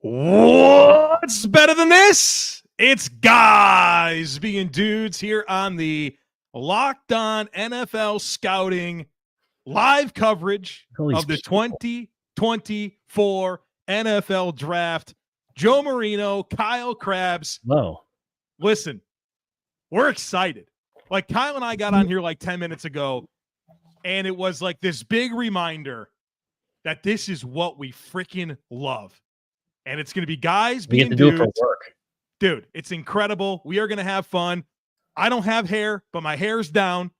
What's better than this? It's guys being dudes here on the Locked On NFL Scouting live coverage of the 2024 NFL Draft. Joe Marino, Kyle Krabs. Whoa. Listen, we're excited. Like Kyle and I got on here like 10 minutes ago, and it was like this big reminder that this is what we freaking love. And it's going to be guys being dudes. Do it for work. Dude, it's incredible. We are going to have fun. I don't have hair, but my hair's down.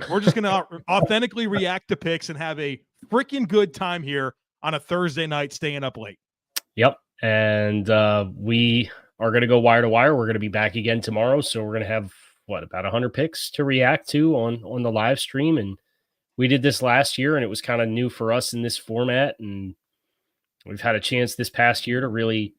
We're just going to authentically react to picks and have a freaking good time here on a Thursday night staying up late. Yep. And we are going to go wire to wire. We're going to be back again tomorrow. So we're going to have, about 100 picks to react to on the live stream. And we did this last year, and it was kind of new for us in this format. And we've had a chance this past year to really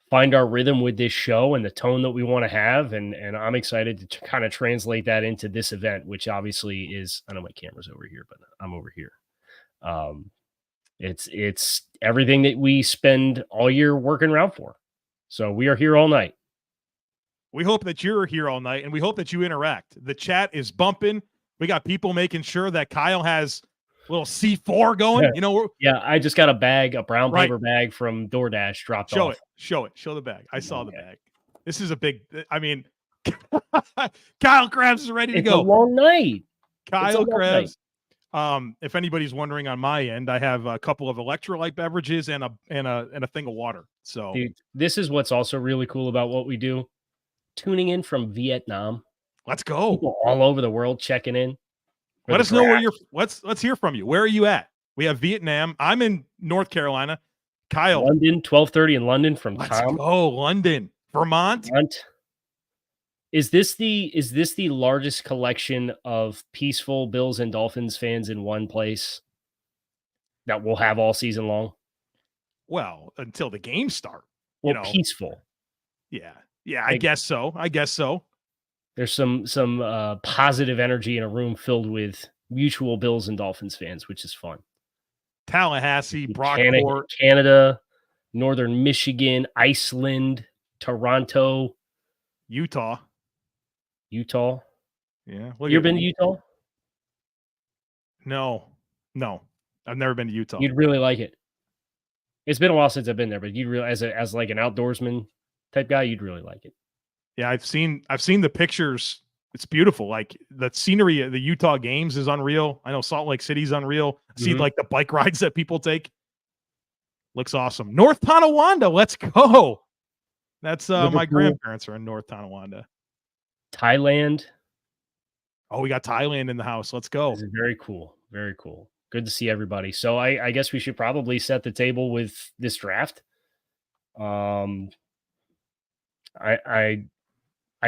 find our rhythm with this show and the tone that we want to have. And I'm excited to kind of translate that into this event, which obviously is, I know my camera's over here, but I'm over here. It's everything that we spend all year working around for. So we are here all night. We hope that you're here all night, and we hope that you interact. The chat is bumping. We got people making sure that Kyle has a little C4 going. Yeah. I just got a brown paper bag from DoorDash dropped off. Show the bag. I saw the bag. This is a big, Kyle Krabs is ready to go. It's a long night. Kyle Krabs. If anybody's wondering on my end, I have a couple of electrolyte beverages and a thing of water. So dude, this is what's also really cool about what we do. Tuning in from Vietnam. Let's go. People all over the world checking in. Let us know where you're. Let's hear from you. Where are you at? We have Vietnam. I'm in North Carolina. Kyle. London, 12:30 in London from Let's Tom. go, London. Vermont. Is this the largest collection of peaceful Bills and Dolphins fans in one place that we'll have all season long? Well, until the games start. Peaceful. Yeah. I guess so. There's some positive energy in a room filled with mutual Bills and Dolphins fans, which is fun. Tallahassee, Brockport, Canada, Northern Michigan, Iceland, Toronto, Utah. Yeah. You ever been to Utah? No. I've never been to Utah. You'd really like it. It's been a while since I've been there, but you'd really, as like an outdoorsman type guy, you'd really like it. Yeah, I've seen the pictures. It's beautiful. Like the scenery of the Utah games is unreal. I know Salt Lake City's unreal. See like the bike rides that people take. Looks awesome. North Tonawanda, let's go. That's my grandparents are in North Tonawanda. Thailand. Oh, we got Thailand in the house. Let's go. This is very cool. Very cool. Good to see everybody. So I guess we should probably set the table with this draft. I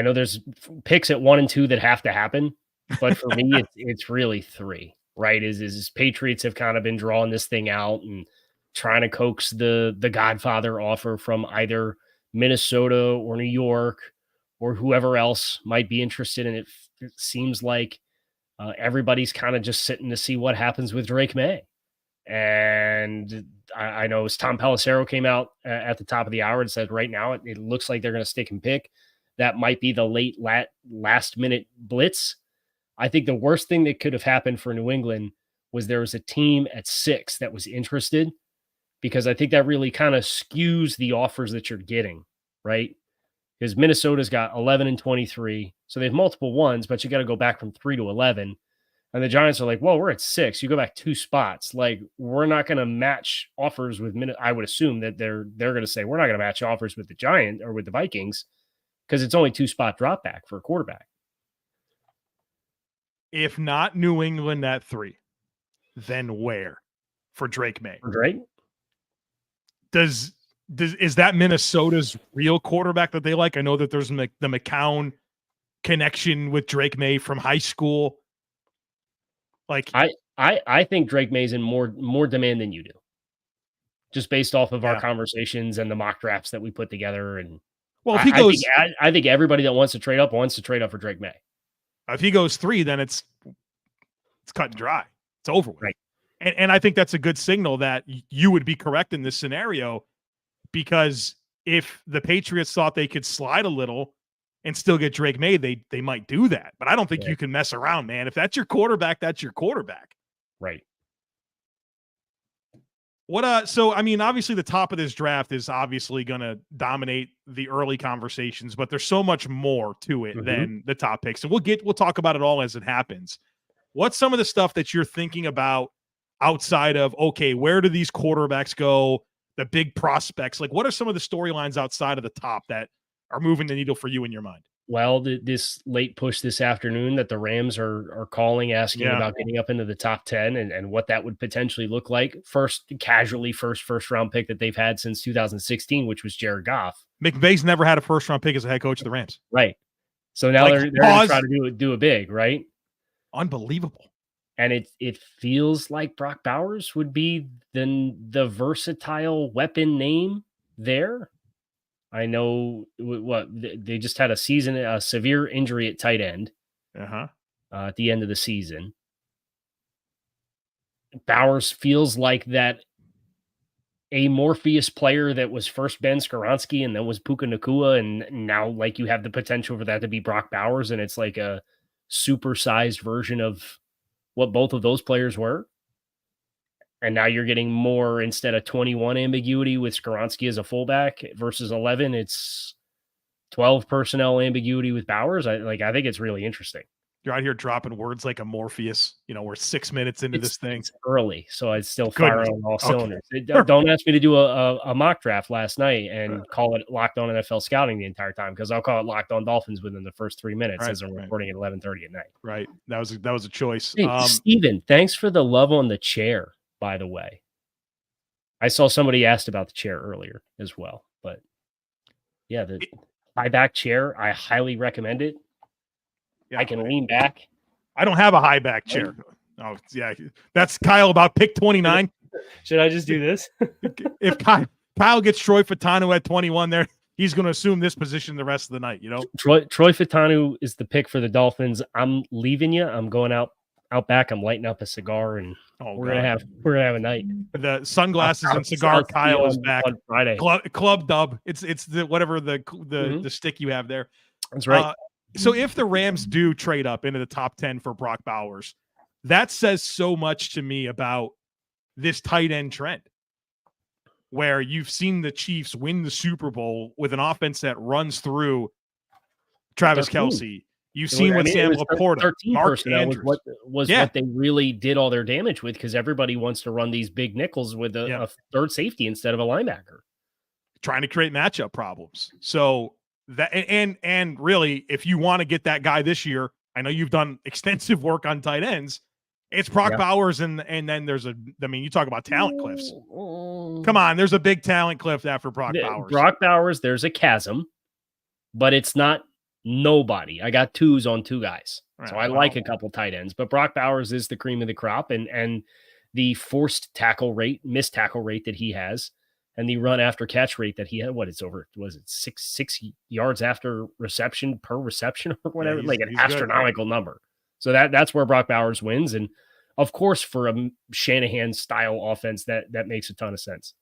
know there's picks at 1 and 2 that have to happen, but for me, it's really 3, right? Is Patriots have kind of been drawing this thing out and trying to coax the Godfather offer from either Minnesota or New York or whoever else might be interested in it. It seems like everybody's kind of just sitting to see what happens with Drake Maye. And I know as Tom Pelissero came out at the top of the hour and said right now it looks like they're going to stick and pick. That might be the last minute blitz. I think the worst thing that could have happened for New England was there was a team at 6 that was interested, because I think that really kind of skews the offers that you're getting, right? Because Minnesota's got 11 and 23. So they have multiple ones, but you got to go back from 3 to 11. And the Giants are like, well, we're at 6. You go back 2 spots. Like, we're not going to match offers with I would assume that they're going to say, we're not going to match offers with the Giants or with the Vikings, because it's only 2-spot drop back for a quarterback. If not New England at 3, then where for Drake Maye? For Drake? Is that Minnesota's real quarterback that they like? I know that there's the McCown connection with Drake Maye from high school. Like I think Drake Maye's in more demand than you do, just based off of our conversations and the mock drafts that we put together. And well, if he goes, I think everybody that wants to trade up for Drake Maye. If he goes 3, then it's cut and dry. It's over with. Right. And I think that's a good signal that you would be correct in this scenario. because if the Patriots thought they could slide a little and still get Drake Maye, they might do that. But I don't think you can mess around, man. If that's your quarterback, that's your quarterback. Right. So I mean, obviously the top of this draft is obviously going to dominate the early conversations, but there's so much more to it than the top picks. And we'll talk about it all as it happens. What's some of the stuff that you're thinking about outside of, okay, where do these quarterbacks go? The big prospects, like what are some of the storylines outside of the top that are moving the needle for you in your mind? Well, this late push this afternoon that the Rams are calling, asking about getting up into the top 10 and what that would potentially look like. First round pick that they've had since 2016, which was Jared Goff. McVay's never had a first round pick as a head coach of the Rams. Right. So now they're going to try to do a big, right? Unbelievable. And it feels like Brock Bowers would be the versatile weapon name there. I know they just had a severe injury at tight end at the end of the season. Bowers feels like that a Morpheus player that was first Ben Skoronski and then was Puka Nacua, and now like you have the potential for that to be Brock Bowers, and it's like a supersized version of what both of those players were. And now you're getting more, instead of 21 ambiguity with Skoronski as a fullback versus 11, it's 12 personnel ambiguity with Bowers. I think it's really interesting. You're out here dropping words like a Morpheus. We're 6 minutes into this thing. It's early, so I still fire on all cylinders. Don't ask me to do a mock draft last night and call it Locked On NFL Scouting the entire time, because I'll call it Locked On Dolphins within the first 3 minutes as I'm recording at 11:30 at night. Right. That was a choice. Hey, Steven, thanks for the love on the chair, by the way. I saw somebody asked about the chair earlier as well, but yeah, the high back chair, I highly recommend it. Yeah, I can lean back. I don't have a high back chair. Oh, yeah. That's Kyle about pick 29. Should I just do this? If Kyle gets Troy Fautanu at 21 there, he's going to assume this position the rest of the night, Troy Fautanu is the pick for the Dolphins. I'm leaving you. I'm going out back. I'm lighting up a cigar, and we're gonna have a night. The sunglasses and cigar. Kyle is back on Friday. Club dub. It's the whatever the stick you have there. That's right. So if the Rams do trade up into the top 10 for Brock Bowers, that says so much to me about this tight end trend, where you've seen the Chiefs win the Super Bowl with an offense that runs through Travis Kelce. You've seen with Sam Laporta, Mark Andrews. What they really did all their damage with, because everybody wants to run these big nickels with a third safety instead of a linebacker. Trying to create matchup problems. So that and really, if you want to get that guy this year, I know you've done extensive work on tight ends. It's Brock Bowers, and then you talk about talent cliffs. Come on, there's a big talent cliff after Brock Bowers. Brock Bowers, there's a chasm, but it's not nobody. I got twos on two guys. So I like a couple tight ends, but Brock Bowers is the cream of the crop, and the forced tackle rate, missed tackle rate that he has, and the run after catch rate that he had, was it 6 yards after reception per reception or whatever, like an astronomical number. So that's where Brock Bowers wins. And of course, for a Shanahan style offense, that makes a ton of sense.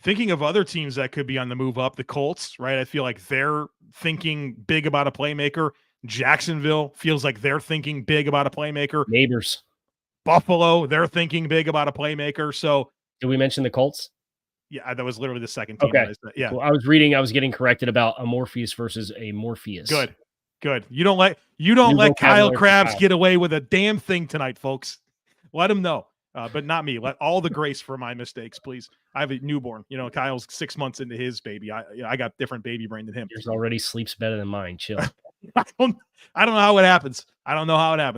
Thinking of other teams that could be on the move up, the Colts, right? I feel like they're thinking big about a playmaker. Jacksonville feels like they're thinking big about a playmaker. Neighbors. Buffalo, they're thinking big about a playmaker. So did we mention the Colts? Yeah, that was literally the second team. Okay. Yeah. Well, I was getting corrected about a Morpheus versus a Morpheus. Good. You don't let Kyle Krabs get away with a damn thing tonight, folks. Let him know. But not me. Let all the grace for my mistakes, please. I have a newborn. Kyle's 6 months into his baby. I got different baby brain than him. Yours already sleeps better than mine. Chill. I don't know how it happens.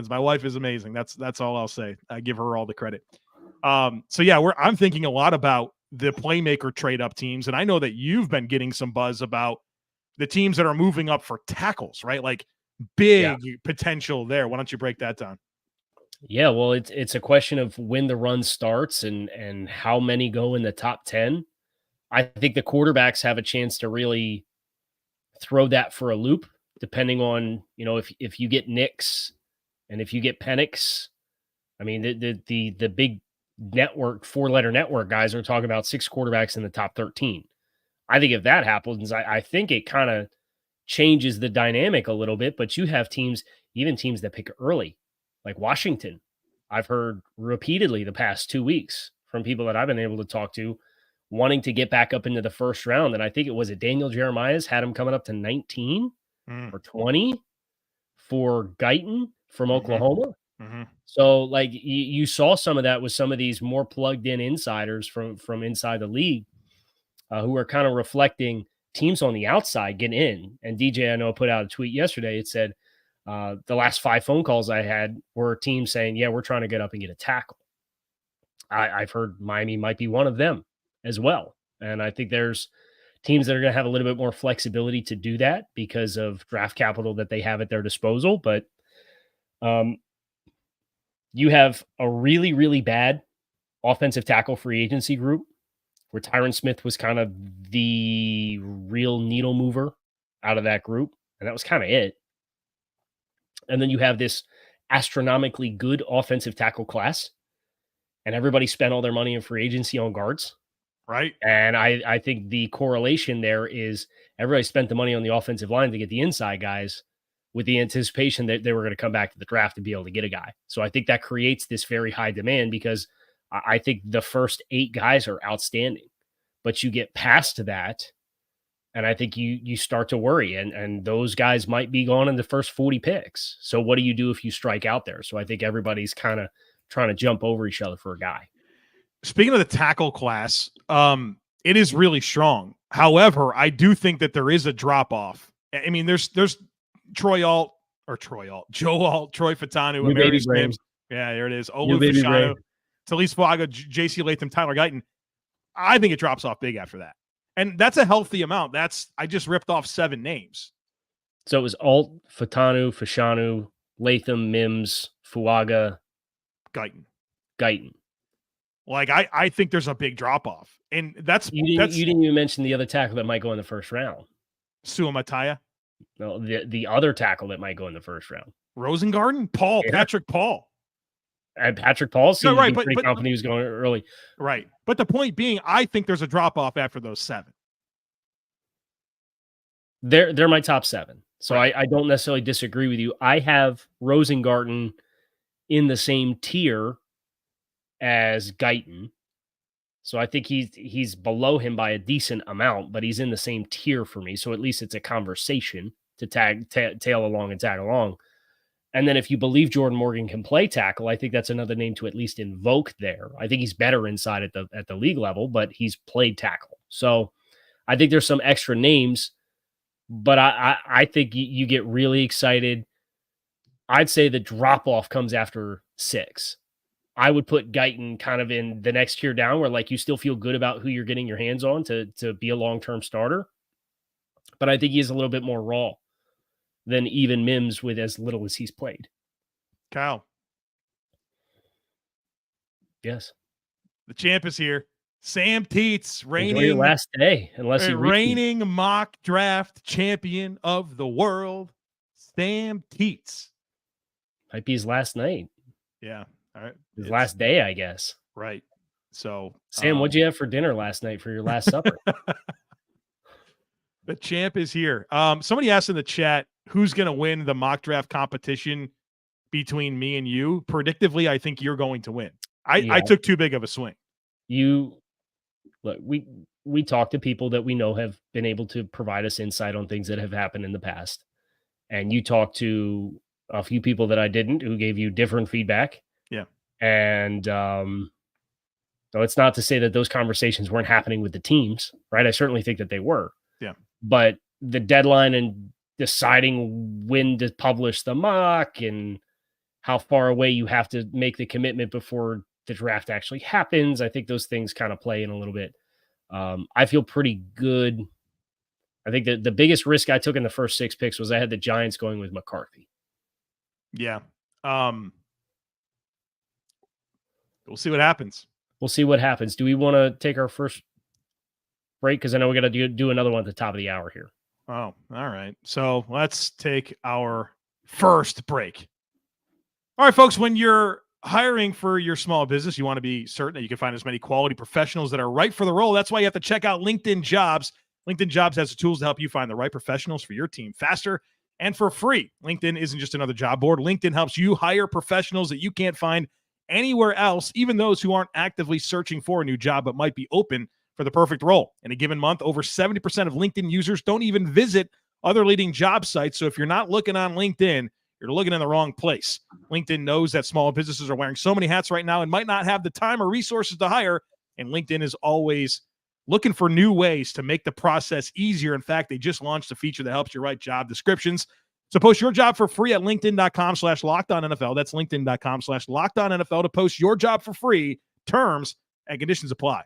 My wife is amazing. That's all I'll say. I give her all the credit. So yeah, I'm thinking a lot about the playmaker trade up teams, and I know that you've been getting some buzz about the teams that are moving up for tackles, right? Like big potential there. Why don't you break that down? Yeah, well, it's a question of when the run starts and how many go in the top 10. I think the quarterbacks have a chance to really throw that for a loop, depending on, if you get Nix and if you get Penix. I mean, the big network, 4-letter network guys are talking about 6 quarterbacks in the top 13. I think if that happens, I think it kind of changes the dynamic a little bit. But you have teams, even teams that pick early, like Washington. I've heard repeatedly the past 2 weeks from people that I've been able to talk to wanting to get back up into the first round. And I think it was Daniel Jeremiah's had him coming up to 19 or 20 for Guyton from Oklahoma. So like you saw some of that with some of these more plugged in insiders from inside the league who are kind of reflecting teams on the outside getting in. And DJ, I know, put out a tweet yesterday. It said, the last 5 phone calls I had were teams saying, yeah, we're trying to get up and get a tackle. I've heard Miami might be one of them as well. And I think there's teams that are going to have a little bit more flexibility to do that because of draft capital that they have at their disposal. But you have a really, really bad offensive tackle free agency group where Tyron Smith was kind of the real needle mover out of that group. And that was kind of it. And then you have this astronomically good offensive tackle class, and everybody spent all their money in free agency on guards. Right. And I think the correlation there is everybody spent the money on the offensive line to get the inside guys with the anticipation that they were going to come back to the draft and be able to get a guy. So I think that creates this very high demand because I think the first 8 guys are outstanding, but you get past that. And I think you start to worry, and those guys might be gone in the first 40 picks. So what do you do if you strike out there? So I think everybody's kind of trying to jump over each other for a guy. Speaking of the tackle class, it is really strong. However, I do think that there is a drop off. I mean, there's Joe Alt, Troy Fautanu, Amarius Mims. Yeah, there it is. Olu Fashanu, Taliese Fuaga, JC Latham, Tyler Guyton. I think it drops off big after that. And that's a healthy amount. I just ripped off 7 names. So it was Alt, Fashanu, Latham, Mims, Fuaga, Guyton. Like I think there's a big drop off, and you didn't even mention the other tackle that might go in the first round. Suamataya. No, the other tackle that might go in the first round. Rosengarten, Patrick Paul. And Patrick Paul seemed to be pretty confident he was going early. Right. But the point being, I think there's a drop off after those 7. They're my top 7. So right. I don't necessarily disagree with you. I have Rosengarten in the same tier as Guyton. So I think he's below him by a decent amount, but he's in the same tier for me. So at least it's a conversation to tail along and tag along. And then if you believe Jordan Morgan can play tackle, I think that's another name to at least invoke there. I think he's better inside at the league level, but he's played tackle. So I think there's some extra names, but I think you get really excited. I'd say the drop-off comes after 6. I would put Guyton kind of in the next tier down where like you still feel good about who you're getting your hands on to be a long-term starter. But I think he is a little bit more raw than even Mims with as little as he's played. Kyle. Yes. The champ is here. Sam Teets, reigning last day, unless reigning mock draft champion of the world. Sam Teets. Might be his last night. Yeah. All right. His last day, I guess. Right. So Sam, what'd you have for dinner last night for your last supper? The champ is here. Somebody asked in the chat, who's going to win the mock draft competition between me and you? Predictively, I think you're going to win. I took too big of a swing. Look, we talk to people that we know have been able to provide us insight on things that have happened in the past. And you talk to a few people that I didn't, who gave you different feedback. Yeah. And so it's not to say that those conversations weren't happening with the teams, right? I certainly think that they were. Yeah. But the deadline and deciding when to publish the mock and how far away you have to make the commitment before the draft actually happens, I think those things kind of play in a little bit. I feel pretty good. I think that the biggest risk I took in the first 6 picks was I had the Giants going with McCarthy. Yeah. We'll see what happens. We'll see what happens. Do we want to take our first break? Because I know we got to do another one at the top of the hour here. Oh, all right. So let's take our first break. All right, folks, when you're hiring for your small business, you want to be certain that you can find as many quality professionals that are right for the role. That's why you have to check out LinkedIn Jobs. LinkedIn Jobs has the tools to help you find the right professionals for your team faster and for free. LinkedIn isn't just another job board. LinkedIn helps you hire professionals that you can't find anywhere else, even those who aren't actively searching for a new job but might be open for the perfect role. In a given month, over 70% of LinkedIn users don't even visit other leading job sites. So if you're not looking on LinkedIn, you're looking in the wrong place. LinkedIn knows that small businesses are wearing so many hats right now and might not have the time or resources to hire. And LinkedIn is always looking for new ways to make the process easier. In fact, they just launched a feature that helps you write job descriptions. So post your job for free at linkedin.com/LockedOnNFL. That's linkedin.com/LockedOnNFL to post your job for free. Terms and conditions apply.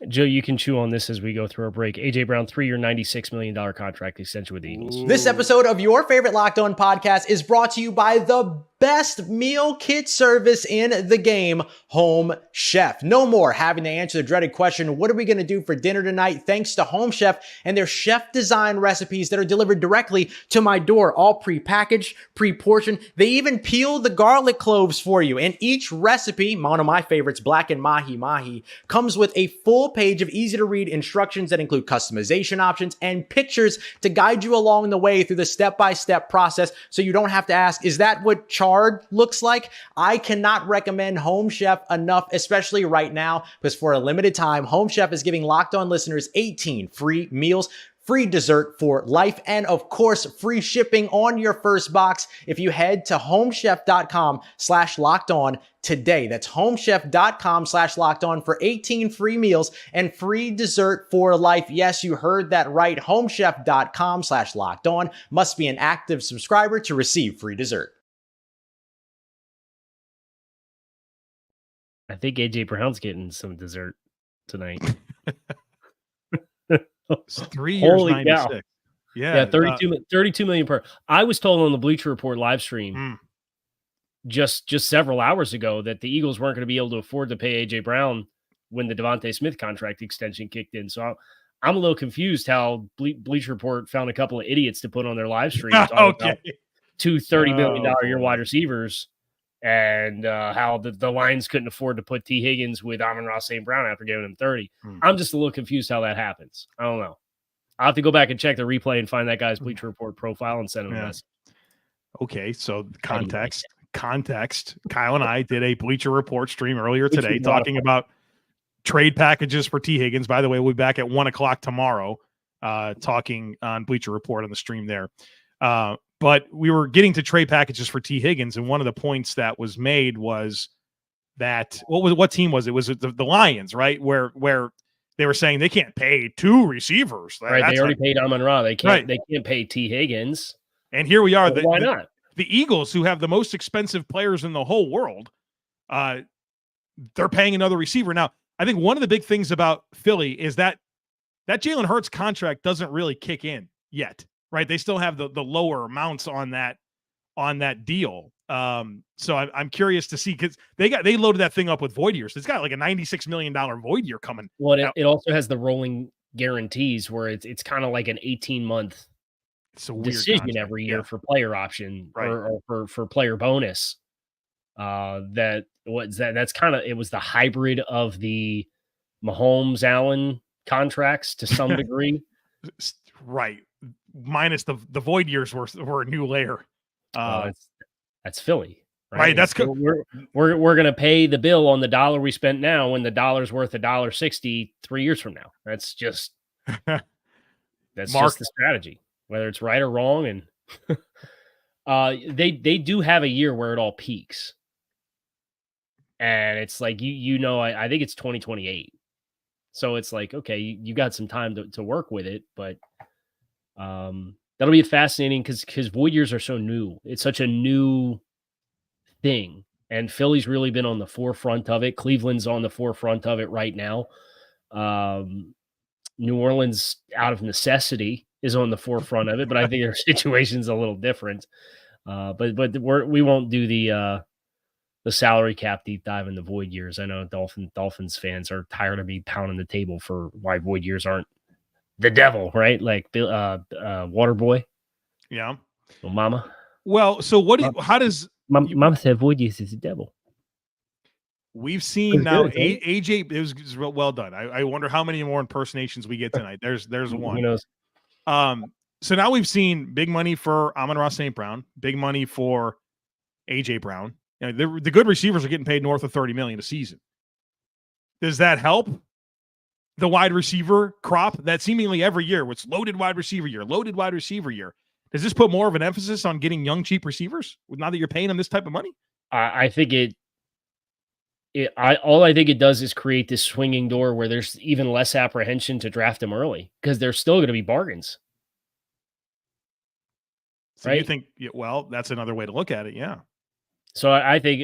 Joe, you can chew on this as we go through our break. A.J. Brown, 3-year, $96 million contract extension with the Eagles. This episode of your favorite Locked On podcast is brought to you by the best meal kit service in the game, Home Chef. No more having to answer the dreaded question, what are we going to do for dinner tonight? Thanks to Home Chef and their chef-designed recipes that are delivered directly to my door, all pre-packaged, pre-portioned. They even peel the garlic cloves for you. And each recipe, one of my favorites, blackened mahi, comes with a full page of easy-to-read instructions that include customization options and pictures to guide you along the way through the step-by-step process so you don't have to ask, is that what chard looks like? I cannot recommend Home Chef enough, especially right now, because for a limited time, Home Chef is giving Locked On listeners 18 free meals, free dessert for life, and of course, free shipping on your first box if you head to homechef.com/lockedon today. That's homechef.com/lockedon for 18 free meals and free dessert for life. Yes, you heard that right. Homechef.com/lockedon. Must be an active subscriber to receive free dessert. I think A.J. Brown's getting some dessert tonight. It's 3 years, Holy 96. cow. Yeah, 32 million per. I was told on the Bleacher Report live stream just several hours ago that the Eagles weren't going to be able to afford to pay A.J. Brown when the Devontae Smith contract extension kicked in. So I'm a little confused how Bleacher Report found a couple of idiots to put on their live stream talking about two $30 million year wide receivers and how the Lions couldn't afford to put T. Higgins with Amon-Ra St. Brown after giving him 30. I'm just a little confused how that happens. I don't know. I'll have to go back and check the replay and find that guy's Bleacher Report profile and send him a message. Okay, so context. Kyle and I did a Bleacher Report stream earlier today talking about trade packages for T. Higgins. By the way, we'll be back at 1:00 tomorrow talking on Bleacher Report on the stream there. But we were getting to trade packages for T. Higgins, and one of the points that was made was that what team was it? Was it the Lions, right? Where they were saying they can't pay two receivers. Right, they already paid Amon-Ra. They can't pay T. Higgins. And here we are. Why not? The Eagles, who have the most expensive players in the whole world, they're paying another receiver. Now, I think one of the big things about Philly is that Jalen Hurts contract doesn't really kick in yet. Right, they still have the lower amounts on that deal. So I'm curious to see because they loaded that thing up with void years. It's got like a $96 million void year coming. Well, it also has the rolling guarantees where it's kind of like an 18-month decision every year for player option or for player bonus. That's kind of it was the hybrid of the Mahomes Allen contracts to some degree. Right. Minus the void years were a new layer. That's Philly, right? That's good. We're gonna pay the bill on the dollar we spent now when the dollar's worth $1.60 3 years from now. That's just just the strategy, whether it's right or wrong. And they do have a year where it all peaks, and it's like I think it's 2028. So it's like, okay, you got some time to work with it, but that'll be fascinating because void years are so new. It's such a new thing, and Philly's really been on the forefront of it. Cleveland's on the forefront of it right now. New Orleans, out of necessity, is on the forefront of it, but I think their situation's a little different. But we won't do the salary cap deep dive in the void years. I know Dolphins fans are tired of me pounding the table for why void years aren't the devil, right? Like Waterboy. Yeah. Well, Mama. Well, so how does Mama said void years is the devil. we've seen now good, right? AJ. It was well done. I wonder how many more impersonations we get tonight. There's one. Who knows? So now we've seen big money for Amon-Ra St. Brown, big money for AJ Brown. You know, the good receivers are getting paid north of $30 million a season. Does that help the wide receiver crop that seemingly every year, it's loaded wide receiver year, loaded wide receiver year? Does this put more of an emphasis on getting young, cheap receivers now that you're paying them this type of money? I think all I think it does is create this swinging door where there's even less apprehension to draft them early because there's still going to be bargains. So right? you think, well, that's another way to look at it. Yeah. So I think,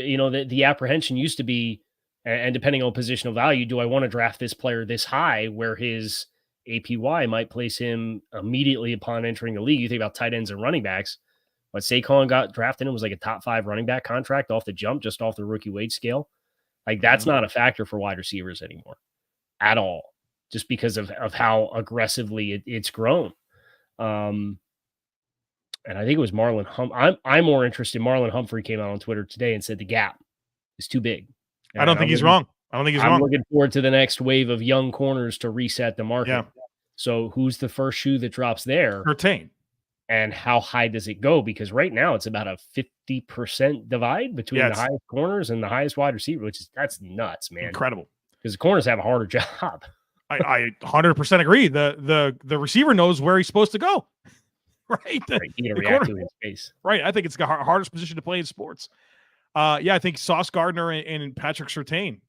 the apprehension used to be, and depending on positional value, do I want to draft this player this high where his APY might place him immediately upon entering the league? You think about tight ends and running backs. What Saquon got drafted in was like a top 5 running back contract off the jump, just off the rookie wage scale. Like that's not a factor for wide receivers anymore at all, just because of how aggressively it's grown. And I think it was Marlon I'm more interested. Marlon Humphrey came out on Twitter today and said the gap is too big. And I don't think he's wrong. I'm looking forward to the next wave of young corners to reset the market. Yeah. So who's the first shoe that drops there? Curtain. And how high does it go? Because right now it's about a 50% divide between the highest corners and the highest wide receiver, that's nuts, man. Incredible. Because the corners have a harder job. I 100% agree. The receiver knows where he's supposed to go. Right. You gotta react to his space. Right. I think it's the hardest position to play in sports. I think Sauce Gardner and Patrick Surtain.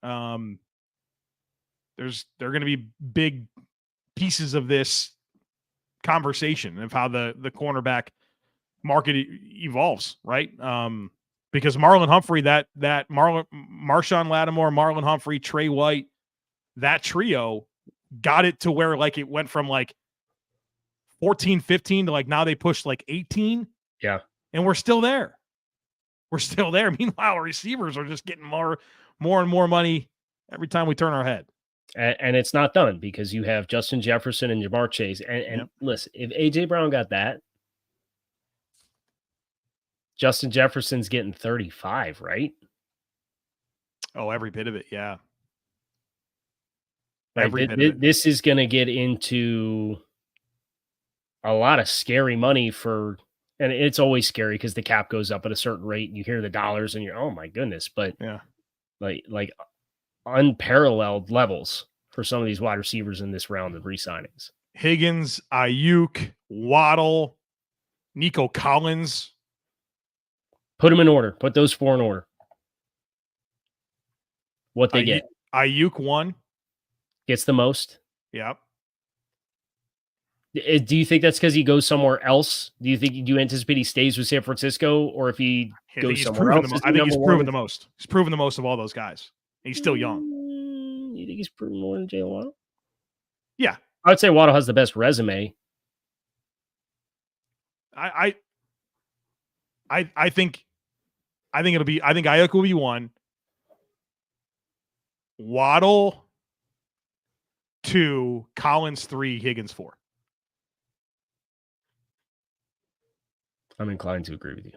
They're going to be big pieces of this conversation of how the cornerback market evolves, right? Because Marlon Humphrey, Marshawn Lattimore, Marlon Humphrey, Trey White, that trio got it to where like it went from like 14, 15 to like now they push like 18. Yeah. And we're still there. Meanwhile, receivers are just getting more and more money every time we turn our head. And it's not done because you have Justin Jefferson and Jamar Chase. And listen, if AJ Brown got that, Justin Jefferson's getting 35, right? Oh, every bit of it. Yeah. This is going to get into a lot of scary money and it's always scary because the cap goes up at a certain rate and you hear the dollars and you're, oh my goodness. But yeah, like unparalleled levels for some of these wide receivers in this round of re-signings. Higgins, Ayuk, Waddle, Nico Collins. Put them in order. Put those 4 in order. What they get. Ayuk 1. Gets the most. Yep. Do you think that's because he goes somewhere else? Do you anticipate he stays with San Francisco, or if he goes somewhere else? I think he's proven the most. He's proven the most of all those guys. He's still young. You think he's proven more than Jaylen Waddle? Yeah, I would say Waddle has the best resume. I think Ayuk will be 1. Waddle 2, Collins 3, Higgins 4. I'm inclined to agree with you.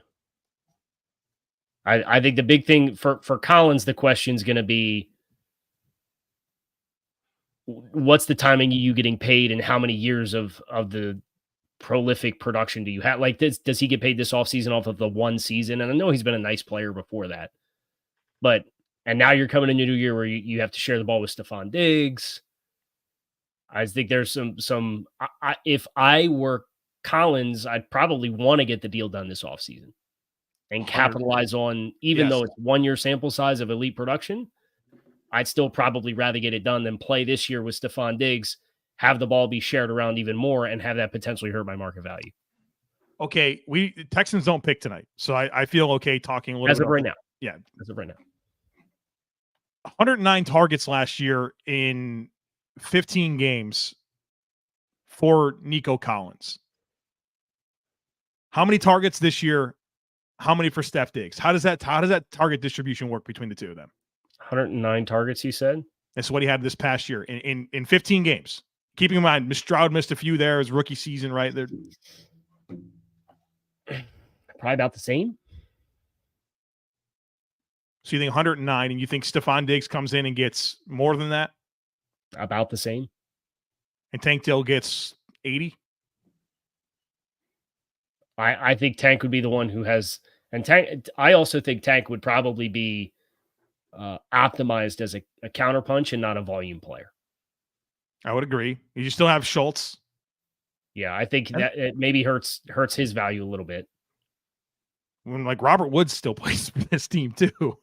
I think the big thing for Collins, the question is going to be, what's the timing of you getting paid and how many years of the prolific production do you have? Like this, does he get paid this offseason off of the one season? And I know he's been a nice player before that, and now you're coming into a new year where you have to share the ball with Stephon Diggs. I think there's some if I were Collins, I'd probably want to get the deal done this offseason and capitalize on, even though it's 1 year sample size of elite production, I'd still probably rather get it done than play this year with Stephon Diggs, have the ball be shared around even more, and have that potentially hurt my market value. Okay, Texans don't pick tonight, so I feel okay talking a little bit. As of right now. Yeah. As of right now. 109 targets last year in 15 games for Nico Collins. How many targets this year? How many for Steph Diggs? How does that target distribution work between the two of them? 109 targets, you said? That's what he had this past year in 15 games. Keeping in mind, Stroud missed a few there. His rookie season, right? They're probably about the same. So you think 109, and you think Stephon Diggs comes in and gets more than that? About the same. And Tank Dell gets 80? I think Tank would be the one who has, and Tank. I also think Tank would probably be optimized as a counterpunch and not a volume player. I would agree. You still have Schultz. Yeah, I think that it maybe hurts his value a little bit. When like Robert Woods still plays for this team too.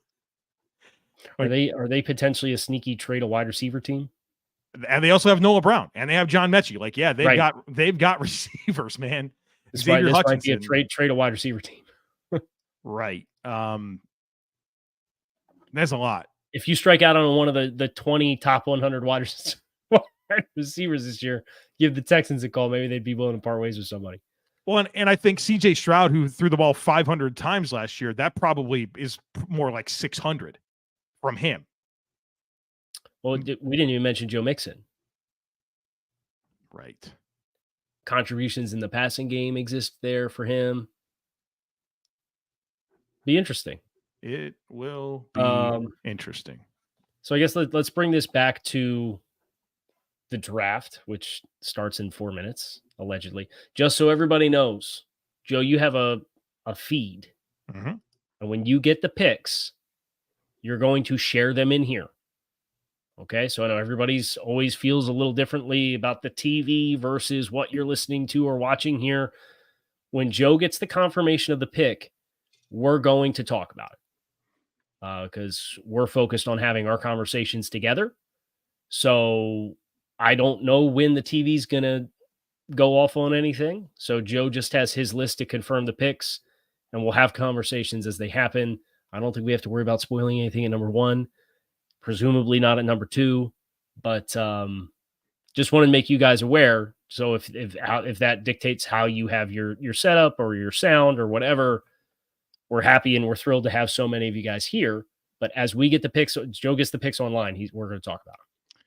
Are they potentially a sneaky trade a wide receiver team? And they also have Noah Brown and they have John Mechie. Like, yeah, they've got receivers, man. This Xavier might Hutchinson. be a trade a wide receiver team. Right. That's a lot. If you strike out on one of the 20 top 100 wide receivers this year, give the Texans a call. Maybe they'd be willing to part ways with somebody. Well, and I think CJ Stroud, who threw the ball 500 times last year, that probably is more like 600 from him. Well, we didn't even mention Joe Mixon. Right. Contributions in the passing game exist there for him. Be interesting. It will be interesting. So I guess let's bring this back to the draft, which starts in 4 minutes, allegedly. Just so everybody knows, Joe, you have a feed. Mm-hmm. And when you get the picks, you're going to share them in here. Okay, so I know everybody's always feels a little differently about the TV versus what you're listening to or watching here. When Joe gets the confirmation of the pick, we're going to talk about it because we're focused on having our conversations together. So I don't know when the TV's going to go off on anything. So Joe just has his list to confirm the picks, and we'll have conversations as they happen. I don't think we have to worry about spoiling anything at number 1. Presumably not at number 2, but just want to make you guys aware. So if that dictates how you have your setup or your sound or whatever, we're happy and we're thrilled to have so many of you guys here. But as we get the picks, Joe gets the picks online. We're going to talk about it.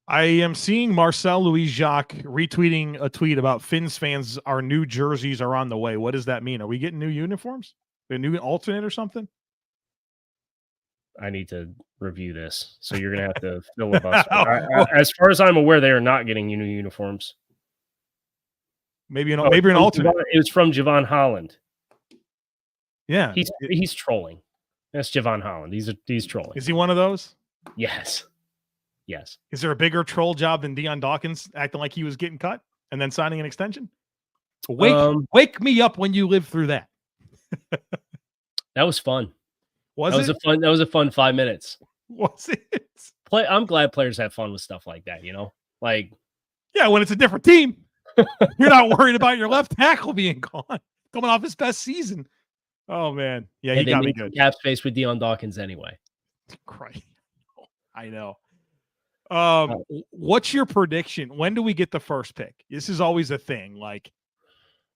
I am seeing Marcel Louis Jacques retweeting a tweet about Finns fans. Our new jerseys are on the way. What does that mean? Are we getting new uniforms? A new alternate or something? I need to review this. So you're going to have to filibuster. As far as I'm aware, they are not getting new uniforms. Maybe an alternate. It was from Javon Holland. Yeah. He's trolling. That's Javon Holland. He's trolling. Is he one of those? Yes. Is there a bigger troll job than Deion Dawkins acting like he was getting cut and then signing an extension? Wake me up when you live through that. That was fun. That was a fun 5 minutes. Was it? I'm glad players have fun with stuff like that, Like, yeah, when it's a different team, you're not worried about your left tackle being gone, coming off his best season. Oh man, yeah, he got me good. Cap space with Deion Dawkins anyway. Great, I know. What's your prediction? When do we get the first pick? This is always a thing. Like,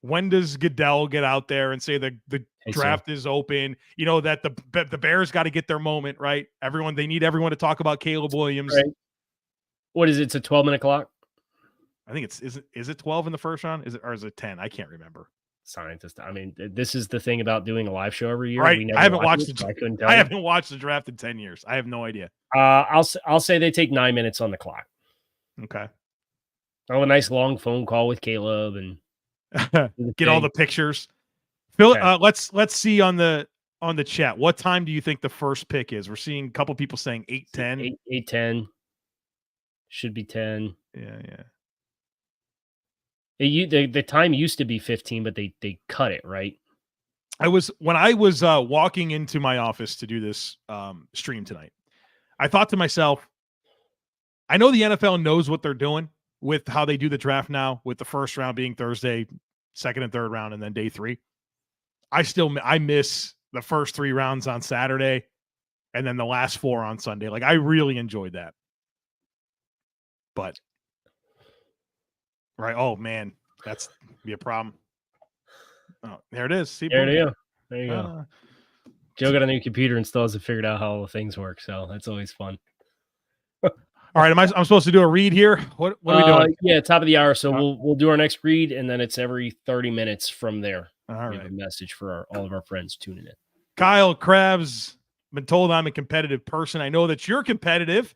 when does Goodell get out there and say the draft is open? That the Bears got to get their moment, right? They need everyone to talk about Caleb Williams. Right. What is it? It's a 12-minute clock. I think is it 12 in the first round? Is it 10? I can't remember. Scientist. I mean, this is the thing about doing a live show every year. Right. I haven't watched the draft in 10 years. I have no idea. I'll say they take 9 minutes on the clock. Okay. Oh, a nice long phone call with Caleb and get all the pictures. Phil, okay. Let's see on the chat. What time do you think the first pick is? We're seeing a couple people saying 8:10. 8:10. Should be 10. Yeah. The time used to be 15, but they cut it, right? When I was walking into my office to do this stream tonight, I thought to myself, I know the NFL knows what they're doing with how they do the draft now, with the first round being Thursday, second and third round, and then day 3. I miss the first 3 rounds on Saturday and then the last 4 on Sunday. Like, I really enjoyed that. But right. Oh man, that's be a problem. Oh, there it is. See, there you go. Joe got a new computer and still hasn't figured out how all the things work, so that's always fun. All right, I'm supposed to do a read here. What are we doing? Yeah, top of the hour. So we'll do our next read, and then it's every 30 minutes from there. All right. We have a message for all of our friends tuning in. Kyle Krabs been told I'm a competitive person. I know that you're competitive.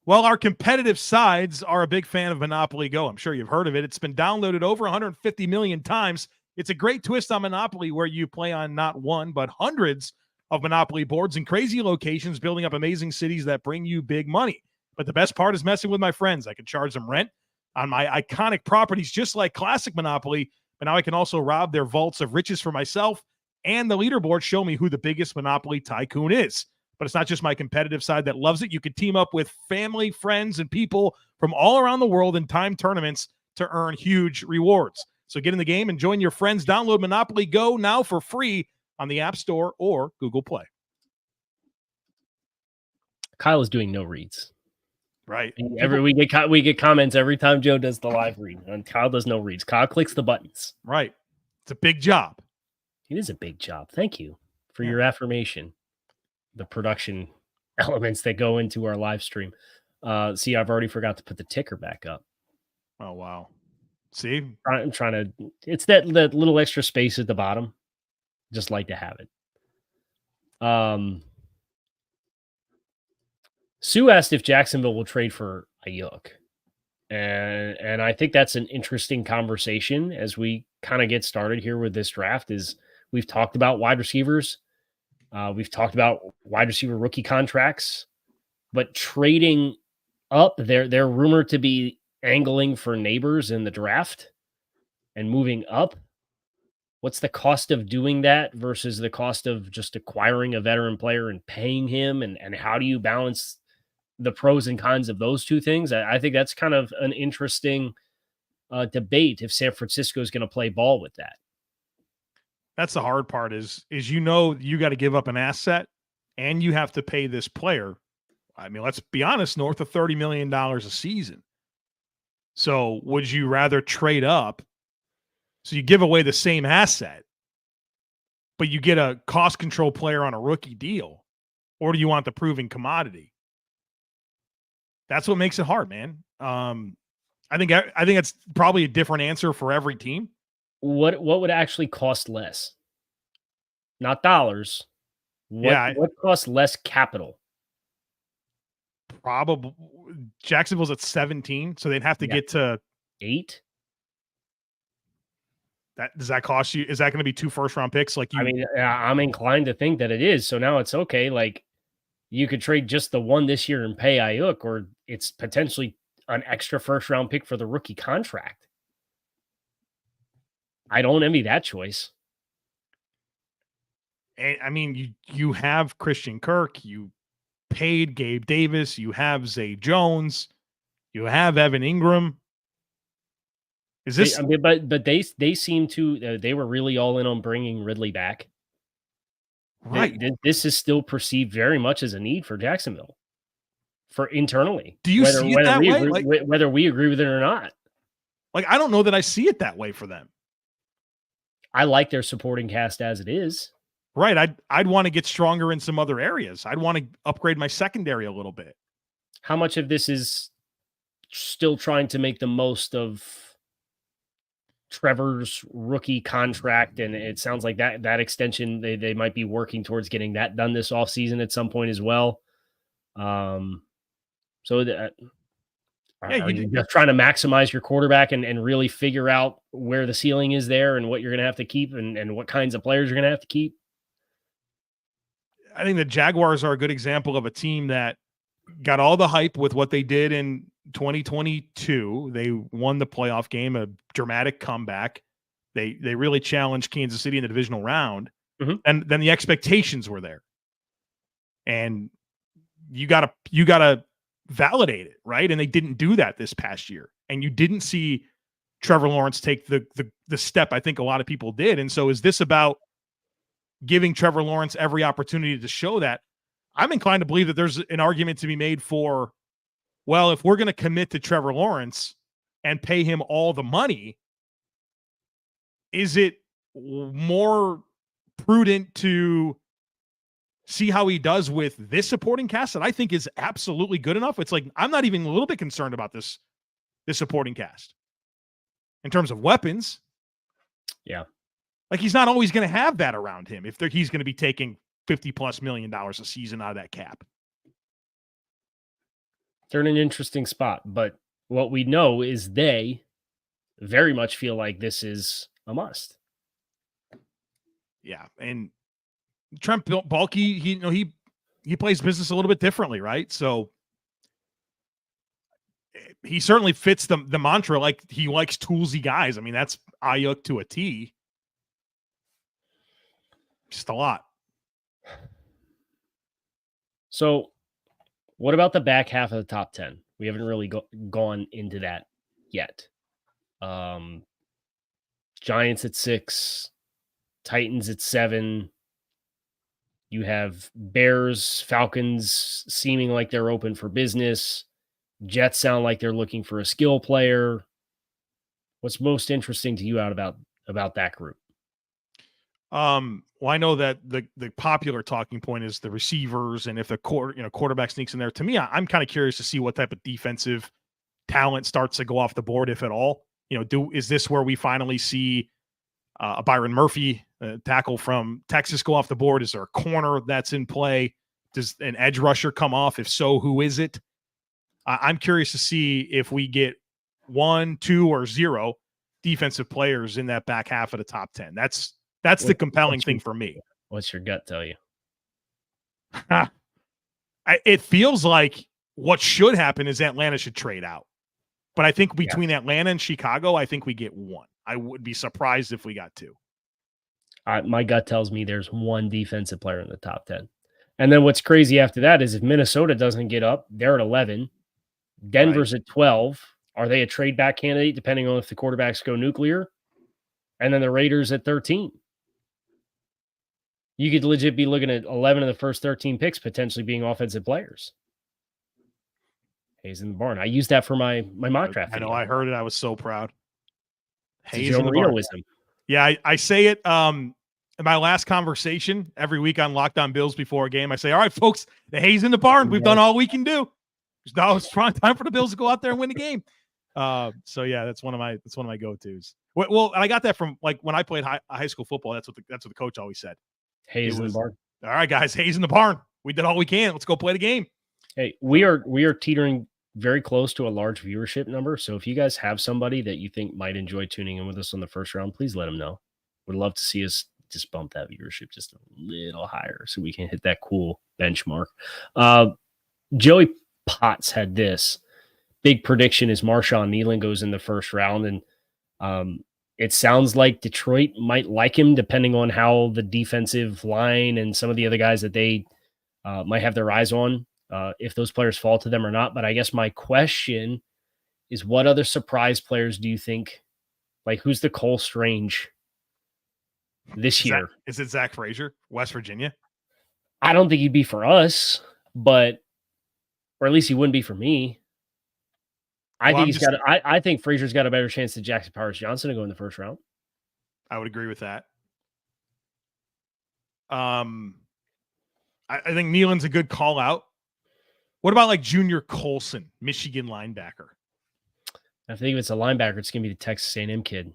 Well, our competitive sides are a big fan of Monopoly Go. I'm sure you've heard of it. It's been downloaded over 150 million times. It's a great twist on Monopoly where you play on not one, but hundreds of Monopoly boards in crazy locations, building up amazing cities that bring you big money. But the best part is messing with my friends. I can charge them rent on my iconic properties, just like classic Monopoly. But now I can also rob their vaults of riches for myself, and the leaderboard show me who the biggest Monopoly tycoon is. But it's not just my competitive side that loves it. You can team up with family, friends, and people from all around the world in timed tournaments to earn huge rewards. So get in the game and join your friends. Download Monopoly Go now for free on the App Store or Google Play. Kyle is doing no reads. Right. We get comments every time Joe does the live read, and Kyle does no reads. Kyle clicks the buttons. Right. It's a big job. It is a big job. Thank you for your affirmation. The production elements that go into our live stream. See, I've already forgot to put the ticker back up. Oh, wow. See? I'm trying to, it's that little extra space at the bottom. Just like to have it. Sue asked if Jacksonville will trade for Ayuk. And I think that's an interesting conversation as we kind of get started here with this draft. Is we've talked about wide receivers. We've talked about wide receiver rookie contracts, but trading up, they're rumored to be angling for neighbors in the draft and moving up. What's the cost of doing that versus the cost of just acquiring a veteran player and paying him? And how do you balance the pros and cons of those two things? I think that's kind of an interesting debate if San Francisco is going to play ball with that. That's the hard part is you got to give up an asset and you have to pay this player. I mean, let's be honest, north of $30 million a season. So would you rather trade up? So you give away the same asset, but you get a cost control player on a rookie deal, or do you want the proven commodity? That's what makes it hard, man. I think it's probably a different answer for every team. What would actually cost less? Not dollars. What costs less capital? Probably Jacksonville's at 17, so they'd have to get to 8. Does that cost you? Is that going to be 2 first-round picks? I'm inclined to think that it is. So now it's okay. Like you could trade just the one this year and pay Ayuk, or it's potentially an extra first-round pick for the rookie contract. I don't envy that choice. I mean, you have Christian Kirk, you paid Gabe Davis, you have Zay Jones, you have Evan Ingram. Is this? But they seem to they were really all in on bringing Ridley back. Right. This is still perceived very much as a need for Jacksonville, for internally. Do you see it that way? Whether we agree with it or not. Like, I don't know that I see it that way for them. I like their supporting cast as it is. Right. I'd want to get stronger in some other areas. I'd want to upgrade my secondary a little bit. How much of this is still trying to make the most of Trevor's rookie contract? And it sounds like that extension, they might be working towards getting that done this offseason at some point as well. Are you just trying to maximize your quarterback and really figure out where the ceiling is there and what you're going to have to keep and what kinds of players you're going to have to keep? I think the Jaguars are a good example of a team that got all the hype with what they did in 2022. They won the playoff game, a dramatic comeback. They really challenged Kansas City in the divisional round. Mm-hmm. And then the expectations were there. And you gotta validate it, right? And they didn't do that this past year. And you didn't see Trevor Lawrence take the step I think a lot of people did. And so is this about giving Trevor Lawrence every opportunity to show that? I'm inclined to believe that there's an argument to be made for, well, if we're going to commit to Trevor Lawrence and pay him all the money, is it more prudent to see how he does with this supporting cast that I think is absolutely good enough? It's like, I'm not even a little bit concerned about this supporting cast in terms of weapons. Yeah. Like, he's not always going to have that around him if he's going to be taking $50+ million a season out of that cap. They're in an interesting spot, but what we know is they very much feel like this is a must. Yeah, and Trent Baalke, he plays business a little bit differently, right? So he certainly fits the mantra. Like, he likes toolsy guys. I mean, that's Ayuk to a T. Just a lot. So what about the back half of the top 10? We haven't really gone into that yet. Giants at 6, Titans at 7. You have Bears, Falcons seeming like they're open for business. Jets sound like they're looking for a skill player. What's most interesting to you out about that group? Well, I know that the popular talking point is the receivers, and if the quarterback sneaks in there. To me, I'm kind of curious to see what type of defensive talent starts to go off the board, if at all. Is this where we finally see a Byron Murphy tackle from Texas go off the board? Is there a corner that's in play? Does an edge rusher come off? If so, who is it? I'm curious to see if we get 1, 2, or 0 defensive players in that back half of the top 10. That's the compelling thing for me. What's your gut tell you? It feels like what should happen is Atlanta should trade out. But I think between Atlanta and Chicago, I think we get 1. I would be surprised if we got 2. My gut tells me there's 1 defensive player in the top 10. And then what's crazy after that is if Minnesota doesn't get up, they're at 11. Denver's at 12. Are they a trade back candidate depending on if the quarterbacks go nuclear? And then the Raiders at 13. You could legit be looking at 11 of the first 13 picks potentially being offensive players. Hayes in the barn. I used that for my mock draft video. I know. I heard it. I was so proud. Hayes in the Marino barn. wisdom. Yeah, I say it in my last conversation every week on Locked On Bills before a game. I say, all right, folks, the Hayes in the barn. We've done all we can do. Now it's time for the Bills to go out there and win the game. So yeah, that's one of my go-tos. Well, and I got that from like when I played high school football. That's what the coach always said. Hayes in the barn. All right, guys, Hayes in the barn. We did all we can. Let's go play the game. Hey, we are teetering very close to a large viewership number. So if you guys have somebody that you think might enjoy tuning in with us on the first round, please let them know. Would love to see us just bump that viewership just a little higher so we can hit that cool benchmark. Joey Potts had this big prediction is Marshawn Nealon goes in the first round. And it sounds like Detroit might like him depending on how the defensive line and some of the other guys that they might have their eyes on, if those players fall to them or not. But I guess my question is, what other surprise players do you think, like who's the Cole Strange this year? Is it Zach Frazier, West Virginia? I don't think he'd be for us, or at least he wouldn't be for me. I think Frazier's got a better chance than Jackson Powers Johnson to go in the first round. I would agree with that. I think Nealon's a good call out. What about like Junior Colson, Michigan linebacker? I think if it's a linebacker, it's going to be the Texas A&M kid.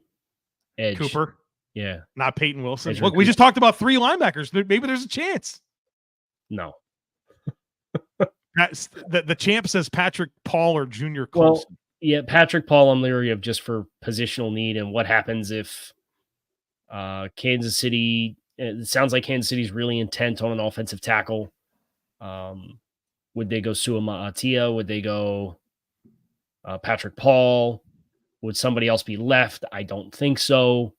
Edge. Cooper? Yeah. Not Peyton Wilson. Edge Look, we just talked about 3 linebackers. Maybe there's a chance. No. The champ says Patrick Paul or Junior Colson. Well, yeah, Patrick Paul I'm leery of just for positional need and what happens if Kansas City, it sounds like Kansas City's really intent on an offensive tackle. Would they go Sua Ma'atia? Would they go Patrick Paul? Would somebody else be left? I don't think so.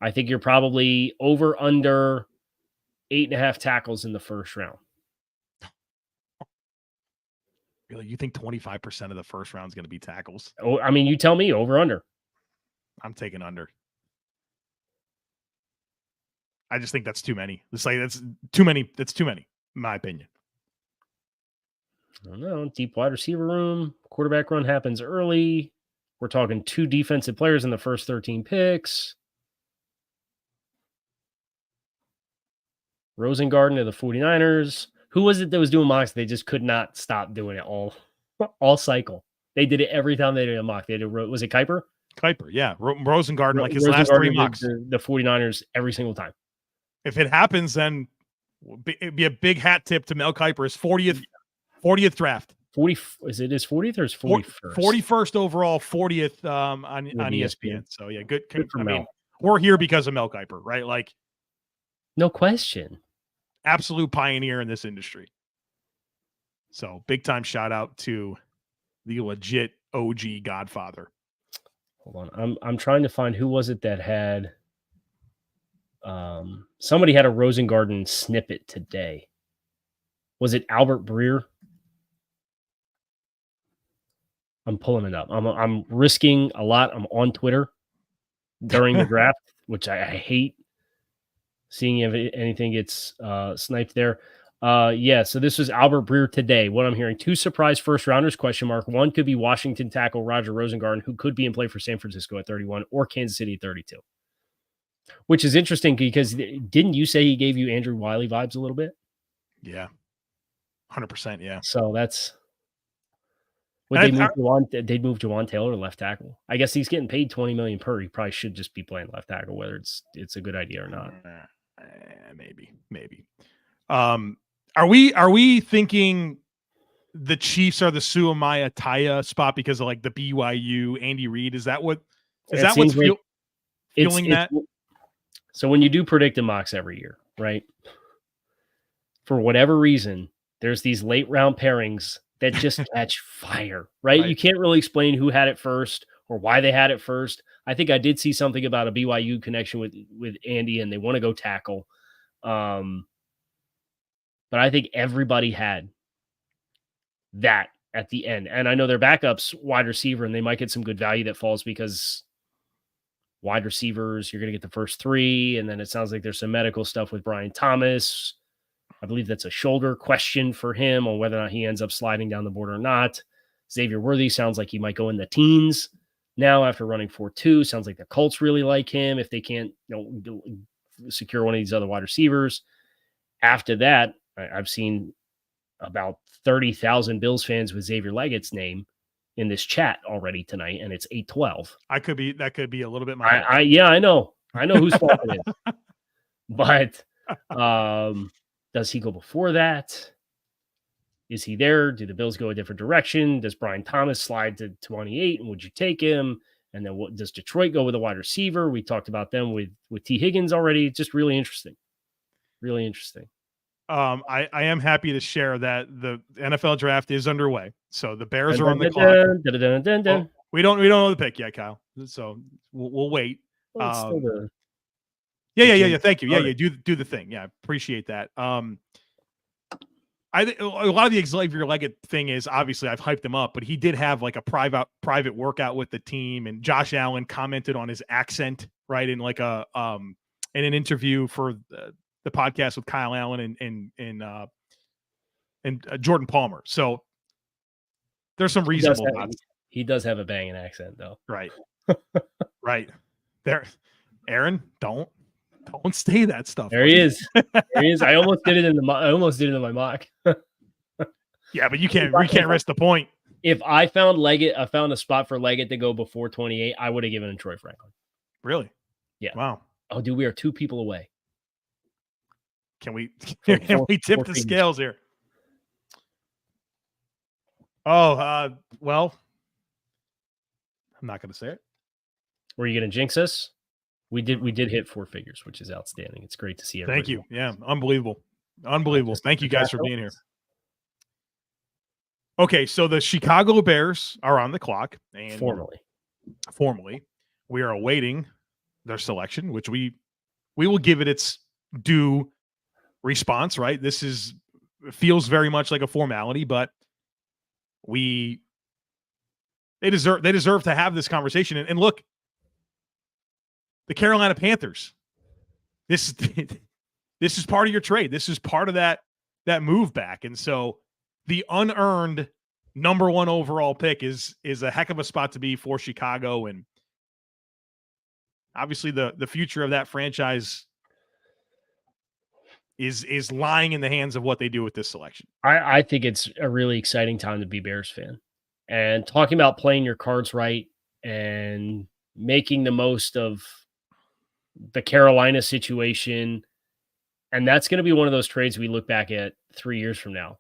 I think you're probably under 8.5 tackles in the first round. Really? You think 25% of the first round is going to be tackles? Oh, I mean, you tell me, under. I'm taking under. I just think that's too many. That's too many. That's too many, in my opinion. I don't know. Deep wide receiver room. Quarterback run happens early. We're talking 2 defensive players in the first 13 picks. Rosengarten of the 49ers. Who was it that was doing mocks? They just could not stop doing it all cycle. They did it every time they did a mock. Was it Kuiper? Kuiper, yeah. Rosengarten, like his last 3 mocks. The 49ers every single time. If it happens, then It'd be a big hat tip to Mel Kiper's 40th draft. 40 is it his 40th or his 41st? 41st overall, 40th on ESPN. So yeah, good for I Mel. mean, we're here because of Mel Kiper, right? Like, no question. Absolute pioneer in this industry. So big time shout out to the legit OG Godfather. Hold on. I'm trying to find who was it that had somebody had a Rosengarten snippet today. Was it Albert Breer? I'm pulling it up. I'm risking a lot. I'm on Twitter during the draft, which I hate seeing if anything gets sniped there. Yeah, so this was Albert Breer today. What I'm hearing, 2 surprise first rounders, ? One could be Washington tackle Roger Rosengarten, who could be in play for San Francisco at 31 or Kansas City at 32. Which is interesting because didn't you say he gave you Andrew Wiley vibes a little bit? Yeah. 100%, yeah. So that's they'd move Jawan Taylor to left tackle. I guess he's getting paid $20 million per. He probably should just be playing left tackle, whether it's a good idea or not. Maybe. Are we thinking the Chiefs are the Suamaya Taya spot because of like the BYU Andy Reid? Is that what's feeling that? So when you do predictive mocks every year, right? For whatever reason, there's these late round pairings that just catch fire, right? You can't really explain who had it first or why they had it first. I think I did see something about a BYU connection with Andy, and they want to go tackle. But I think everybody had that at the end. And I know their backups wide receiver, and they might get some good value that falls because wide receivers, you're going to get the first 3. And then it sounds like there's some medical stuff with Brian Thomas. I believe that's a shoulder question for him on whether or not he ends up sliding down the board or not. Xavier Worthy sounds like he might go in the teens now after running 4.2. Sounds like the Colts really like him if they can't secure one of these other wide receivers. After that, I've seen about 30,000 Bills fans with Xavier Legette's name in this chat already tonight, and it's 8:12. That could be a little bit I know whose fault it is. But does he go before that? Is he there? Do the Bills go a different direction? Does Brian Thomas slide to 28? And would you take him? And then what does Detroit go with a wide receiver? We talked about them with T. Higgins already. Just really interesting. Really interesting. I am happy to share that the NFL draft is underway. So the Bears are on the clock. Well, we don't know the pick yet, Kyle. So we'll wait. Yeah. Thank you. Yeah. Do the thing. Yeah, appreciate that. I think a lot of the Xavier Legette thing is obviously I've hyped him up, but he did have like a private workout with the team, and Josh Allen commented on his accent, right, in like in an interview for the podcast with Kyle Allen and Jordan Palmer. So there's some reasonable. He does have a banging accent, though. Right. Right there, Aaron. Don't say that stuff. There he is. I almost did it in my mock. Yeah, but we can't risk the point. If I found a spot for Legette to go before 28, I would have given him Troy Franklin. Really? Yeah. Wow. Oh, dude, we are 2 people away. Can we tip the scales here? Oh, well, I'm not going to say it. Were you going to jinx us? We did hit 4 figures, which is outstanding. It's great to see everybody. Thank you. Yeah, unbelievable. Thank you guys for being here. Okay, so the Chicago Bears are on the clock. And formally, we are awaiting their selection, which we will give it its due response, right? This feels very much like a formality, but they deserve to have this conversation. And look, the Carolina Panthers, this is part of your trade. This is part of that move back. And so the unearned number 1 overall pick is a heck of a spot to be for Chicago. And obviously the future of that franchise is lying in the hands of what they do with this selection. I think it's a really exciting time to be Bears fan. And talking about playing your cards right and making the most of the Carolina situation And that's going to be one of those trades we look back at 3 years from now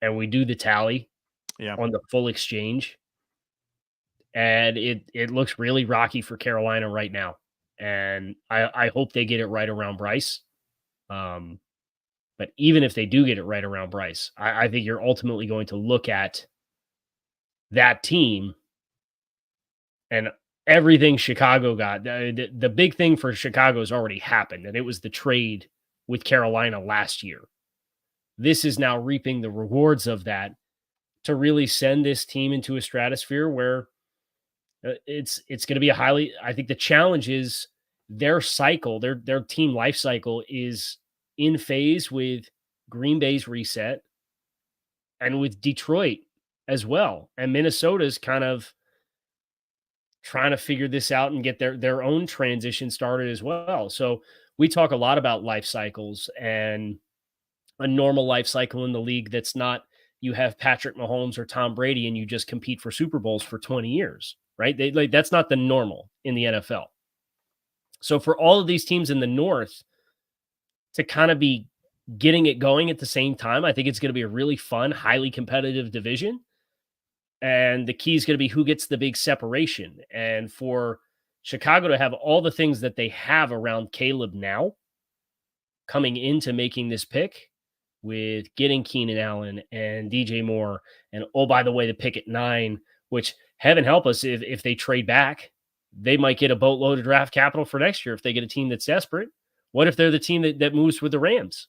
and we do the tally on the full exchange. And it looks really rocky for Carolina right now. And I hope they get it right around Bryce. But even if they do get it right around Bryce, I think you're ultimately going to look at that team and everything Chicago got. The big thing for Chicago has already happened, and it was the trade with Carolina last year. This is now reaping the rewards of that to really send this team into a stratosphere where it's going to be I think the challenge is their cycle, their team life cycle is in phase with Green Bay's reset and with Detroit as well. And Minnesota's kind of trying to figure this out and get their own transition started as well. So we talk a lot about life cycles and a normal life cycle in the league that's not you have Patrick Mahomes or Tom Brady and you just compete for Super Bowls for 20 years, right? That's not the normal in the NFL. So for all of these teams in the North to kind of be getting it going at the same time, I think it's going to be a really fun, highly competitive division. And the key is going to be who gets the big separation. And for Chicago to have all the things that they have around Caleb now coming into making this pick with getting Keenan Allen and DJ Moore. And, oh, by the way, the pick at 9, which heaven help us if they trade back, they might get a boatload of draft capital for next year if they get a team that's desperate. What if they're the team that moves with the Rams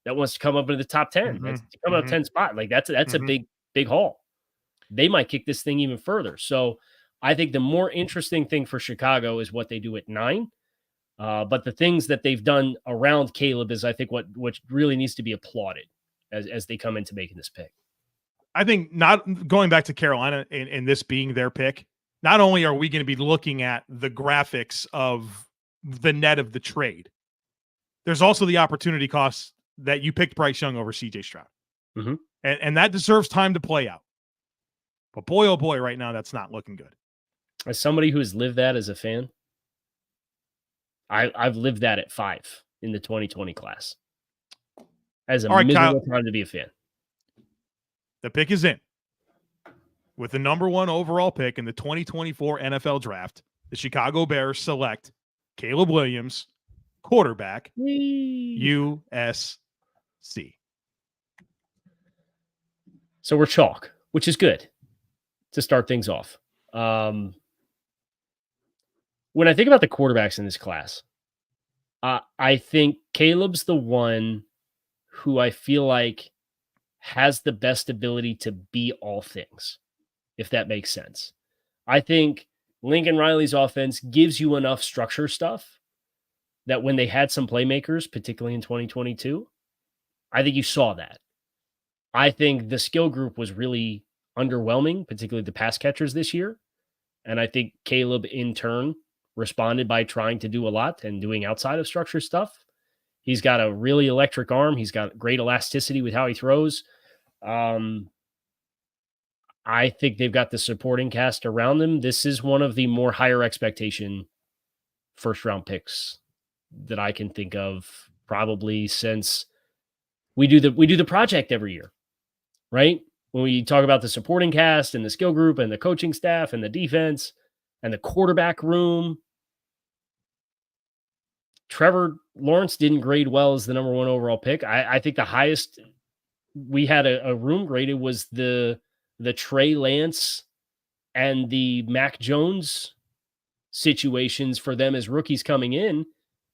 that wants to come up into the top 10? Mm-hmm. That's come up 10 spot. Like that's a big haul. They might kick this thing even further. So I think the more interesting thing for Chicago is what they do at 9. But the things that they've done around Caleb is, I think, what really needs to be applauded as they come into making this pick. I think not going back to Carolina and this being their pick, not only are we going to be looking at the graphics of the net of the trade, there's also the opportunity cost that you picked Bryce Young over CJ Stroud. Mm-hmm. And that deserves time to play out. But boy, oh boy, right now, that's not looking good. As somebody who has lived that as a fan, I've lived that at 5 in the 2020 class. As a miserable time to be a fan. The pick is in. With the number 1 overall pick in the 2024 NFL Draft, the Chicago Bears select Caleb Williams, quarterback, USC. So we're chalk, which is good to start things off. When I think about the quarterbacks in this class, I think Caleb's the one who I feel like has the best ability to be all things, if that makes sense. I think Lincoln Riley's offense gives you enough structure stuff that when they had some playmakers, particularly in 2022, I think you saw that. I think the skill group was really underwhelming, particularly the pass catchers this year. And I think Caleb, in turn, responded by trying to do a lot and doing outside of structure stuff. He's got a really electric arm. He's got great elasticity with how he throws. I think they've got the supporting cast around them. This is one of the more higher expectation first-round picks that I can think of, probably since we do the project every year, right? When we talk about the supporting cast and the skill group and the coaching staff and the defense and the quarterback room. Trevor Lawrence didn't grade well as the number 1 overall pick. I think the highest we had a room graded was the Trey Lance and the Mac Jones situations for them as rookies coming in.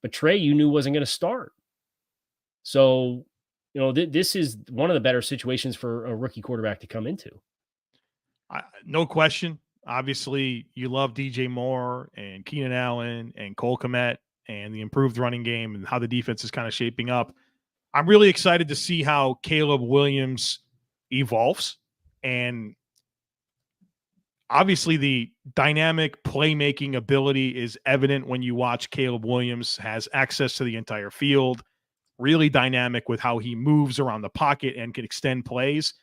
But Trey, you knew wasn't going to start. So, this is one of the better situations for a rookie quarterback to come into. No question. Obviously, you love DJ Moore and Keenan Allen and Cole Kmet and the improved running game and how the defense is kind of shaping up. I'm really excited to see how Caleb Williams evolves. And obviously the dynamic playmaking ability is evident when you watch Caleb Williams has access to the entire field, really dynamic with how he moves around the pocket and can extend plays.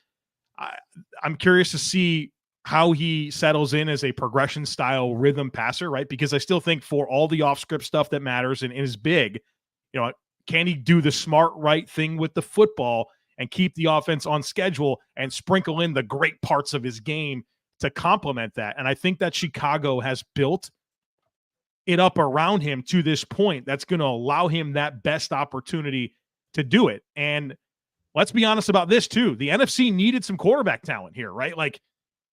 I'm curious to see how he settles in as a progression style rhythm passer, right? Because I still think for all the off script stuff that matters and is big, can he do the smart, right thing with the football and keep the offense on schedule and sprinkle in the great parts of his game to complement that? And I think that Chicago has built it up around him to this point that's going to allow him that best opportunity to do it. And let's be honest about this too. The NFC needed some quarterback talent here, right? Like,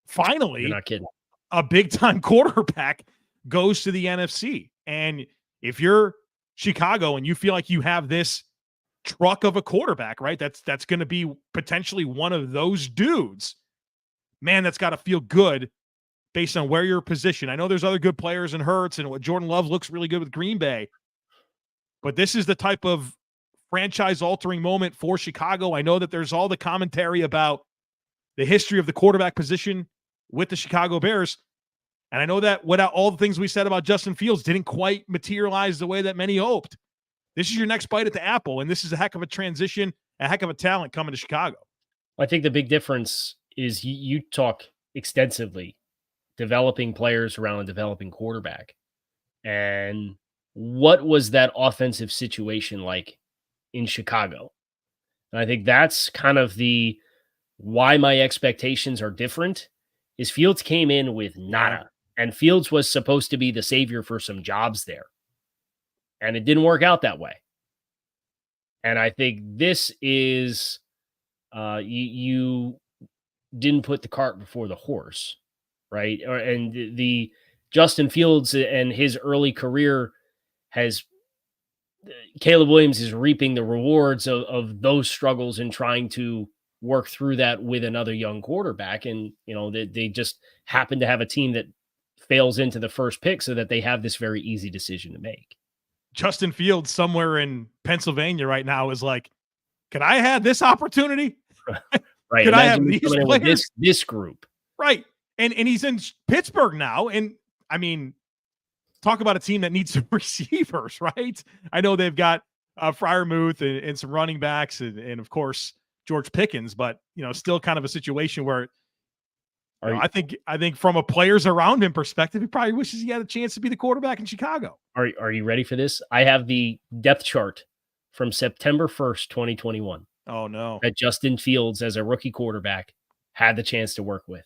finally, You're not kidding. A big-time quarterback goes to the NFC. And if you're Chicago and you feel like you have this truck of a quarterback, right, that's going to be potentially one of those dudes, man, that's got to feel good based on where you're positioned. I know there's other good players in Hurts, and what Jordan Love looks really good with Green Bay, but this is the type of franchise-altering moment for Chicago. I know that there's all the commentary about the history of the quarterback position with the Chicago Bears, and I know that without all the things we said about Justin Fields didn't quite materialize the way that many hoped. This is your next bite at the apple, and this is a heck of a transition, a heck of a talent coming to Chicago. I think the big difference is you talk extensively developing players around a developing quarterback. And what was that offensive situation like in Chicago? And I think that's kind of the why my expectations are different is Fields came in with nada, and Fields was supposed to be the savior for some jobs there. And it didn't work out that way. And I think this is you didn't put the cart before the horse, right? And the Justin Fields and his early career Caleb Williams is reaping the rewards of those struggles and trying to work through that with another young quarterback. And, they just happen to have a team that fails into the first pick so that they have this very easy decision to make. Justin Fields somewhere in Pennsylvania right now is like, could I have this opportunity? Right. Could I have these players? This group. Right. And he's in Pittsburgh now. And I mean, talk about a team that needs some receivers, right? I know they've got Freiermuth and some running backs and of course, George Pickens, but still kind of a situation where I think from a players around him perspective, he probably wishes he had a chance to be the quarterback in Chicago. Are you ready for this? I have the depth chart from September 1st, 2021. Oh no. That Justin Fields as a rookie quarterback had the chance to work with.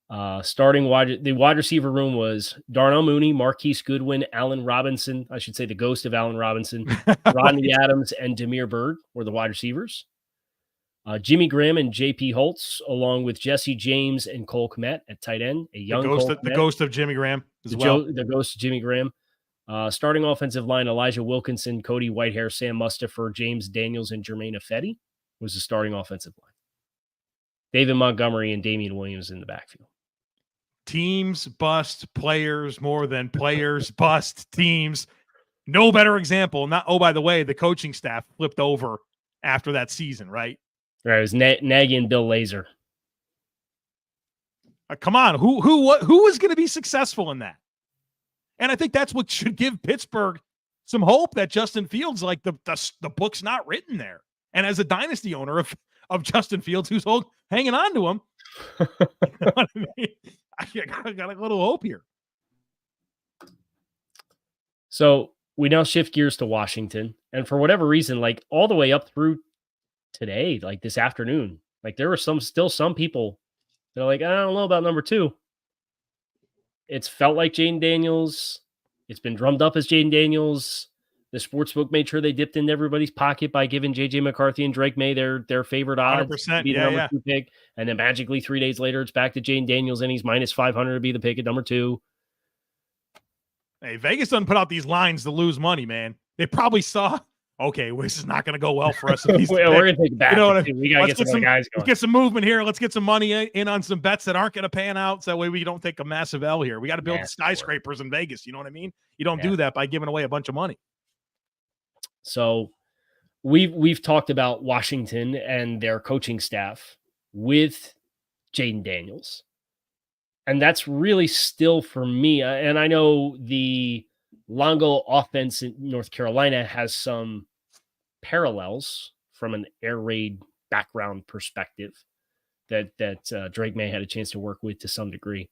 The wide receiver room was Darnell Mooney, Marquise Goodwin, Allen Robinson. I should say the ghost of Allen Robinson, Rodney Adams, and Damiere Byrd were the wide receivers. Jimmy Graham and J.P. Holtz, along with Jesse James and Cole Kmet at tight end. The ghost of Jimmy Graham as well. The ghost of Jimmy Graham. Starting offensive line, Elijah Wilkinson, Cody Whitehair, Sam Mustipher, James Daniels, and Jermaine Ifedi was the starting offensive line. David Montgomery and Damian Williams in the backfield. Teams bust players more than players bust teams. No better example. By the way, the coaching staff flipped over after that season, right? Right, it was Nagy and Bill Lazor. Come on, who was going to be successful in that? And I think that's what should give Pittsburgh some hope that Justin Fields, like the book's not written there. And as a dynasty owner of Justin Fields, who's hanging on to him, you know what I mean? I got a little hope here. So we now shift gears to Washington, and for whatever reason, like all the way up through today, like this afternoon, like there were still some people that are like, I don't know about number 2. It's felt like Jayden Daniels. It's been drummed up as Jayden Daniels. The sportsbook made sure they dipped into everybody's pocket by giving J.J. McCarthy and Drake May their favorite odds to be the number 2 pick. And then magically 3 days later, it's back to Jayden Daniels, and he's minus 500 to be the pick at number 2. Hey, Vegas doesn't put out these lines to lose money, man. They probably saw, okay, this is not going to go well for us. If we're going to take it back. We got to get some other guys going. Let's get some movement here. Let's get some money in on some bets that aren't going to pan out. So that way we don't take a massive L here. We got to build skyscrapers in Vegas. You know what I mean? You don't do that by giving away a bunch of money. So we've talked about Washington and their coaching staff with Jayden Daniels. And that's really still for me. And I know the Longo offense in North Carolina has some parallels from an air raid background perspective that Drake May had a chance to work with to some degree.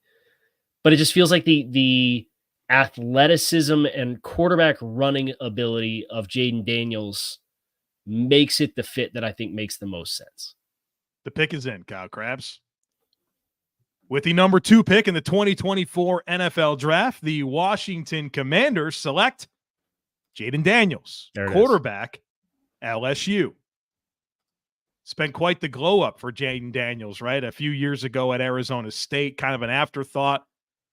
But it just feels like the athleticism and quarterback running ability of Jayden Daniels makes it the fit that I think makes the most sense. The pick is in, Kyle Krabs. With the number 2 pick in the 2024 NFL Draft, the Washington Commanders select Jayden Daniels, quarterback, LSU. Spent quite the glow up for Jayden Daniels, right? A few years ago at Arizona State, kind of an afterthought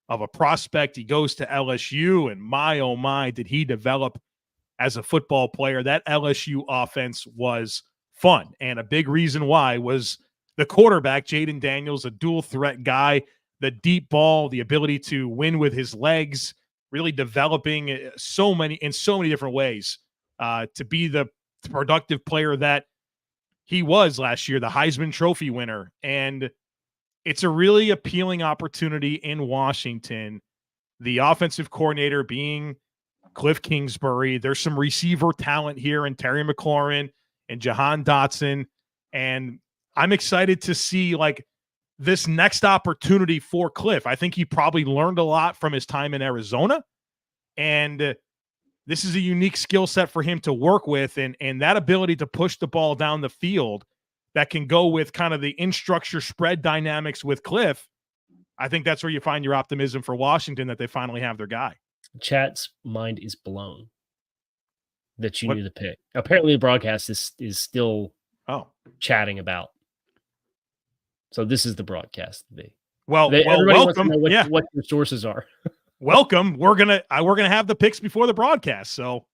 of a prospect. He goes to LSU, and my, oh my, did he develop as a football player. That LSU offense was fun, and a big reason why was the quarterback, Jayden Daniels, a dual threat guy, the deep ball, the ability to win with his legs, really developing in so many different ways to be the productive player that he was last year, the Heisman Trophy winner. And it's a really appealing opportunity in Washington. The offensive coordinator being Cliff Kingsbury. There's some receiver talent here in Terry McLaurin and Jahan Dotson. And I'm excited to see like this next opportunity for Cliff. I think he probably learned a lot from his time in Arizona. And this is a unique skill set for him to work with. And that ability to push the ball down the field that can go with kind of the in-structure spread dynamics with Cliff. I think that's where you find your optimism for Washington that they finally have their guy. Chat's mind is blown that you knew the pick. Apparently the broadcast is still chatting about. So this is the broadcast today. Well, welcome. What your sources are. Welcome. We're gonna have the picks before the broadcast. So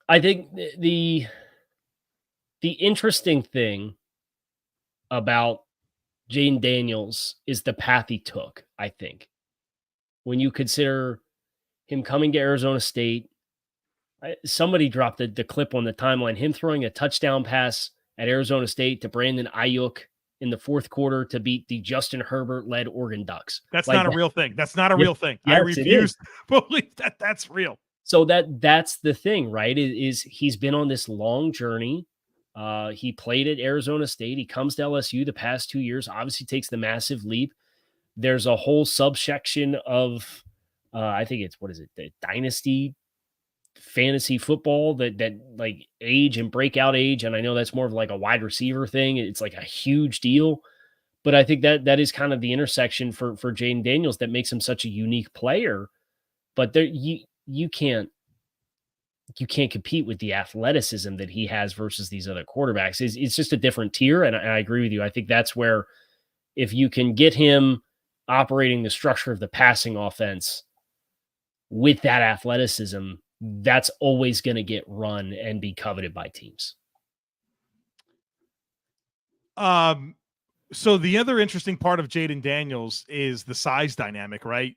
I think the interesting thing about Jayden Daniels is the path he took, I think. When you consider him coming to Arizona State, somebody dropped the clip on the timeline, him throwing a touchdown pass at Arizona State to Brandon Ayuk in the fourth quarter to beat the Justin Herbert-led Oregon Ducks. That's not a real thing. That's not a real thing. Yes, I refuse to believe that that's real. So that's the thing, right? Is he's been on this long journey. He played at Arizona State. He comes to LSU the past 2 years, obviously takes the massive leap. There's a whole subsection of, I think it's, the dynasty fantasy football that like age and breakout age. And I know that's more of like a wide receiver thing. It's like a huge deal, but I think that is kind of the intersection for Jayden Daniels that makes him such a unique player. But there, you can't compete with the athleticism that he has versus these other quarterbacks. It's just a different tier. And I agree with you. I think that's where, if you can get him operating the structure of the passing offense with that athleticism, that's always going to get run and be coveted by teams. So the other interesting part of Jayden Daniels is the size dynamic, right?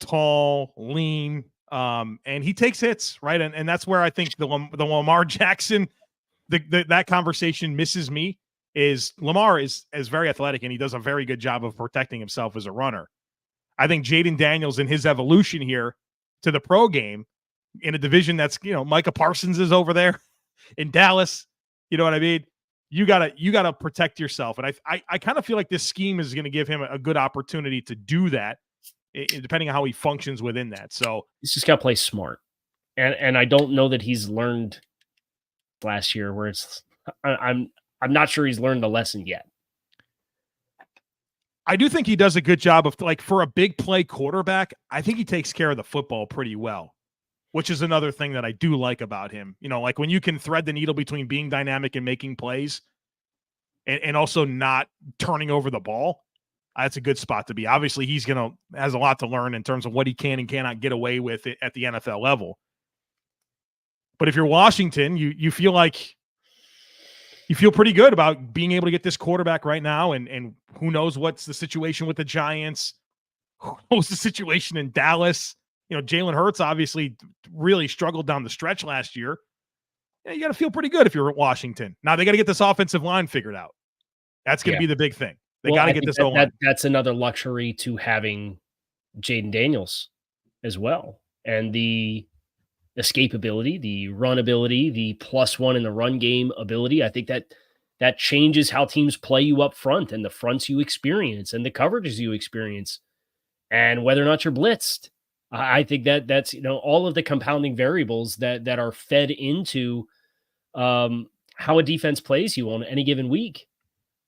Tall, lean, and he takes hits, right? And that's where I think the Lamar Jackson, that conversation misses me. Is Lamar is very athletic and he does a very good job of protecting himself as a runner. I think Jayden Daniels in his evolution here to the pro game in a division that's, Micah Parsons is over there in Dallas. You know what I mean? You gotta protect yourself. And I kind of feel like this scheme is going to give him a good opportunity to do that, depending on how he functions within that. So he's just got to play smart. And I don't know that he's learned last year where I'm not sure he's learned the lesson yet. I do think he does a good job of, like, for a big play quarterback, I think he takes care of the football pretty well, which is another thing that I do like about him. Like when you can thread the needle between being dynamic and making plays and also not turning over the ball, that's a good spot to be. Obviously, has a lot to learn in terms of what he can and cannot get away with at the NFL level. But if you're Washington, you feel like you feel pretty good about being able to get this quarterback right now. And who knows what's the situation with the Giants? Who knows the situation in Dallas? Jalen Hurts obviously really struggled down the stretch last year. Yeah, you got to feel pretty good if you're at Washington. Now they got to get this offensive line figured out. That's going to be the big thing. They got to get this O-line. That's another luxury to having Jayden Daniels as well. And the escapability, the run ability, the +1 in the run game ability. I think that changes how teams play you up front and the fronts you experience and the coverages you experience. and whether or not you're blitzed. I think that's, all of the compounding variables that are fed into how a defense plays you on any given week.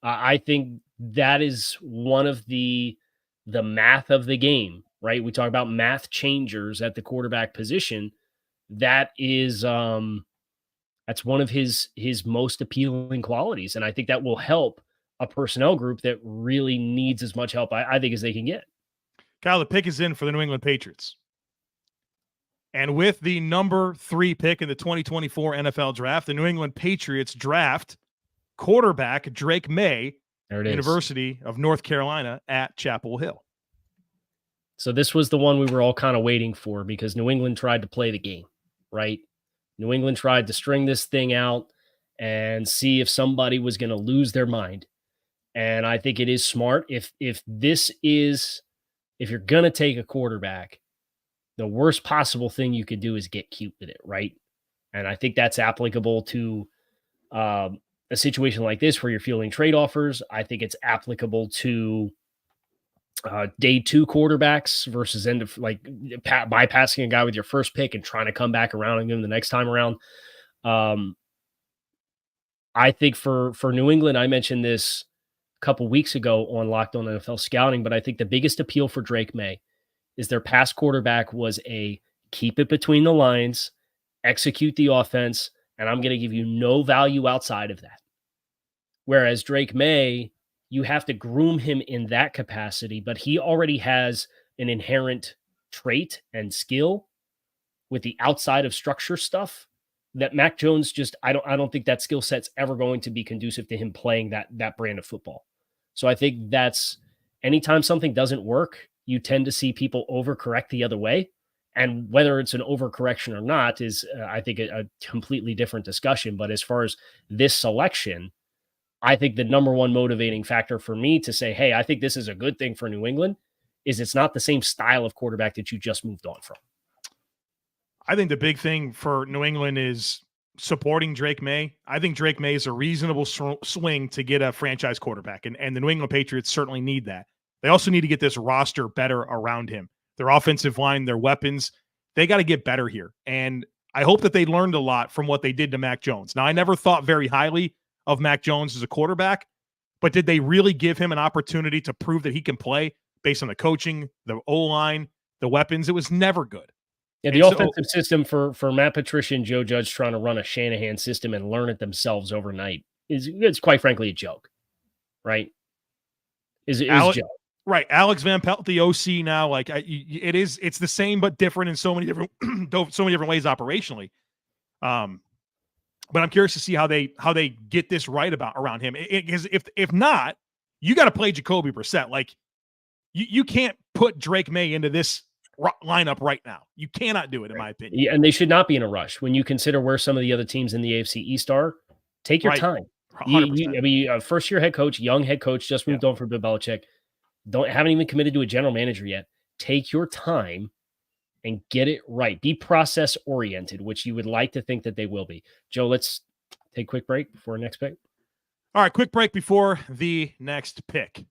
I think that is one of the math of the game, right? We talk about math changers at the quarterback position. That is, that's one of his most appealing qualities. And I think that will help a personnel group that really needs as much help, I think, as they can get. Kyle, the pick is in for the New England Patriots. And with the number 3 pick in the 2024 NFL draft, the New England Patriots draft quarterback Drake Maye, University of North Carolina at Chapel Hill. So this was the one we were all kind of waiting for, because New England tried to play the game, right? New England tried to string this thing out and see if somebody was going to lose their mind. And I think it is smart. If you're going to take a quarterback, the worst possible thing you could do is get cute with it, right? And I think that's applicable to a situation like this where you're fielding trade offers. I think it's applicable to day 2 quarterbacks versus end of bypassing a guy with your first pick and trying to come back around and give him the next time around. I think for New England, I mentioned this a couple weeks ago on Locked On NFL Scouting, but I think the biggest appeal for Drake Maye is their past quarterback was a keep it between the lines, execute the offense, and I'm going to give you no value outside of that. Whereas Drake Maye, you have to groom him in that capacity, but he already has an inherent trait and skill with the outside of structure stuff that Mac Jones just, I don't think that skill set's ever going to be conducive to him playing that brand of football. So I think that's, anytime something doesn't work, you tend to see people overcorrect the other way. And whether it's an overcorrection or not is, I think, a completely different discussion. But as far as this selection, I think the number one motivating factor for me to say, hey, I think this is a good thing for New England, is it's not the same style of quarterback that you just moved on from. I think the big thing for New England is supporting Drake Maye. I think Drake Maye is a reasonable swing to get a franchise quarterback, and the New England Patriots certainly need that. They also need to get this roster better around him. Their offensive line, their weapons, they got to get better here. And I hope that they learned a lot from what they did to Mac Jones. Now, I never thought very highly of Mac Jones as a quarterback, but did they really give him an opportunity to prove that he can play based on the coaching, the O-line, the weapons? It was never good. Yeah, the offensive system for Matt Patricia and Joe Judge trying to run a Shanahan system and learn it themselves overnight it's quite frankly a joke, right? Is joke. Right, Alex Van Pelt, the OC now, it's the same but different in so many different ways operationally. But I'm curious to see how they get this right around him. Because if not, you got to play Jacoby Brissett. Like you can't put Drake Maye into this lineup right now. You cannot do it, in my opinion. Yeah, and they should not be in a rush when you consider where some of the other teams in the AFC East are. Take your time. First-year head coach, young head coach, just moved on from Bill Belichick. Haven't even committed to a general manager yet. Take your time and get it right. Be process-oriented, which you would like to think that they will be. Joe, let's take a quick break before our next pick. All right, quick break before the next pick.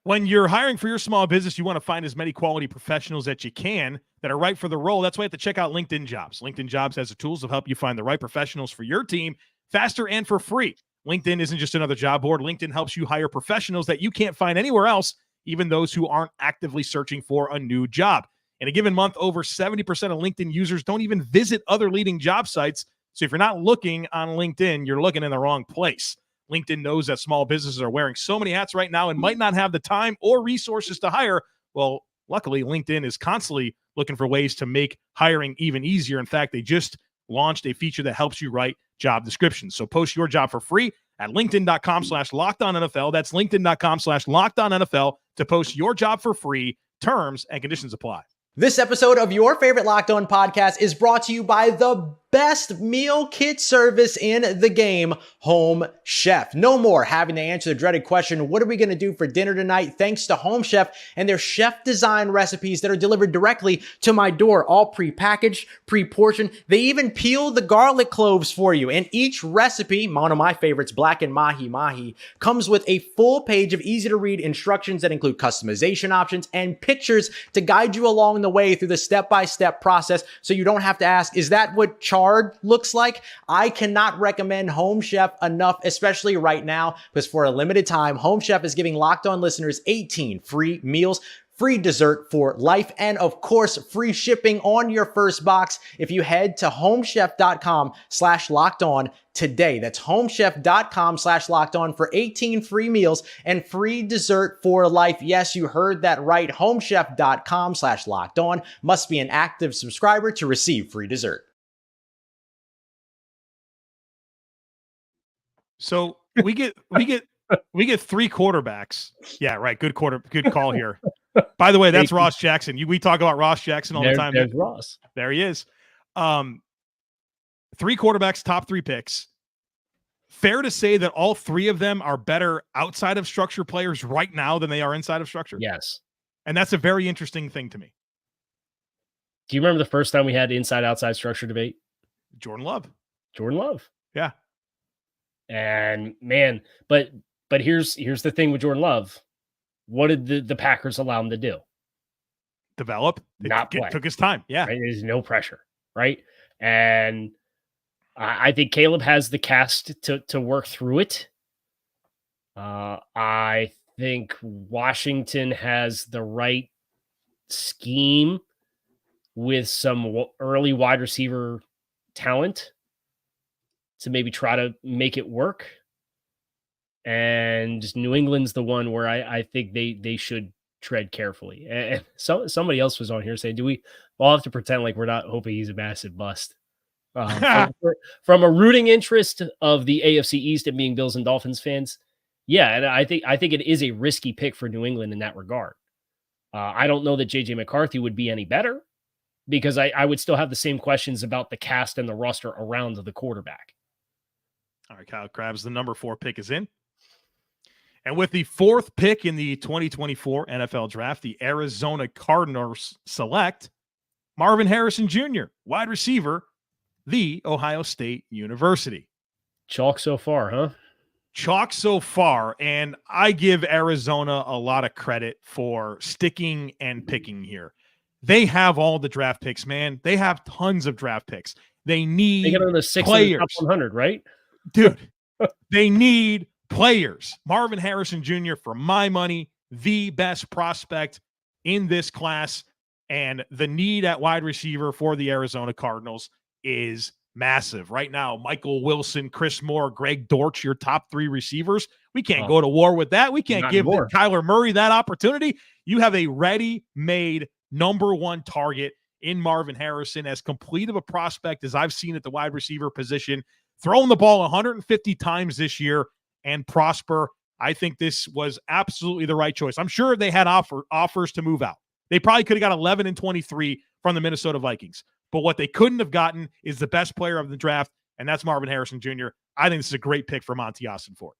When you're hiring for your small business, you want to find as many quality professionals that you can that are right for the role. That's why you have to check out LinkedIn Jobs. LinkedIn Jobs has the tools to help you find the right professionals for your team faster and for free. LinkedIn isn't just another job board. LinkedIn helps you hire professionals that you can't find anywhere else, even those who aren't actively searching for a new job. In a given month, over 70% of LinkedIn users don't even visit other leading job sites. So if you're not looking on LinkedIn, you're looking in the wrong place. LinkedIn knows that small businesses are wearing so many hats right now and might not have the time or resources to hire. Well, luckily, LinkedIn is constantly looking for ways to make hiring even easier. In fact, they just launched a feature that helps you write job descriptions. So post your job for free at linkedin.com/LockedOnNFL. That's linkedin.com/LockedOnNFL to post your job for free. Terms and conditions apply. This episode of your favorite Locked On podcast is brought to you by the best meal kit service in the game, Home Chef. No more having to answer the dreaded question, what are we going to do for dinner tonight? Thanks to Home Chef and their chef-designed recipes that are delivered directly to my door, all pre-packaged, pre-portioned. They even peel the garlic cloves for you. And each recipe, one of my favorites, blackened mahi, comes with a full page of easy-to-read instructions that include customization options and pictures to guide you along the way through the step-by-step process so you don't have to ask, is that what chard looks like? I cannot recommend Home Chef enough, especially right now, because for a limited time, Home Chef is giving Locked On listeners 18 free meals, free dessert for life, and of course, free shipping on your first box if you head to homechef.com/lockedon today. That's homechef.com/lockedon for 18 free meals and free dessert for life. Yes, you heard that right. Homechef.com/lockedon. Must be an active subscriber to receive free dessert. So we get three quarterbacks. Yeah, right. Good call here. By the way, that's Ross Jackson. We talk about Ross Jackson all the time. There's Ross. There he is. Three quarterbacks, top three picks. Fair to say that all three of them are better outside of structure players right now than they are inside of structure? Yes. And that's a very interesting thing to me. Do you remember the first time we had inside-outside structure debate? Jordan Love. Yeah. And man, but here's the thing with Jordan Love. What did the Packers allow him to do? Develop. Not play. Took his time. Yeah. Right? There's no pressure. Right. And I think Caleb has the cast to work through it. I think Washington has the right scheme with some early wide receiver talent to maybe try to make it work. And New England's the one where I think they should tread carefully. And somebody else was on here saying, do we all have to pretend like we're not hoping he's a massive bust? From a rooting interest of the AFC East and being Bills and Dolphins fans, yeah, and I think it is a risky pick for New England in that regard. I don't know that JJ McCarthy would be any better because I would still have the same questions about the cast and the roster around the quarterback. All right, Kyle Krabs, the number 4 pick is in. And with the 4th pick in the 2024 NFL Draft, the Arizona Cardinals select Marvin Harrison Jr., wide receiver, the Ohio State University. Chalk so far, huh? Chalk so far, and I give Arizona a lot of credit for sticking and picking here. They have all the draft picks, man. They have tons of draft picks. They need get on the 6 players. Top 100, right? Dude, they need players. Marvin Harrison Jr., for my money, the best prospect in this class, and the need at wide receiver for the Arizona Cardinals is massive. Right now, Michael Wilson, Chris Moore, Greg Dortch, your top 3 receivers. We can't go to war with that. We can't give Kyler Murray that opportunity. You have a ready-made number 1 target in Marvin Harrison, as complete of a prospect as I've seen at the wide receiver position, throwing the ball 150 times this year and prosper. I think this was absolutely the right choice. I'm sure they had offers to move out. They probably could have got 11 and 23 from the Minnesota Vikings. But what they couldn't have gotten is the best player of the draft, and that's Marvin Harrison Jr. I think this is a great pick for Monty Ossenfort.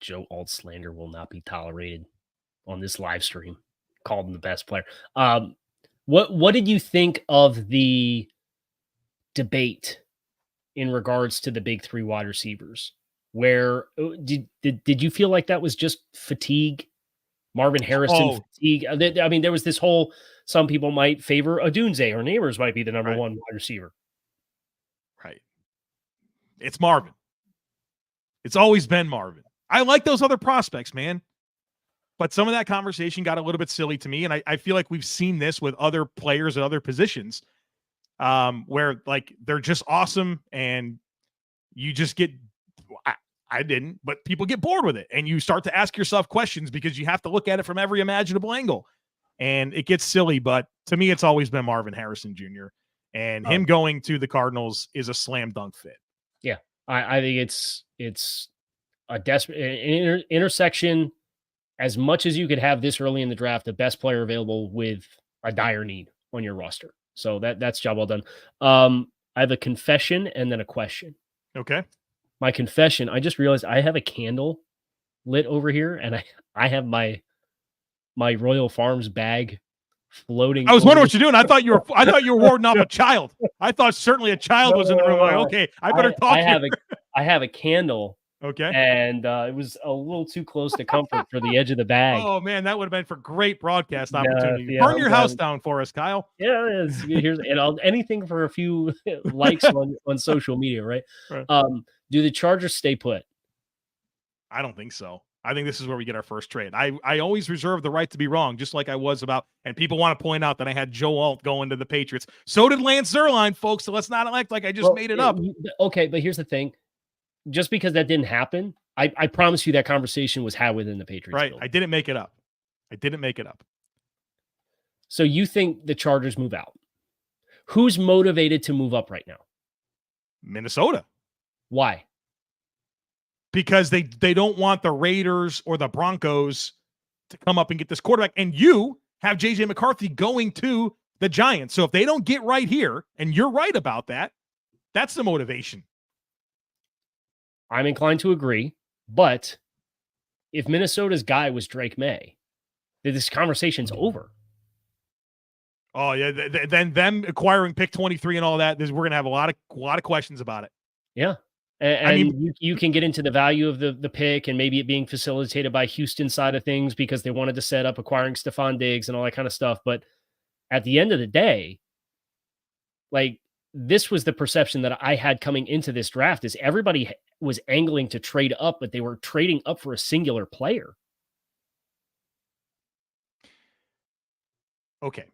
Joe Alt slander will not be tolerated on this live stream. Called him the best player. What did you think of the debate in regards to the big 3 wide receivers? Where did you feel like that was just fatigue? Marvin Harrison fatigue? I mean, there was this whole, some people might favor Odunze or Neighbors might be the number 1 wide receiver. Right. It's Marvin. It's always been Marvin. I like those other prospects, man. But some of that conversation got a little bit silly to me. And I feel like we've seen this with other players at other positions where like they're just awesome and you just get, I didn't, but people get bored with it. And you start to ask yourself questions because you have to look at it from every imaginable angle. And it gets silly. But to me, it's always been Marvin Harrison Jr. And him going to the Cardinals is a slam dunk fit. Yeah. I think it's a desperate intersection. As much as you could have this early in the draft, the best player available with a dire need on your roster. So that's job well done. I have a confession and then a question. Okay. My confession, I just realized I have a candle lit over here, and I have my Royal Farms bag floating. I was wondering what you're doing. I thought you were warding off a child. I thought certainly a child was in the room. Like, okay, I better talk. I have a candle. Okay. And it was a little too close to comfort for the edge of the bag. Oh man, that would have been for great broadcast opportunity. Yeah, Burn your house down for us, Kyle. Yeah, anything for a few likes on social media, right? Do the Chargers stay put? I don't think so. I think this is where we get our first trade. I always reserve the right to be wrong, just like I was about, and people want to point out that I had Joe Alt going to the Patriots. So did Lance Zierlein, folks, so let's not act like I just made it up. Okay, but here's the thing. Just because that didn't happen, I promise you that conversation was had within the Patriots. Right. Building. I didn't make it up. So you think the Chargers move out? Who's motivated to move up right now? Minnesota. Why? Because they don't want the Raiders or the Broncos to come up and get this quarterback. And you have JJ McCarthy going to the Giants. So if they don't get right here, and you're right about that, that's the motivation. I'm inclined to agree, but if Minnesota's guy was Drake Maye, then this conversation's over. Oh yeah, then them acquiring pick 23 and all that, we're going to have a lot of questions about it. Yeah, and you can get into the value of the pick and maybe it being facilitated by Houston side of things because they wanted to set up acquiring Stephon Diggs and all that kind of stuff. But at the end of the day, like this was the perception that I had coming into this draft is everybody was angling to trade up, but they were trading up for a singular player. Okay.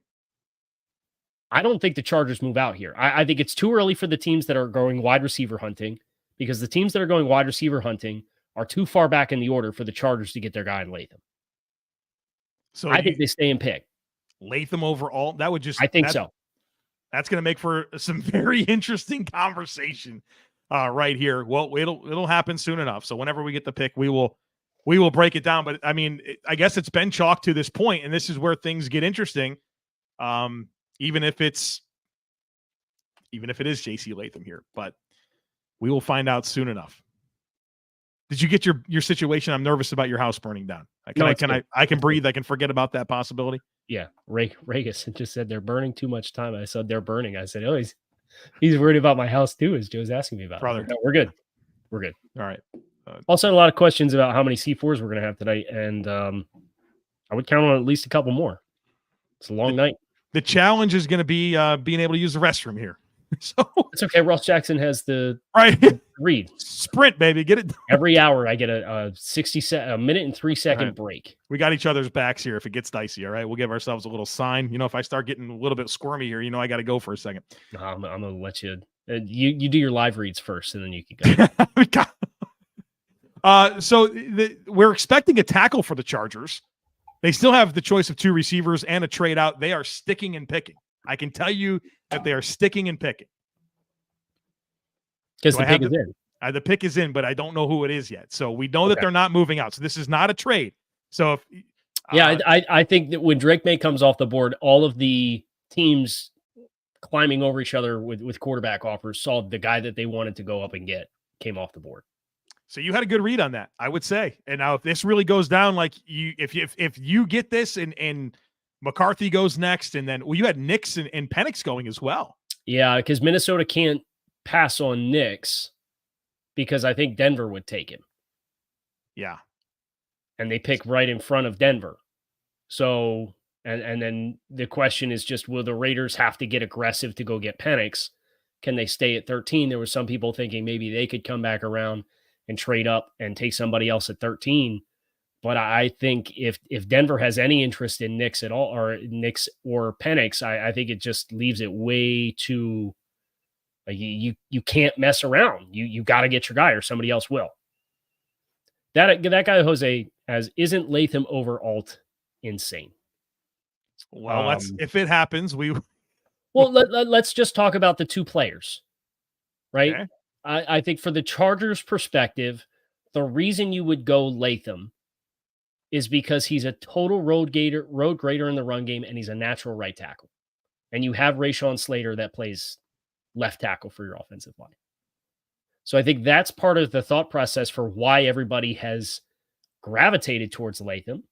I don't think the Chargers move out here. I think it's too early for the teams that are going wide receiver hunting because the teams that are going wide receiver hunting are too far back in the order for the Chargers to get their guy in Latham. So I think they stay and pick. Latham overall, that would just... I think so. That's going to make for some very interesting conversation right here. Well, it'll happen soon enough. So whenever we get the pick, we will break it down. But I mean, I guess it's been chalk to this point, and this is where things get interesting. Even if it is JC Latham here, but we will find out soon enough. Did you get your situation? I'm nervous about your house burning down. I can breathe. I can forget about that possibility. Yeah. Regas just said they're burning too much time. I said they're burning. I said, oh, he's worried about my house too, as Joe's asking me about. Brother. No, we're good. We're good. All right. Also, a lot of questions about how many C4s we're going to have tonight, and I would count on at least a couple more. It's a long night. The challenge is going to be being able to use the restroom here. So it's okay. Ross Jackson has the read sprint, baby. Get it every hour. I get a 60 minute and 3 second break. We got each other's backs here. If it gets dicey, all right, we'll give ourselves a little sign. You know, if I start getting a little bit squirmy here, you know, I got to go for a second. I'm gonna let you. You do your live reads first, and then you can go. So we're expecting a tackle for the Chargers. They still have the choice of two receivers and a trade out. They are sticking and picking. I can tell you that they are sticking and picking. Because the pick is in. The pick is in, but I don't know who it is yet. So we know that they're not moving out. So this is not a trade. So if I think that when Drake Maye comes off the board, all of the teams climbing over each other with quarterback offers saw the guy that they wanted to go up and get came off the board. So you had a good read on that, I would say. And now if this really goes down, like if you get this and McCarthy goes next, and then you had Nix and Penix going as well. Yeah, because Minnesota can't pass on Nix because I think Denver would take him. Yeah. And they pick right in front of Denver. So, and then the question is just, will the Raiders have to get aggressive to go get Penix? Can they stay at 13? There were some people thinking maybe they could come back around and trade up and take somebody else at 13. But I think if Denver has any interest in Nix at all, or Nix or Penix, I think it just leaves it way too. Like you can't mess around. You got to get your guy, or somebody else will. That guy Jose isn't Latham over Alt insane. Well, if it happens, well let's just talk about the two players, right? Okay. I think for the Chargers' perspective, the reason you would go Latham is because he's a total road grader in the run game, and he's a natural right tackle. And you have Rashawn Slater that plays left tackle for your offensive line. So I think that's part of the thought process for why everybody has gravitated towards Latham.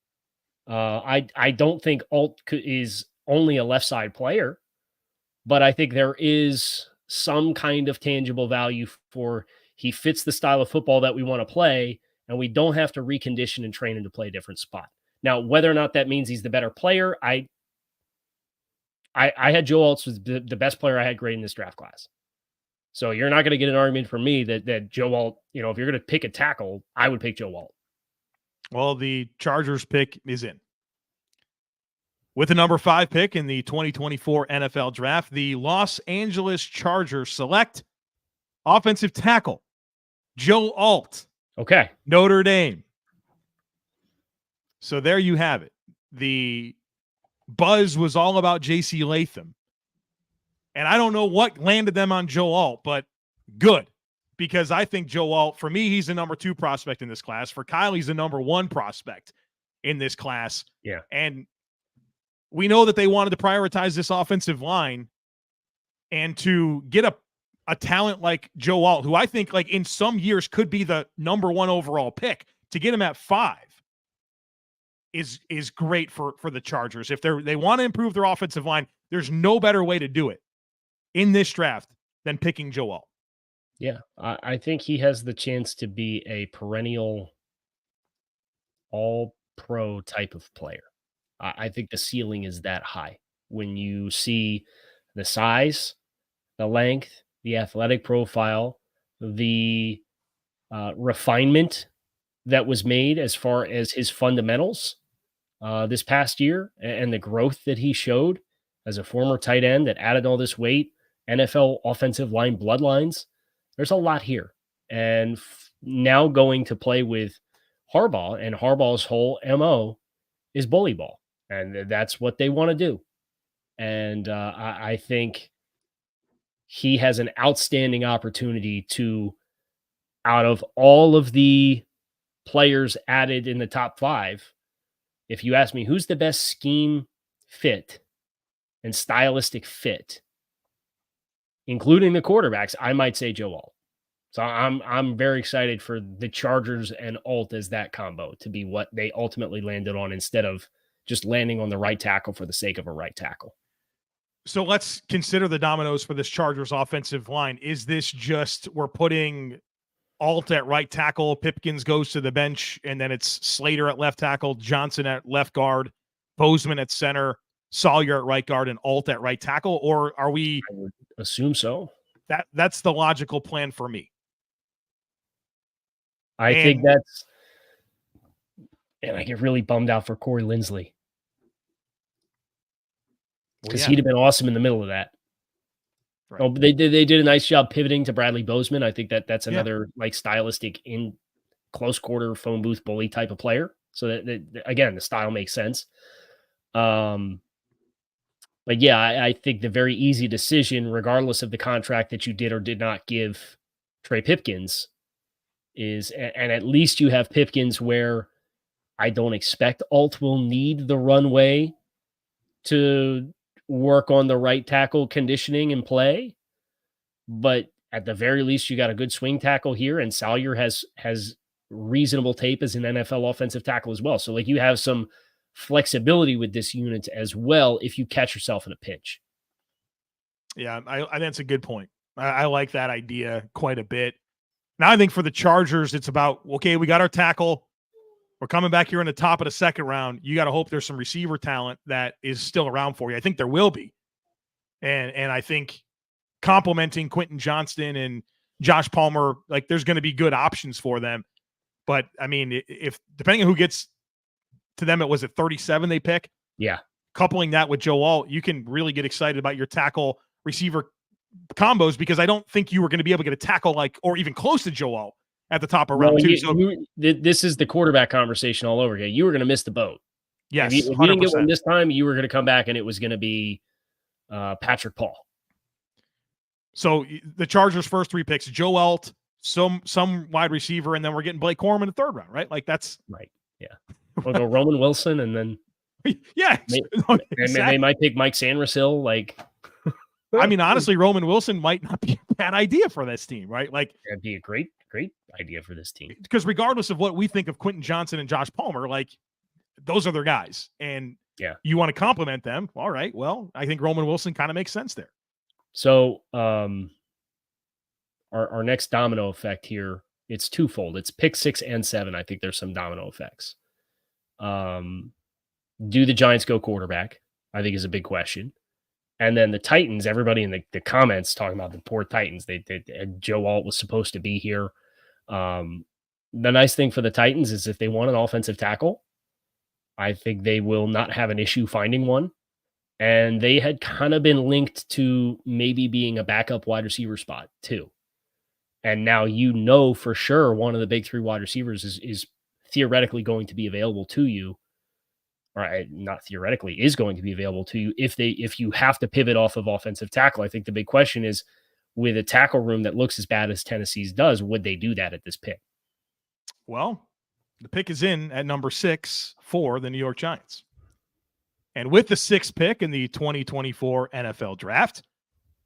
I don't think Alt is only a left side player, but I think there is some kind of tangible value for he fits the style of football that we want to play, and we don't have to recondition and train him to play a different spot. Now, whether or not that means he's the better player, I had Joe Alt was the best player I had grade in this draft class. So you're not going to get an argument from me that Joe Alt, if you're going to pick a tackle, I would pick Joe Alt. Well, the Chargers pick is in. With the number 5 pick in the 2024 NFL Draft, the Los Angeles Chargers select offensive tackle Joe Alt. Okay. Notre Dame. So there you have it. The buzz was all about J.C. Latham. And I don't know what landed them on Joe Alt, but good. Because I think Joe Alt, for me, he's the number 2 prospect in this class. For Kyle, he's the number 1 prospect in this class. Yeah. And we know that they wanted to prioritize this offensive line, and to get a talent like Joe Alt, who I think like in some years could be the number 1 overall pick, to get him at 5 is great for the Chargers. If they want to improve their offensive line, there's no better way to do it in this draft than picking Joe Alt. Yeah, I think he has the chance to be a perennial all-pro type of player. I think the ceiling is that high. When you see the size, the length, the athletic profile, the refinement that was made as far as his fundamentals this past year, and the growth that he showed as a former tight end that added all this weight, NFL offensive line bloodlines, there's a lot here. And now going to play with Harbaugh, and Harbaugh's whole MO is bully ball. And that's what they want to do. And I think he has an outstanding opportunity to, out of all of the players added in the top 5, if you ask me who's the best scheme fit and stylistic fit, including the quarterbacks, I might say Joe Alt. So I'm very excited for the Chargers and Alt as that combo to be what they ultimately landed on, instead of just landing on the right tackle for the sake of a right tackle. So let's consider the dominoes for this Chargers offensive line. Is this just we're putting Alt at right tackle, Pipkins goes to the bench, and then it's Slater at left tackle, Johnson at left guard, Bozeman at center, Sawyer at right guard, and Alt at right tackle? Or are we... I would assume so. That's the logical plan for me. I think that's... And I get really bummed out for Corey Linsley, because he'd have been awesome in the middle of that. Right. Oh, they did a nice job pivoting to Bradley Bozeman. I think that's another like stylistic in close quarter phone booth bully type of player. So that again, the style makes sense. But yeah, I think the very easy decision, regardless of the contract that you did or did not give Trey Pipkins, is, and at least you have Pipkins where I don't expect Alt will need the runway to work on the right tackle conditioning and play. But at the very least, you got a good swing tackle here, and Sawyer has reasonable tape as an NFL offensive tackle as well. So like you have some flexibility with this unit as well if you catch yourself in a pinch. Yeah, I think that's a good point. I like that idea quite a bit. Now I think for the Chargers, it's about, okay, we got our tackle. We're coming back here in the top of the second round. You got to hope there's some receiver talent that is still around for you. I think there will be. And I think complimenting Quentin Johnston and Josh Palmer, like there's going to be good options for them. But I mean, if depending on who gets to them, was it 37 they pick? Yeah. Coupling that with Joe Alt, you can really get excited about your tackle receiver combos, because I don't think you were going to be able to get a tackle like, or even close to Joe Alt at the top of round 2. This is the quarterback conversation all over again. You were going to miss the boat. Yes. If you didn't get one this time, you were going to come back and it was going to be Patrick Paul. So the Chargers' first 3 picks, Joe Alt, some wide receiver, and then we're getting Blake Corum in the 3rd round, right? Like that's right. Yeah. We'll go Roman Wilson, and then yeah, they might pick Mike Sandersill. Like I mean, honestly, Roman Wilson might not be a bad idea for this team, right? Like, that'd be a great idea for this team. Because regardless of what we think of Quentin Johnson and Josh Palmer, like, those are their guys. And you want to compliment them. All right. Well, I think Roman Wilson kind of makes sense there. So our next domino effect here, it's twofold. It's pick 6 and 7. I think there's some domino effects. Do the Giants go quarterback? I think is a big question. And then the Titans, everybody in the comments talking about the poor Titans. They Joe Alt was supposed to be here. The nice thing for the Titans is if they want an offensive tackle, I think they will not have an issue finding one. And they had kind of been linked to maybe being a backup wide receiver spot too. And now for sure one of the big 3 wide receivers is theoretically going to be available to you. Or not theoretically, is going to be available to you if you have to pivot off of offensive tackle. I think the big question is, with a tackle room that looks as bad as Tennessee's does, would they do that at this pick? Well, the pick is in at number 6 for the New York Giants. And with the 6th pick in the 2024 NFL Draft,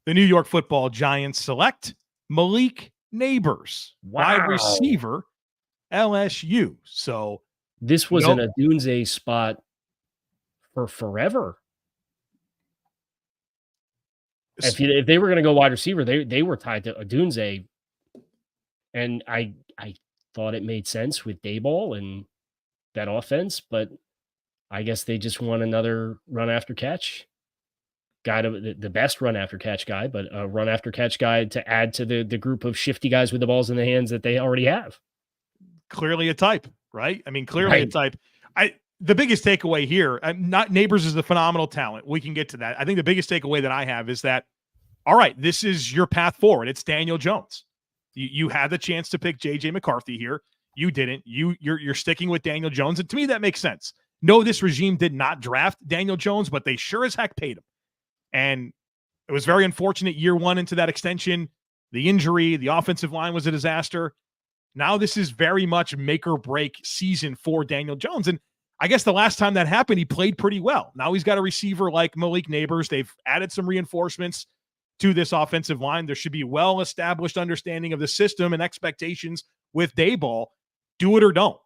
the New York Football Giants select Malik Neighbors, wide receiver, LSU. So this was an Odunze spot for forever. If they were going to go wide receiver, they were tied to Odunze, and I thought it made sense with Dayball and that offense, but I guess they just want another run after catch guy, to the best run after catch guy, but a run after catch guy to add to the group of shifty guys with the balls in the hands that they already have. Clearly a type, right? I mean, clearly a type. The biggest takeaway here, not Neighbors is a phenomenal talent. We can get to that. I think the biggest takeaway that I have is that, all right, this is your path forward. It's Daniel Jones. You had the chance to pick J.J. McCarthy here. You didn't. You're sticking with Daniel Jones. And to me, that makes sense. No, this regime did not draft Daniel Jones, but they sure as heck paid him. And it was very unfortunate year 1 into that extension. The injury, the offensive line was a disaster. Now this is very much make or break season for Daniel Jones. And I guess the last time that happened, he played pretty well. Now he's got a receiver like Malik Neighbors. They've added some reinforcements to this offensive line. There should be well-established understanding of the system and expectations with Dayball. Do it or don't.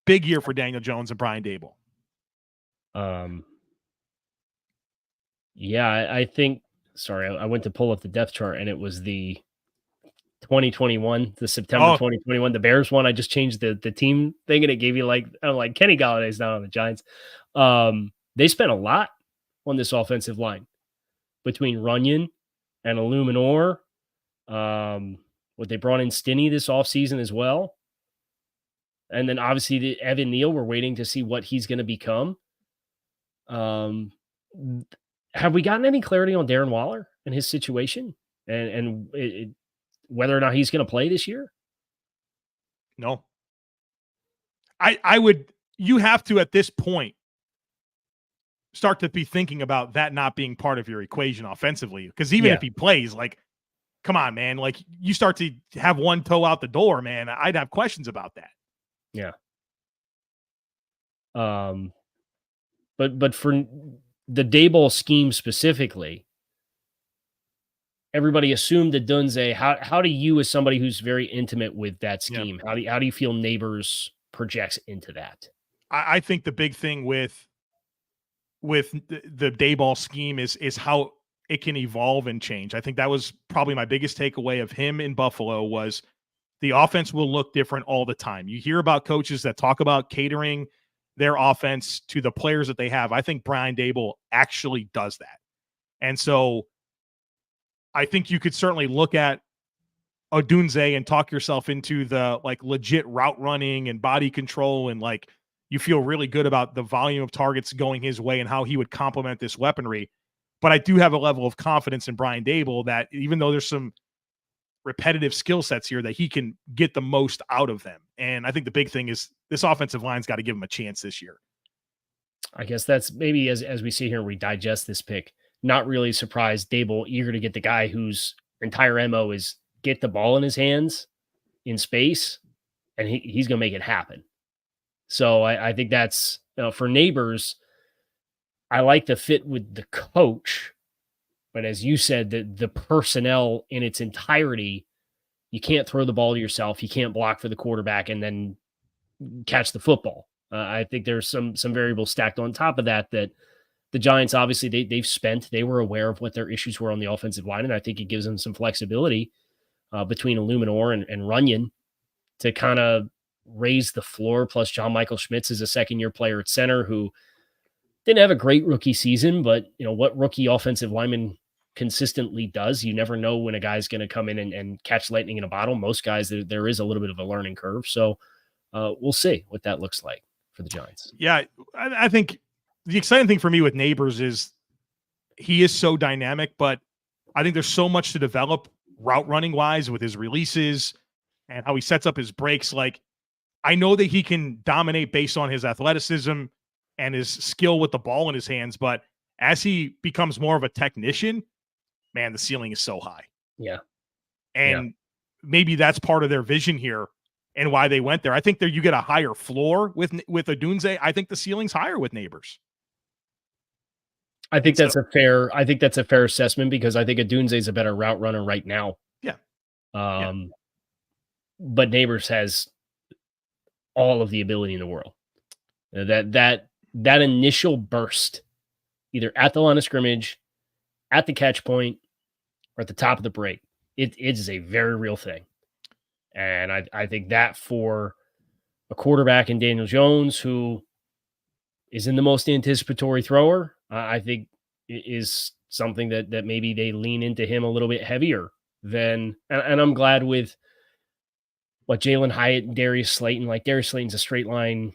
Big year for Daniel Jones and Brian Dayball. Yeah, I think, sorry, I went to pull up the depth chart and it was the 2021, the September 2021, the Bears one. I just changed the team thing and it gave you like Kenny Galladay's not on the Giants. They spent a lot on this offensive line between Runyon and Illuminor. What they brought in Stinney this offseason as well. And then obviously the Evan Neal, we're waiting to see what he's going to become. Have we gotten any clarity on Darren Waller and his situation and whether or not he's going to play this year? No. You have to, at this point, start to be thinking about that not being part of your equation offensively. Because even if he plays, like, come on, man, like you start to have one toe out the door, man, I'd have questions about that. Yeah. But for the Dayball scheme specifically, everybody assumed that Odunze. How do you, as somebody who's very intimate with that scheme, how do you feel Neighbors projects into that? I think the big thing with the Dayball scheme is how it can evolve and change. I think that was probably my biggest takeaway of him in Buffalo was the offense will look different all the time. You hear about coaches that talk about catering their offense to the players that they have. I think Brian Daboll actually does that. And so I think you could certainly look at Odunze and talk yourself into the like legit route running and body control. And like, you feel really good about the volume of targets going his way and how he would complement this weaponry. But I do have a level of confidence in Brian Daboll that even though there's some repetitive skill sets here, that he can get the most out of them. And I think the big thing is this offensive line's got to give him a chance this year. I guess that's maybe as we sit here, we digest this pick, not really surprised. Daboll eager to get the guy whose entire MO is get the ball in his hands in space, and he's going to make it happen. So I think that's, for Neighbors, I like the fit with the coach But as you said, the personnel in its entirety, you can't throw the ball to yourself. You can't block for the quarterback and then catch the football. I think there's some variables stacked on top of that the Giants, obviously, they were aware of what their issues were on the offensive line, and I think it gives them some flexibility between Illuminor and Runyon to kind of raise the floor. Plus, John Michael Schmitz is a second-year player at center who didn't have a great rookie season, but what rookie offensive lineman consistently does. You never know when a guy's going to come in and catch lightning in a bottle. Most guys, there is a little bit of a learning curve. So we'll see what that looks like for the Giants. Yeah, I think the exciting thing for me with Neighbors is he is so dynamic, but I think there's so much to develop route running wise with his releases and how he sets up his breaks. Like, I know that he can dominate based on his athleticism and his skill with the ball in his hands, but as he becomes more of a technician, man, the ceiling is so high. Yeah. And maybe that's part of their vision here and why they went there. I think you get a higher floor with Odunze. I think the ceiling's higher with Neighbors. I think that's a fair assessment because I think Odunze is a better route runner right now. Yeah. But Neighbors has all of the ability in the world. That initial burst, either at the line of scrimmage, at the catch point, or at the top of the break, it is a very real thing. And I think that for a quarterback in Daniel Jones, who isn't the most anticipatory thrower, I think is something that maybe they lean into him a little bit heavier than, and I'm glad with what Jalen Hyatt and Darius Slayton, like Darius Slayton's a straight line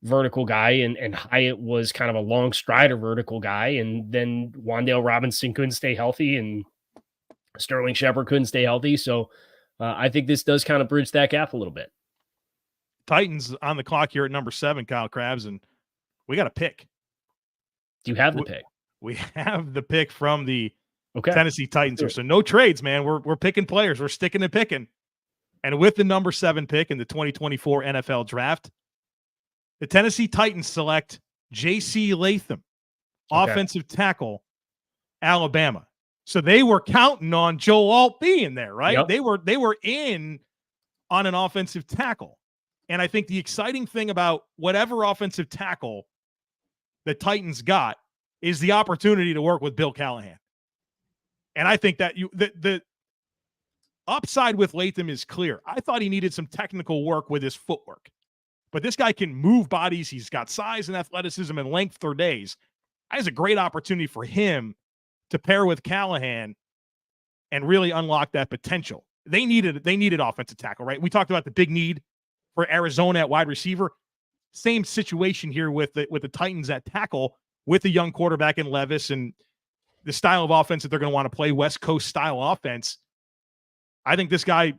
vertical guy, and Hyatt was kind of a long strider vertical guy, and then Wan'Dale Robinson couldn't stay healthy, and Sterling Shepard couldn't stay healthy. So I think this does kind of bridge that gap a little bit. Titans on the clock here at number 7, Kyle Krabs, and we got a pick. Do you have the pick? We have the pick from the Tennessee Titans here. So no trades, man. We're picking players. We're sticking and picking. And with the number 7 pick in the 2024 NFL Draft, the Tennessee Titans select J.C. Latham, offensive tackle, Alabama. So they were counting on Joe Alt being there, right? Yep. They were in on an offensive tackle. And I think the exciting thing about whatever offensive tackle the Titans got is the opportunity to work with Bill Callahan. And I think that the upside with Latham is clear. I thought he needed some technical work with his footwork. But this guy can move bodies. He's got size and athleticism and length for days. That is a great opportunity for him to pair with Callahan and really unlock that potential. They needed offensive tackle, right? We talked about the big need for Arizona at wide receiver. Same situation here with the Titans at tackle with a young quarterback in Levis and the style of offense that they're going to want to play, West Coast style offense. I think this guy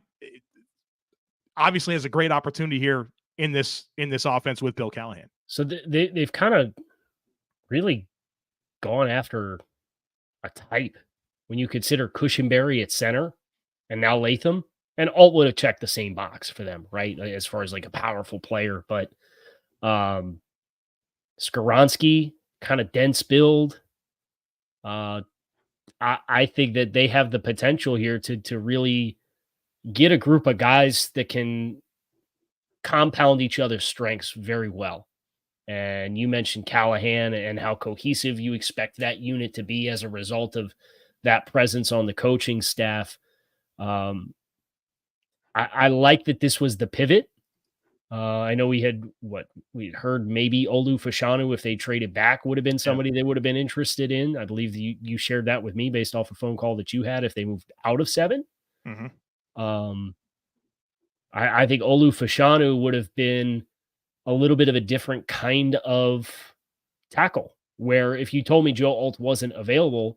obviously has a great opportunity here in this offense with Bill Callahan. So they've kind of really gone after a type when you consider Cushenberry at center and now Latham, and Alt would have checked the same box for them, right? As far as like a powerful player, but Skoronski, kind of dense build. I think that they have the potential here to really get a group of guys that can compound each other's strengths very well. And you mentioned Callahan and how cohesive you expect that unit to be as a result of that presence on the coaching staff. I like that this was the pivot. I know we had heard maybe Olu Fashanu, if they traded back, would have been somebody they would have been interested in. I believe you shared that with me based off a phone call that you had if they moved out of 7. Mm-hmm. I think Olu Fashanu would have been a little bit of a different kind of tackle, where if you told me Joe Alt wasn't available,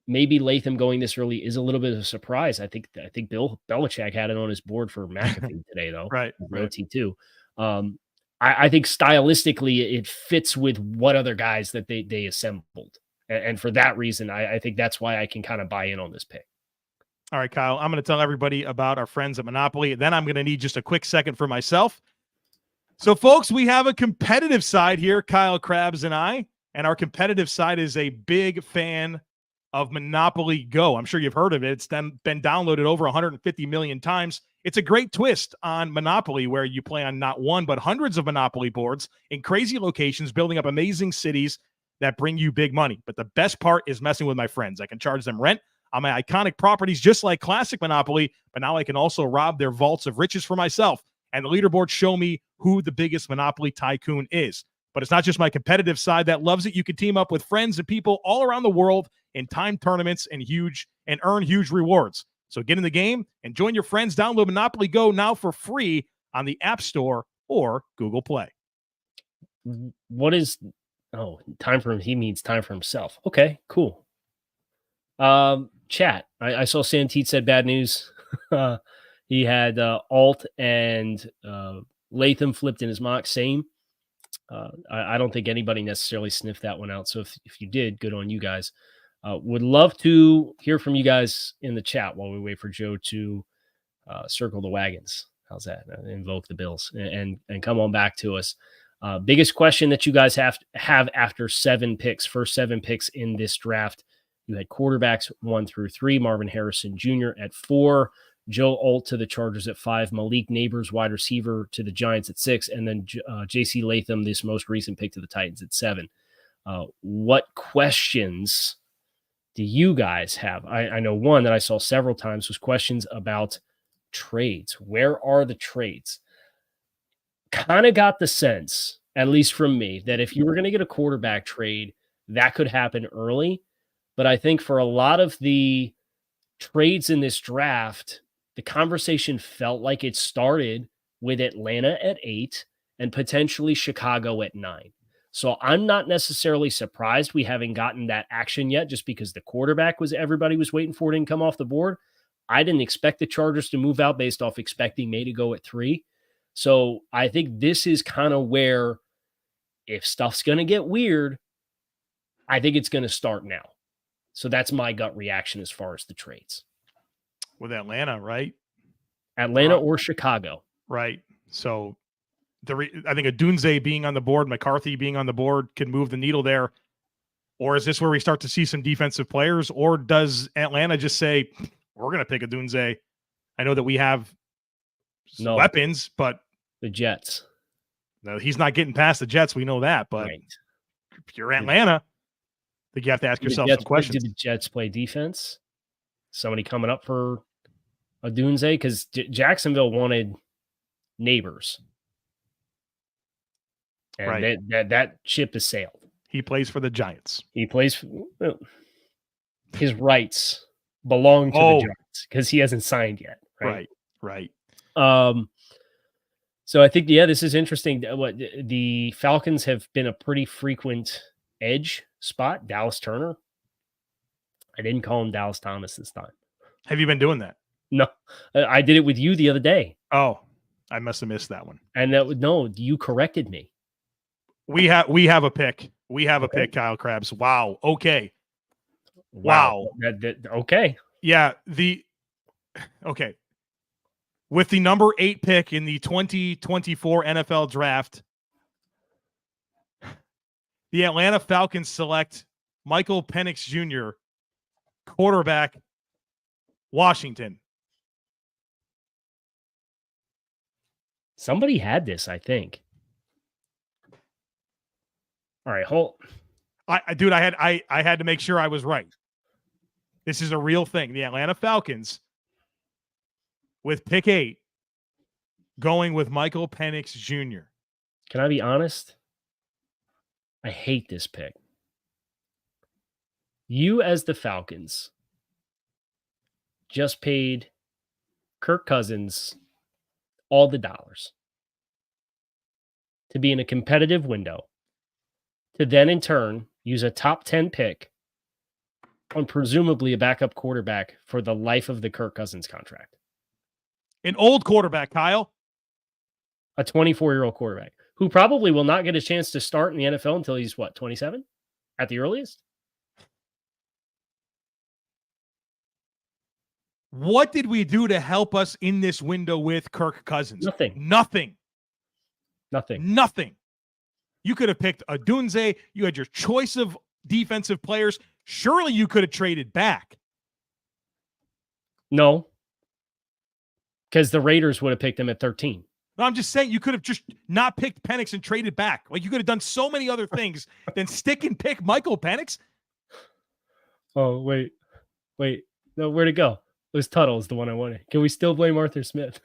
maybe Latham going this early is a little bit of a surprise. I think Bill Belichick had it on his board for McAfee today, though. Right. T2. I think stylistically it fits with what other guys that they assembled. And for that reason, I think that's why I can kind of buy in on this pick. All right, Kyle, I'm going to tell everybody about our friends at Monopoly. Then I'm going to need just a quick second for myself. So, folks, we have a competitive side here, Kyle Krabs and I. and our competitive side is a big fan of Monopoly Go. I'm sure you've heard of it. It's been downloaded over 150 million times. It's a great twist on Monopoly where you play on not one, but hundreds of Monopoly boards in crazy locations, building up amazing cities that bring you big money. But the best part is messing with my friends. I can charge them rent on my iconic properties, just like classic Monopoly, but now I can also rob their vaults of riches for myself. And the leaderboards show me who the biggest Monopoly tycoon is. But it's not just my competitive side that loves it. You can team up with friends and people all around the world in time tournaments and earn huge rewards. So get in the game and join your friends. Download Monopoly Go now for free on the App Store or Google Play. What is time for him? He means time for himself. Okay, cool. Chat. I saw Santeet said bad news. He had Alt and Latham flipped in his mock. Same. I don't think anybody necessarily sniffed that one out. So if you did, good on you guys. Would love to hear from you guys in the chat while we wait for Joe to circle the wagons. How's that? Invoke the Bills and come on back to us. Biggest question that you guys have after 7 picks, first 7 picks in this draft. You had quarterbacks 1 through 3, Marvin Harrison Jr. at 4, Joe Alt to the Chargers at 5, Malik Neighbors, wide receiver, to the Giants at 6, and then J.C. Latham, this most recent pick, to the Titans at 7. What questions do you guys have? I know one that I saw several times was questions about trades. Where are the trades? Kind of got the sense, at least from me, that if you were going to get a quarterback trade, that could happen early. But I think for a lot of the trades in this draft, the conversation felt like it started with Atlanta at 8 and potentially Chicago at 9. So I'm not necessarily surprised we haven't gotten that action yet, just because the quarterback everybody was waiting for, didn't come off the board. I didn't expect the Chargers to move out based off expecting Maye to go at 3. So I think this is kind of where, if stuff's going to get weird, I think it's going to start now. So that's my gut reaction as far as the trades. With Atlanta, right? Atlanta or Chicago. Right. So I think Odunze being on the board, McCarthy being on the board can move the needle there. Or is this where we start to see some defensive players? Or does Atlanta just say, we're going to pick Odunze? I know that we have weapons, but the Jets. No, he's not getting past the Jets. We know that. But if you're Atlanta, I think you have to ask yourself some questions. Did the Jets play defense? Somebody coming up for Odunze? Because Jacksonville wanted Neighbors. And that ship has sailed. He plays for the Giants. He plays his rights belong to the Giants because he hasn't signed yet. Right. So I think, this is interesting. What the Falcons have been a pretty frequent edge spot. Dallas Turner. I didn't call him Dallas Thomas this time. Have you been doing that? No, I did it with you the other day. Oh, I must have missed that one. And you corrected me. We have a pick. We have a pick, Kyle Krabs. Wow. Okay. Wow. Okay. Yeah. Okay. With the number 8 pick in the 2024 NFL draft, the Atlanta Falcons select Michael Penix Jr., quarterback, Washington. Somebody had this, I think. All right, hold. I had to make sure I was right. This is a real thing. The Atlanta Falcons, with pick 8, going with Michael Penix Jr. Can I be honest? I hate this pick. You, as the Falcons, just paid Kirk Cousins all the dollars to be in a competitive window, to then in turn use a top 10 pick on presumably a backup quarterback for the life of the Kirk Cousins contract. An old quarterback, Kyle. A 24-year-old quarterback who probably will not get a chance to start in the NFL until he's 27 at the earliest? What did we do to help us in this window with Kirk Cousins? Nothing. You could have picked Odunze. You had your choice of defensive players. Surely you could have traded back. No, because the Raiders would have picked him at 13. No, I'm just saying you could have just not picked Penix and traded back. Like you could have done so many other things than stick and pick Michael Penix. Oh, wait. No, where'd it go? It was Tuttle is the one I wanted. Can we still blame Arthur Smith?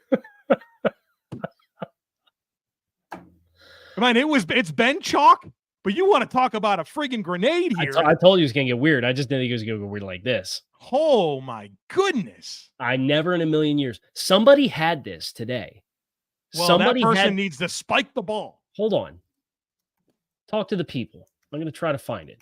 I mean, it's Ben Chalk, but you want to talk about a friggin' grenade here. I told you it was going to get weird. I just didn't think it was going to go weird like this. Oh, my goodness. I never in a million years. Somebody had this today. Well, Somebody that person needs to spike the ball. Hold on. Talk to the people. I'm going to try to find it.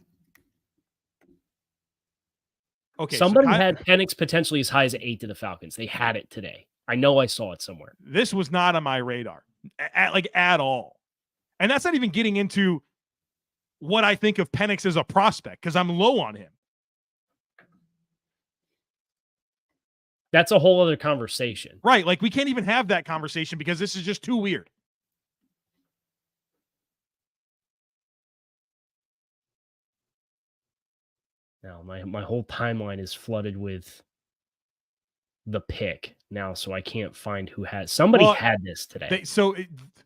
Okay. Somebody had Penix potentially as high as 8 to the Falcons. They had it today. I know I saw it somewhere. This was not on my radar at all. And that's not even getting into what I think of Penix as a prospect because I'm low on him. That's a whole other conversation. Right. Like we can't even have that conversation because this is just too weird. Now, my whole timeline is flooded with the pick now, so I can't find who had. Somebody had this today.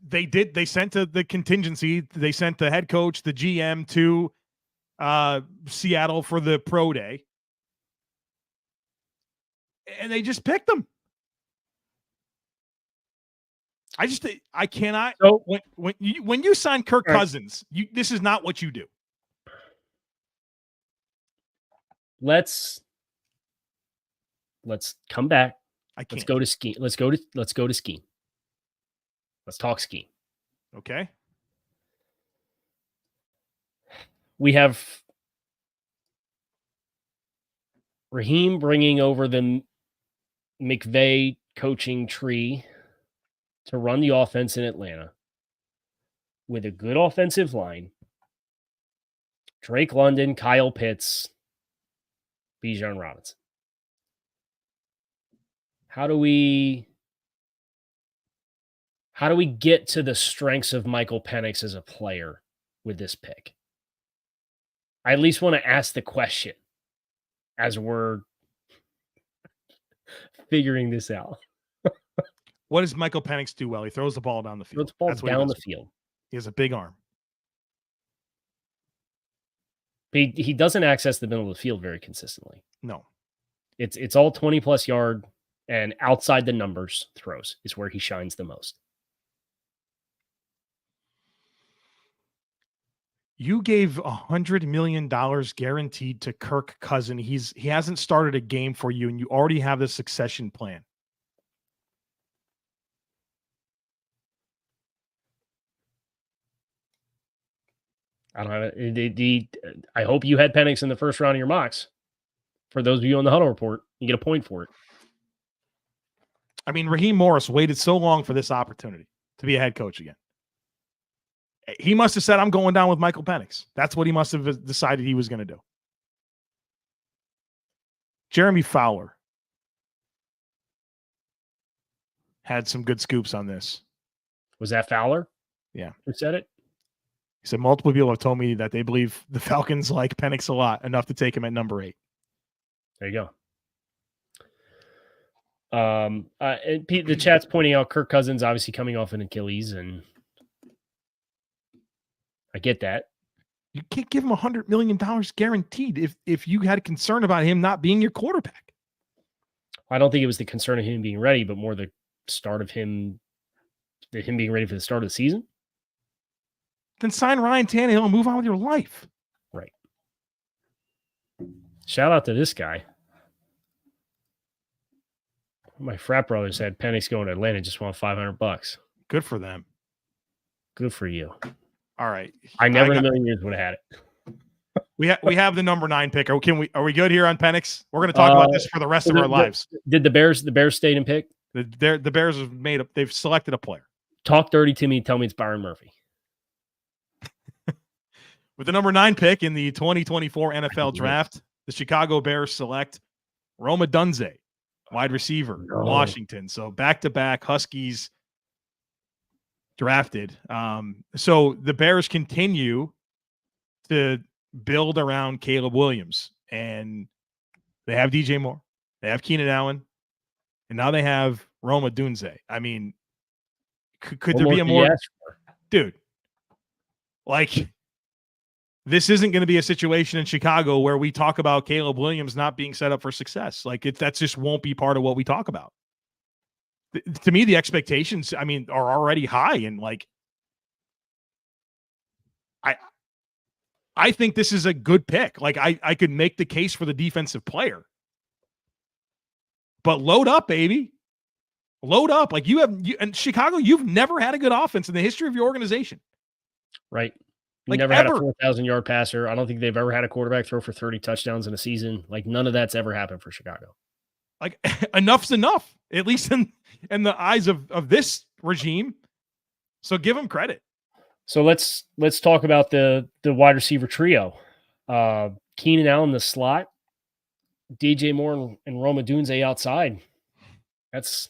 They sent to the contingency. They sent the head coach, the GM to Seattle for the pro day. And they just picked them. I cannot. So, when you sign Kirk Cousins, this is not what you do. Let's come back. Let's go to scheme. Let's go to scheme. Let's talk scheme. Okay. We have Raheem bringing over the McVay coaching tree to run the offense in Atlanta with a good offensive line. Drake London, Kyle Pitts, Bijan Robinson. How do we get to the strengths of Michael Penix as a player with this pick? I at least want to ask the question as we're figuring this out. What does Michael Penix do well? He throws the ball down the field. Throws the ball down the field. He has a big arm. He doesn't access the middle of the field very consistently. No. It's all 20-plus yard and outside the numbers throws is where he shines the most. You gave $100 million guaranteed to Kirk Cousins. He hasn't started a game for you, and you already have the succession plan. I don't have it. I hope you had Penix in the first round of your mocks. For those of you on the huddle report, you get a point for it. I mean, Raheem Morris waited so long for this opportunity to be a head coach again. He must have said, I'm going down with Michael Penix. That's what he must have decided he was going to do. Jeremy Fowler had some good scoops on this. Was that Fowler? Yeah. Who said it? He said multiple people have told me that they believe the Falcons like Penix a lot, enough to take him at number 8. There you go. And Pete, the chat's pointing out Kirk Cousins obviously coming off an Achilles, and I get that. You can't give him $100 million guaranteed if you had a concern about him not being your quarterback. I don't think it was the concern of him being ready, but more the start of him being ready for the start of the season. Then sign Ryan Tannehill and move on with your life. Right. Shout out to this guy. My frat brothers had Penix going to Atlanta, just want $500. Good for them. Good for you. All right. I never in a million years would have had it. We have the number 9 pick. Are we good here on Penix? We're going to talk about this for the rest of our lives. Did the Bears stay and pick? The Bears have they've selected a player. Talk dirty to me. Tell me it's Byron Murphy. With the number 9 pick in the 2024 NFL draft, the Chicago Bears select Rome Odunze, wide receiver, Washington. So back-to-back Huskies drafted. So the Bears continue to build around Caleb Williams, and they have DJ Moore, they have Keenan Allen, and now they have Rome Odunze. I mean, could there be a more, dude? Like, this isn't going to be a situation in Chicago where we talk about Caleb Williams not being set up for success. Like, that just won't be part of what we talk about. To me, the expectations, I mean, are already high, and like, I think this is a good pick. Like, I could make the case for the defensive player, but load up, baby. Load up. Like, and Chicago, you've never had a good offense in the history of your organization. Right. Like, never had a 4,000-yard passer. I don't think they've ever had a quarterback throw for 30 touchdowns in a season. Like, none of that's ever happened for Chicago. Like, enough's enough, at least in the eyes of this regime. So give them credit. So let's talk about the wide receiver trio. Keenan Allen in the slot, DJ Moore and Rome Odunze outside. It's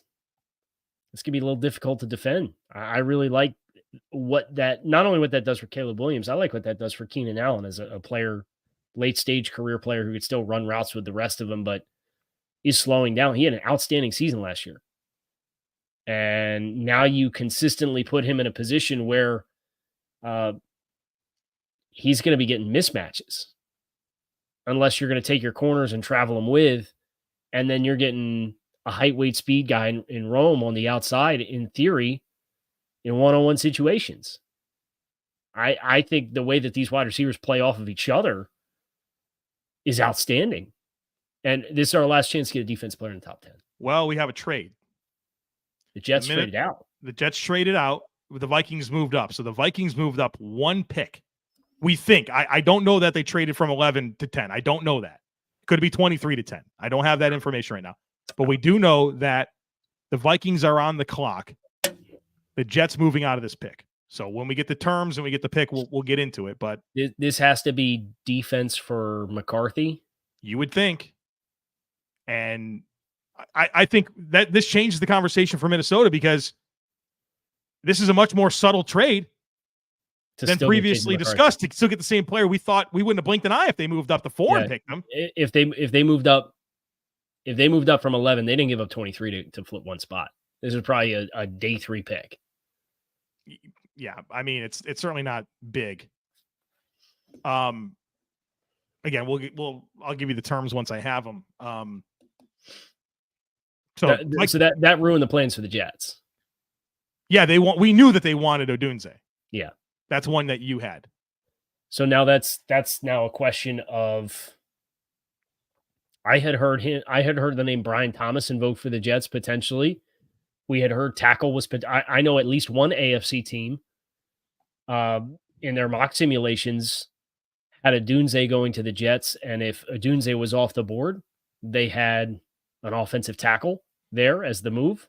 gonna be a little difficult to defend. I really like not only what that does for Caleb Williams, I like what that does for Keenan Allen as a player, late stage career player who could still run routes with the rest of them, but is slowing down. He had an outstanding season last year. And now you consistently put him in a position where he's going to be getting mismatches unless you're going to take your corners and travel them with, and then you're getting a height, weight, speed guy in Rome on the outside, in theory, in one-on-one situations. I think the way that these wide receivers play off of each other is outstanding. And this is our last chance to get a defense player in the top 10. Well, we have a trade. The Jets traded out. The Jets traded out. The Vikings moved up. So the Vikings moved up one pick. We think. I don't know that they traded from 11 to 10. I don't know that. Could be 23 to 10. I don't have that information right now. But we do know that the Vikings are on the clock. The Jets moving out of this pick. So when we get the terms and we get the pick, we'll get into it. But this has to be defense for McCarthy. You would think. And I think that this changes the conversation for Minnesota, because this is a much more subtle trade than previously discussed to still get the same player. We thought we wouldn't have blinked an eye if they moved up to 4 and picked them. If they moved up from 11, they didn't give up 23 to flip one spot. This is probably a day 3 pick. Yeah, I mean, it's certainly not big. Again, I'll give you the terms once I have them. So that ruined the plans for the Jets. Yeah, we knew that they wanted Odunze. Yeah. That's one that you had. So now that's now a question of, I had heard the name Brian Thomas invoked for the Jets potentially. We had heard tackle was, I know at least one AFC team in their mock simulations had Odunze going to the Jets, and if Odunze was off the board, they had an offensive tackle there as the move.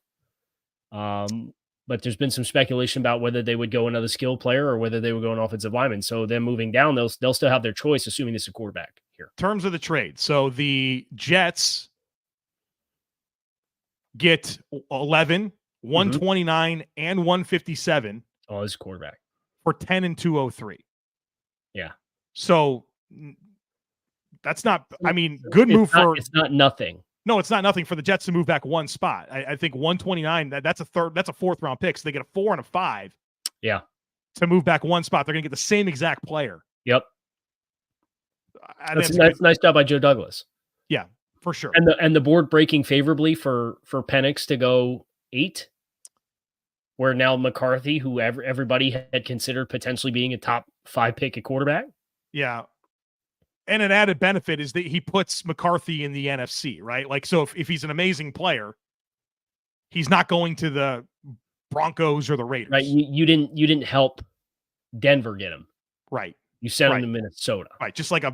But there's been some speculation about whether they would go another skill player or whether they would go an offensive lineman. So them moving down, they'll still have their choice, assuming this is a quarterback here. Terms of the trade. So the Jets get 11, 129, and 157. Oh, this is a quarterback. For 10 and 203. Yeah. So that's not, I mean, good move for. It's not nothing. No, it's not nothing for the Jets to move back one spot. I think 129, that's a 4th round pick. So they get a 4 and a 5. Yeah. To move back one spot. They're going to get the same exact player. Yep. That's a nice job by Joe Douglas. Yeah, for sure. And the board breaking favorably for Penix to go 8, where now McCarthy, who everybody had considered potentially being a top 5 pick at quarterback. Yeah. And an added benefit is that he puts McCarthy in the NFC, right? Like, so if he's an amazing player, he's not going to the Broncos or the Raiders. Right. You didn't help Denver get him. Right. You sent him to Minnesota. Right. Just like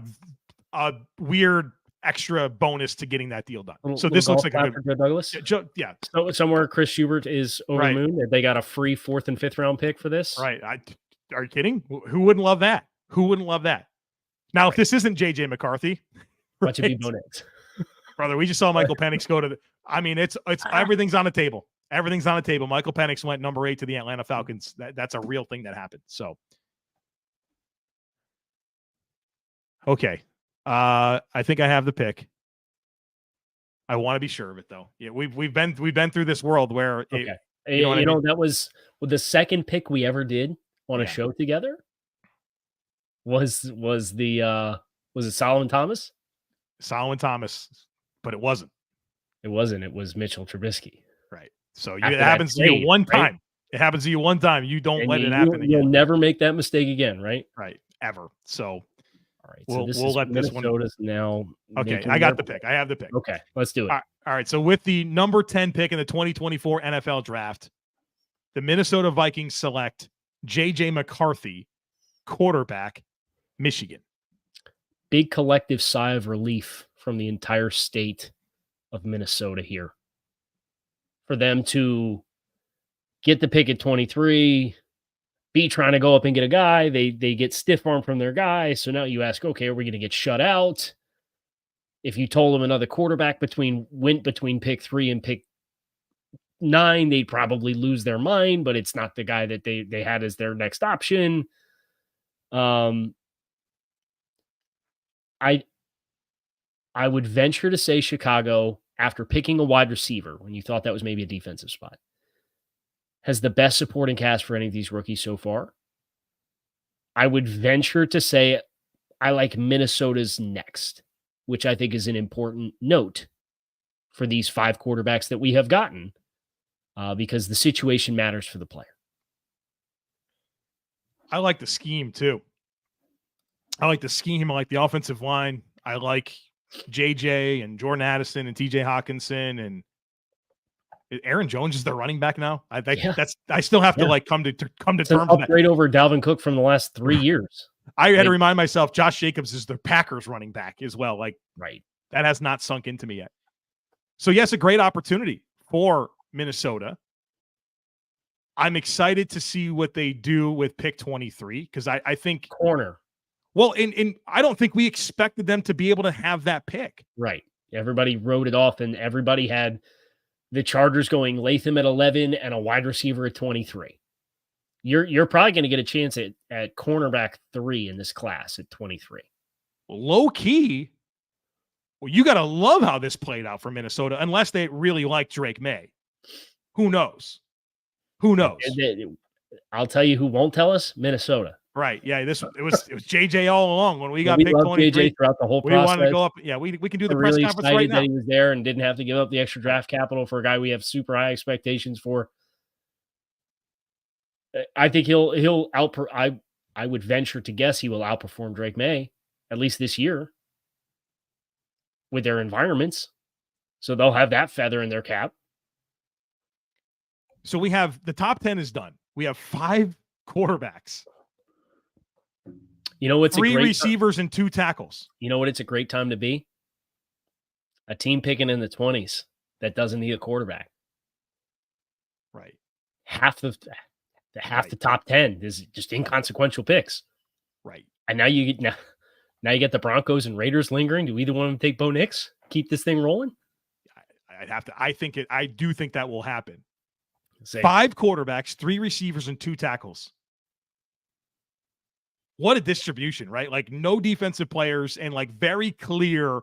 a weird extra bonus to getting that deal done. So this looks like a good Joe Douglas. Yeah. So somewhere Chris Schubert is over the moon. They got a free 4th and 5th round pick for this. Right. Are you kidding? Who wouldn't love that? Who wouldn't love that? Now, if this isn't JJ McCarthy, watch it be Bo Nix. Brother, we just saw Michael Penix go to it's everything's on the table. Everything's on the table. Michael Penix went number 8 to the Atlanta Falcons. That's a real thing that happened. So, okay. I think I have the pick. I want to be sure of it though. Yeah, we've been through this world where that was the second pick we ever did on a show together. Was it Solomon Thomas? Solomon Thomas, but it wasn't. It wasn't. It was Mitchell Trubisky. Right. So it happens to you one time. Right? It happens to you one time. You don't let it happen again. You'll never make that mistake again, right? Right. Ever. So, all right. So we'll let this one. Now. Okay. I got the pick. I have the pick. Okay. Let's do it. All right. So with the number 10 pick in the 2024 NFL draft, the Minnesota Vikings select J.J. McCarthy, quarterback, Michigan. Big collective sigh of relief from the entire state of Minnesota here. For them to get the pick at 23, be trying to go up and get a guy. They get stiff arm from their guy. So now you ask, okay, are we going to get shut out? If you told them another quarterback went between pick 3 and pick 9, they'd probably lose their mind, but it's not the guy that they had as their next option. I would venture to say Chicago, after picking a wide receiver, when you thought that was maybe a defensive spot, has the best supporting cast for any of these rookies so far. I would venture to say I like Minnesota's next, which I think is an important note for these 5 quarterbacks that we have gotten, because the situation matters for the player. I like the scheme too. I like the scheme. I like the offensive line. I like JJ and Jordan Addison and TJ Hawkinson and Aaron Jones is their running back now. I still have to come to terms with that. Upgrade over Dalvin Cook from the last 3 years. I had to remind myself Josh Jacobs is the Packers running back as well. Right. That has not sunk into me yet. So yes, a great opportunity for Minnesota. I'm excited to see what they do with pick 23 because I think corner. Well, and I don't think we expected them to be able to have that pick. Right. Everybody wrote it off, and everybody had the Chargers going Latham at 11 and a wide receiver at 23. You're probably going to get a chance at cornerback 3 in this class at 23. Low key, well, you got to love how this played out for Minnesota, unless they really like Drake Maye. Who knows? I'll tell you who won't tell us: Minnesota. Right. Yeah. It was JJ all along when we got picked 23 JJ throughout the whole process. We wanted to go up. Yeah, we can do the press really conference right now. That he was there and didn't have to give up the extra draft capital for a guy we have super high expectations for. I think he'll I would venture to guess he will outperform Drake Maye at least this year with their environments. So they'll have that feather in their cap. So we have the top 10 is done. We have 5 quarterbacks. You know what's 3 receivers and 2 tackles. You know what it's a great time to be? A team picking in the 20s that doesn't need a quarterback. Right. Half the top 10 is just inconsequential picks. Right. And now you get the Broncos and Raiders lingering. Do either one of them take Bo Nix? Keep this thing rolling? I do think that will happen. Same. 5 quarterbacks, 3 receivers, and 2 tackles. What a distribution, right? Like no defensive players and very clear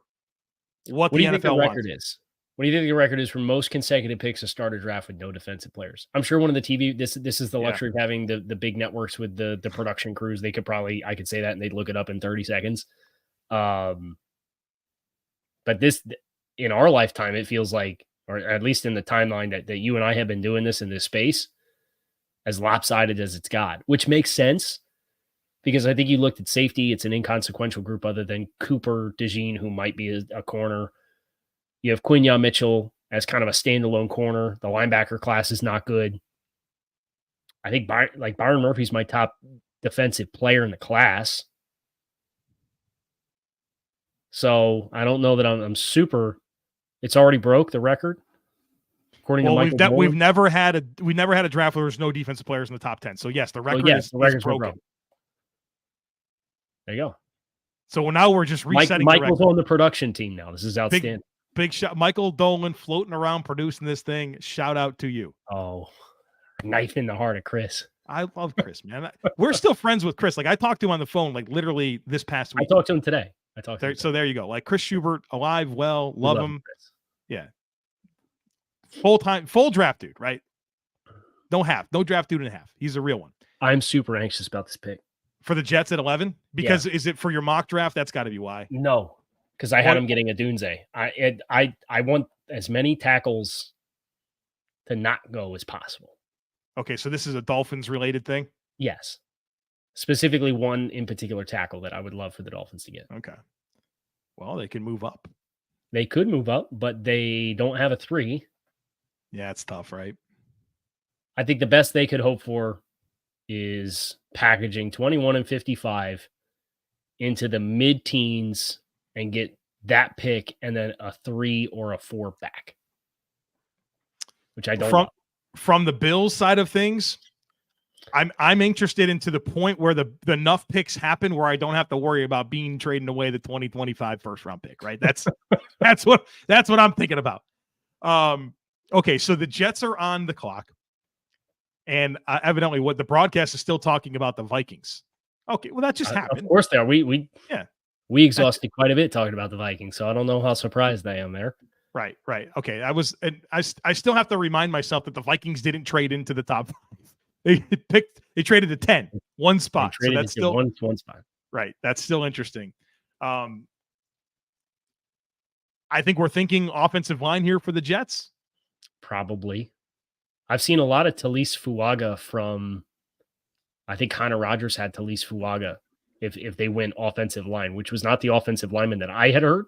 what the NFL record is. What do you think the record is for most consecutive picks to start a draft with no defensive players? I'm sure one of the TV, this is the luxury of having the big networks with the production crews. They could I could say that and they'd look it up in 30 seconds. But this, in our lifetime, it feels like, or at least in the timeline that you and I have been doing this in this space, as lopsided as it's got, which makes sense. Because I think you looked at safety, it's an inconsequential group other than Cooper DeJean, who might be a corner. You have Quinyon Mitchell as kind of a standalone corner. The linebacker class is not good. I think Byron Murphy's my top defensive player in the class. So I don't know that I'm super. It's already broke the record. According to Michael, we've never had a draft where there's no defensive players in the top 10. So yes, the record is broken. There you go. So now we're just resetting. Michael's on the production team now. This is outstanding. big shot. Michael Dolan floating around producing this thing. Shout out to you. Oh, knife in the heart of Chris. I love Chris, man. We're still friends with Chris. Like I talked to him on the phone, like literally this past week. I talked to him today. So there you go. Like Chris Schubert, alive, well, love him. Chris. Yeah. Full draft dude, right? No draft dude and a half. He's a real one. I'm super anxious about this pick. For the Jets at 11? Because is it for your mock draft? That's got to be why. No, because I had him getting Odunze. I want as many tackles to not go as possible. Okay, so this is a Dolphins related thing? Yes. Specifically one in particular tackle that I would love for the Dolphins to get. Okay. Well, they can move up. They could move up, but they don't have a 3. Yeah, it's tough, right? I think the best they could hope for is packaging 21 and 55 into the mid-teens and get that pick and then a 3 or a 4 back, which I don't know. From the Bills side of things, I'm interested into the point where the enough picks happen where I don't have to worry about being trading away the 2025 first round pick, right? That's what I'm thinking about. Okay, so the Jets are on the clock, and evidently what the broadcast is still talking about the Vikings. Okay, well that just happened. Of course, we exhausted quite a bit talking about the Vikings, so I don't know how surprised I am there. Right. Okay, I still have to remind myself that the Vikings didn't trade into the top 5. They traded to 10, one spot. So that's still one spot. Right. That's still interesting. I think we're thinking offensive line here for the Jets. Probably. I've seen a lot of Taliese Fuaga from, I think Connor Rogers had Taliese Fuaga if they went offensive line, which was not the offensive lineman that I had heard.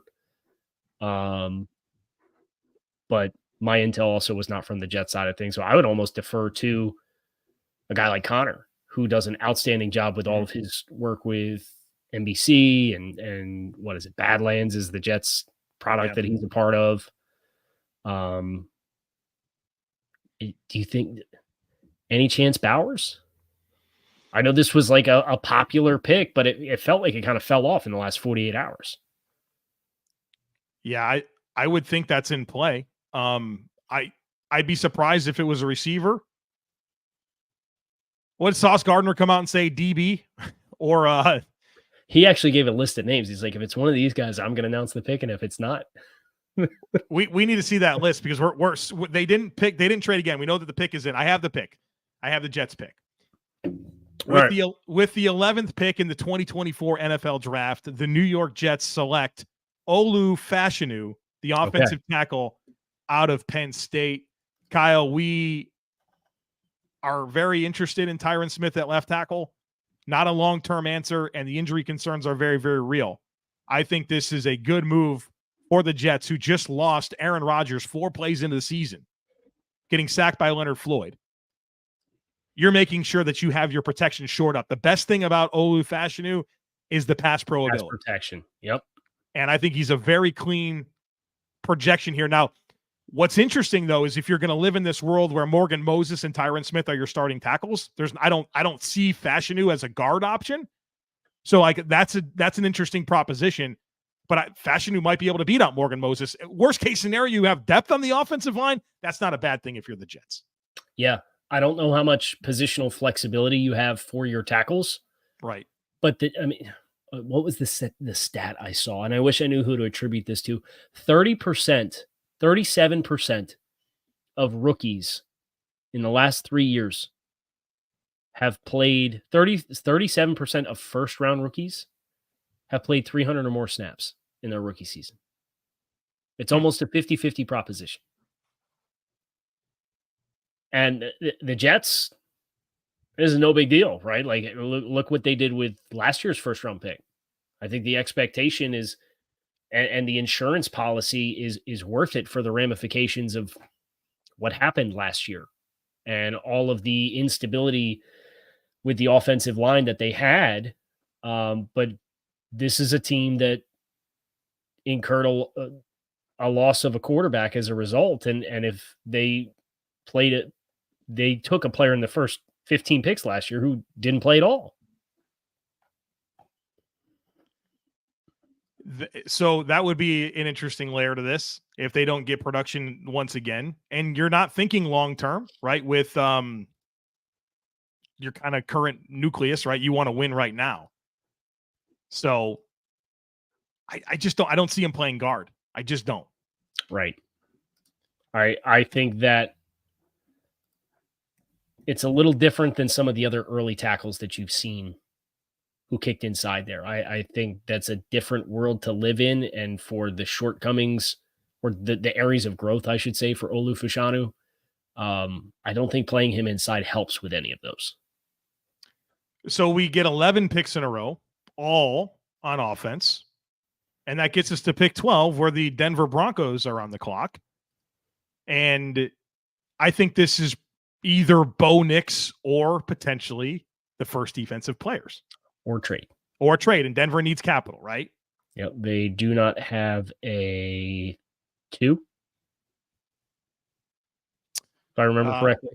But my intel also was not from the Jet side of things. So I would almost defer to a guy like Connor, who does an outstanding job with all of his work with NBC and what is it? Badlands is the Jets product that he's a part of. Do you think any chance Bowers? I know this was like a popular pick, but it felt like it kind of fell off in the last 48 hours. Yeah, I would think that's in play. I'd be surprised if it was a receiver. What did Sauce Gardner come out and say? DB or he actually gave a list of names. He's like, if it's one of these guys, I'm going to announce the pick, and if it's not, we need to see that list because they didn't trade again. We know that the pick is in. I have the pick. I have the Jets pick. With the 11th pick in the 2024 NFL draft, the New York Jets select Olu Fashanu, the offensive tackle out of Penn State. Kyle, we are very interested in Tyron Smith at left tackle. Not a long-term answer, and the injury concerns are very, very real. I think this is a good move for the Jets, who just lost Aaron Rodgers 4 plays into the season, getting sacked by Leonard Floyd. You're making sure that you have your protection shored up. The best thing about Olu Fashanu is the pass pro ability. Protection. Yep. And I think he's a very clean projection here. Now, what's interesting though is if you're going to live in this world where Morgan Moses and Tyron Smith are your starting tackles, I don't see Fashanu as a guard option. So like that's an interesting proposition. But Fashanu might be able to beat out Morgan Moses. Worst case scenario, you have depth on the offensive line. That's not a bad thing if you're the Jets. Yeah. I don't know how much positional flexibility you have for your tackles. Right. But what was the stat I saw? And I wish I knew who to attribute this to. 37% of rookies in the last 3 years have played 37% of first round rookies have played 300 or more snaps in their rookie season. It's almost a 50-50 proposition. And the Jets, this is no big deal, right? Like, look what they did with last year's first round pick. I think the expectation is, and the insurance policy is worth it for the ramifications of what happened last year and all of the instability with the offensive line that they had. But this is a team that incurred a loss of a quarterback as a result. And if they played it, they took a player in the first 15 picks last year who didn't play at all. So that would be an interesting layer to this if they don't get production once again. And you're not thinking long term, right? With your kind of current nucleus, right? You want to win right now. So I just don't. I don't see him playing guard. I just don't. Right. I think that it's a little different than some of the other early tackles that you've seen who kicked inside there. I think that's a different world to live in, and for the shortcomings or the areas of growth, I should say, for Olu Fashanu, I don't think playing him inside helps with any of those. So we get 11 picks in a row, all on offense, and that gets us to pick 12, where the Denver Broncos are on the clock. And I think this is either Bo Nix or potentially the first defensive players. Or trade. And Denver needs capital, right? Yep. They do not have a 2. If I remember correctly.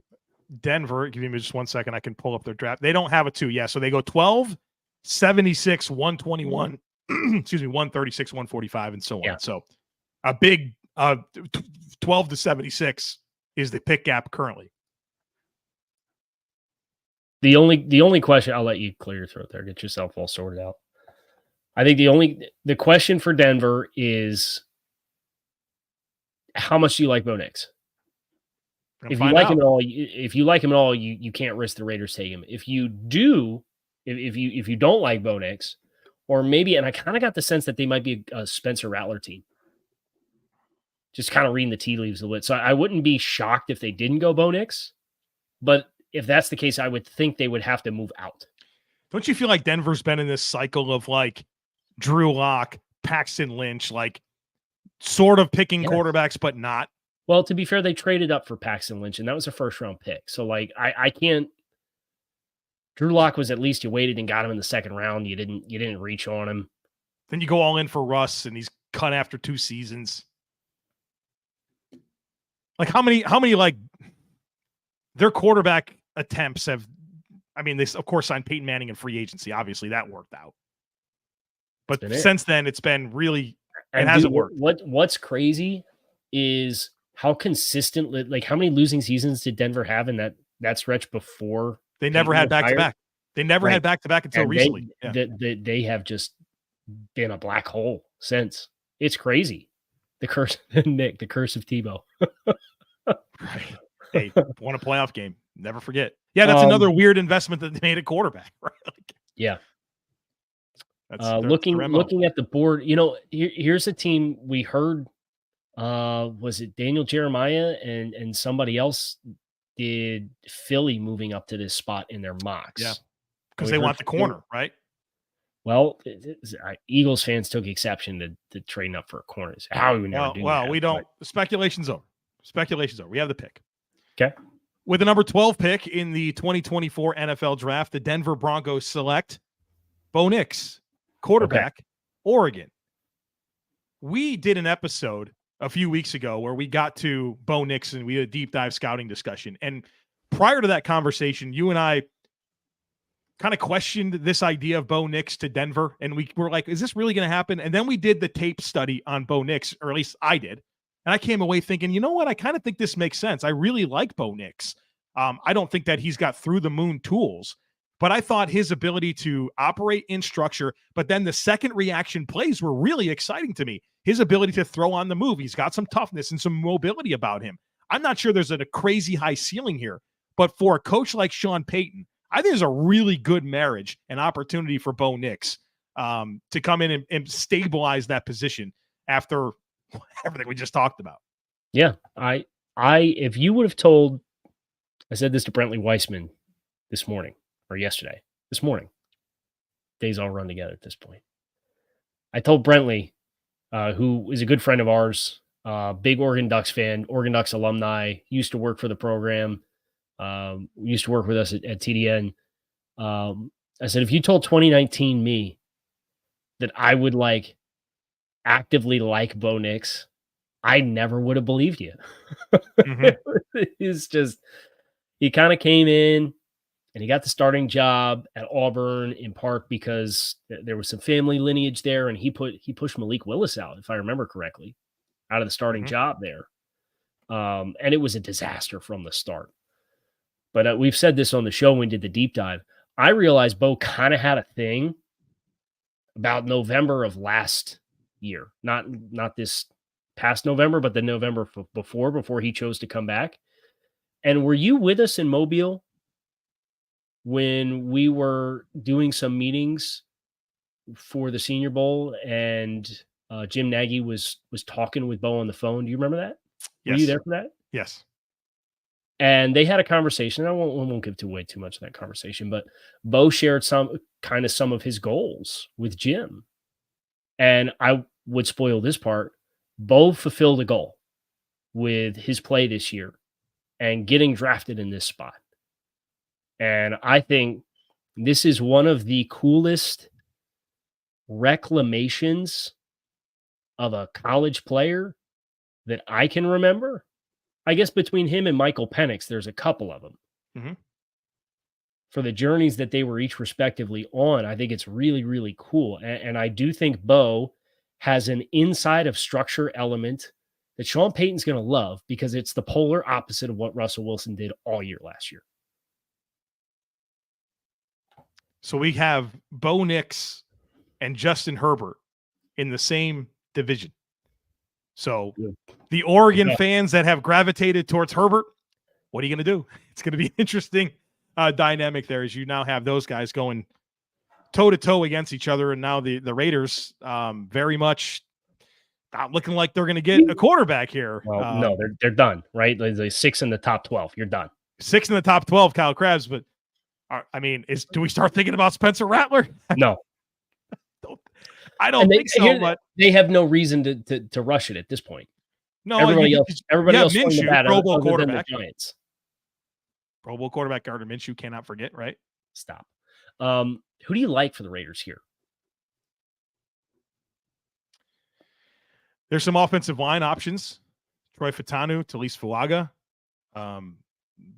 Denver, give me just 1 second. I can pull up their draft. They don't have a 2. Yeah. So they go 12, 76, 121, excuse me, 136, 145, and so on. Yeah. So a big 12 to 76 is the pick gap currently. The only question, I'll let you clear your throat there, get yourself all sorted out. I think the question for Denver is, how much do you like Bo Nix? If you like him at all, you can't risk the Raiders taking him. If you do, if you don't like Bo Nix, or maybe, and I kind of got the sense that they might be a Spencer Rattler team. Just kind of reading the tea leaves a bit. So I wouldn't be shocked if they didn't go Bo Nix, but if that's the case, I would think they would have to move out. Don't you feel like Denver's been in this cycle of like Drew Lock, Paxton Lynch, like sort of picking quarterbacks, but not? Well, to be fair, they traded up for Paxton Lynch, and that was a first-round pick. So, like, I can't. Drew Lock was at least you waited and got him in the second round. You didn't reach on him. Then you go all in for Russ, and he's cut after 2 seasons. Like how many like their quarterback attempts have? I mean, they of course signed Peyton Manning in free agency. Obviously, that worked out. But since then, it's been really it hasn't worked. What's crazy is how consistent, like how many losing seasons did Denver have in that stretch before? They never had back-to-back. They never had back-to-back until recently. They have just been a black hole since. It's crazy. The curse, Nick, the curse of Tebow. Right. Hey, won a playoff game. Never forget. Yeah, that's another weird investment that they made at quarterback. Right? Yeah. That's looking at the board, here's a team we heard. Was it Daniel Jeremiah and somebody else did Philly moving up to this spot in their mocks? Yeah, because they want the corner, right? Well, Eagles fans took exception to trading up for a corner. How we would never do that. Well, we don't. The speculation's over. We have the pick. Okay. With the number 12 pick in the 2024 NFL Draft, the Denver Broncos select Bo Nix, quarterback, Oregon. We did an episode a few weeks ago where we got to Bo Nix and we had a deep dive scouting discussion. And prior to that conversation, you and I kind of questioned this idea of Bo Nix to Denver. And we were like, is this really going to happen? And then we did the tape study on Bo Nix, or at least I did. And I came away thinking, you know what? I kind of think this makes sense. I really like Bo Nix. I don't think that he's got through the moon tools, but I thought his ability to operate in structure, but then the second reaction plays were really exciting to me. His ability to throw on the move. He's got some toughness and some mobility about him. I'm not sure there's a crazy high ceiling here, but for a coach like Sean Payton, I think there's a really good marriage and opportunity for Bo Nix to come in and stabilize that position after everything we just talked about. Yeah. If you would have told, I said this to Brentley Weissman this morning or this morning, days all run together at this point. I told Brentley, who is a good friend of ours, big Oregon Ducks fan, Oregon Ducks alumni, used to work for the program, used to work with us at TDN. I said, if you told 2019 me that I would actively like Bo Nix, I never would have believed you. Mm-hmm. It's just, he kind of came in, And he got the starting job at Auburn in part because there was some family lineage there, and he pushed Malik Willis out, if I remember correctly, out of the starting job there. And it was a disaster from the start. But we've said this on the show when we did the deep dive. I realized Bo kind of had a thing about November of last year, not this past November, but the November before he chose to come back. And were you with us in Mobile when we were doing some meetings for the Senior Bowl and Jim Nagy was talking with Bo on the phone? Do you remember that? Yes. Were you there for that? Yes. And they had a conversation. I won't give away too much of that conversation, but Bo shared some of his goals with Jim. And I would spoil this part. Bo fulfilled a goal with his play this year and getting drafted in this spot. And I think this is one of the coolest reclamations of a college player that I can remember. I guess between him and Michael Penix, there's a couple of them. Mm-hmm. For the journeys that they were each respectively on, I think it's really, really cool. And I do think Bo has an inside of structure element that Sean Payton's going to love because it's the polar opposite of what Russell Wilson did all year last year. So we have Bo Nix and Justin Herbert in the same division. So the Oregon fans that have gravitated towards Herbert, what are you going to do? It's going to be an interesting dynamic there as you now have those guys going toe-to-toe against each other. And now the Raiders very much not looking like they're going to get a quarterback here. Well, no, they're done, right? They're 6 in the top 12. You're done. 6 in the top 12, Kyle Krabs. But, do we start thinking about Spencer Rattler? No. I don't think so, but they have no reason to rush it at this point. No, everybody else Minshew, Pro Bowl quarterback. Giants. Pro Bowl quarterback Gardner Minshew, cannot forget, right? Stop. Who do you like for the Raiders here? There's some offensive line options. Troy Fautanu, Taliese Fuaga.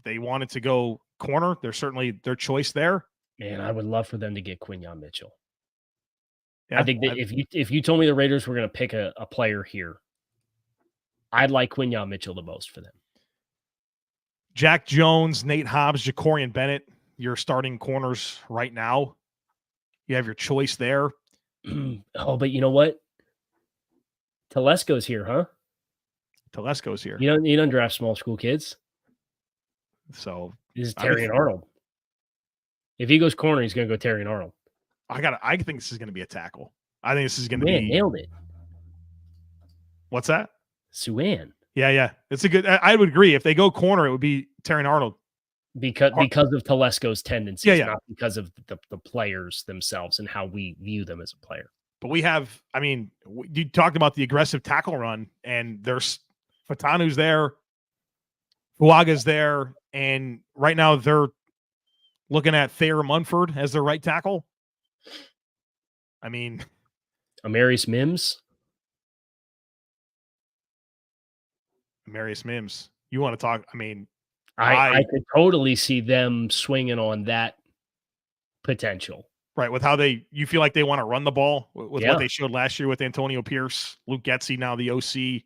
They wanted to go corner. There's certainly their choice there. Man, I would love for them to get Quinyon Mitchell. Yeah, I think that if you told me the Raiders were going to pick a player here, I'd like Quinyon Mitchell the most for them. Jack Jones, Nate Hobbs, Jacorian Bennett, your starting corners right now. You have your choice there. Oh, but you know what? Telesco's here, huh? Telesco's here. You don't draft small school kids. So this is Terrion Arnold. If he goes corner, he's going to go Terrion Arnold. I think this is going to be a tackle. I think this is going to be. Nailed it. What's that? Suwan. Yeah. It's a good. I would agree. If they go corner, it would be Terrion Arnold. Because of Telesco's tendencies, yeah. Not because of the players themselves and how we view them as a player. But we have, you talked about the aggressive tackle run, and there's Fautanu's there, Fuaga's there, and right now they're looking at Thayer Munford as their right tackle. Amarius Mims. Amarius Mims. You want to talk? I could totally see them swinging on that potential. Right, with how you feel like they want to run the ball with what they showed last year with Antonio Pierce, Luke Getsy, now the OC.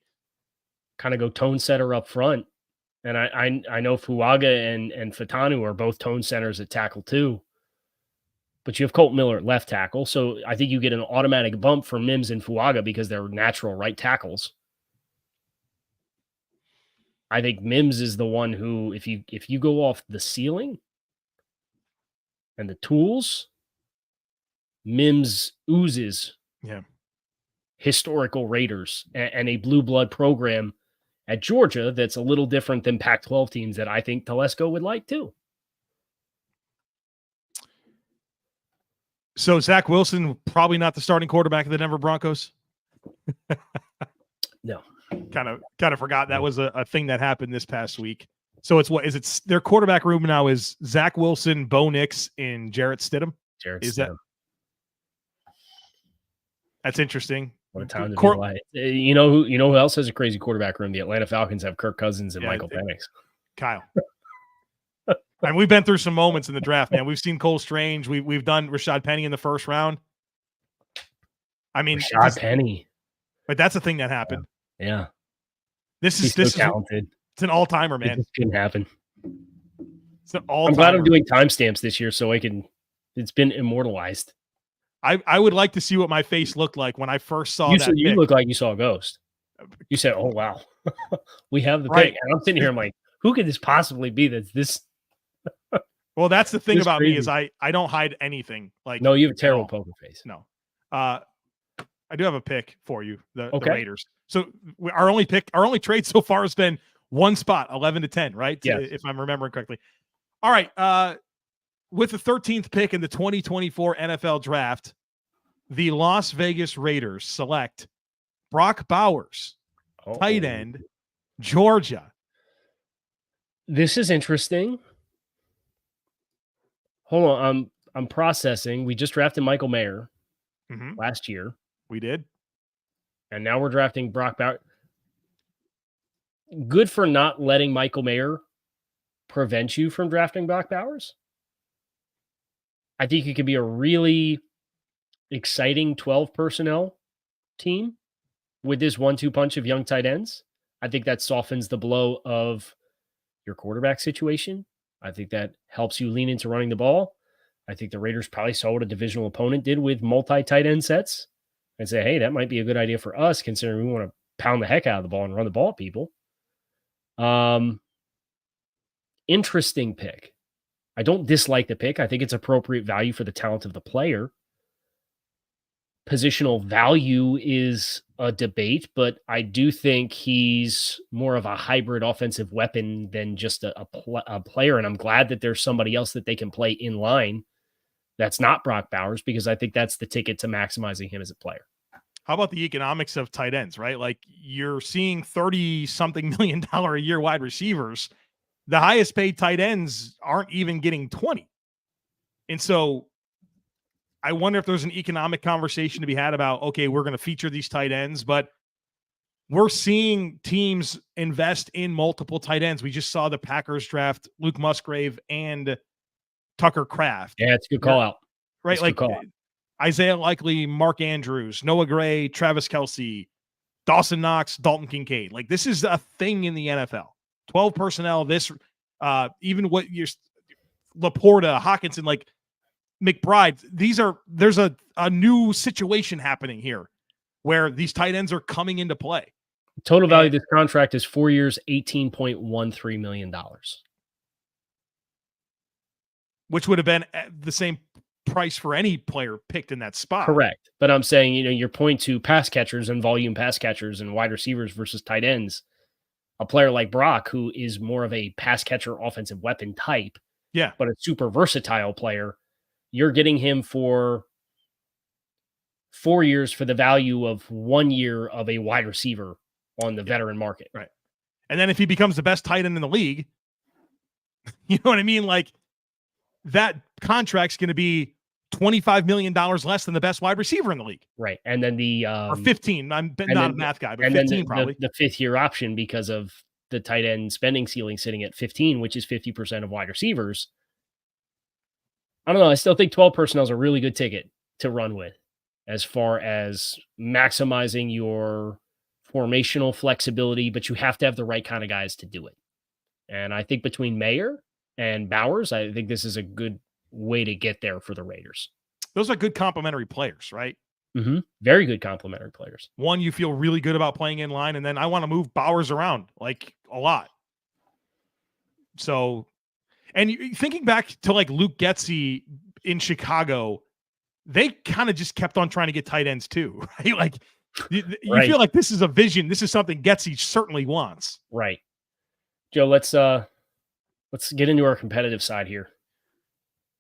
Kind of go tone setter up front. And I know Fuaga and Fautanu are both tone centers at tackle too. But you have Colt Miller at left tackle. So I think you get an automatic bump for Mims and Fuaga because they're natural right tackles. I think Mims is the one who, if you go off the ceiling and the tools, Mims oozes historical Raiders and a blue blood program at Georgia that's a little different than Pac-12 teams that I think Telesco would like too. So Zach Wilson, probably not the starting quarterback of the Denver Broncos. No. Kind of forgot that was a thing that happened this past week. So it's their quarterback room now is Zach Wilson, Bo Nix, and Jarrett Stidham. That's interesting. What a time to be alive. You know who else has a crazy quarterback room? The Atlanta Falcons have Kirk Cousins and Michael Penix. Kyle. And we've been through some moments in the draft, man. We've seen Cole Strange. We've done Rashad Penny in the first round. I mean, Rashad Penny. But that's a thing that happened. Yeah. This is talented. It's an all-timer, man. It just couldn't happen. It's an all-timer. I'm glad I'm doing timestamps this year so it's been immortalized. I would like to see what my face looked like when I first saw that. You look like you saw a ghost. You said, "Oh wow, we have the pick." And I'm sitting here, I'm like, "Who could this possibly be? That's this." Well, that's the thing about crazy. me is I don't hide anything. Like, no, you have a terrible poker face. No, I do have a pick for you, the Raiders. So our only trade so far has been one spot, 11-10, right? Yes. If I'm remembering correctly. All right. With the 13th pick in the 2024 NFL Draft, the Las Vegas Raiders select Brock Bowers, tight end, Georgia. This is interesting. Hold on, I'm processing. We just drafted Michael Mayer last year. We did. And now we're drafting Brock Bowers. Good for not letting Michael Mayer prevent you from drafting Brock Bowers. I think it could be a really exciting 12 personnel team with this 1-2 punch of young tight ends. I think that softens the blow of your quarterback situation. I think that helps you lean into running the ball. I think the Raiders probably saw what a divisional opponent did with multi-tight end sets and say, hey, that might be a good idea for us considering we want to pound the heck out of the ball and run the ball at people. Interesting pick. I don't dislike the pick. I think it's appropriate value for the talent of the player. Positional value is a debate, but I do think he's more of a hybrid offensive weapon than just a player. And I'm glad that there's somebody else that they can play in line that's not Brock Bowers, because I think that's the ticket to maximizing him as a player. How about the economics of tight ends, right? Like you're seeing $30-something million a year wide receivers. The highest paid tight ends aren't even getting 20. And so I wonder if there's an economic conversation to be had about, okay, we're going to feature these tight ends, but we're seeing teams invest in multiple tight ends. We just saw the Packers draft Luke Musgrave and Tucker Kraft. Yeah, it's a good call out. Right? Like Isaiah Likely, Mark Andrews, Noah Gray, Travis Kelce, Dawson Knox, Dalton Kincaid. Like this is a thing in the NFL. 12 personnel, this, even what you're Laporta, Hawkinson, like McBride, there's a new situation happening here where these tight ends are coming into play. Total value of this contract is 4 years, $18.13 million. Which would have been the same price for any player picked in that spot. Correct. But I'm saying, your point to pass catchers and volume pass catchers and wide receivers versus tight ends. A player like Brock, who is more of a pass catcher offensive weapon type, but a super versatile player, you're getting him for 4 years for the value of 1 year of a wide receiver on the veteran market. Right. And then if he becomes the best tight end in the league, you know what I mean? Like that contract's going to be $25 million less than the best wide receiver in the league. Right. And then or 15. I'm not a math guy, but 15 probably. The fifth year option because of the tight end spending ceiling sitting at 15, which is 50% of wide receivers. I don't know. I still think 12 personnel is a really good ticket to run with as far as maximizing your formational flexibility, but you have to have the right kind of guys to do it. And I think between Mayer and Bowers, I think this is a good way to get there for the Raiders. Those are good complementary players, right? Mm-hmm. Very good complementary players. One, you feel really good about playing in line, and then I want to move Bowers around like a lot. So, and thinking back to like Luke Getsy in Chicago, they kind of just kept on trying to get tight ends too, right? Like you feel like this is a vision. This is something Getsy certainly wants. Right. Joe, let's get into our competitive side here.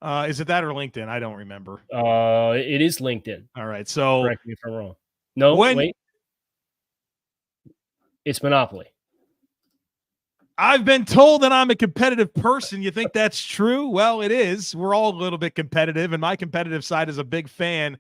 Is it that or LinkedIn? I don't remember. It is LinkedIn. All right. So correct me if I'm wrong. No, wait. It's Monopoly. I've been told that I'm a competitive person. You think that's true? Well, it is. We're all a little bit competitive, and my competitive side is a big fan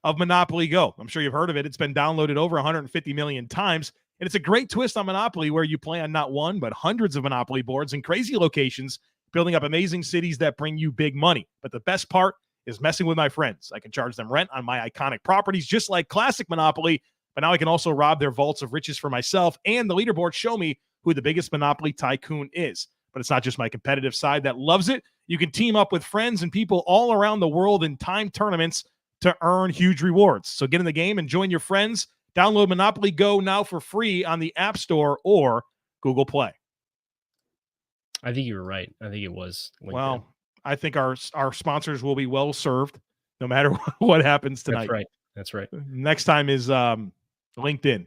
of Monopoly Go. I'm sure you've heard of it. It's been downloaded over 150 million times, and it's a great twist on Monopoly where you play on not one, but hundreds of Monopoly boards in crazy locations building up amazing cities that bring you big money. But the best part is messing with my friends. I can charge them rent on my iconic properties, just like classic Monopoly, but now I can also rob their vaults of riches for myself, and the leaderboards show me who the biggest Monopoly tycoon is. But it's not just my competitive side that loves it. You can team up with friends and people all around the world in timed tournaments to earn huge rewards. So get in the game and join your friends. Download Monopoly Go now for free on the App Store or Google Play. I think you were right. I think it was LinkedIn. Well, I think our sponsors will be well served no matter what happens tonight. That's right. Next time is LinkedIn.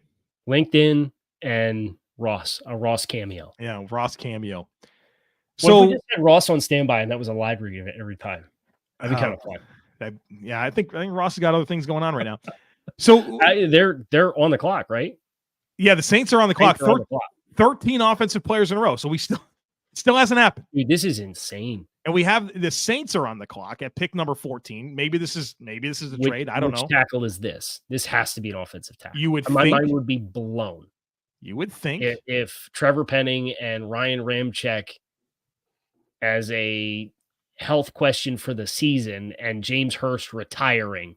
LinkedIn and Ross, a Ross cameo. Yeah, Ross cameo. So we just had Ross on standby, and that was a live read of it every time. That'd be kind of fun. I think Ross has got other things going on right now. So they're on the clock, right? Yeah, the Saints are on the clock. 13 offensive players in a row. So we still hasn't happened. Dude, this is insane. And we have the Saints are on the clock at pick number 14. Maybe this is a trade. I don't know. Which tackle is this? This has to be an offensive tackle. You would My think, mind would be blown. You would think if Trevor Penning and Ryan Ramczyk as a health question for the season and James Hurst retiring,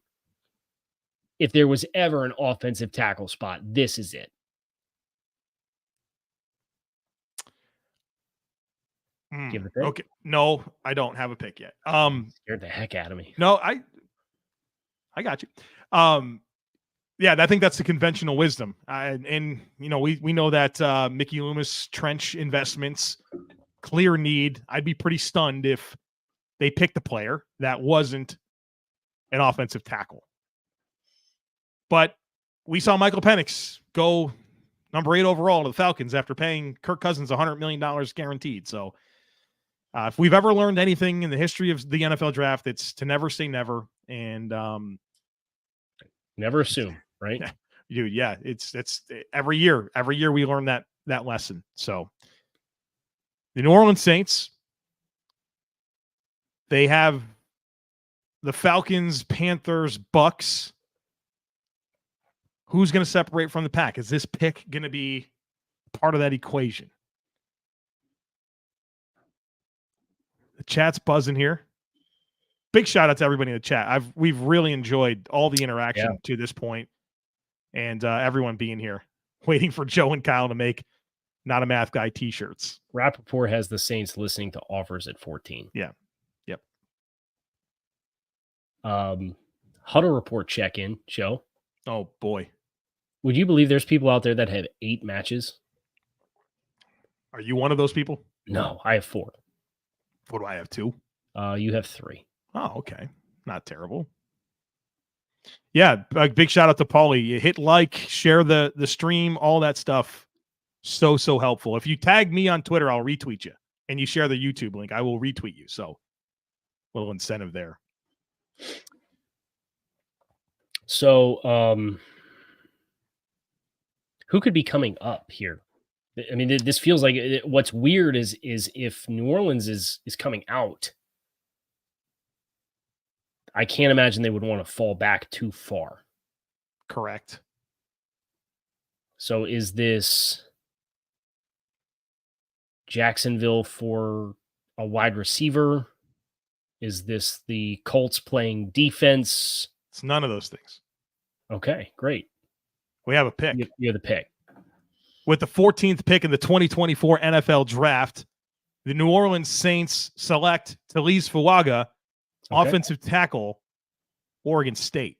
if there was ever an offensive tackle spot, this is it. Give the pick? Okay. No, I don't have a pick yet. Scared the heck out of me. No, I got you. Yeah, I think that's the conventional wisdom. And we know that Mickey Loomis trench investments, clear need. I'd be pretty stunned if they picked a player that wasn't an offensive tackle. But we saw Michael Penix go number 8 overall to the Falcons after paying Kirk Cousins $100 million guaranteed. So if we've ever learned anything in the history of the NFL draft, it's to never say never. And never assume, right? Dude, yeah, it's every year we learn that lesson. So the New Orleans Saints, they have the Falcons, Panthers, Bucks. Who's going to separate from the pack? Is this pick going to be part of that equation? The chat's buzzing here. Big shout out to everybody in the chat. We've really enjoyed all the interaction to this point, and everyone being here, waiting for Joe and Kyle to make Not a Math Guy t-shirts. Rappaport has the Saints listening to offers at 14. Yeah. Yep. Huddle Report check-in, Joe. Oh, boy. Would you believe there's people out there that have 8 matches? Are you one of those people? No, I have 4. What do I have, 2? You have 3. Oh, okay. Not terrible. Yeah, a big shout out to Paulie. You hit like, share the stream, all that stuff. So helpful. If you tag me on Twitter, I'll retweet you. And you share the YouTube link, I will retweet you. So a little incentive there. So who could be coming up here? I mean, this feels like what's weird is if New Orleans is coming out, I can't imagine they would want to fall back too far. Correct. So is this Jacksonville for a wide receiver? Is this the Colts playing defense? It's none of those things. Okay, great. We have a pick. You have the pick. With the 14th pick in the 2024 NFL Draft, the New Orleans Saints select Taliese Fuaga, offensive tackle, Oregon State.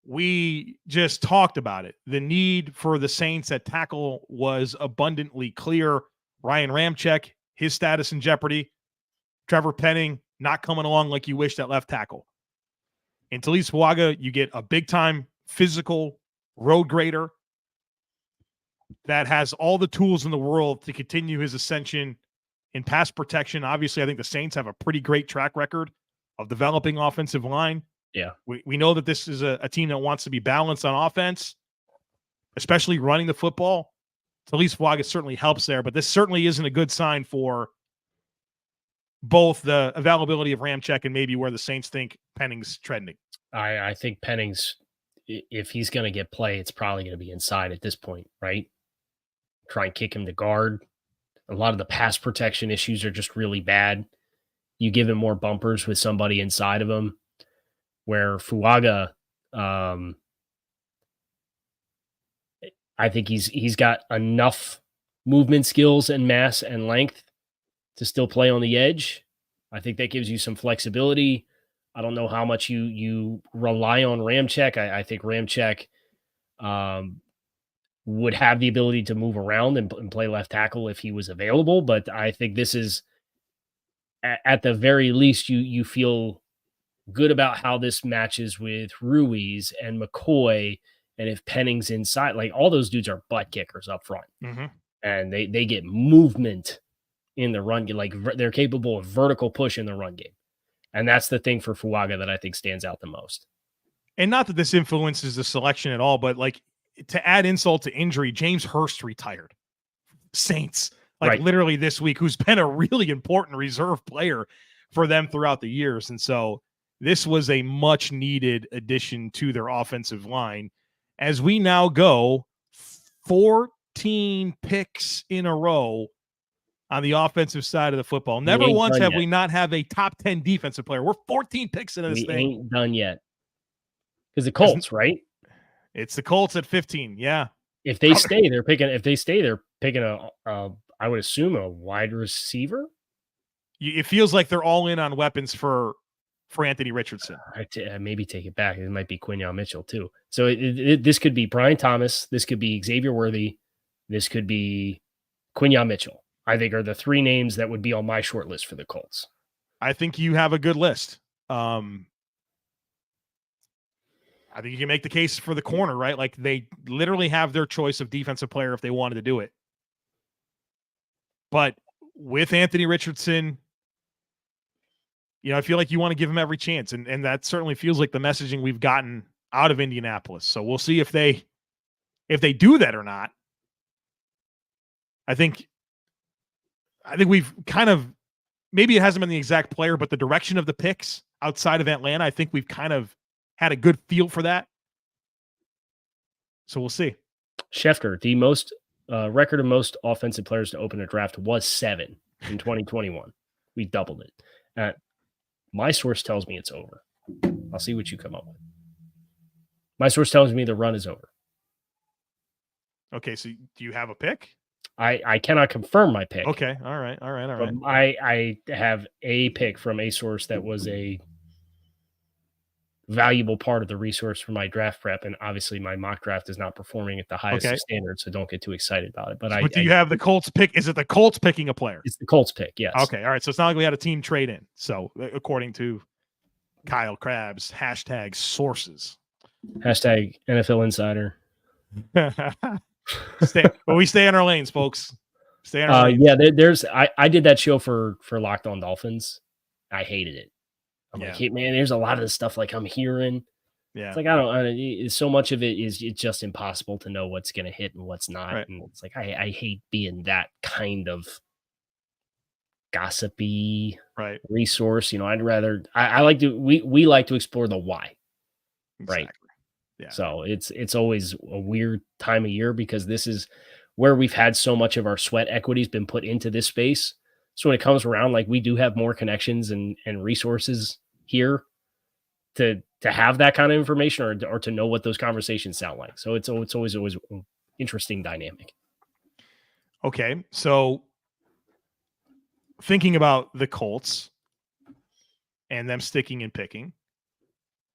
We just talked about it. The need for the Saints at tackle was abundantly clear. Ryan Ramczyk, his status in jeopardy. Trevor Penning not coming along like you wished at left tackle. In Taliese Fuaga, you get a big-time physical road grader that has all the tools in the world to continue his ascension in pass protection. Obviously, I think the Saints have a pretty great track record of developing offensive line. Yeah. We know that this is a team that wants to be balanced on offense, especially running the football. Taliese Fuaga certainly helps there, but this certainly isn't a good sign for both the availability of Ramczyk and maybe where the Saints think Penning's trending. I think Penning's, if he's going to get play, it's probably going to be inside at this point, right? Try and kick him to guard. A lot of the pass protection issues are just really bad. You give him more bumpers with somebody inside of him, where Fuaga, I think he's got enough movement skills and mass and length to still play on the edge. I think that gives you some flexibility. I don't know how much you rely on Ramczyk. I think Ramczyk would have the ability to move around and play left tackle if he was available. But I think this is, at the very least, you feel good about how this matches with Ruiz and McCoy. And if Penning's inside, like all those dudes are butt kickers up front. Mm-hmm. And they get movement in the run game. Like they're capable of vertical push in the run game. And that's the thing for Fuaga that I think stands out the most. And not that this influences the selection at all, but like to add insult to injury, James Hurst retired. Saints, like literally this week, who's been a really important reserve player for them throughout the years. And so this was a much needed addition to their offensive line. As we now go 14 picks in a row on the offensive side of the football. Never once have we not have a top 10 defensive player. We're 14 picks into this thing. We ain't done yet. Because the Colts, right? It's the Colts at 15. Yeah. If they stay, they're picking a I would assume a wide receiver. It feels like they're all in on weapons for Anthony Richardson. Maybe take it back. It might be Quinyon Mitchell too. So this could be Brian Thomas. This could be Xavier Worthy. This could be Quinyon Mitchell. I think are the three names that would be on my short list for the Colts. I think you have a good list. I think you can make the case for the corner, right? Like they literally have their choice of defensive player if they wanted to do it. But with Anthony Richardson, I feel like you want to give him every chance. And that certainly feels like the messaging we've gotten out of Indianapolis. So we'll see if they do that or not. I think we've kind of, maybe it hasn't been the exact player, but the direction of the picks outside of Atlanta, I think we've kind of had a good feel for that. So we'll see. Schefter, the most record of most offensive players to open a draft was 7 in 2021. We doubled it. My source tells me it's over. I'll see what you come up with. My source tells me the run is over. Okay, so do you have a pick? I cannot confirm my pick. Okay, all right. But I have a pick from a source that was a valuable part of the resource for my draft prep, and obviously my mock draft is not performing at the highest of standards, so don't get too excited about it. But do you have the Colts pick? Is it the Colts picking a player? It's the Colts pick, yes. Okay, all right. So it's not like we had a team trade in. So according to Kyle Krabs, hashtag sources. Hashtag NFL Insider. We stay in our lanes, folks. Stay in our lanes. Yeah, I did that show for Locked On Dolphins. I hated it. I'm like, hey, man, there's a lot of the stuff like I'm hearing. Yeah, it's like so much of it is it's just impossible to know what's going to hit and what's not. Right. And it's like I hate being that kind of gossipy resource. I'd rather I like to we like to explore the why. Exactly. Right. Yeah. So it's always a weird time of year because this is where we've had so much of our sweat equity's been put into this space. So when it comes around, like we do have more connections and resources here to have that kind of information or to know what those conversations sound like. So it's always an interesting dynamic. Okay. So thinking about the Colts and them sticking and picking,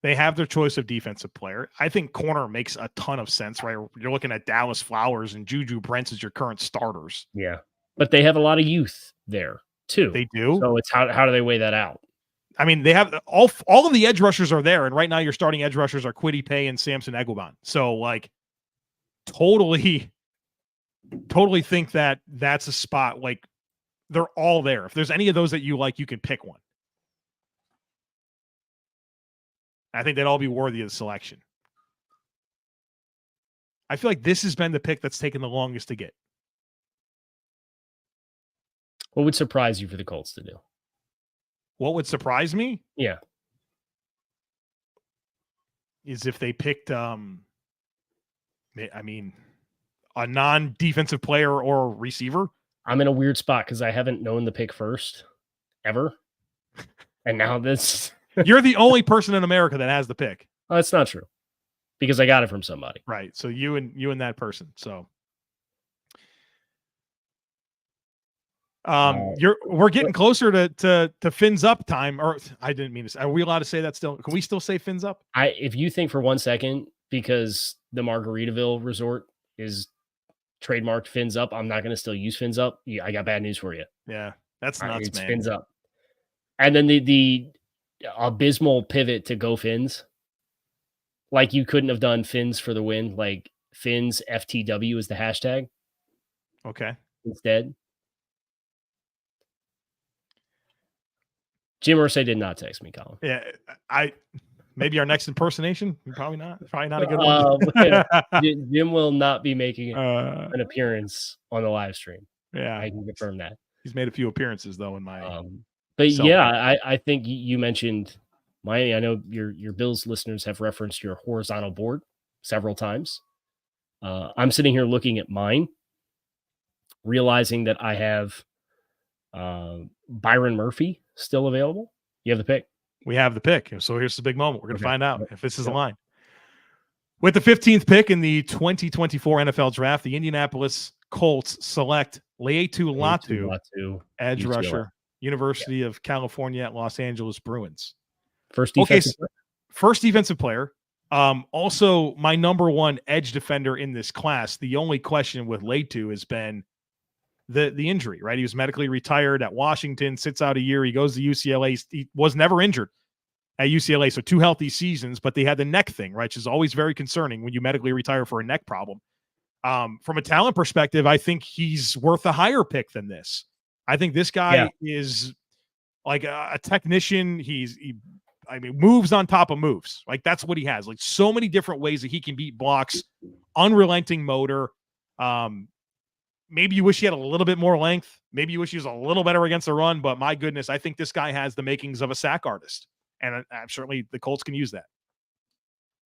they have their choice of defensive player. I think corner makes a ton of sense, right? You're looking at Dallas Flowers and Juju Brents as your current starters. Yeah. But they have a lot of youth there too. They do. So it's how do they weigh that out? I mean, they have all of the edge rushers are there. And right now your starting edge rushers are Kwity Paye and Samson Eguaban. So like totally think that that's a spot. Like they're all there. If there's any of those that you like, you can pick one. I think they'd all be worthy of the selection. I feel like this has been the pick that's taken the longest to get. What would surprise you for the Colts to do? What would surprise me? Yeah. Is if they picked, a non-defensive player or receiver. I'm in a weird spot because I haven't known the pick first ever. And now this. You're the only person in America that has the pick. Oh, that's not true because I got it from somebody. Right. So you and that person. So we're getting closer to fins up time, or I didn't mean to say. Are we allowed to say that still? Can we still say fins up? If you think for 1 second, because the Margaritaville resort is trademarked fins up, I'm not going to still use fins up. I got bad news for you. Yeah, that's nuts, it's man. Fins up. And then the abysmal pivot to go fins. Like you couldn't have done fins for the win. Like fins FTW is the hashtag. Okay. Instead. Jim Irsay did not text me, Colin. Yeah, maybe our next impersonation. Probably not a good one. Jim will not be making an appearance on the live stream. Yeah, I can confirm that. He's made a few appearances though in my. But yeah, I think you mentioned Miami. I know your Bills listeners have referenced your horizontal board several times. I'm sitting here looking at mine, realizing that I have Byron Murphy still available. You have the pick. We have the pick. So here's the big moment. We're going to find out if this is the line. With the 15th pick in the 2024 NFL Draft, the Indianapolis Colts select Laiatu Latu, edge rusher, University of California at Los Angeles Bruins. First defensive player. Also, my number one edge defender in this class. The only question with Laiatu has been the injury, right? He was medically retired at Washington, sits out a year. He goes to UCLA. He was never injured at UCLA. So 2 healthy seasons, but they had the neck thing, right? Which is always very concerning when you medically retire for a neck problem. From a talent perspective, I think he's worth a higher pick than this. I think this guy is like a technician. He moves on top of moves. Like that's what he has. Like so many different ways that he can beat blocks, unrelenting motor. Maybe you wish he had a little bit more length. Maybe you wish he was a little better against the run, but my goodness, I think this guy has the makings of a sack artist. And certainly the Colts can use that.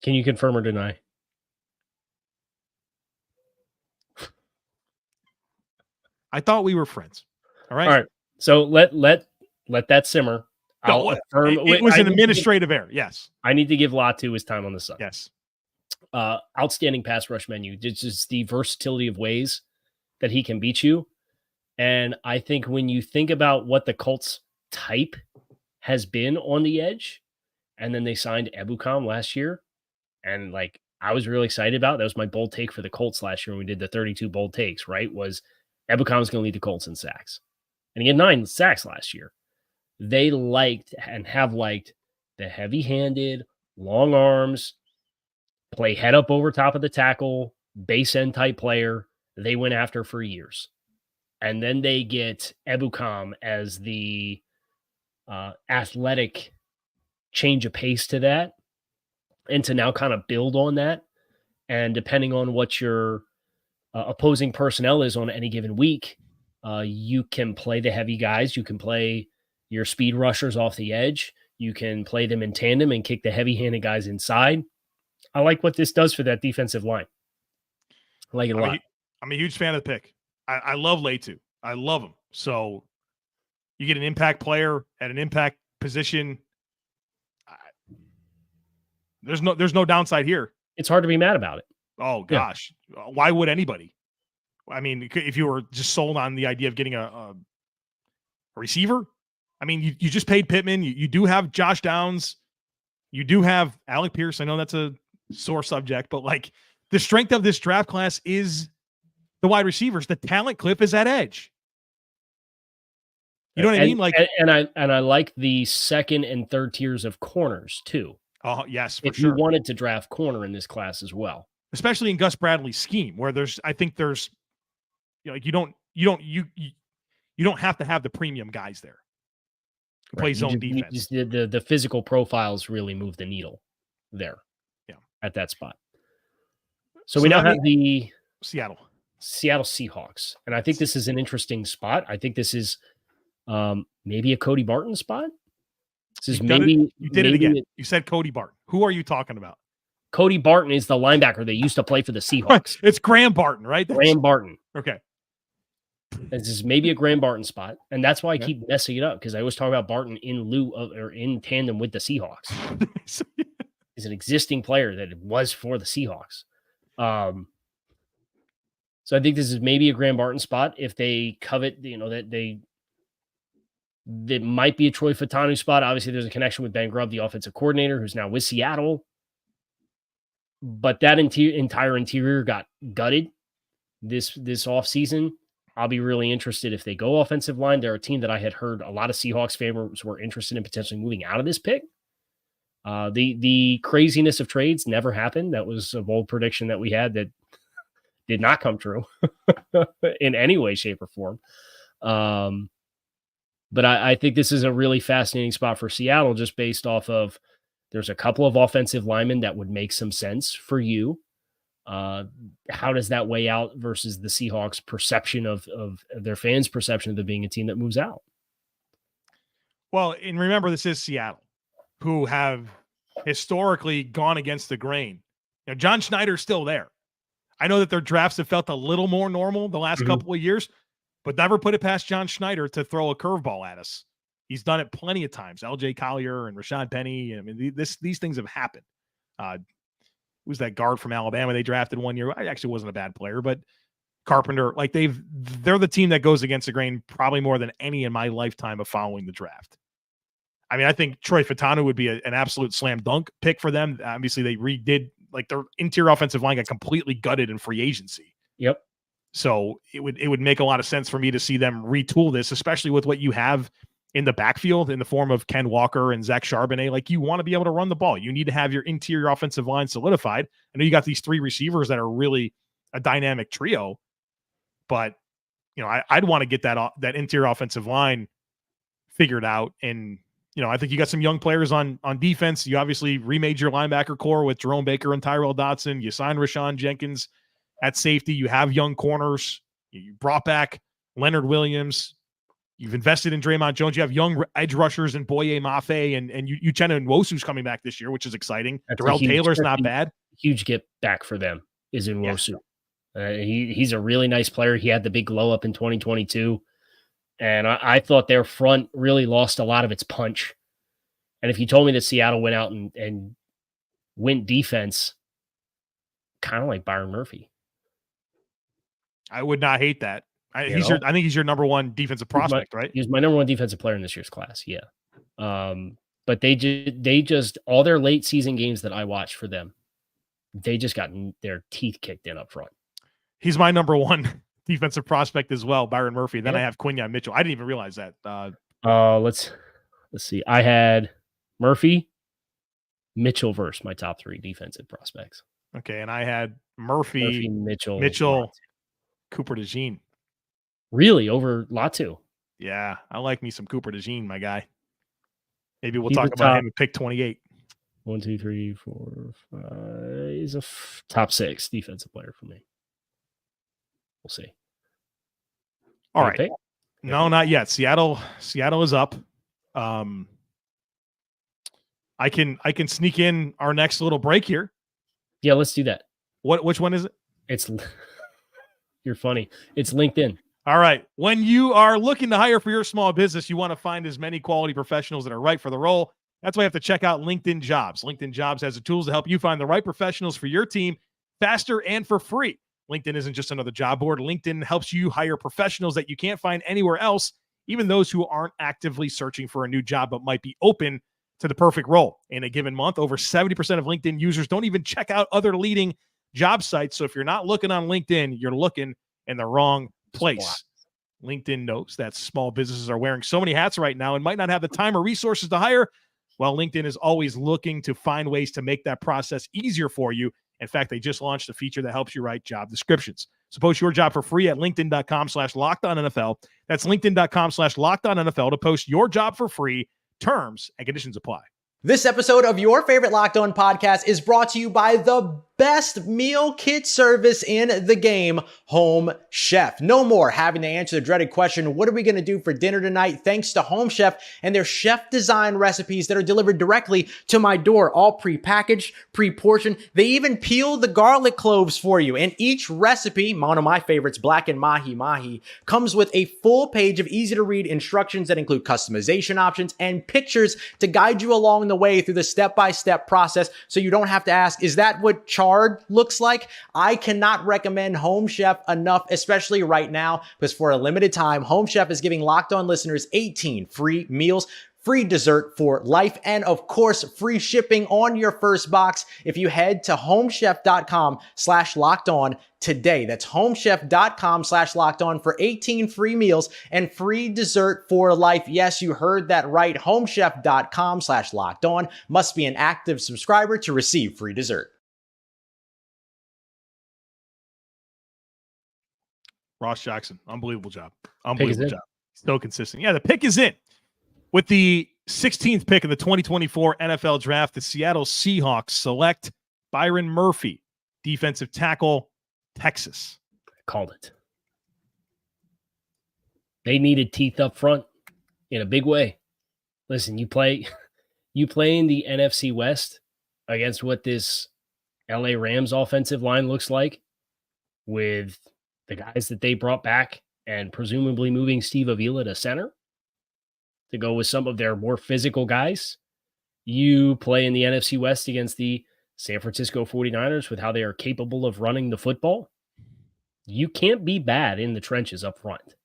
Can you confirm or deny? I thought we were friends. All right. All right. So let that simmer. No, it was an administrative error. Yes. I need to give Latu his time on the sun. Yes. Outstanding pass rush menu. It's just the versatility of ways that he can beat you. And I think when you think about what the Colts type has been on the edge, and then they signed Ebukam last year, and like I was really excited about, that was my bold take for the Colts last year when we did the 32 bold takes, right? Was Ebukam's going to lead the Colts in sacks. And he had 9 sacks last year. They liked and have liked the heavy-handed, long arms, play head up over top of the tackle, base end type player they went after for years. And then they get Ebukam as the athletic change of pace to that, and to now kind of build on that. And depending on what your opposing personnel is on any given week, you can play the heavy guys. You can play your speed rushers off the edge. You can play them in tandem and kick the heavy-handed guys inside. I like what this does for that defensive line. I like it a lot. I'm a huge fan of the pick. I love Laiatu. I love him. So you get an impact player at an impact position. There's no downside here. It's hard to be mad about it. Oh gosh. Yeah. Why would anybody? I mean, if you were just sold on the idea of getting a receiver, I mean, you just paid Pittman. You do have Josh Downs. You do have Alec Pierce. I know that's a sore subject, but like the strength of this draft class is the wide receivers. The talent cliff is at edge. You know what I mean? Like, and I like the second and third tiers of corners too. Oh yes, for if sure. You wanted to draft corner in this class as well, especially in Gus Bradley's scheme, where I think there's, like you don't have to have the premium guys there. Play zone defense. The physical profiles really move the needle there. Yeah, at that spot. So we now have the Seattle Seahawks, and I think this is an interesting spot. I think this is maybe a Cody Barton spot. This is you did it again. You said Cody Barton. Who are you talking about? Cody Barton is the linebacker that used to play for the Seahawks. It's Graham Barton, right? Graham Barton. Okay. This is maybe a Graham Barton spot. And that's why I keep messing it up, because I always talk about Barton in lieu of or in tandem with the Seahawks. He's an existing player that was for the Seahawks. So I think this is maybe a Graham Barton spot. If they covet, that might be a Troy Fautanu spot. Obviously, there's a connection with Ben Grubb, the offensive coordinator, who's now with Seattle. But that entire interior got gutted this offseason. I'll be really interested if they go offensive line. They're a team that I had heard a lot of Seahawks fans were interested in potentially moving out of this pick. The craziness of trades never happened. That was a bold prediction that we had that did not come true in any way, shape, or form. But I think this is a really fascinating spot for Seattle, just based off of there's a couple of offensive linemen that would make some sense for you. How does that weigh out versus the Seahawks' perception of their fans' perception of them being a team that moves out? Well, and remember, this is Seattle, who have historically gone against the grain. John Schneider's still there. I know that their drafts have felt a little more normal the last couple of years, but never put it past John Schneider to throw a curveball at us. He's done it plenty of times. LJ Collier and Rashad Penny. I mean, these things have happened. Who's that guard from Alabama they drafted one year? I actually wasn't a bad player, but Carpenter, like they're the team that goes against the grain probably more than any in my lifetime of following the draft. I mean, I think Troy Fautanu would be an absolute slam dunk pick for them. Obviously, they redid, like, their interior offensive line got completely gutted in free agency. Yep. So it would make a lot of sense for me to see them retool this, especially with what you have in the backfield in the form of Ken Walker and Zach Charbonnet. Like, you want to be able to run the ball. You need to have your interior offensive line solidified. I know you got these three receivers that are really a dynamic trio, but I'd want to get that interior offensive line figured out. And I think you got some young players on defense. You obviously remade your linebacker core with Jerome Baker and Tyrell Dotson. You signed Rashawn Jenkins at safety. You have young corners. You brought back Leonard Williams. You've invested in Draymond Jones. You have young edge rushers in Boye Mafe and Uchenna Nwosu's coming back this year, which is exciting. Darrell Taylor's not bad. Huge get back for them is in Nwosu. Yeah. He's a really nice player. He had the big glow up in 2022. And I thought their front really lost a lot of its punch. And if you told me that Seattle went out and went defense, kind of like Byron Murphy, I would not hate that. I think he's your number one defensive prospect, right? He's my number one defensive player in this year's class. Yeah. But they just all their late season games that I watched for them, they just got their teeth kicked in up front. He's my number one defensive prospect as well, Byron Murphy. Then I have Quinyon Mitchell. I didn't even realize that. Let's see. I had Murphy, Mitchell versus my top three defensive prospects. Okay, and I had Murphy Mitchell, Cooper DeJean. Really? Over Latu? Yeah, I like me some Cooper DeJean, my guy. Maybe we'll talk about him at pick 28. 1, 2, 3, 4, 5. He's a top 6 defensive player for me. We'll see. All right. No, not yet. Seattle is up. I can sneak in our next little break here. Yeah, let's do that. Which one is it? You're funny. It's LinkedIn. All right. When you are looking to hire for your small business, you want to find as many quality professionals that are right for the role. That's why you have to check out LinkedIn Jobs. LinkedIn Jobs has the tools to help you find the right professionals for your team faster and for free. LinkedIn isn't just another job board. LinkedIn helps you hire professionals that you can't find anywhere else, even those who aren't actively searching for a new job but might be open to the perfect role. In a given month, over 70% of LinkedIn users don't even check out other leading job sites. So if you're not looking on LinkedIn, you're looking in the wrong place. LinkedIn knows that small businesses are wearing so many hats right now and might not have the time or resources to hire. Well, LinkedIn is always looking to find ways to make that process easier for you. In fact, they just launched a feature that helps you write job descriptions. So post your job for free at linkedin.com/LockedOnNFL. That's linkedin.com/LockedOnNFL to post your job for free. Terms and conditions apply. This episode of your favorite Locked On podcast is brought to you by the best meal kit service in the game, Home Chef. No more having to answer the dreaded question, what are we going to do for dinner tonight? Thanks to Home Chef and their chef-designed recipes that are delivered directly to my door, all pre-packaged, pre-portioned. They even peel the garlic cloves for you. And each recipe, one of my favorites, blackened mahi, comes with a full page of easy-to-read instructions that include customization options and pictures to guide you along the way through the step-by-step process so you don't have to ask, is that what chard looks like? I cannot recommend Home Chef enough, especially right now, because for a limited time, Home Chef is giving Locked On listeners 18 free meals, free dessert for life, and of course, free shipping on your first box if you head to homechef.com/lockedon today. That's homechef.com/lockedon for 18 free meals and free dessert for life. Yes, you heard that right. Homechef.com/lockedon. Must be an active subscriber to receive free dessert. Ross Jackson, unbelievable job. Unbelievable job. So consistent. Yeah, the pick is in. With the 16th pick in the 2024 NFL Draft, the Seattle Seahawks select Byron Murphy, defensive tackle, Texas. I called it. They needed teeth up front in a big way. Listen, you play in the NFC West against what this LA Rams offensive line looks like with the guys that they brought back and presumably moving Steve Avila to center to go with some of their more physical guys. You play in the NFC West against the San Francisco 49ers with how they are capable of running the football. You can't be bad in the trenches up front.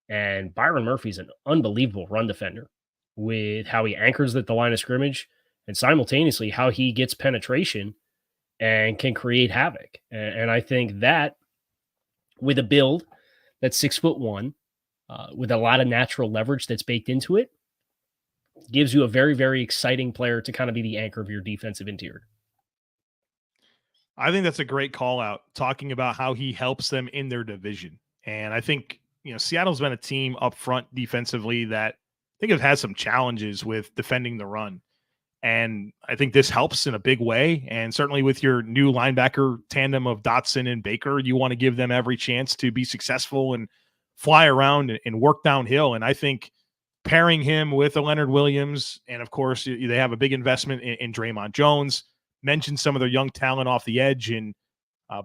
And Byron Murphy's an unbelievable run defender with how he anchors at the line of scrimmage and simultaneously how he gets penetration and can create havoc. And I think that with a build that's 6'1", with a lot of natural leverage that's baked into it, gives you a very, very exciting player to kind of be the anchor of your defensive interior. I think that's a great call out, talking about how he helps them in their division. And I think, Seattle's been a team up front defensively that I think have had some challenges with defending the run. And I think this helps in a big way. And certainly with your new linebacker tandem of Dotson and Baker, you want to give them every chance to be successful and fly around and work downhill. And I think pairing him with a Leonard Williams, and of course, they have a big investment in Draymond Jones, mentioned some of their young talent off the edge in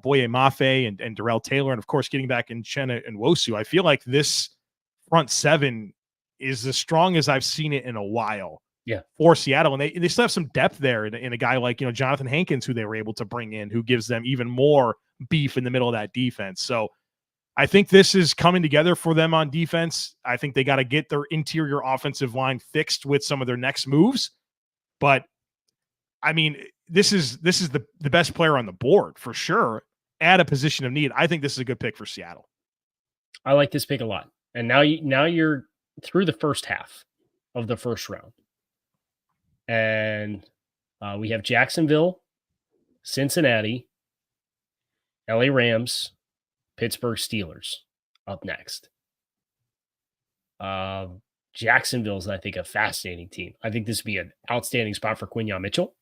Boye Mafe and Darrell Taylor, and of course, getting back in Chenna and Wosu. I feel like this front seven is as strong as I've seen it in a while. Yeah, for Seattle. And they still have some depth there in a guy like, Jonathan Hankins, who they were able to bring in, who gives them even more beef in the middle of that defense. So I think this is coming together for them on defense. I think they got to get their interior offensive line fixed with some of their next moves. But I mean, this is the best player on the board for sure at a position of need. I think this is a good pick for Seattle. I like this pick a lot. And now you're through the first half of the first round. And we have Jacksonville, Cincinnati, LA Rams, Pittsburgh Steelers up next. Jacksonville's, I think, a fascinating team. I think this would be an outstanding spot for Quinyon Mitchell.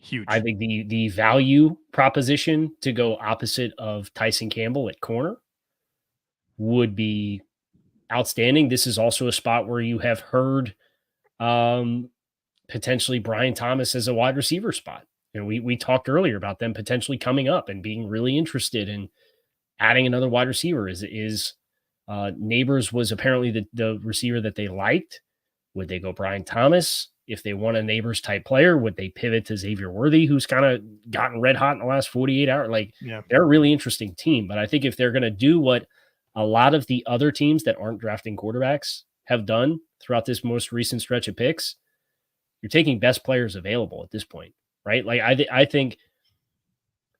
Huge. I think the value proposition to go opposite of Tyson Campbell at corner would be outstanding. This is also a spot where you have heard potentially Brian Thomas as a wide receiver spot. And we talked earlier about them potentially coming up and being really interested in adding another wide receiver. Neighbors was apparently the receiver that they liked. Would they go Brian Thomas? If they want a Neighbors type player, would they pivot to Xavier Worthy, who's kind of gotten red hot in the last 48 hours? They're a really interesting team. But I think if they're going to do what a lot of the other teams that aren't drafting quarterbacks have done throughout this most recent stretch of picks, you're taking best players available at this point, right? I think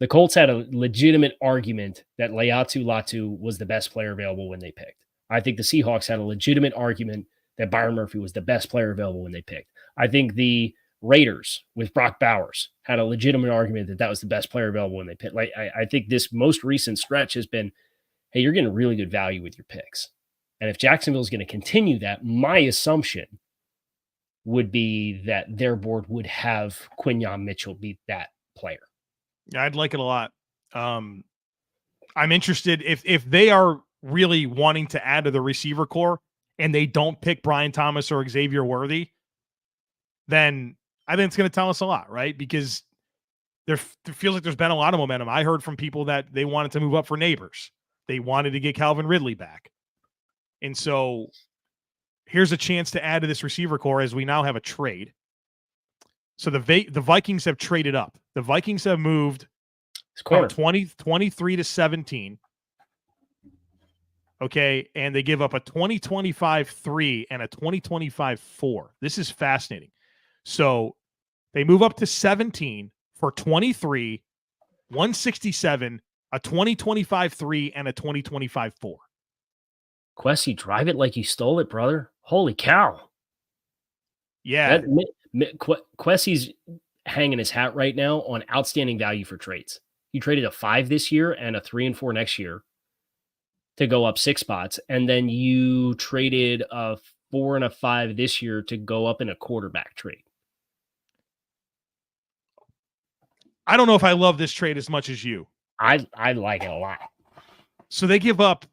the Colts had a legitimate argument that Laiatu Latu was the best player available when they picked. I think the Seahawks had a legitimate argument that Byron Murphy was the best player available when they picked. I think the Raiders with Brock Bowers had a legitimate argument that was the best player available when they picked. I think this most recent stretch has been, hey, you're getting really good value with your picks. And if Jacksonville is going to continue that, my assumption would be that their board would have Quinyon Mitchell be that player. Yeah, I'd like it a lot. I'm interested if they are really wanting to add to the receiver core and they don't pick Brian Thomas or Xavier Worthy, then I think it's going to tell us a lot, right? Because there feels like there's been a lot of momentum. I heard from people that they wanted to move up for Neighbors. They wanted to get Calvin Ridley back. And so here's a chance to add to this receiver core as we now have a trade. So the Vikings have traded up. The Vikings have moved from 23 to 17. Okay, and they give up a 2025 3 and a 2025 4. This is fascinating. So they move up to 17 for 23, 167, a 2025 3, and a 2025 4. Quessy, drive it like you stole it, brother. Holy cow. Yeah. Quessy's hanging his hat right now on outstanding value for trades. You traded a 5 this year and a 3 and 4 next year to go up 6 spots. And then you traded a 4 and a 5 this year to go up in a quarterback trade. I don't know if I love this trade as much as you. I like it a lot. So they give up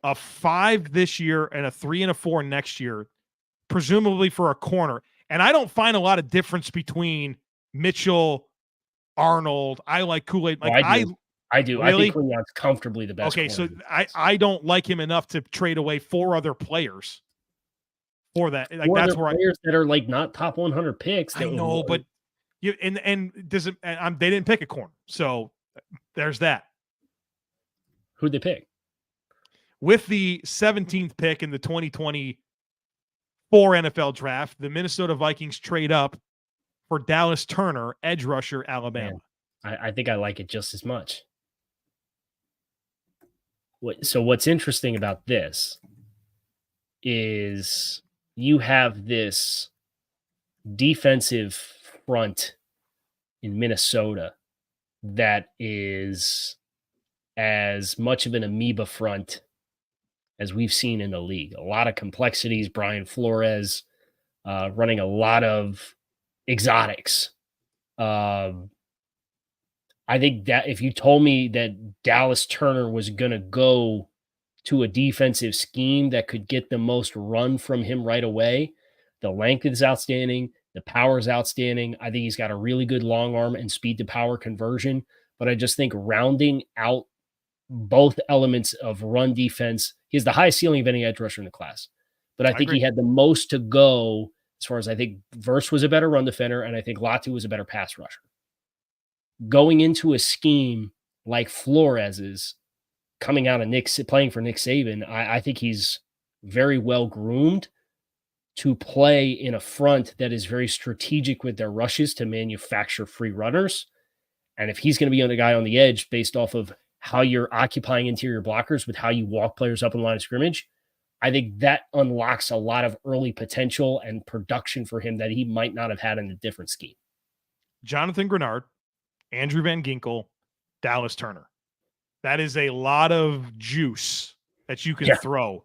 a 5 this year and a 3 and a 4 next year, presumably for a corner. And I don't find a lot of difference between Mitchell, Arnold. I like Kool-Aid. Like I do. Really? I think Quinyon's comfortably the best. Okay, so I don't like him enough to trade away 4 other players for that. Like that's where players that are like not top 100 picks. I know, but you and does it? And they didn't pick a corner, so there's that. Who'd they pick? With the 17th pick in the 2024 NFL draft, the Minnesota Vikings trade up for Dallas Turner, edge rusher, Alabama. I think I like it just as much. So what's interesting about this is you have this defensive front in Minnesota that is as much of an amoeba front as we've seen in the league. A lot of complexities. Brian Flores running a lot of exotics. I think that if you told me that Dallas Turner was going to go to a defensive scheme that could get the most run from him right away, the length is outstanding. The power is outstanding. I think he's got a really good long arm and speed to power conversion. But I just think rounding out both elements of run defense, he has the highest ceiling of any edge rusher in the class. But I think he had the most to go as far as I think Verse was a better run defender, and I think Latu was a better pass rusher. Going into a scheme like Flores's, coming out of playing for Nick Saban, I think he's very well groomed to play in a front that is very strategic with their rushes to manufacture free runners. And if he's going to be on the guy on the edge based off of how you're occupying interior blockers with how you walk players up in the line of scrimmage, I think that unlocks a lot of early potential and production for him that he might not have had in a different scheme. Jonathan Grenard, Andrew Van Ginkel, Dallas Turner. That is a lot of juice that you can throw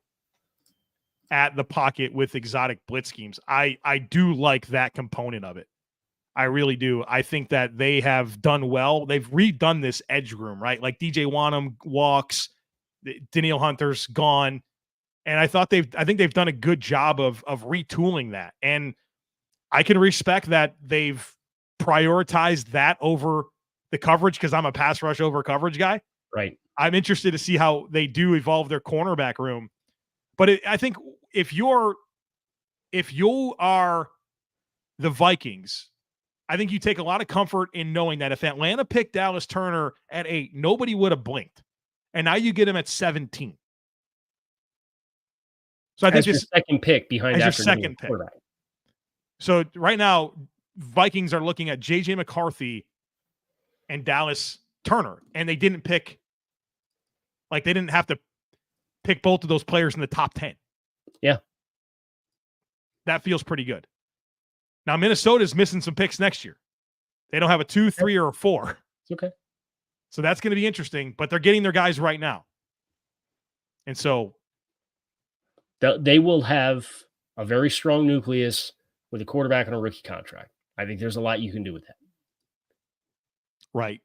at the pocket with exotic blitz schemes. I do like that component of it. I really do. I think that they have done well. They've redone this edge room, right? Like DJ Wanham walks, Danielle Hunter's gone. And I think they've done a good job of retooling that. And I can respect that they've prioritized that over the coverage because I'm a pass rush over coverage guy. Right. I'm interested to see how they do evolve their cornerback room. But I think if you are the Vikings, I think you take a lot of comfort in knowing that if Atlanta picked Dallas Turner at 8, nobody would have blinked. And now you get him at 17. So I think your second pick behind your second pick. So right now, Vikings are looking at J.J. McCarthy and Dallas Turner, and they didn't pick, like they didn't have to pick both of those players in the top 10. Yeah. That feels pretty good. Now, Minnesota's missing some picks next year. They don't have a 2, 3, or a 4. It's okay. So that's going to be interesting, but they're getting their guys right now. And so they will have a very strong nucleus with a quarterback on a rookie contract. I think there's a lot you can do with that. Right.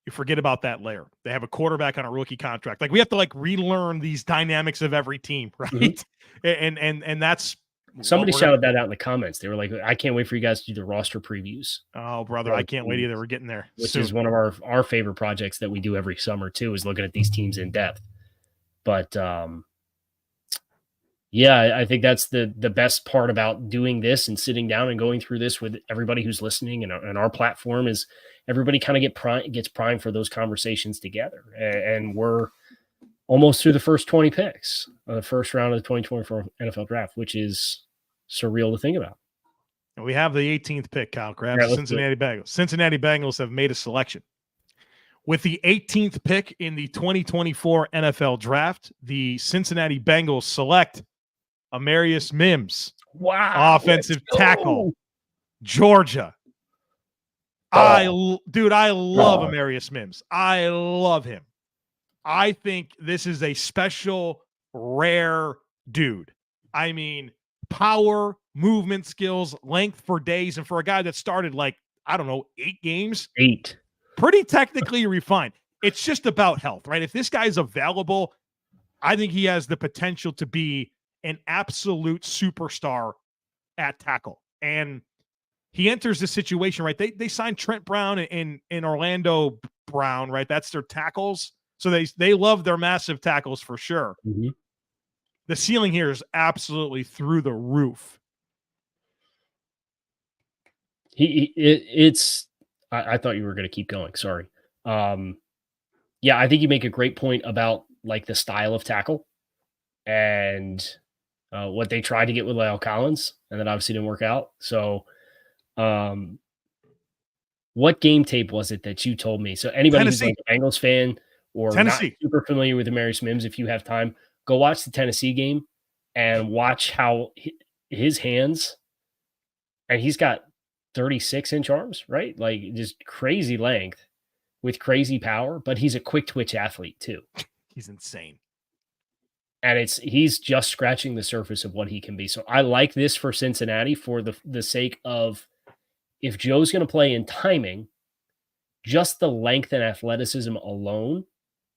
you forget about that layer. They have a quarterback on a rookie contract. Like we have to like relearn these dynamics of every team, right? Mm-hmm. And that's somebody shouted that out in the comments. They were like, I can't wait for you guys to do the roster previews. Oh, brother, I can't wait either. We're getting there. Which is one of our favorite projects that we do every summer too, is looking at these teams in depth. But yeah, I think that's the best part about doing this and sitting down and going through this with everybody who's listening, and our platform is everybody kind of gets primed for those conversations together. And we're almost through the first 20 picks of the first round of the 2024 NFL draft, which is surreal to think about. And we have the 18th pick, Kyle Krabs, yeah, Cincinnati Bengals. Cincinnati Bengals have made a selection. With the 18th pick in the 2024 NFL draft, the Cincinnati Bengals select Amarius Mims, offensive tackle, Georgia. I love Amarius Mims. I love him. I think this is a special, rare dude. I mean, power, movement skills, length for days, and for a guy that started 8 games. 8. Pretty technically refined. It's just about health, right? If this guy's available, I think he has the potential to be an absolute superstar at tackle. And he enters the situation, right? They signed Trent Brown in Orlando Brown, right? That's their tackles. So they love their massive tackles for sure. Mm-hmm. The ceiling here is absolutely through the roof. I thought you were going to keep going. Sorry. Yeah, I think you make a great point about like the style of tackle and what they tried to get with La'el Collins, and that obviously didn't work out. So, what game tape was it that you told me? So anybody who's like a Bengals fan or not super familiar with Amarius Mims, if you have time, go watch the Tennessee game and watch how his hands, and he's got 36-inch arms, right? Like just crazy length with crazy power, but he's a quick twitch athlete too. He's insane. And he's just scratching the surface of what he can be. So I like this for Cincinnati for the sake of, if Joe's going to play in timing, just the length and athleticism alone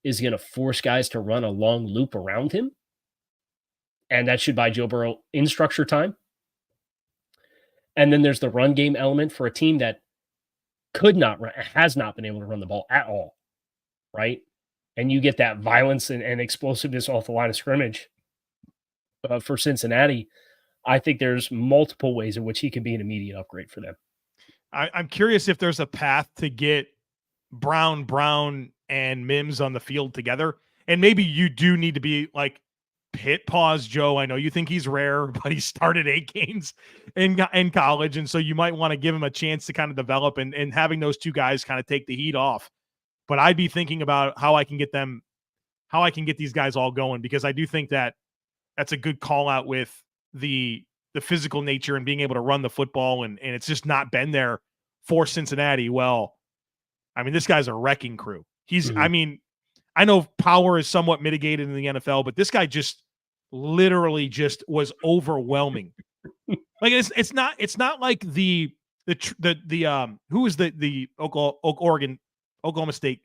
is going to force guys to run a long loop around him. And that should buy Joe Burrow in structure time. And then there's the run game element for a team that has not been able to run the ball at all, right? And you get that violence and explosiveness off the line of scrimmage for Cincinnati. I think there's multiple ways in which he can be an immediate upgrade for them. I'm curious if there's a path to get Brown, and Mims on the field together. And maybe you do need to be like, hit pause, Joe. I know you think he's rare, but he started 8 games in college. And so you might want to give him a chance to kind of develop and having those two guys kind of take the heat off. But I'd be thinking about how I can get these guys all going, because I do think that that's a good call out with the physical nature and being able to run the football. And it's just not been there for Cincinnati. Well, I mean, this guy's a wrecking crew. I mean, I know power is somewhat mitigated in the NFL, but this guy just literally just was overwhelming. Like it's not like the who is the Oklahoma State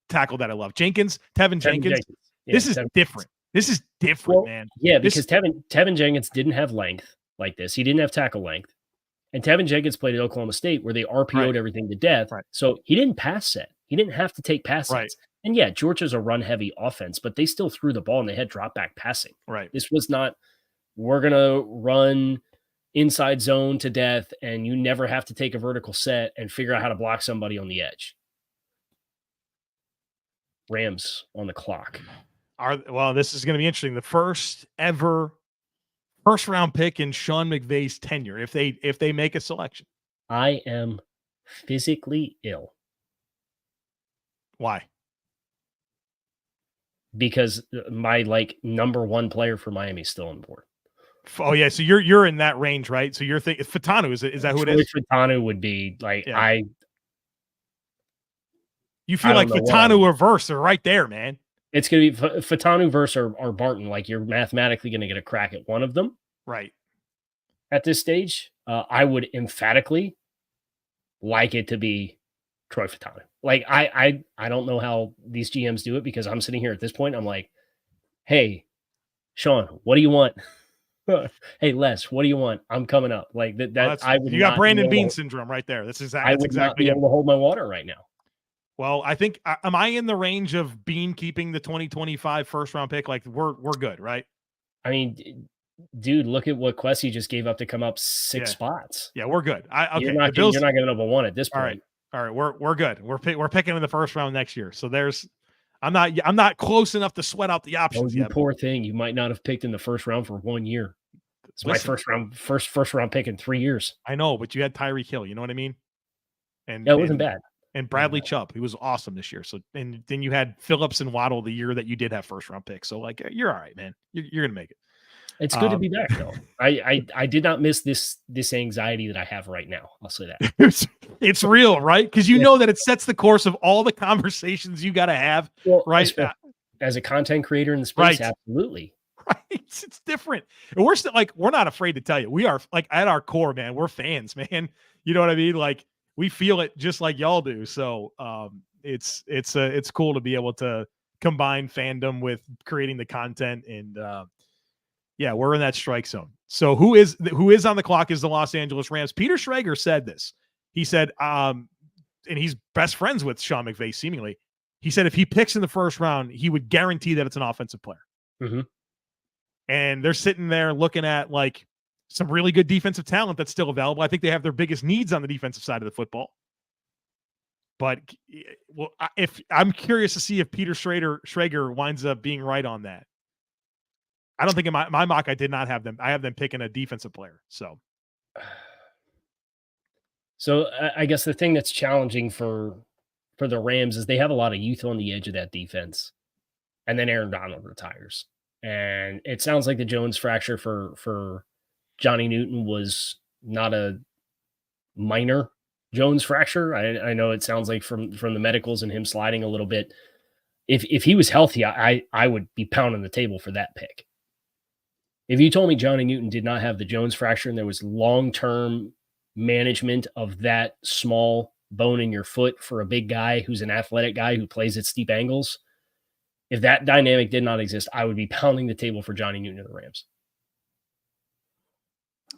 tackle that I love, Tevin Jenkins. Yeah, this is different. This is different, man. Yeah, because Tevin Jenkins didn't have length like this. He didn't have tackle length. And Tevin Jenkins played at Oklahoma State where they RPO'd everything to death. Right. So he didn't pass set. He didn't have to take pass sets. And yeah, Georgia's a run-heavy offense, but they still threw the ball and they had drop-back passing. Right. This was not, we're going to run inside zone to death and you never have to take a vertical set and figure out how to block somebody on the edge. Rams on the clock. This is going to be interesting. The first round pick in Sean McVay's tenure, if they make a selection. I am physically ill. Why? Because my number one player for Miami is still on board. Oh yeah, so you're in that range, right? So you're thinking Fautanu, is that who it is? Fautanu would be You feel like Fautanu reverse are right there, man. It's going to be Fautanu versus or Barton. Like you're mathematically going to get a crack at one of them. Right. At this stage, I would emphatically like it to be Troy Fautanu. Like I don't know how these GMs do it, because I'm sitting here at this point. I'm like, hey, Sean, what do you want? Hey, Les, what do you want? I'm coming up. Like that. Well, I would. You got not Brandon be able Bean to- syndrome right there. That's exactly. I That's would not exactly be it. able to hold my water right now. Well, I think am I in the range of Bean keeping the 2025 first round pick? Like we're good, right? I mean, dude, look at what Quessy just gave up to come up 6 spots. Yeah, we're good. Okay, You're not giving up a 1 at this point. All right, we're good. We're picking in the first round next year. So I'm not close enough to sweat out the options yet. Poor thing. You might not have picked in the first round for 1 year. It's my first round pick in 3 years. I know, but you had Tyreek Hill. You know what I mean? And it wasn't bad. And Bradley Chubb, he was awesome this year. So and then you had Phillips and Waddle the year that you did have first round picks. So like you're all right, man. You're gonna make it. It's good to be back though. I did not miss this anxiety that I have right now. I'll say that. It's real, right? Because you know that it sets the course of all the conversations you got to have, right? As a content creator in the space, right. Absolutely. Right. It's different. And we're still like, we're not afraid to tell you. We are like at our core, man. We're fans, man. You know what I mean? Like we feel it just like y'all do. So it's cool to be able to combine fandom with creating the content. And yeah, we're in that strike zone. So who is on the clock is the Los Angeles Rams. Peter Schrager said this. He said, and he's best friends with Sean McVay, seemingly. He said if he picks in the first round, he would guarantee that it's an offensive player. Mm-hmm. And they're sitting there looking at like some really good defensive talent that's still available. I think they have their biggest needs on the defensive side of the football. But well, if I'm curious to see if Peter Schrager winds up being right on that. I don't think in my mock I did not have them. I have them picking a defensive player. So I guess the thing that's challenging for the Rams is they have a lot of youth on the edge of that defense, and then Aaron Donald retires, and it sounds like the Jones fracture for Johnny Newton was not a minor Jones fracture. I know it sounds like from the medicals and him sliding a little bit. If he was healthy, I would be pounding the table for that pick. If you told me Johnny Newton did not have the Jones fracture and there was long-term management of that small bone in your foot for a big guy who's an athletic guy who plays at steep angles, if that dynamic did not exist, I would be pounding the table for Johnny Newton and the Rams.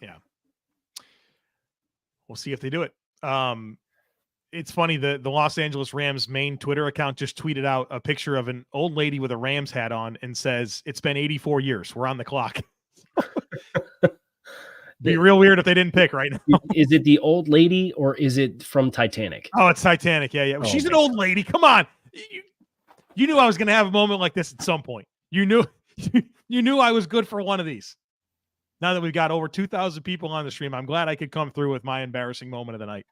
Yeah. We'll see if they do it. It's funny, the Los Angeles Rams main Twitter account just tweeted out a picture of an old lady with a Rams hat on and says, it's been 84 years. We're on the clock. Be real weird if they didn't pick right now. Is it the old lady or is it from Titanic? Oh, it's Titanic. Yeah. She's an old lady. Come on. You knew I was going to have a moment like this at some point. You knew I was good for one of these. Now that we've got over 2,000 people on the stream, I'm glad I could come through with my embarrassing moment of the night.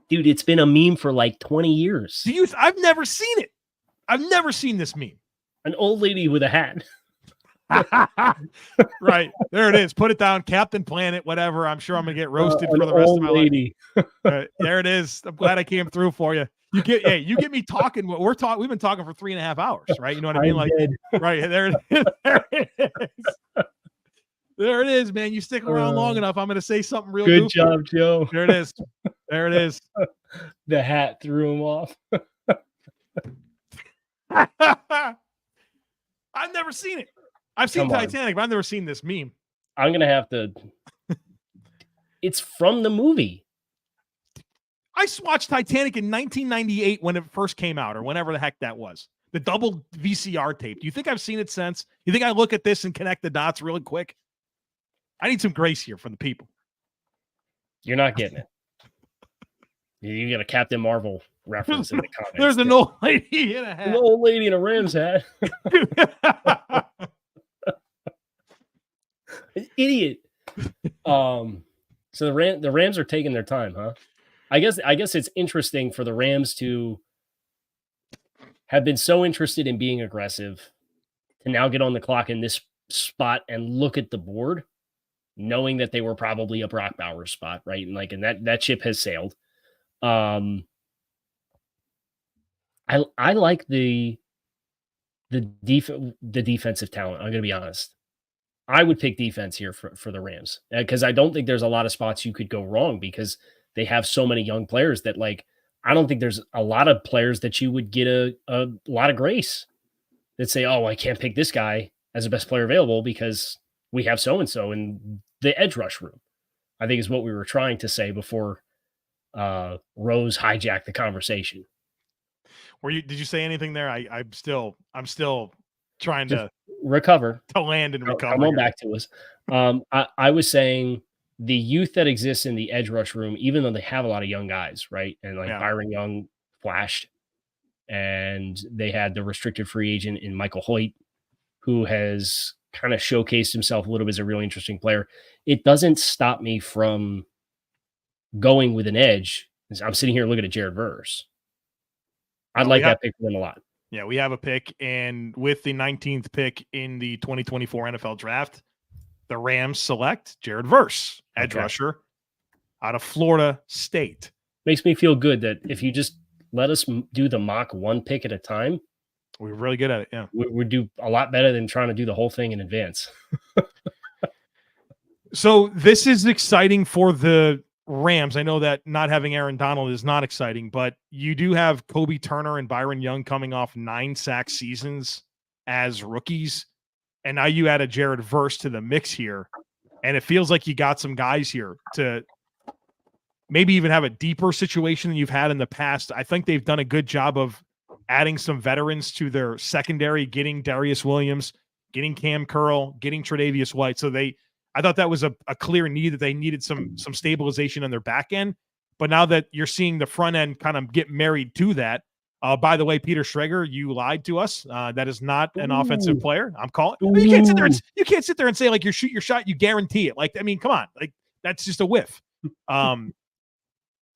Dude, it's been a meme for like 20 years. I've never seen it. I've never seen this meme. An old lady with a hat. Right. There it is. Put it down. Captain Planet, whatever. I'm sure I'm going to get roasted for the rest of my life. There it is. I'm glad I came through for you. You get me talking. We've been talking for 3.5 hours, right? You know what I mean? Like, right there it is. There it is. There it is, man. You stick around long enough, I'm going to say something real good goofy. job, Joe. There it is. There it is. The hat threw him off. I've never seen it. I've seen Titanic, but I've never seen this meme. I'm going to have to. It's from the movie. I watched Titanic in 1998 when it first came out, or whenever the heck that was. The double VCR tape. Do you think I've seen it since? You think I look at this and connect the dots really quick? I need some grace here from the people. You're not getting it. You got a Captain Marvel reference in the comments. There's an old lady in a hat. An old lady in a Rams hat. Idiot. So the Rams are taking their time, huh? I guess it's interesting for the Rams to have been so interested in being aggressive to now get on the clock in this spot and look at the board, knowing that they were probably a Brock Bowers spot, right? And that ship has sailed. I like the defensive talent. I'm going to be honest. I would pick defense here for the Rams because I don't think there's a lot of spots you could go wrong because they have so many young players that like I don't think there's a lot of players that you would get a lot of grace that say, oh, I can't pick this guy as the best player available because we have so-and-so in the edge rush room, I think is what we were trying to say before Rose hijacked the conversation. Did you say anything there? I'm still trying to recover, to land and recover. Come on back to us. I was saying the youth that exists in the edge rush room, even though they have a lot of young guys, right? And Byron Young flashed, and they had the restricted free agent in Michael Hoyt, who has kind of showcased himself a little bit as a really interesting player. It doesn't stop me from going with an edge. I'm sitting here looking at Jared Verse. I'd like that pick for them a lot. Yeah, we have a pick, and with the 19th pick in the 2024 NFL Draft, the Rams select Jared Verse, edge rusher out of Florida State. Makes me feel good that if you just let us do the mock one pick at a time, we're really good at it. Yeah, we do a lot better than trying to do the whole thing in advance. So this is exciting for the Rams. I know that not having Aaron Donald is not exciting, but you do have Kobe Turner and Byron Young coming off 9 sack seasons as rookies. And now you add a Jared Verse to the mix here. And it feels like you got some guys here to maybe even have a deeper situation than you've had in the past. I think they've done a good job of adding some veterans to their secondary, getting Darius Williams, getting Cam Curl, getting Tre'Davious White. So I thought that was a clear need, that they needed some stabilization on their back end. But now that you're seeing the front end kind of get married to that, by the way, Peter Schrager, you lied to us. That is not an offensive player. I'm calling. You can't sit there and say like you shoot your shot, you guarantee it. Like, I mean, come on, like that's just a whiff.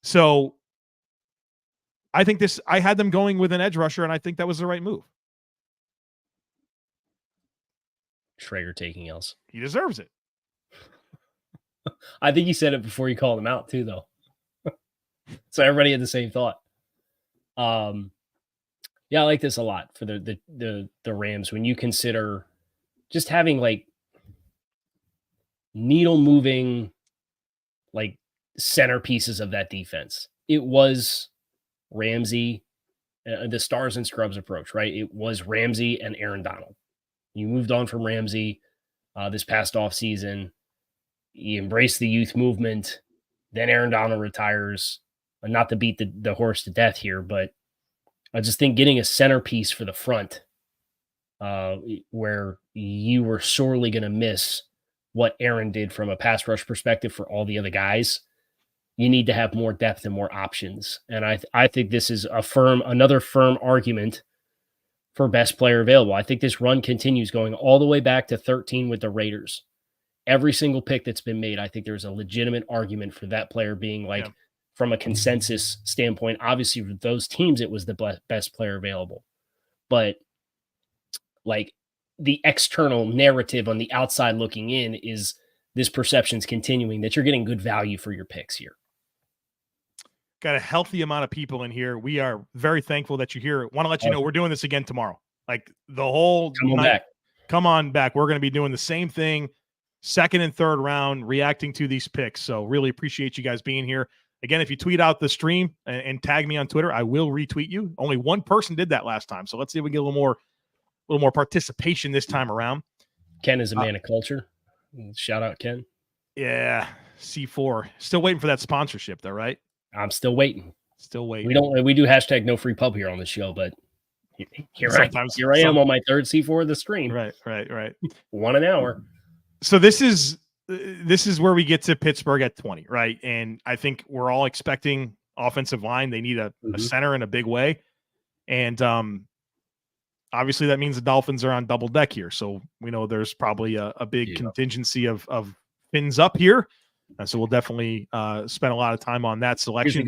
So I think I had them going with an edge rusher, and I think that was the right move. Schrager taking L's. He deserves it. I think you said it before you called him out too, though. So everybody had the same thought. Yeah, I like this a lot for the Rams when you consider just having like needle moving like centerpieces of that defense. It was Ramsey, the stars and scrubs approach, right? It was Ramsey and Aaron Donald. You moved on from Ramsey this past offseason. You embrace the youth movement. Then Aaron Donald retires. And not to beat the horse to death here, but I just think getting a centerpiece for the front where you were sorely going to miss what Aaron did from a pass rush perspective for all the other guys, you need to have more depth and more options. And I think this is another firm argument for best player available. I think this run continues going all the way back to 13 with the Raiders. Every single pick that's been made, I think there's a legitimate argument for that player being like, from a consensus standpoint, obviously for those teams, it was the best player available. But like the external narrative on the outside looking in is this perception's continuing that you're getting good value for your picks here. Got a healthy amount of people in here. We are very thankful that you're here. Want to let you know we're doing this again tomorrow. Like the whole night. Come on back. We're going to be doing the same thing, second and third round, reacting to these picks. So really appreciate you guys being here. Again, if you tweet out the stream and tag me on Twitter, I will retweet you. Only one person did that last time, so let's see if we get a little more participation this time around. Ken is a man of culture. Shout out, Ken. Yeah, C4. Still waiting for that sponsorship, though, right? I'm still waiting. Still waiting. We do hashtag no free pub here on the show, but here I am on my third C4 of the stream. Right. 1 an hour. So this is where we get to Pittsburgh at 20, right? And I think we're all expecting offensive line. They need a center in a big way. And obviously that means the Dolphins are on double deck here. So we know there's probably a big contingency of fins up here. So we'll definitely spend a lot of time on that selection.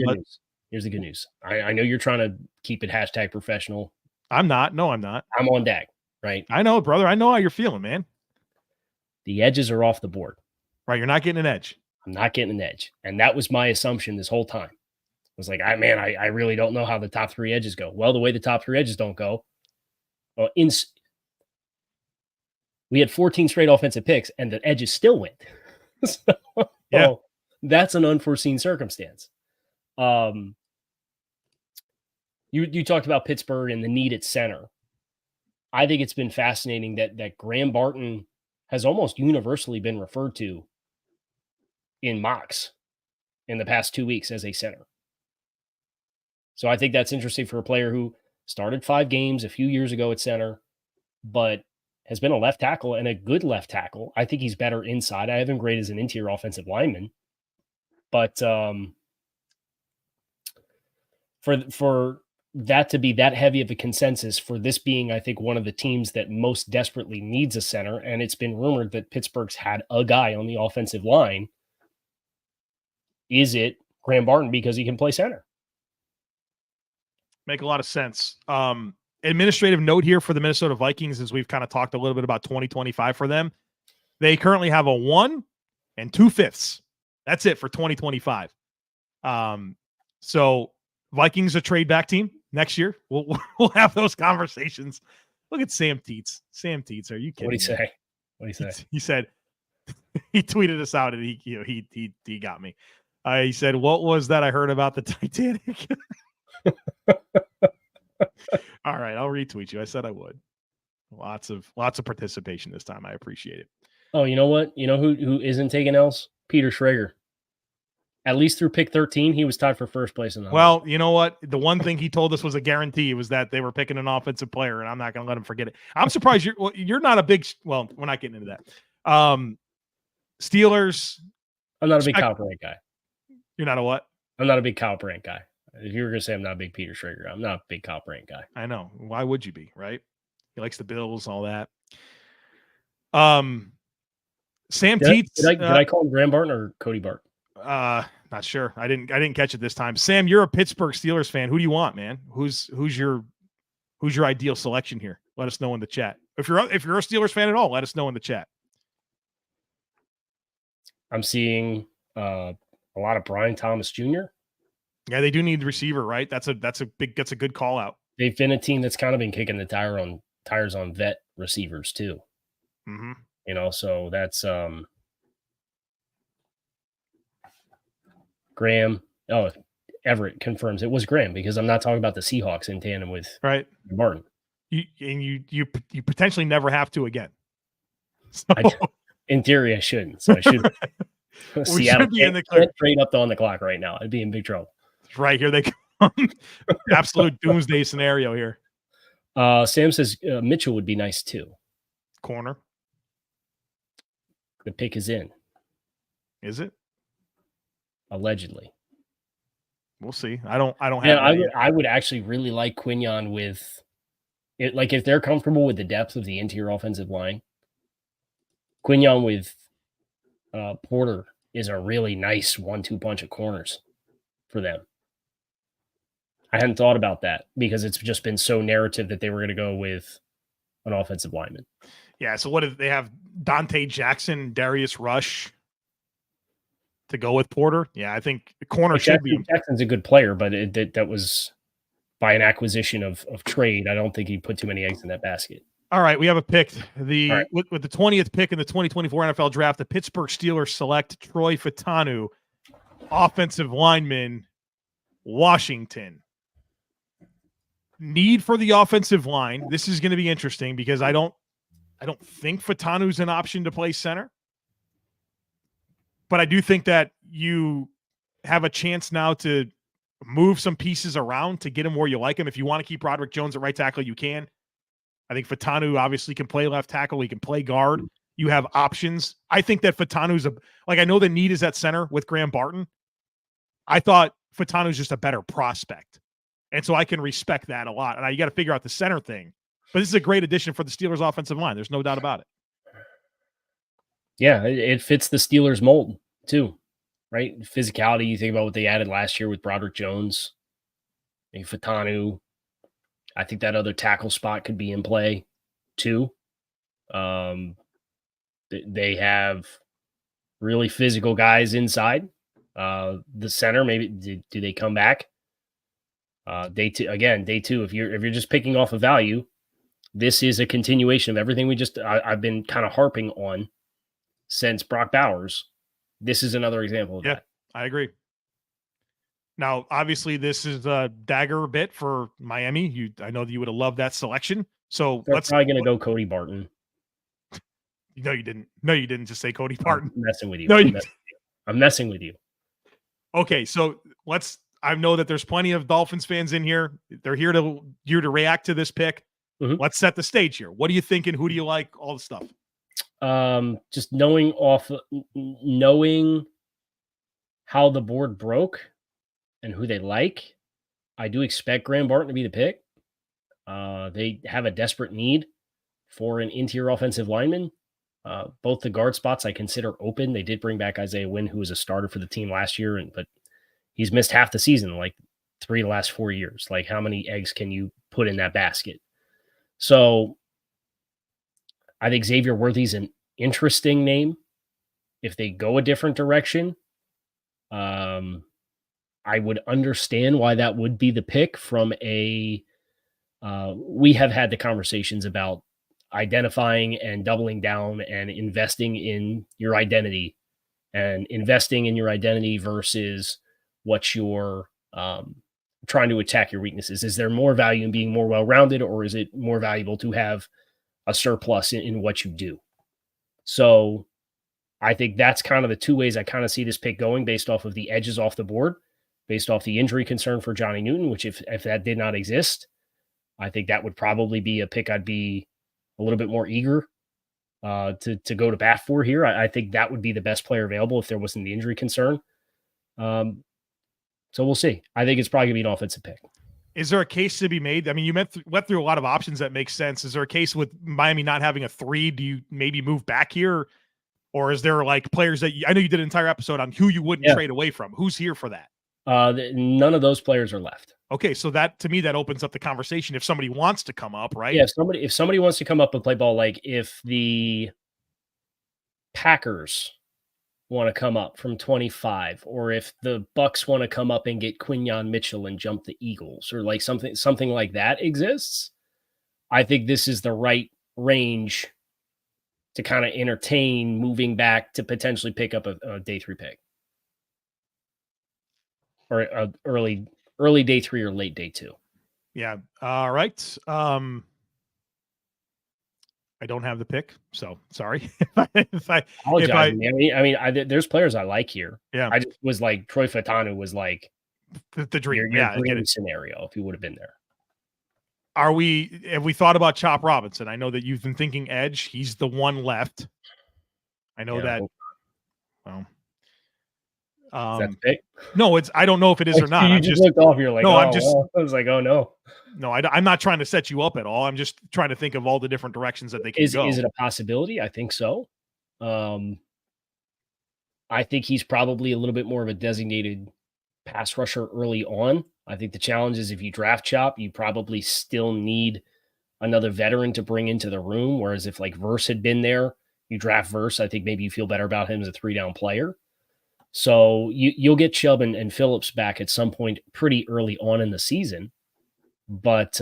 Here's the good news. I know you're trying to keep it hashtag professional. I'm not. No, I'm not. I'm on deck, right? I know, brother. I know how you're feeling, man. The edges are off the board. Right, you're not getting an edge. I'm not getting an edge. And that was my assumption this whole time. I was like, I really don't know how the top 3 edges go. Well, the way the top 3 edges don't go, we had 14 straight offensive picks, and the edges still went. So, that's an unforeseen circumstance. You talked about Pittsburgh and the need at center. I think it's been fascinating that Graham Barton has almost universally been referred to in mocks in the past 2 weeks as a center. So I think that's interesting for a player who started 5 games a few years ago at center, but has been a left tackle and a good left tackle. I think he's better inside. I have him graded as an interior offensive lineman. But for that to be that heavy of a consensus, for this being, I think, one of the teams that most desperately needs a center, and it's been rumored that Pittsburgh's had a guy on the offensive line, is it Graham Barton because he can play center? Make a lot of sense. Administrative note here for the Minnesota Vikings, as we've kind of talked a little bit about 2025 for them. They currently have a 1 2/5. That's it for 2025. So Vikings a trade back team next year. We'll have those conversations. Look at Sam Teets. Sam Teets, are you kidding? What do you say? He said he tweeted us out and he got me. He said, "What was that I heard about the Titanic?" All right, I'll retweet you. I said I would. Lots of participation this time. I appreciate it. Oh, you know what? You know who isn't taking L's? Peter Schrager. At least through pick 13, he was tied for first place in the Well, you know what? The one thing he told us was a guarantee was that they were picking an offensive player, and I'm not going to let him forget it. I'm surprised you're not a big. Well, we're not getting into that. Steelers. I'm not a big Kyle Brandt guy. You're not a what? I'm not a big Kyle Brandt guy. If you were going to say I'm not a big Peter Schrager, I'm not a big Kyle Brandt guy. I know. Why would you be, right? He likes the Bills, all that. Sam Teets. Did I call him Graham Barton or Cody Barton? Not sure. I didn't catch it this time. Sam, you're a Pittsburgh Steelers fan. Who do you want, man? Who's your ideal selection here? Let us know in the chat. If you're a Steelers fan at all, let us know in the chat. I'm seeing a lot of Brian Thomas Jr. Yeah, they do need the receiver, right? That's a good call out. They've been a team that's kind of been kicking the tires on vet receivers too. Mm-hmm. You know, so that's Graham. Oh, Everett confirms it was Graham because I'm not talking about the Seahawks in tandem with Barton. You potentially never have to again. So. In theory, I shouldn't. So I should. Seattle can't trade up on the clock right now. I'd be in big trouble. Right here they come. Absolute doomsday scenario here. Sam says Mitchell would be nice too. Corner. The pick is in. Is it? Allegedly. We'll see. I don't have. I would actually really like Quinyon with it. Like if they're comfortable with the depth of the interior offensive line, Quinyon with Porter is a really nice 1-2 punch of corners for them. I hadn't thought about that because it's just been so narrative that they were going to go with an offensive lineman. Yeah. So what if they have Dante Jackson, Darius Rush to go with Porter? Yeah, I think the corner should be. Jackson's a good player, but that was by an acquisition of trade. I don't think he put too many eggs in that basket. All right, we have a pick. With the 20th pick in the 2024 NFL Draft, the Pittsburgh Steelers select Troy Fautanu, offensive lineman, Washington. Need for the offensive line. This is going to be interesting because I don't think Fautanu's an option to play center. But I do think that you have a chance now to move some pieces around to get him where you like him. If you want to keep Roderick Jones at right tackle, you can. I think Fautanu obviously can play left tackle. He can play guard. You have options. I think that Fatanu's I know the need is at center with Graham Barton. I thought Fatanu's just a better prospect. And so I can respect that a lot. And you got to figure out the center thing. But this is a great addition for the Steelers offensive line. There's no doubt about it. Yeah, it fits the Steelers mold too, right? Physicality, you think about what they added last year with Broderick Jones, and Fautanu. I think that other tackle spot could be in play too. They have really physical guys inside. The center, maybe do they come back? Day two. If you're just picking off a value, this is a continuation of everything I've been kind of harping on since Brock Bowers. This is another example of that. I agree. Now, obviously, this is a dagger bit for Miami. I know that you would have loved that selection. So They're probably going to go Cody Barton. No, you didn't. No, you didn't just say Cody Barton. I'm messing with you. No, I'm messing with you. Okay, so I know that there's plenty of Dolphins fans in here. They're here to react to this pick. Mm-hmm. Let's set the stage here. What are you thinking? Who do you like? All the stuff. Just knowing how the board broke and who they like, I do expect Graham Barton to be the pick. They have a desperate need for an interior offensive lineman. Both the guard spots I consider open. They did bring back Isaiah Wynn, who was a starter for the team last year, but he's missed half the season, like 3 of the last 4 years. Like, how many eggs can you put in that basket? So I think Xavier Worthy's an interesting name. If they go a different direction, I would understand why that would be the pick from we have had the conversations about identifying and doubling down and investing in your identity versus what you're trying to attack your weaknesses. Is there more value in being more well-rounded, or is it more valuable to have a surplus in what you do? So I think that's kind of the two ways I kind of see this pick going, based off of the edges off the board, based off the injury concern for Johnny Newton, which if that did not exist, I think that would probably be a pick I'd be a little bit more eager to go to bat for here. I think that would be the best player available if there wasn't the injury concern. So we'll see. I think it's probably going to be an offensive pick. Is there a case to be made? I mean, you went through a lot of options that make sense. Is there a case with Miami not having a 3? Do you maybe move back here? Or is there like players that I know you did an entire episode on who you wouldn't trade away from? Who's here for that? None of those players are left. Okay, so that to me that opens up the conversation if somebody wants to come up, right? Yeah, if somebody wants to come up and play ball, like if the Packers want to come up from 25, or if the Bucks want to come up and get Quinyon Mitchell and jump the Eagles, or like something like that exists, I think this is the right range to kind of entertain moving back to potentially pick up a day 3 pick, or a early day 3 or late day 2. Yeah. All right. I don't have the pick, so sorry. if I there's players I like here. Yeah. I just was like, Troy Fautanu was like the dream. Your dream scenario if he would have been there. Have we thought about Chop Robinson? I know that you've been thinking edge. He's the one left. I know that. Well, is that the pick? No, I don't know if it is or not. You just looked off. You're like, no, I was like, oh no. No, I'm not trying to set you up at all. I'm just trying to think of all the different directions that they can go. Is it a possibility? I think so. I think he's probably a little bit more of a designated pass rusher early on. I think the challenge is if you draft Chop, you probably still need another veteran to bring into the room. Whereas if like Verse had been there, you draft Verse, I think maybe you feel better about him as a 3-down player. So you'll get Chubb and Phillips back at some point pretty early on in the season. But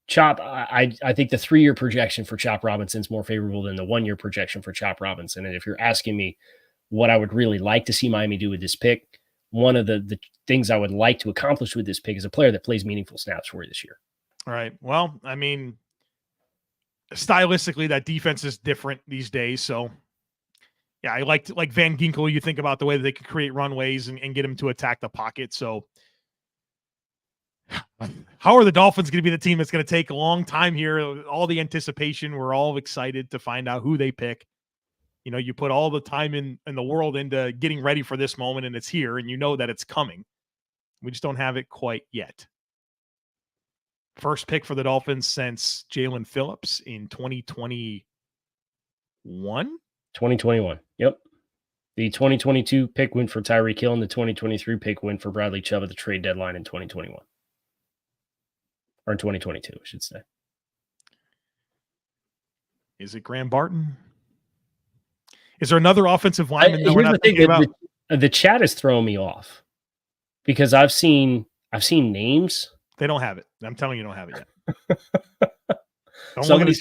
Chop, I think the 3-year projection for Chop Robinson is more favorable than the 1-year projection for Chop Robinson. And if you're asking me what I would really like to see Miami do with this pick, one of the things I would like to accomplish with this pick is a player that plays meaningful snaps for you this year. All right. Well, I mean, stylistically, that defense is different these days. So, yeah, I like Van Ginkel. You think about the way that they could create runways and get him to attack the pocket. So, how are the Dolphins going to be the team that's going to take a long time here? All the anticipation. We're all excited to find out who they pick. You know, you put all the time in the world into getting ready for this moment, and it's here, and you know that it's coming. We just don't have it quite yet. First pick for the Dolphins since Jalen Phillips in 2021? 2021, yep. The 2022 pick went for Tyreek Hill, and the 2023 pick went for Bradley Chubb at the trade deadline in 2021. Or in 2022, I should say. Is it Graham Barton? Is there another offensive lineman that we're not thinking about? The chat is throwing me off because I've seen names. They don't have it. I'm telling you, don't have it yet. Somebody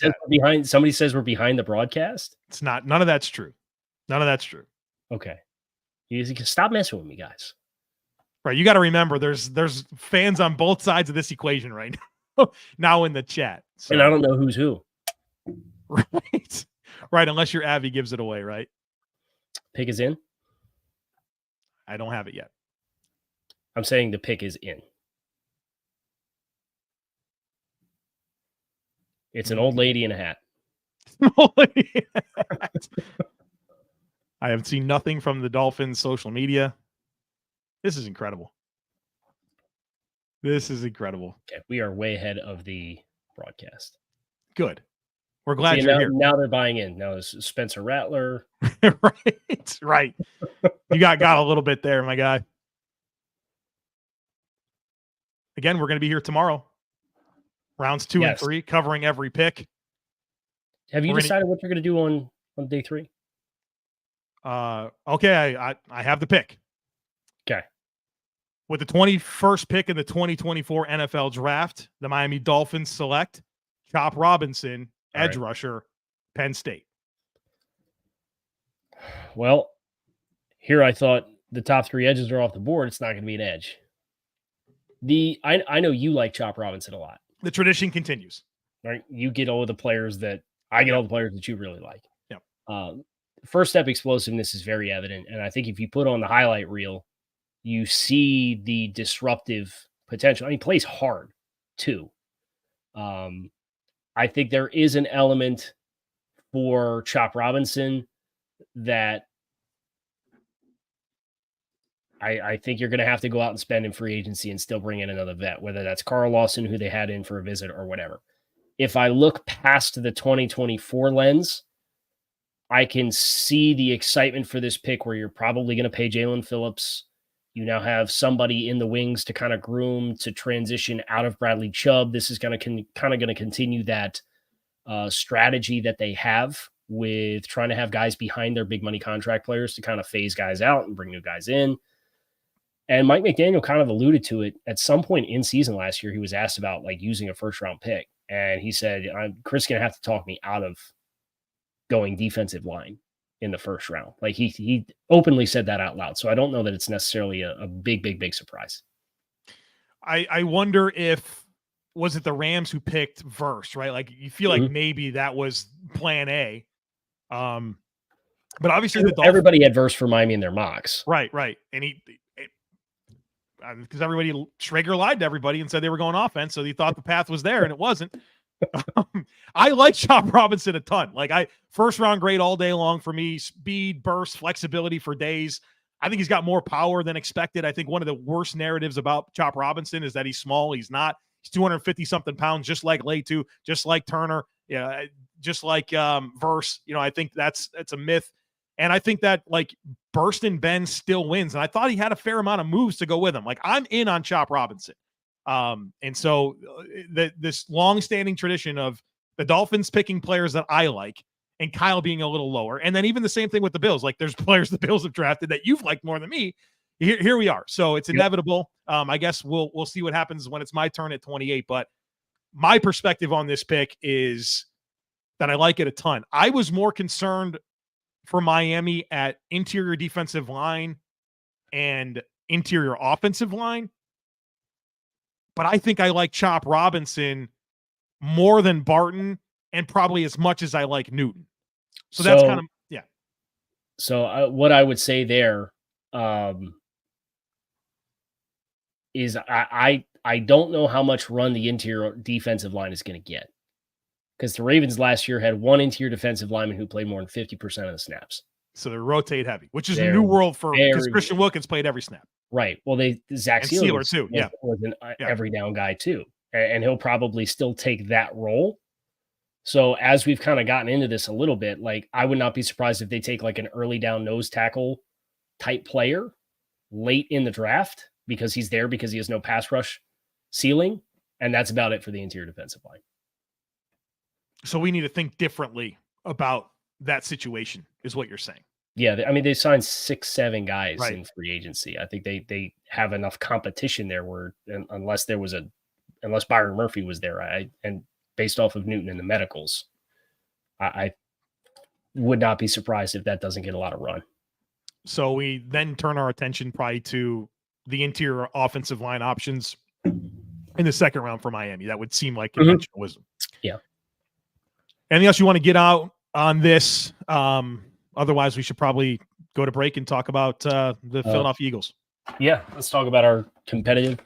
says we're behind the broadcast. It's not. None of that's true. None of that's true. Okay. You can stop messing with me, guys. Right. You got to remember there's fans on both sides of this equation right now, now in the chat. So. And I don't know who's who. Right. Right. Unless your Avi gives it away, right? Pick is in? I don't have it yet. I'm saying the pick is in. It's an old lady in a hat. I have seen nothing from the Dolphins' social media. This is incredible. This is incredible. Okay, we are way ahead of the broadcast. Good. We're glad you're here. Now they're buying in. Now it's Spencer Rattler. Right. You got a little bit there, my guy. Again, we're going to be here tomorrow. Rounds 2 and 3, covering every pick. Have you decided what you're going to do on day 3? Okay, I have the pick. Okay. With the 21st pick in the 2024 NFL Draft, the Miami Dolphins select Chop Robinson, edge rusher, Penn State. Well, here I thought the top 3 edges are off the board. It's not going to be an edge. I know you like Chop Robinson a lot. The tradition continues. Right? You get all the players that I get all the players that you really like. Yeah. First step explosiveness is very evident. And I think if you put on the highlight reel, you see the disruptive potential. I mean, he plays hard too. I think there is an element for Chop Robinson that I think you're going to have to go out and spend in free agency and still bring in another vet, whether that's Carl Lawson, who they had in for a visit, or whatever. If I look past the 2024 lens, I can see the excitement for this pick where you're probably going to pay Jalen Phillips. You now have somebody in the wings to kind of groom to transition out of Bradley Chubb. This is going to continue that strategy that they have with trying to have guys behind their big money contract players to kind of phase guys out and bring new guys in. And Mike McDaniel kind of alluded to it at some point in season last year. He was asked about like using a first round pick. And he said, Chris going to have to talk me out of going defensive line in the first round. Like he openly said that out loud. So I don't know that it's necessarily a big surprise. I wonder if, was it the Rams who picked Verse, right? Like you feel like maybe that was plan A. But obviously everybody had Verse for Miami in their mocks. Right. And because Schrager lied to everybody and said they were going offense. So he thought the path was there and it wasn't. I like Chop Robinson a ton. Like first round grade all day long for me. Speed, burst, flexibility for days. I think he's got more power than expected. I think one of the worst narratives about Chop Robinson is that he's small. He's not. He's 250 something pounds, just like Laiatu, just like Turner, just like Verse. I think that's a myth. And I think that like burst and bend still wins. And I thought he had a fair amount of moves to go with him. Like I'm in on Chop Robinson. And so this long-standing tradition of the Dolphins picking players that I like and Kyle being a little lower. And then even the same thing with the Bills. Like there's players the Bills have drafted that you've liked more than me. Here we are. So it's inevitable. I guess we'll see what happens when it's my turn at 28. But my perspective on this pick is that I like it a ton. I was more concerned for Miami at interior defensive line and interior offensive line. But I think I like Chop Robinson more than Barton and probably as much as I like Newton. So that's kind of, yeah. So what I would say there is I don't know how much run the interior defensive line is going to get. Because the Ravens last year had one interior defensive lineman who played more than 50% of the snaps. So they rotate heavy, which is a new world for because Christian Wilkins played every snap. Right. Well, Zach Sealer too. Was an every down guy too. And he'll probably still take that role. So as we've kind of gotten into this a little bit, like I would not be surprised if they take like an early down nose tackle type player late in the draft because he's there because he has no pass rush ceiling. And that's about it for the interior defensive line. So we need to think differently about that situation is what you're saying. Yeah. I mean, they signed 6-7 guys in free agency. I think they have enough competition there where unless Byron Murphy was there, and based off of Newton and the medicals, I would not be surprised if that doesn't get a lot of run. So we then turn our attention probably to the interior offensive line options in the second round for Miami. That would seem like conventional wisdom. Yeah. Anything else you want to get out on this? Otherwise, we should probably go to break and talk about the Philadelphia Eagles. Yeah, let's talk about our competitive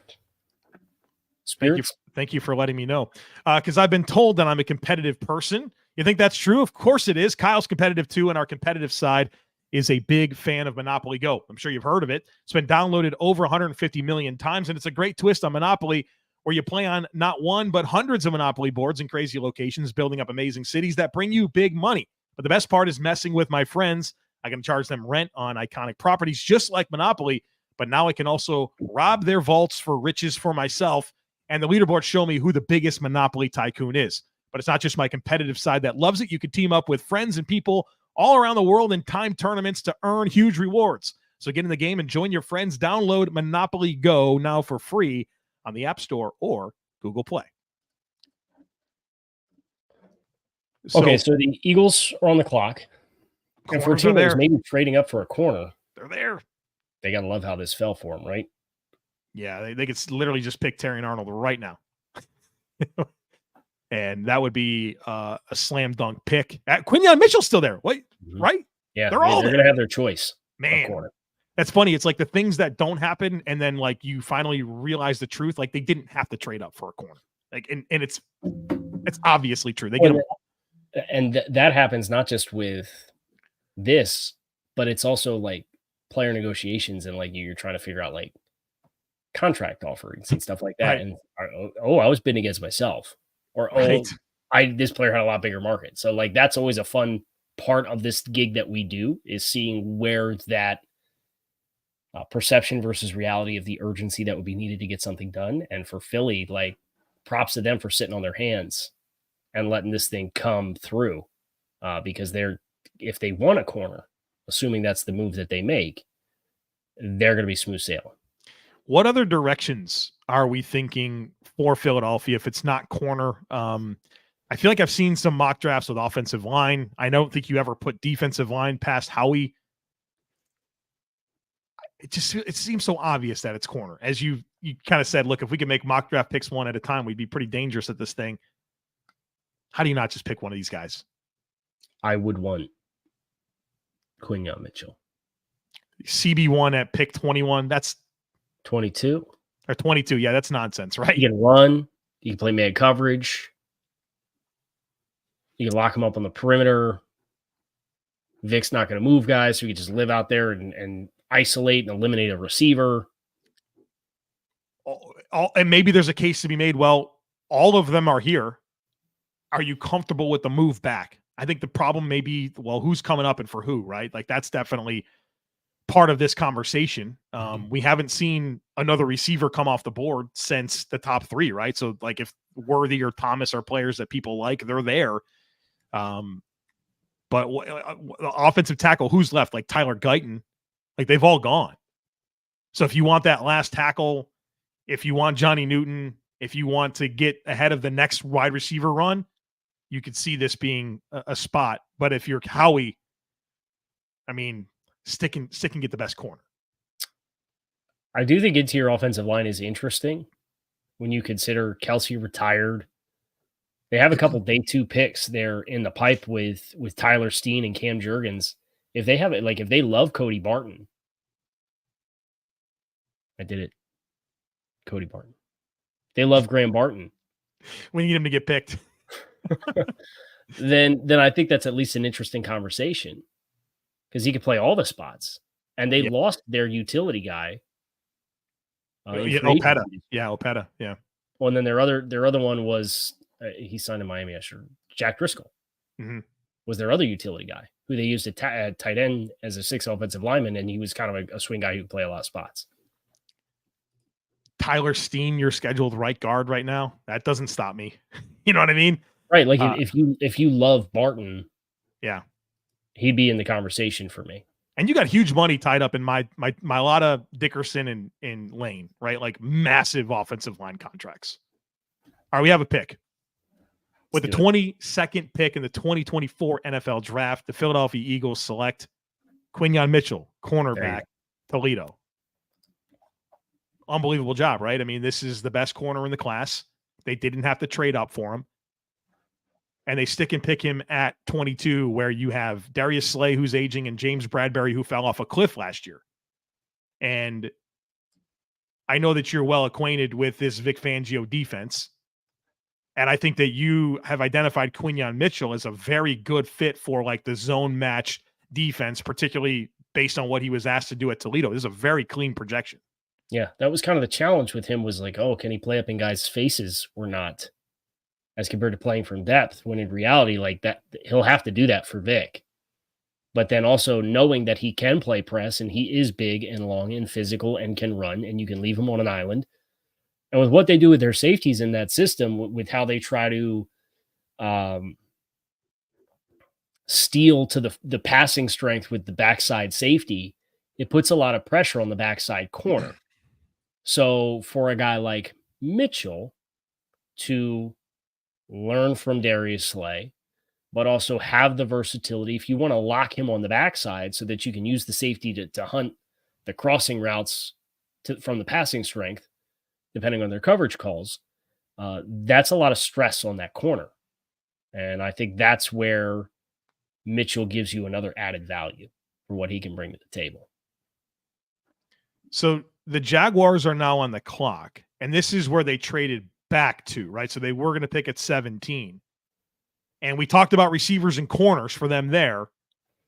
spirits. Thank you for letting me know. Because I've been told that I'm a competitive person. You think that's true? Of course it is. Kyle's competitive too, and our competitive side is a big fan of Monopoly Go. I'm sure you've heard of it. It's been downloaded over 150 million times, and it's a great twist on Monopoly where you play on not one, but hundreds of Monopoly boards in crazy locations, building up amazing cities that bring you big money. But the best part is messing with my friends. I can charge them rent on iconic properties just like Monopoly, but now I can also rob their vaults for riches for myself. And the leaderboards show me who the biggest Monopoly tycoon is. But it's not just my competitive side that loves it. You can team up with friends and people all around the world in time tournaments to earn huge rewards. So get in the game and join your friends. Download Monopoly Go now for free on the App Store or Google Play. Okay, so the Eagles are on the clock. And for a team that's maybe trading up for a corner, they're there. They got to love how this fell for them, right? Yeah, they could literally just pick Terrion Arnold right now. And that would be a slam dunk pick. Quinyon Mitchell's still there. Wait, right? Yeah, they're going to have their choice. Man, that's funny. It's like the things that don't happen, and then like you finally realize the truth. Like they didn't have to trade up for a corner. Like, and it's obviously true. They get them. And that happens not just with this, but it's also like player negotiations and like you're trying to figure out like contract offerings and stuff like that. Right. And I was bidding against myself, or this player had a lot bigger market. So like that's always a fun part of this gig that we do, is seeing where that perception versus reality of the urgency that would be needed to get something done. And for Philly, like props to them for sitting on their hands and letting this thing come through, because if they want a corner, assuming that's the move that they make, they're going to be smooth sailing. What other directions are we thinking for Philadelphia if it's not corner? I feel like I've seen some mock drafts with offensive line. I don't think you ever put defensive line past Howie. It seems so obvious that it's corner. As you kind of said, look, if we could make mock draft picks one at a time, we'd be pretty dangerous at this thing. How do you not just pick one of these guys? I would want Quinyon Mitchell. CB1 at pick 21. That's 22 or 22. Yeah, that's nonsense, right? You can run. You can play man coverage. You can lock him up on the perimeter. Vic's not going to move guys, so you can just live out there and isolate and eliminate a receiver. And maybe there's a case to be made. Well, all of them are here. Are you comfortable with the move back? I think the problem may be, well, who's coming up and for who, right? Like that's definitely part of this conversation. We haven't seen another receiver come off the board since the top three, right? So like if Worthy or Thomas are players that people like, they're there. But the offensive tackle, who's left? Like Tyler Guyton, like they've all gone. So if you want that last tackle, if you want Johnny Newton, if you want to get ahead of the next wide receiver run, you could see this being a spot. But if you're Howie, I mean, stick and get the best corner. I do think interior offensive line is interesting when you consider Kelsey retired. They have a couple day 2 picks there in the pipe with Tyler Steen and Cam Jurgens. If they have it, like if they love Cody Barton, I did it. Cody Barton. They love Graham Barton. We need him to get picked. Then I think that's at least an interesting conversation, because he could play all the spots, and they lost their utility guy. Opeta. Yeah, Opeta. Yeah. Well, and then their other one was he signed in Miami. Jack Driscoll was their other utility guy who they used at tight end as a 6th offensive lineman, and he was kind of a swing guy who could play a lot of spots. Tyler Steen, your scheduled right guard right now. That doesn't stop me. You know what I mean? Right. Like if you love Barton, yeah, he'd be in the conversation for me. And you got huge money tied up in my Mailata, Dickerson, and Lane, right? Like massive offensive line contracts. All right, we have a pick. With the 22nd pick in the 2024 NFL Draft, the Philadelphia Eagles select Quinyon Mitchell, cornerback, Toledo. unbelievable job, right? I mean, this is the best corner in the class. They didn't have to trade up for him. And they stick and pick him at 22, where you have Darius Slay, who's aging, and James Bradbury, who fell off a cliff last year. And I know that you're well acquainted with this Vic Fangio defense. And I think that you have identified Quinyon Mitchell as a very good fit for like the zone match defense, particularly based on what he was asked to do at Toledo. This is a very clean projection. Yeah, that was kind of the challenge with him, was like, oh, can he play up in guys' faces or not, as compared to playing from depth, when in reality, like that, he'll have to do that for Vic. But then also knowing that he can play press, and he is big and long and physical and can run, and you can leave him on an island. And with what they do with their safeties in that system, with how they try to steal to the passing strength with the backside safety, it puts a lot of pressure on the backside corner. So for a guy like Mitchell to learn from Darius Slay, but also have the versatility, if you want to lock him on the backside so that you can use the safety to hunt the crossing routes from the passing strength, depending on their coverage calls, that's a lot of stress on that corner. And I think that's where Mitchell gives you another added value for what he can bring to the table. So the Jaguars are now on the clock, and this is where they traded back to, right? So they were going to pick at 17. And we talked about receivers and corners for them there.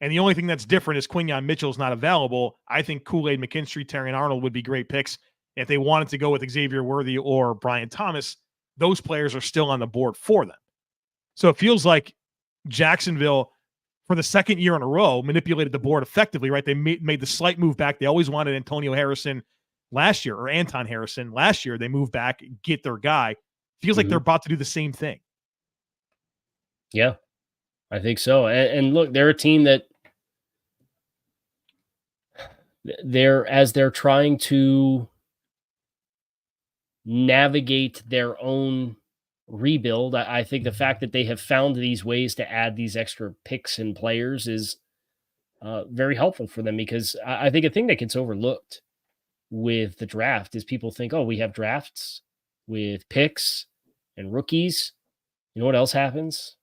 And the only thing that's different is Quinyon Mitchell's not available. I think Kool-Aid McKinstry, Terrion Arnold would be great picks. If they wanted to go with Xavier Worthy or Brian Thomas, those players are still on the board for them. So it feels like Jacksonville, for the second year in a row, manipulated the board effectively, right? They made the slight move back. They always wanted Antonio Harrison last year, or Anton Harrison last year. They moved back, get their guy. Feels like they're about to do the same thing. Yeah, I think so. And look, they're a team that they're trying to navigate their own rebuild. I think the fact that they have found these ways to add these extra picks and players is very helpful for them, because I think a thing that gets overlooked with the draft is people think, oh, we have drafts with picks and rookies. You know what else happens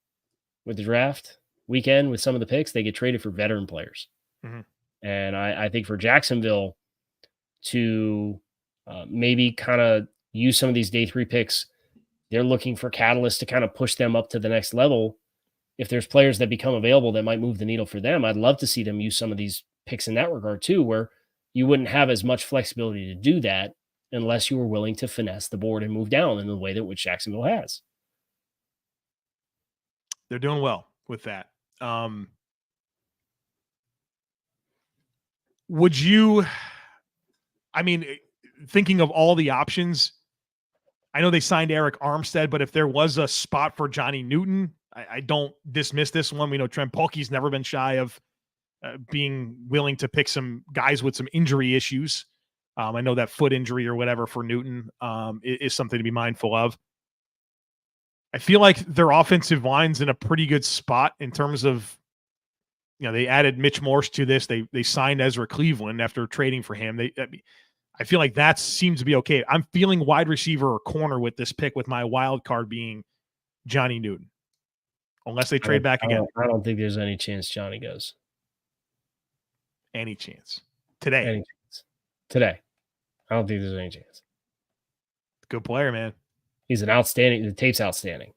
with the draft weekend with some of the picks? They get traded for veteran players. Mm-hmm. And I think for Jacksonville to maybe kind of use some of these day 3 picks, they're looking for catalysts to kind of push them up to the next level. If there's players that become available that might move the needle for them, I'd love to see them use some of these picks in that regard too, where you wouldn't have as much flexibility to do that unless you were willing to finesse the board and move down in the way that which Jacksonville has. They're doing well with that. Would you, I mean, thinking of all the options, I know they signed Eric Armstead, but if there was a spot for Johnny Newton, I don't dismiss this one. We know Trent Baalke's never been shy of being willing to pick some guys with some injury issues. I know that foot injury or whatever for Newton is something to be mindful of. I feel like their offensive line's in a pretty good spot in terms of, you know, they added Mitch Morse to this. They signed Ezra Cleveland after trading for him. I feel like that seems to be okay. I'm feeling wide receiver or corner with this pick, with my wild card being Johnny Newton, unless they trade back again. I don't think there's any chance Johnny goes. Any chance today? Any chance today? I don't think there's any chance. Good player, man. He's an outstanding. The tape's outstanding.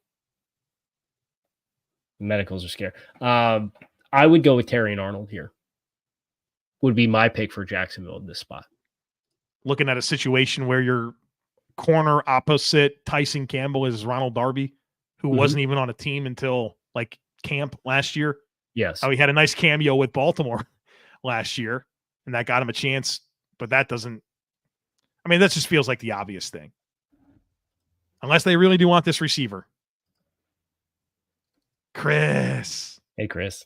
The medicals are scary. I would go with Terrion Arnold here. Would be my pick for Jacksonville in this spot. Looking at a situation where your corner opposite Tyson Campbell is Ronald Darby, who wasn't even on a team until like camp last year. Yes. How he had a nice cameo with Baltimore last year, and that got him a chance, but that doesn't, I mean, that just feels like the obvious thing. Unless they really do want this receiver. Chris. Hey, Chris.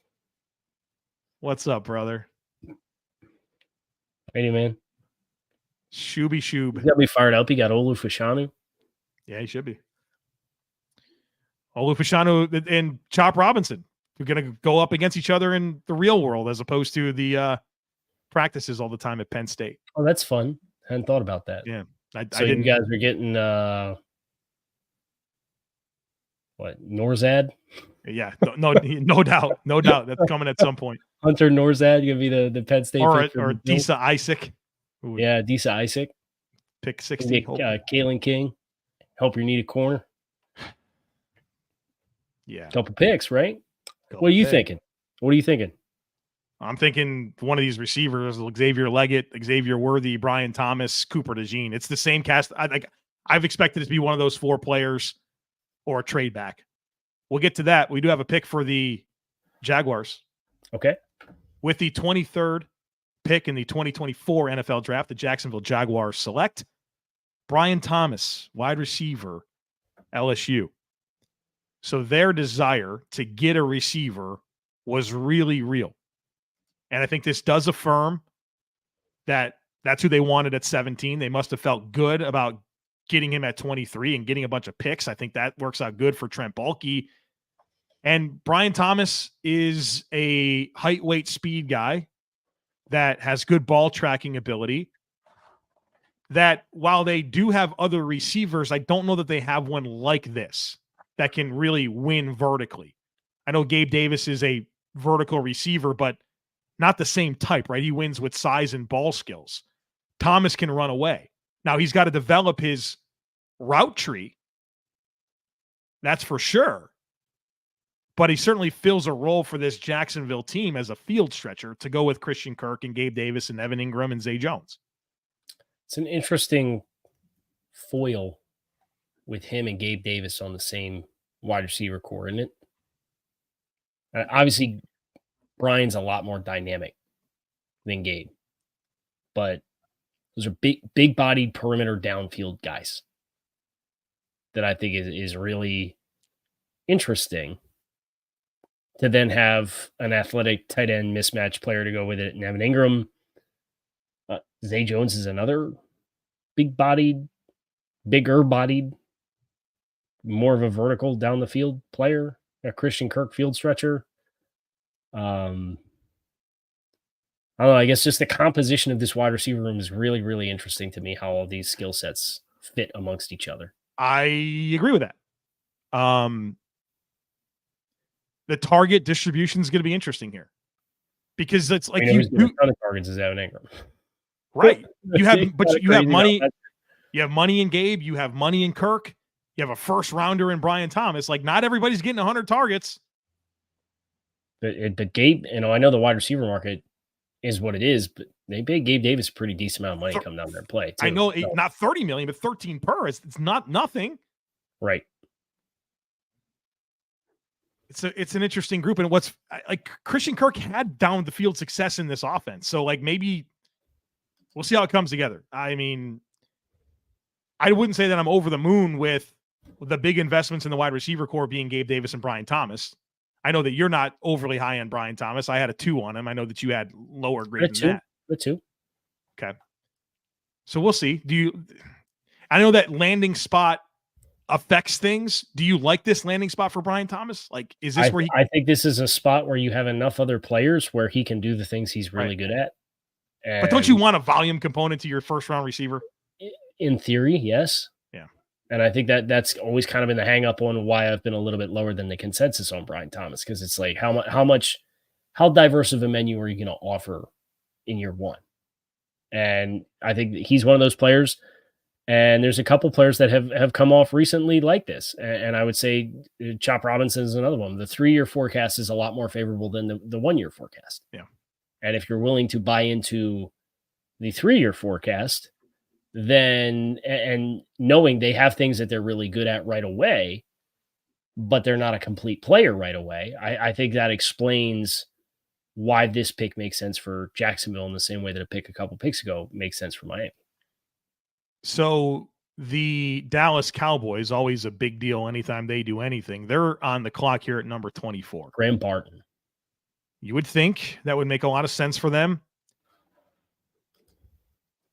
What's up, brother? Hey, man. Shooby Shoob. You got me fired up. You got Olu Fashanu. Yeah, he should be. Olu Fashanu and Chop Robinson. We're going to go up against each other in the real world as opposed to the practices all the time at Penn State. Oh, that's fun. I hadn't thought about that. Yeah. You guys are getting what, Norzad? Yeah, no doubt. That's coming at some point. Hunter Norzad gonna be the Penn State or pick Disa Isaac. Yeah, Disa Isaac. Pick 60. Kalen King. Help your need a corner. Yeah. Couple picks, right? What are you thinking? I'm thinking one of these receivers, Xavier Legette, Xavier Worthy, Brian Thomas, Cooper DeJean. It's the same cast. I've expected it to be one of those 4 players or a trade back. We'll get to that. We do have a pick for the Jaguars. Okay. With the 23rd pick in the 2024 NFL Draft, the Jacksonville Jaguars select Brian Thomas, wide receiver, LSU. So their desire to get a receiver was really real. And I think this does affirm that that's who they wanted at 17. They must have felt good about getting him at 23 and getting a bunch of picks. I think that works out good for Trent Baalke. And Brian Thomas is a height, weight, speed guy that has good ball tracking ability. That while they do have other receivers, I don't know that they have one like this that can really win vertically. I know Gabe Davis is a vertical receiver, but not the same type, right? He wins with size and ball skills. Thomas can run away. Now he's got to develop his route tree. That's for sure. But he certainly fills a role for this Jacksonville team as a field stretcher to go with Christian Kirk and Gabe Davis and Evan Ingram and Zay Jones. It's an interesting foil with him and Gabe Davis on the same wide receiver core, isn't it? Obviously, Brian's a lot more dynamic than Gabe, but those are big-bodied perimeter downfield guys that I think is really interesting to then have an athletic tight end mismatch player to go with it. And Evan Ingram, Zay Jones is another bigger-bodied, more of a vertical down the field player, a Christian Kirk field stretcher. I don't know. I guess just the composition of this wide receiver room is really, really interesting to me, how all these skill sets fit amongst each other. I agree with that. The target distribution is going to be interesting here because it's like you a ton of targets is Evan Ingram, right? You have money. You have money in Gabe. You have money in Kirk. You have a first rounder in Brian Thomas. Like, not everybody's getting 100 targets. But Gabe, I know the wide receiver market is what it is, but they paid Gabe Davis a pretty decent amount of money to come down there and play. I know, not 30 million, but 13 per. It's not nothing. Right. It's an interesting group. And what's like Christian Kirk had down the field success in this offense. So like maybe we'll see how it comes together. I mean, I wouldn't say that I'm over the moon with the big investments in the wide receiver core being Gabe Davis and Brian Thomas. I know that you're not overly high on Brian Thomas. I had a 2 on him. I know that you had lower grade than that. A 2. Okay. So we'll see. I know that landing spot affects things. Do you like this landing spot for Brian Thomas? Like, is this where I think this is a spot where you have enough other players where he can do the things he's really good at. But don't you want a volume component to your first round receiver? In theory, yes. Yeah. And I think that's always kind of been the hang up on why I've been a little bit lower than the consensus on Brian Thomas, because it's like how diverse of a menu are you going to offer in year one? And I think he's one of those players. And there's a couple players that have come off recently like this. And I would say Chop Robinson is another one. The 3-year forecast is a lot more favorable than the 1-year forecast. Yeah. And if you're willing to buy into the 3-year forecast, then, and knowing they have things that they're really good at right away, but they're not a complete player right away, I think that explains why this pick makes sense for Jacksonville in the same way that a pick a couple picks ago makes sense for Miami. So the Dallas Cowboys, always a big deal anytime they do anything. They're on the clock here at number 24. Graham Barton. You would think that would make a lot of sense for them.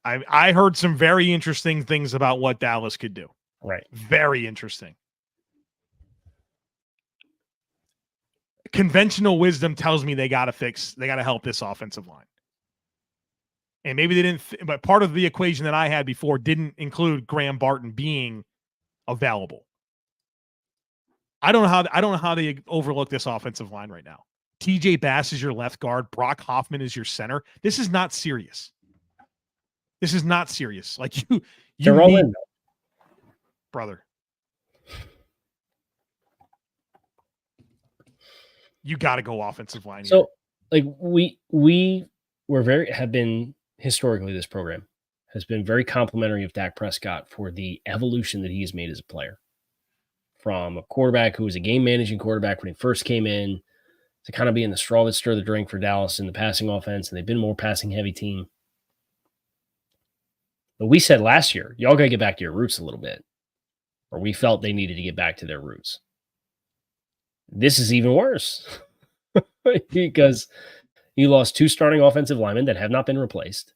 I heard some very interesting things about what Dallas could do. Right. Very interesting. Conventional wisdom tells me they got to help this offensive line. And maybe they didn't, but part of the equation that I had before didn't include Graham Barton being available. I don't know how they overlook this offensive line right now. TJ Bass is your left guard. Brock Hoffman is your center. This is not serious. This is not serious. Like They're all in, brother. You got to go offensive line. So, like we have been historically, this program has been very complimentary of Dak Prescott for the evolution that he has made as a player. From a quarterback who was a game managing quarterback when he first came in to kind of being the straw that stirred the drink for Dallas in the passing offense, and they've been a more passing heavy team. But we said last year, y'all got to get back to your roots a little bit, or we felt they needed to get back to their roots. This is even worse because you lost 2 starting offensive linemen that have not been replaced.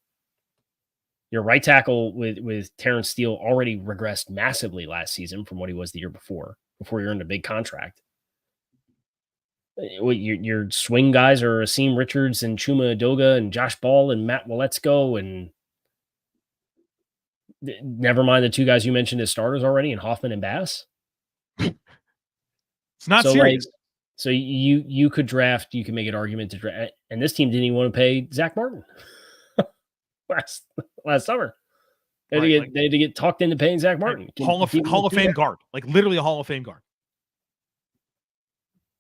Your right tackle with Terrence Steele already regressed massively last season from what he was the year before you earned a big contract. Your swing guys are Asim Richards and Chuma Edoga and Josh Ball and Matt Waletzko, and never mind the 2 guys you mentioned as starters already, and Hoffman and Bass. It's not serious. So you could draft, you can make an argument to draft, and this team didn't even want to pay Zach Martin last summer. They had to get talked into paying Zach Martin. Hall of Fame guard, like literally a Hall of Fame guard.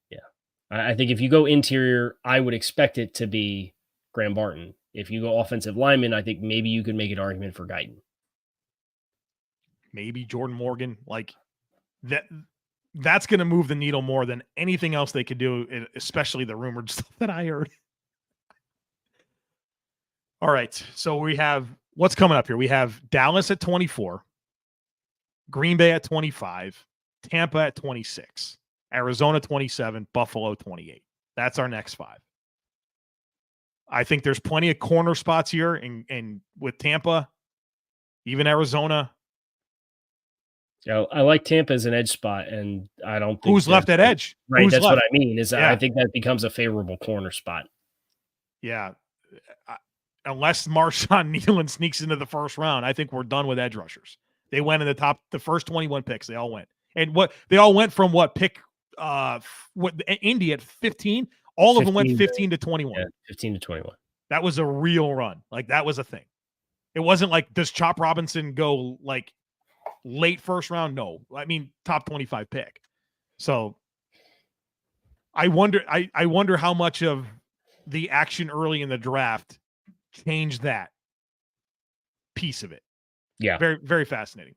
Yeah. I think if you go interior, I would expect it to be Graham Barton. If you go offensive lineman, I think maybe you could make an argument for Guyton. Maybe Jordan Morgan, like that. That's going to move the needle more than anything else they could do, especially the rumored stuff that I heard. All right. So we have what's coming up here. We have Dallas at 24, Green Bay at 25, Tampa at 26, Arizona 27, Buffalo 28. That's our next 5. I think there's plenty of corner spots here, and with Tampa, even Arizona. Yeah, I like Tampa as an edge spot, and I don't think who's left at edge. Right, who's that's left? what I mean. I think that becomes a favorable corner spot. Yeah, unless Marshawn Nealon sneaks into the first round, I think we're done with edge rushers. They went in the first 21 picks. They all went, and they all went from pick? Indy at 15. All of them went 15 to 21. Yeah, 15 to 21. That was a real run. Like that was a thing. It wasn't like, does Chop Robinson go like late first round? No, I mean top 25 pick. So I wonder how much of the action early in the draft changed that piece of it. Yeah, very, very fascinating.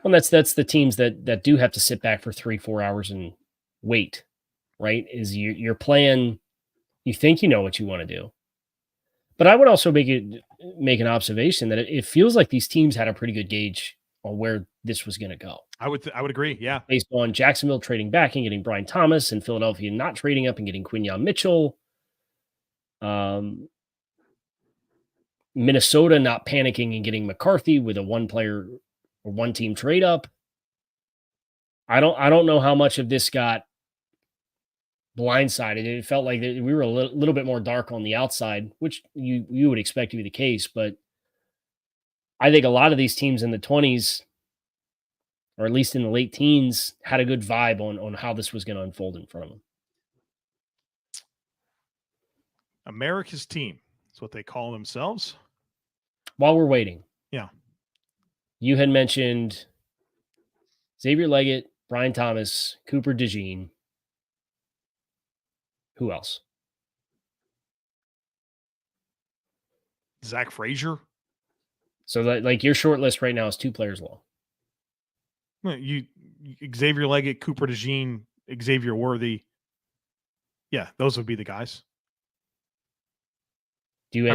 Well, that's the teams that do have to sit back for 3-4 hours and wait. Right? Is your plan? You think you know what you want to do, but I would also make an observation that it feels like these teams had a pretty good gauge on where this was going to go. I would agree. Yeah. Based on Jacksonville trading back and getting Brian Thomas, and Philadelphia not trading up and getting Quinyon Mitchell. Minnesota not panicking and getting McCarthy with a 1-player or 1-team trade up. I don't know how much of this got blindsided. It felt like we were a little bit more dark on the outside, which you would expect to be the case. But I think a lot of these teams in the 20s, or at least in the late teens, had a good vibe on how this was going to unfold in front of them. America's team. That's what they call themselves. While we're waiting. Yeah. You had mentioned Xavier Legette, Brian Thomas, Cooper DeJean. Who else? Zach Frazier. So like your short list right now is 2 players long. Xavier Legette, Cooper DeJean, Xavier Worthy. Yeah, those would be the guys. Do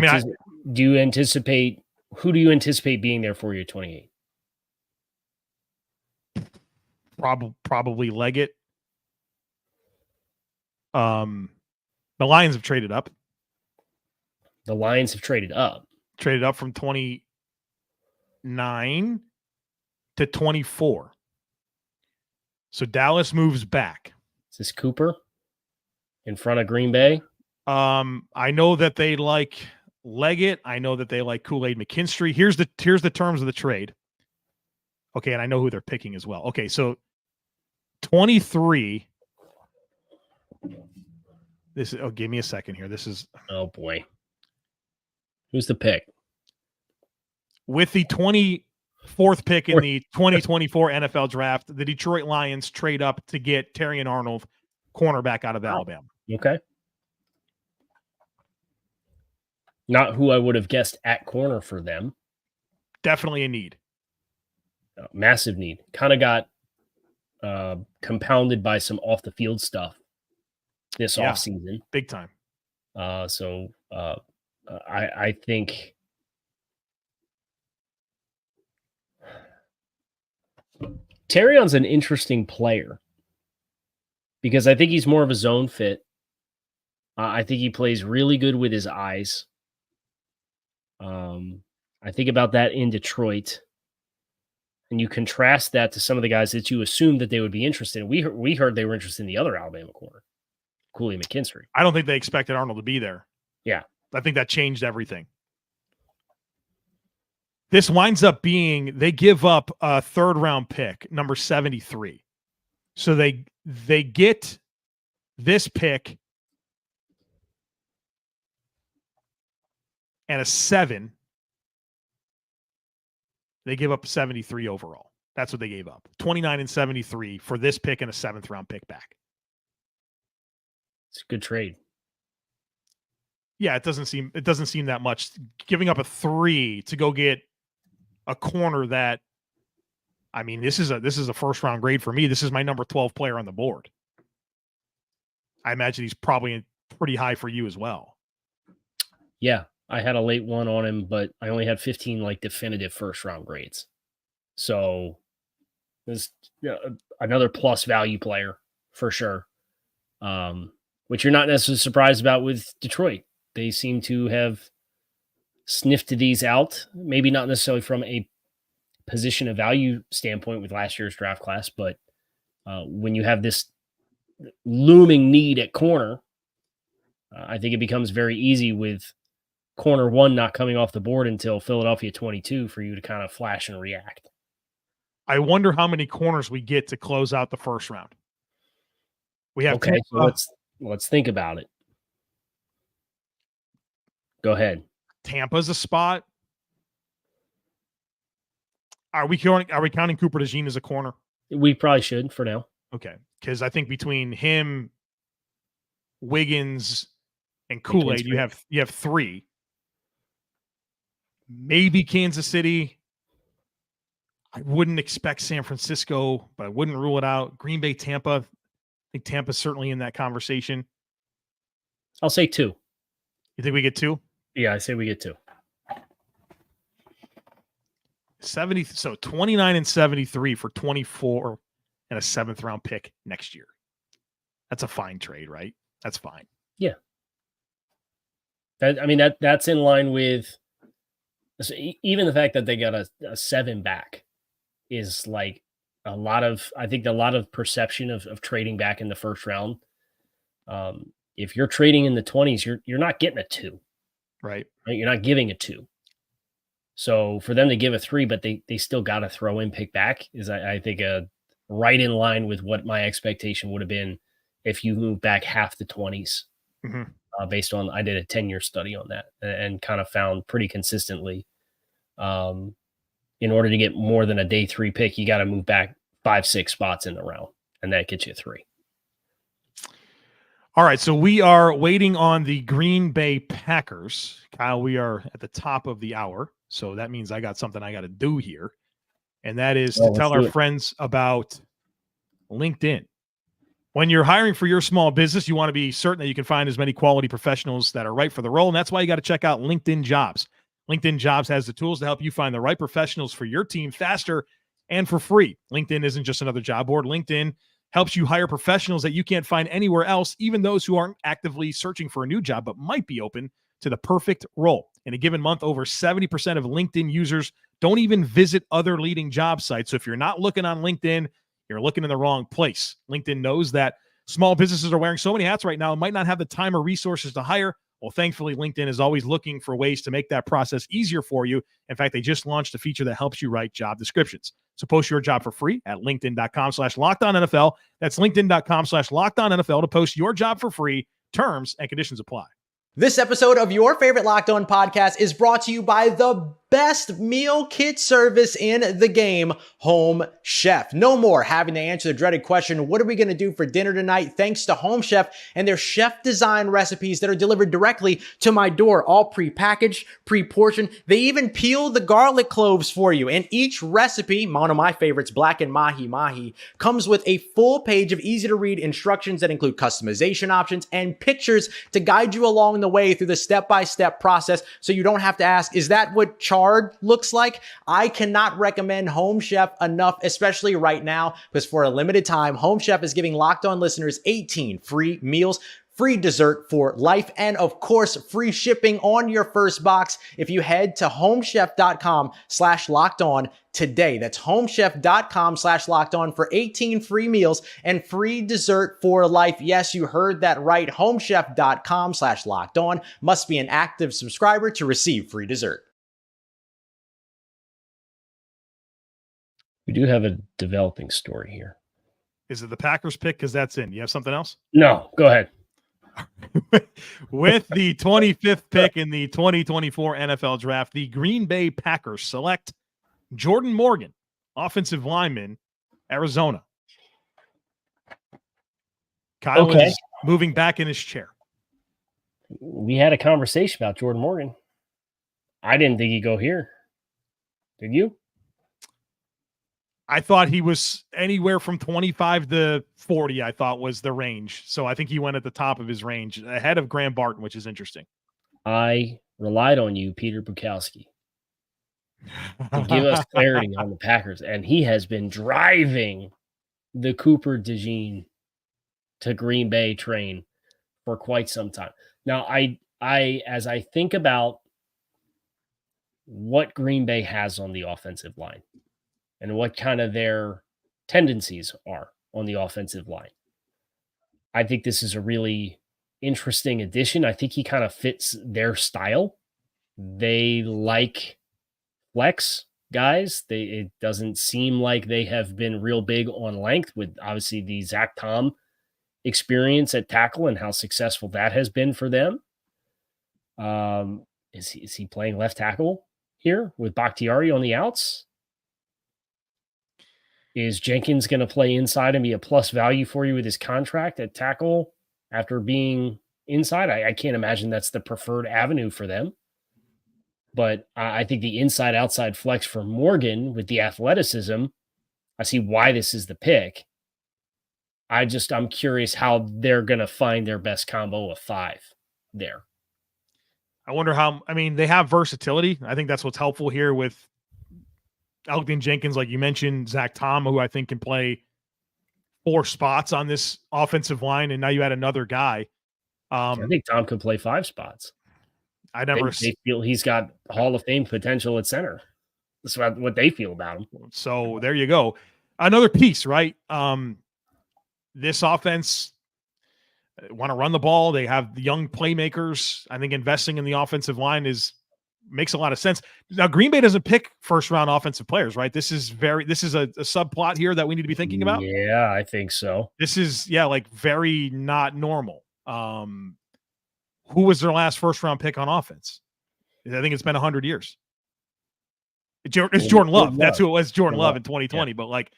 you anticipate who do you anticipate being there for you at 28? Probably Legette. The Lions have traded up. The Lions have traded up. Traded up from 29 to 24. So Dallas moves back. Is this Cooper in front of Green Bay? I know that they like Legette. I know that they like Kool-Aid McKinstry. Here's the terms of the trade. Okay, and I know who they're picking as well. Okay, so 23. Give me a second here. This is oh boy. Who's the pick? With the 24th pick in the 2024 NFL draft, the Detroit Lions trade up to get Terrion Arnold, cornerback out of Alabama. Okay. Not who I would have guessed at corner for them. Definitely a need. Massive need. Kind of got compounded by some off the field stuff this offseason. Big time. I think Terrion's an interesting player because I think he's more of a zone fit. I think he plays really good with his eyes. I think about that in Detroit. And you contrast that to some of the guys that you assumed that they would be interested in. We heard they were interested in the other Alabama corner, Kool-Aid McKinstry. I don't think they expected Arnold to be there. Yeah. I think that changed everything. This winds up being, they give up a 3rd-round pick, number 73. So they get this pick and a 7. They give up 73 overall. That's what they gave up. 29 and 73 for this pick and a 7th-round pick back. It's a good trade. Yeah, it doesn't seem that much. Giving up a 3 to go get a corner that, I mean, this is a 1st-round grade for me. This is my number 12 player on the board. I imagine he's probably pretty high for you as well. Yeah. I had a late one on him, but I only had 15 like definitive 1st-round grades. So there's another plus value player for sure, which you're not necessarily surprised about with Detroit. They seem to have sniffed these out, maybe not necessarily from a position of value standpoint with last year's draft class, but when you have this looming need at corner, I think it becomes very easy with corner 1 not coming off the board until Philadelphia 22 for you to kind of flash and react. I wonder how many corners we get to close out the 1st round. We have okay. So let's think about it. Go ahead. Tampa's a spot. Are we counting Cooper DeJean as a corner? We probably should for now. Okay, because I think between him, Wiggins, and Kool-Aid, you have 3. Maybe Kansas City. I wouldn't expect San Francisco, but I wouldn't rule it out. Green Bay, Tampa. I think Tampa's certainly in that conversation. I'll say 2. You think we get 2? Yeah, I say we get 2. 70. So 29 and 73 for 24 and a 7th-round pick next year. That's a fine trade, right? That's fine. Yeah. That's in line with even the fact that they got a 7 back is like a lot of perception of trading back in the 1st round. If you're trading in the 20s, you're not getting a 2. Right. You're not giving a 2. So for them to give a 3, but they still got to throw in pick back is I think right in line with what my expectation would have been if you move back half the 20s. Mm-hmm. Based on, I did a 10-year study on that and kind of found pretty consistently, in order to get more than a day 3 pick, you got to move back 5-6 spots in the round, and that gets you 3. All right, so we are waiting on the Green Bay Packers. Kyle, we are at the top of the hour, so that means I got something I got to do here, and that is to tell our friends about LinkedIn. When you're hiring for your small business, you want to be certain that you can find as many quality professionals that are right for the role, and that's why you got to check out LinkedIn Jobs. LinkedIn Jobs has the tools to help you find the right professionals for your team faster and for free. LinkedIn isn't just another job board. LinkedIn helps you hire professionals that you can't find anywhere else, even those who aren't actively searching for a new job but might be open to the perfect role. In a given month, over 70% of LinkedIn users don't even visit other leading job sites. So if you're not looking on LinkedIn, you're looking in the wrong place. LinkedIn knows that small businesses are wearing so many hats right now and might not have the time or resources to hire Well, thankfully, LinkedIn is always looking for ways to make that process easier for you. In fact, they just launched a feature that helps you write job descriptions. So post your job for free at linkedin.com/LockedOnNFL. That's linkedin.com/LockedOnNFL to post your job for free. Terms and conditions apply. This episode of your favorite Locked On podcast is brought to you by the best meal kit service in the game, Home Chef. No more having to answer the dreaded question, what are we going to do for dinner tonight? Thanks to Home Chef and their chef-designed recipes that are delivered directly to my door, all pre-packaged, pre-portioned. They even peel the garlic cloves for you. And each recipe, one of my favorites, blackened mahi, comes with a full page of easy-to-read instructions that include customization options and pictures to guide you along the way through the step-by-step process so you don't have to ask, is that what chard looks like? I cannot recommend Home Chef enough, especially right now, because for a limited time, Home Chef is giving Locked On listeners 18 free meals, free dessert for life, and of course, free shipping on your first box if you head to homechef.com/lockedon today. That's homechef.com/lockedon for 18 free meals and free dessert for life. Yes, you heard that right. Homechef.com/lockedon. Must be an active subscriber to receive free dessert. We do have a developing story here. Is it the Packers pick? Because that's in. You have something else? No, go ahead. With the 25th pick in the 2024 NFL Draft, the Green Bay Packers select Jordan Morgan, offensive lineman, Arizona. Kyle is moving back in his chair. We had a conversation about Jordan Morgan. I didn't think he'd go here. Did you? I thought he was anywhere from 25 to 40, I thought was the range. So I think he went at the top of his range, ahead of Graham Barton, which is interesting. I relied on you, Peter Bukowski, to give us clarity on the Packers. And he has been driving the Cooper DeJean to Green Bay train for quite some time. Now, I as I think about what Green Bay has on the offensive line, and what kind of their tendencies are on the offensive line, I think this is a really interesting addition. I think he kind of fits their style. They like flex guys. It doesn't seem like they have been real big on length, with obviously the Zach Tom experience at tackle and how successful that has been for them. Is he playing left tackle here with Bakhtiari on the outs? Is Jenkins going to play inside and be a plus value for you with his contract at tackle after being inside? I can't imagine that's the preferred avenue for them. But I think the inside-outside flex for Morgan with the athleticism, I see why this is the pick. I'm curious how they're going to find their best combo of five there. I wonder they have versatility. I think that's what's helpful here with Elgton Jenkins, like you mentioned, Zach Tom, who I think can play 4 spots on this offensive line, and now you add another guy. I think Tom could play 5 spots. They feel he's got Hall of Fame potential at center. That's what they feel about him. So there you go. Another piece, right? This offense want to run the ball. They have the young playmakers. I think investing in the offensive line makes a lot of sense. Now, Green Bay doesn't pick first-round offensive players, right? This is a subplot here that we need to be thinking about. Yeah, I think so. This is, very not normal. Who was their last first-round pick on offense? I think it's been 100 years. It's Jordan Love. That's who it was, Jordan Love in 2020. Yeah. But,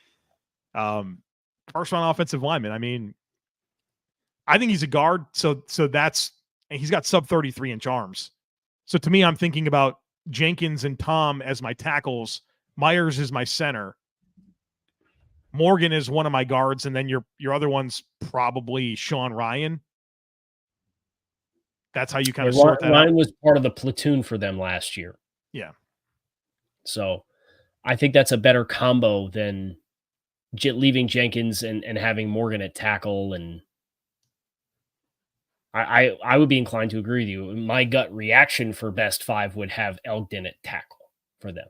first-round offensive lineman, I think he's a guard, so he's got sub-33 inch arms. So to me, I'm thinking about Jenkins and Tom as my tackles. Myers is my center. Morgan is one of my guards, and then your other one's probably Sean Ryan. That's how you kind of sort that out. Ryan was part of the platoon for them last year. Yeah. So I think that's a better combo than leaving Jenkins and having Morgan at tackle. And I would be inclined to agree with you. My gut reaction for best 5 would have Elgton at tackle for them.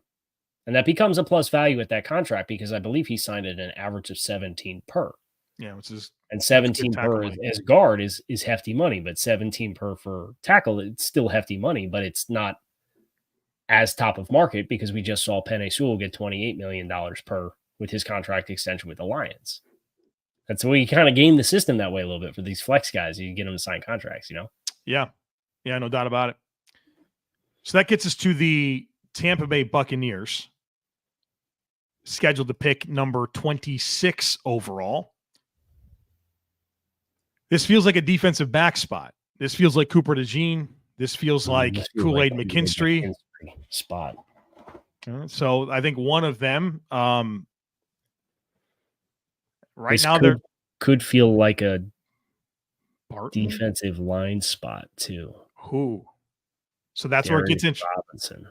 And that becomes a plus value at that contract because I believe he signed at an average of 17 per. Yeah, which is And 17 per as guard is hefty money, but 17 per for tackle, it's still hefty money, but it's not as top of market because we just saw Penei Sewell get $28 million per with his contract extension with the Lions. That's the way you kind of game the system that way a little bit for these flex guys. You get them to sign contracts, Yeah. Yeah, no doubt about it. So that gets us to the Tampa Bay Buccaneers, scheduled to pick number 26 overall. This feels like a defensive back spot. This feels like Cooper DeJean. This feels like Kool-Aid McKinstry spot. So I think one of them this could feel like a Barton? Defensive line spot too. Who? So that's Darius where it gets interesting. Robinson.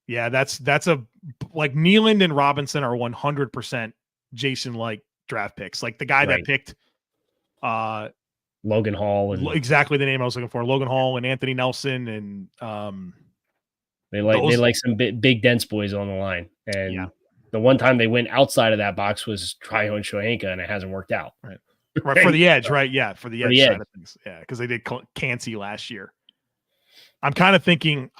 Yeah, that's a like Nealand and Robinson are 100% Jason like draft picks. Like the guy that picked Logan Hall and exactly the name I was looking for. Logan Hall and Anthony Nelson and they like some big dense boys on the line. And the one time they went outside of that box was Tryon Shoyinka, and it hasn't worked out. Right for the edge, right? Yeah, for the edge side of things. Yeah, because they did Cansey last year. I'm kind of thinking.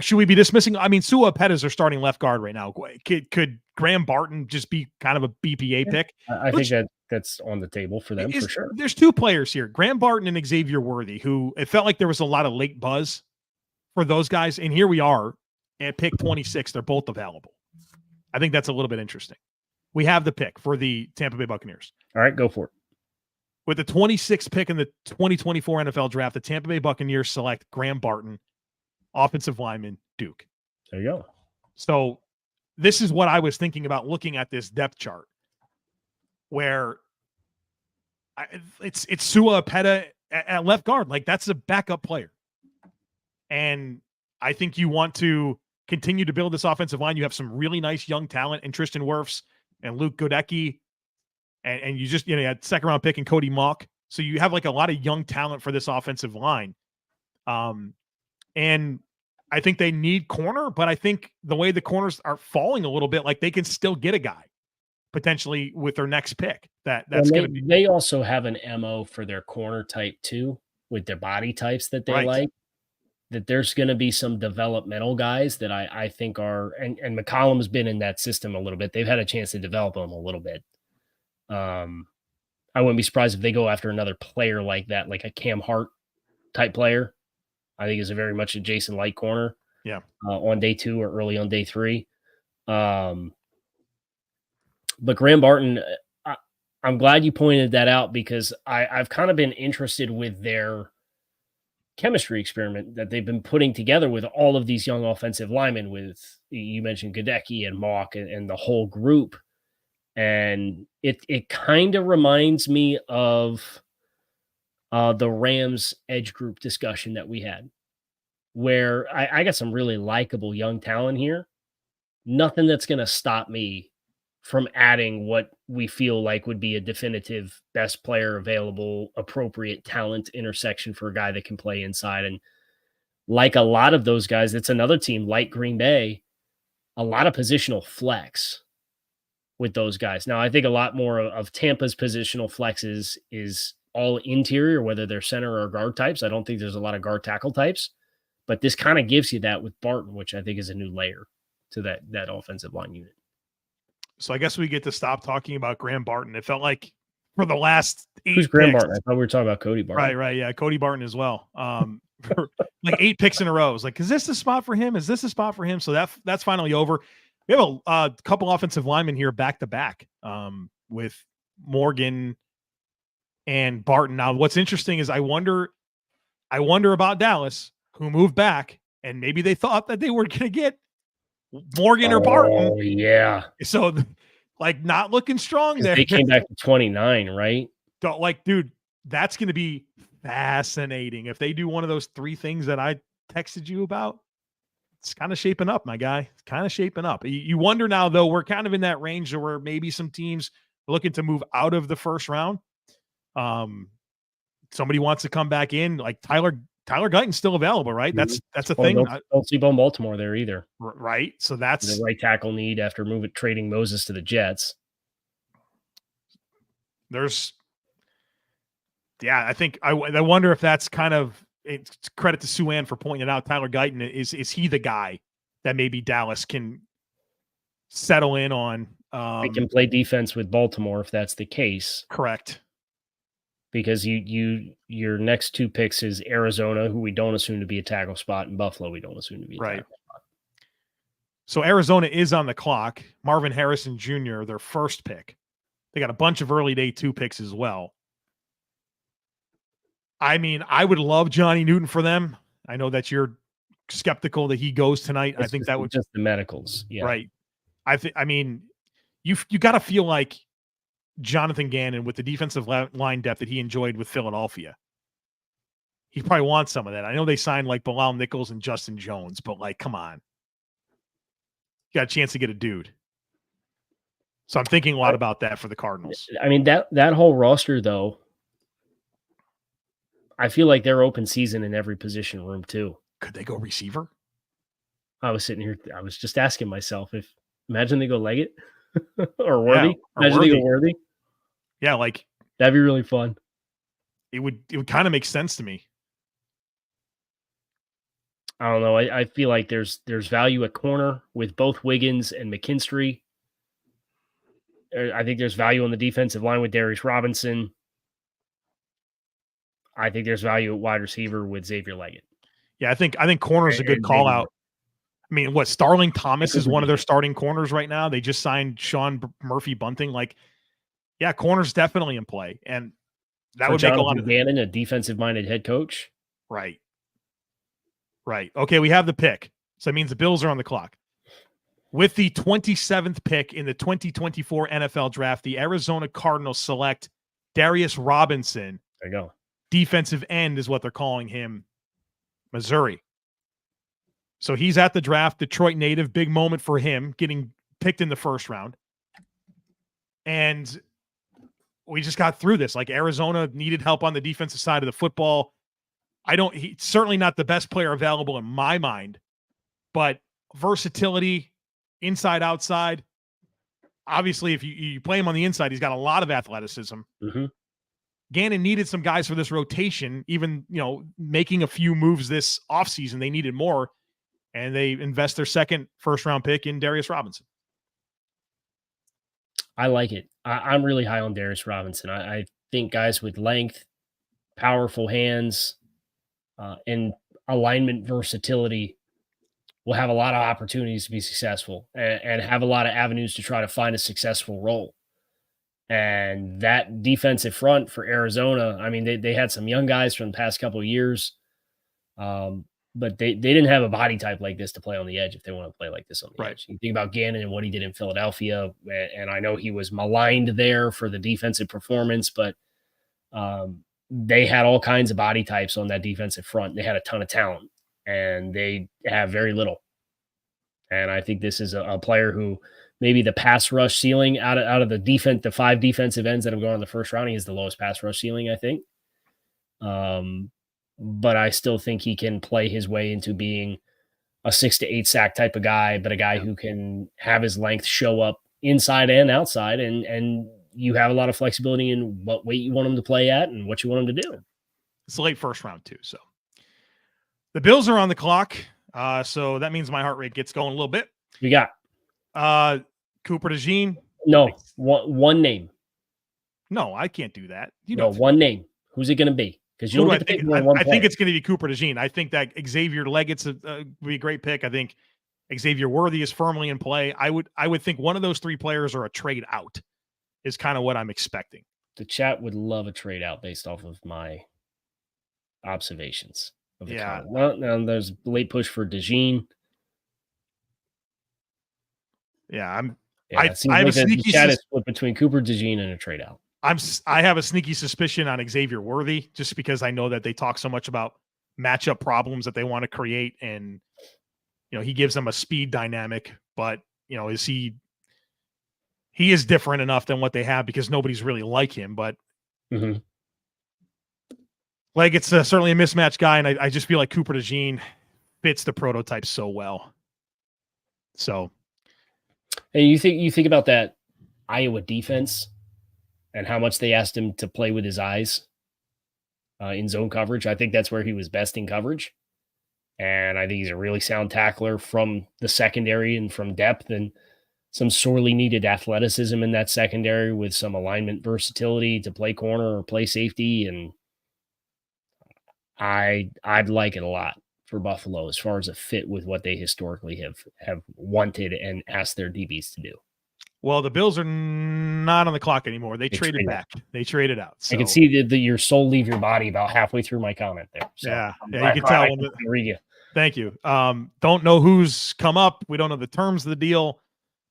Should we be dismissing? I mean, Sua Pettis are starting left guard right now. Could Graham Barton just be kind of a BPA pick? I think that's on the table for them for sure. There's two players here, Graham Barton and Xavier Worthy, who it felt like there was a lot of late buzz for those guys. And here we are at pick 26. They're both available. I think that's a little bit interesting. We have the pick for the Tampa Bay Buccaneers. All right, go for it. With the 26th pick in the 2024 NFL Draft, the Tampa Bay Buccaneers select Graham Barton, offensive lineman, Duke. There you go. So this is what I was thinking about looking at this depth chart, where it's Sua Peta at left guard. Like, that's a backup player. And I think you want to continue to build this offensive line. You have some really nice young talent in Tristan Wirfs and Luke Godecki. And you just, you had second round pick and Cody Mock. So you have like a lot of young talent for this offensive line. And I think they need corner, but I think the way the corners are falling a little bit, like they can still get a guy potentially with their next pick. That's going to be. They also have an MO for their corner type too, with their body types that they like. That there's going to be some developmental guys that I think are, and McCollum's been in that system a little bit. They've had a chance to develop them a little bit. I wouldn't be surprised if they go after another player like that, like a Cam Hart type player. I think is a very much a Jason Light corner. Yeah. On day 2 or early on day 3. But Graham Barton, I'm glad you pointed that out because I've kind of been interested with their chemistry experiment that they've been putting together with all of these young offensive linemen. With you mentioned Godecki and Mock and the whole group. And it kind of reminds me of the Rams edge group discussion that we had, where I got some really likable young talent here. Nothing that's going to stop me from adding what we feel like would be a definitive best player available, appropriate talent intersection for a guy that can play inside. And like a lot of those guys, it's another team like Green Bay, a lot of positional flex with those guys. Now, I think a lot more of Tampa's positional flexes is all interior, whether they're center or guard types. I don't think there's a lot of guard tackle types, but this kind of gives you that with Barton, which I think is a new layer to that offensive line unit. So I guess we get to stop talking about Graham Barton. It felt like for the last 8 Who's Graham Barton? I thought we were talking about Cody Barton. Right. Yeah. Cody Barton as well. For like 8 picks in a row. It's like, is this the spot for him? Is this a spot for him? So that's finally over. We have a couple offensive linemen here back to back with Morgan and Barton. Now, what's interesting is I wonder about Dallas, who moved back, and maybe they thought that they were going to get Morgan or Barton. Oh, yeah. So, like, not looking strong there. They came back to 29, right? Dude, that's going to be fascinating. If they do one of those 3 things that I texted you about, it's kind of shaping up, my guy. It's kind of shaping up. You wonder now, though, we're kind of in that range where maybe some teams are looking to move out of the first round. Somebody wants to come back in, like Tyler Guyton's still available, right? That's a thing. Don't sleep on Baltimore there either. Right. So that's the right tackle need after trading Moses to the Jets. There's Yeah, I think I wonder if that's kind of it's credit to Sue Ann for pointing it out. Tyler Guyton, is he the guy that maybe Dallas can settle in on? They can play defense with Baltimore if that's the case. Correct. Because your next two picks is Arizona, who we don't assume to be a tackle spot, and Buffalo, we don't assume to be a tackle spot. So Arizona is on the clock. Marvin Harrison Jr., their first pick. They got a bunch of early day 2 picks as well. I mean, I would love Johnny Newton for them. I know that you're skeptical that he goes tonight. I think that would just the medicals. Yeah. Right. I mean, you got to feel like Jonathan Gannon with the defensive line depth that he enjoyed with Philadelphia. He probably wants some of that. I know they signed like Bilal Nichols and Justin Jones, but like, come on. You got a chance to get a dude. So I'm thinking a lot about that for the Cardinals. I mean, that whole roster, though, I feel like they're open season in every position room, too. Could they go receiver? I was sitting here. I was just asking myself imagine they go Legette or Worthy. Imagine they go Worthy. Yeah, like that'd be really fun. It would kind of make sense to me. I don't know. I feel like there's value at corner with both Wiggins and McKinstry. I think there's value on the defensive line with Darius Robinson. I think there's value at wide receiver with Xavier Legette. Yeah, I think corner is a good call out. I mean, Starling Thomas is one of their starting corners right now. They just signed Sean Murphy Bunting. Like, yeah, corner's definitely in play, and that would make a lot of Gannon, a defensive-minded head coach. Right. Okay, we have the pick, so that means the Bills are on the clock. With the 27th pick in the 2024 NFL Draft, the Arizona Cardinals select Darius Robinson. There you go. Defensive end is what they're calling him. Missouri. So he's at the draft, Detroit native, big moment for him, getting picked in the first round. And we just got through this. Like, Arizona needed help on the defensive side of the football. He's certainly not the best player available in my mind, but versatility, inside, outside. Obviously, if you play him on the inside, he's got a lot of athleticism. Mm-hmm. Gannon needed some guys for this rotation, even, making a few moves this offseason. They needed more, and they invest their second first-round pick in Darius Robinson. I like it. I'm really high on Darius Robinson. I think guys with length, powerful hands, and alignment versatility will have a lot of opportunities to be successful and have a lot of avenues to try to find a successful role. And that defensive front for Arizona, I mean, they had some young guys from the past couple of years, but they didn't have a body type like this to play on the edge if they want to play like this on the edge. You think about Gannon and what he did in Philadelphia, and I know he was maligned there for the defensive performance, but they had all kinds of body types on that defensive front. They had a ton of talent, and they have very little. And I think this is a player who maybe the pass rush ceiling out of the 5 defensive ends that have gone in the first round, he is the lowest pass rush ceiling, I think. But I still think he can play his way into being a 6 to 8 sack type of guy, but a guy who can have his length show up inside and outside, and you have a lot of flexibility in what weight you want him to play at and what you want him to do. It's a late first round too, so the Bills are on the clock. So that means my heart rate gets going a little bit. We got Cooper DeJean. No, one name. No, I can't do that. One name. Who's it going to be? Because you don't I think it's going to be Cooper DeJean. I think that Xavier Legette's would be a great pick. I think Xavier Worthy is firmly in play. I would think one of those 3 players are a trade out is kind of what I'm expecting. The chat would love a trade out based off of my observations. Now there's a late push for DeJean. Yeah, I have a sneaky chat is split between Cooper DeJean and a trade out. I have a sneaky suspicion on Xavier Worthy just because I know that they talk so much about matchup problems that they want to create, and he gives them a speed dynamic, but is he is different enough than what they have because nobody's really like him, but Leggette's certainly a mismatch guy, and I just feel like Cooper DeJean fits the prototype so well. So, and you think about that Iowa defense and how much they asked him to play with his eyes. in zone coverage. I think that's where he was best in coverage. And I think he's a really sound tackler from the secondary and from depth, and some sorely needed athleticism in that secondary with some alignment versatility to play corner or play safety. And I'd like it a lot for Buffalo as far as a fit with what they historically have wanted and asked their DBs to do. Well, the Bills are not on the clock anymore. They traded back. They traded out. So. I can see that your soul leave your body about halfway through my comment there. So yeah, you can tell. Read you. Thank you. Don't know who's come up. We don't know the terms of the deal,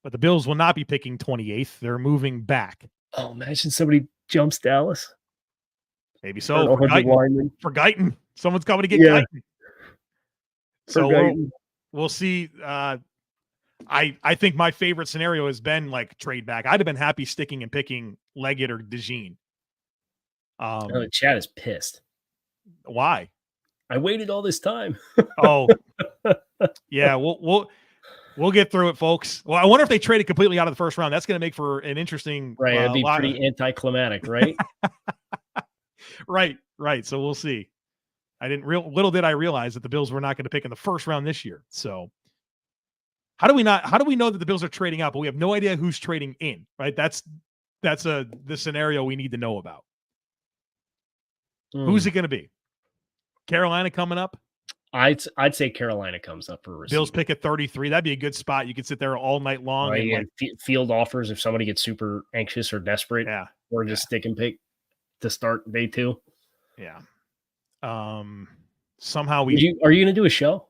but the Bills will not be picking 28th. They're moving back. Oh, imagine somebody jumps Dallas. Maybe so. For Guyton. Someone's coming to get Guyton. So we'll see. I think my favorite scenario has been like trade back. I'd have been happy sticking and picking Legette or DeJean. Chad is pissed. Why? I waited all this time. Oh, yeah. We'll get through it, folks. Well, I wonder if they traded completely out of the first round. That's going to make for an interesting. Right, it'd be pretty anticlimactic, right? Right. So we'll see. Little did I realize that the Bills were not going to pick in the first round this year. So how do we know that the Bills are trading out, but we have no idea who's trading in, right? That's the scenario we need to know about. Who's it going to be? Carolina coming up? I'd say Carolina comes up for a receiver. Bills pick at 33. That'd be a good spot. You could sit there all night long. Right, and field offers if somebody gets super anxious or desperate. Yeah. Or just stick and pick to start day 2. Yeah. Somehow are you going to do a show?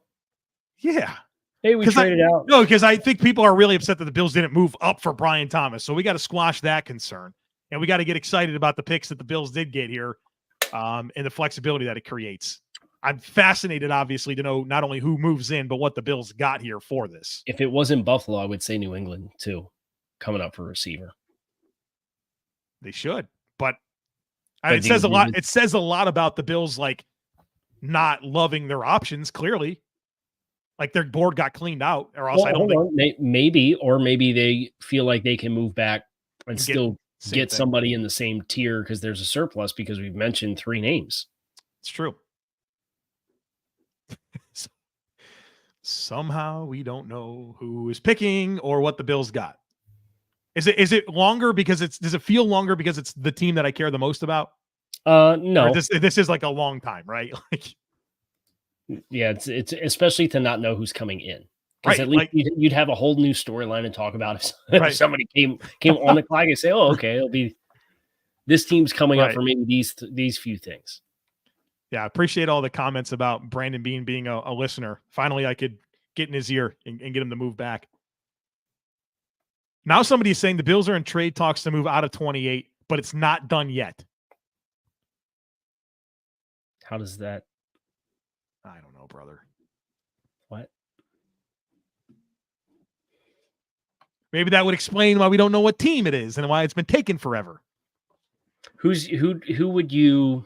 Yeah. Hey, we traded out. No, because I think people are really upset that the Bills didn't move up for Brian Thomas. So we got to squash that concern. And we got to get excited about the picks that the Bills did get here and the flexibility that it creates. I'm fascinated, obviously, to know not only who moves in, but what the Bills got here for this. If it wasn't Buffalo, I would say New England, too, coming up for receiver. They should. But it says a lot. It says a lot about the Bills, like, not loving their options, clearly. Like, their board got cleaned out, or else I don't think. Maybe they feel like they can move back and still get somebody in the same tier because there's a surplus because we've mentioned 3 names. It's true. Somehow we don't know who is picking or what the Bills got. Is it longer because does it feel longer because it's the team that I care the most about? No. Or this is like a long time, right? Like, yeah, it's especially to not know who's coming in. Because right, at least you'd have a whole new storyline to talk about if somebody came on the clock and say, "Oh, okay, it'll be this team's coming up for maybe these few things." Yeah, I appreciate all the comments about Brandon Bean being a listener. Finally, I could get in his ear and get him to move back. Now somebody's saying the Bills are in trade talks to move out of 28, but it's not done yet. How does that? I don't know, brother. What? Maybe that would explain why we don't know what team it is and why it's been taken forever. Who would you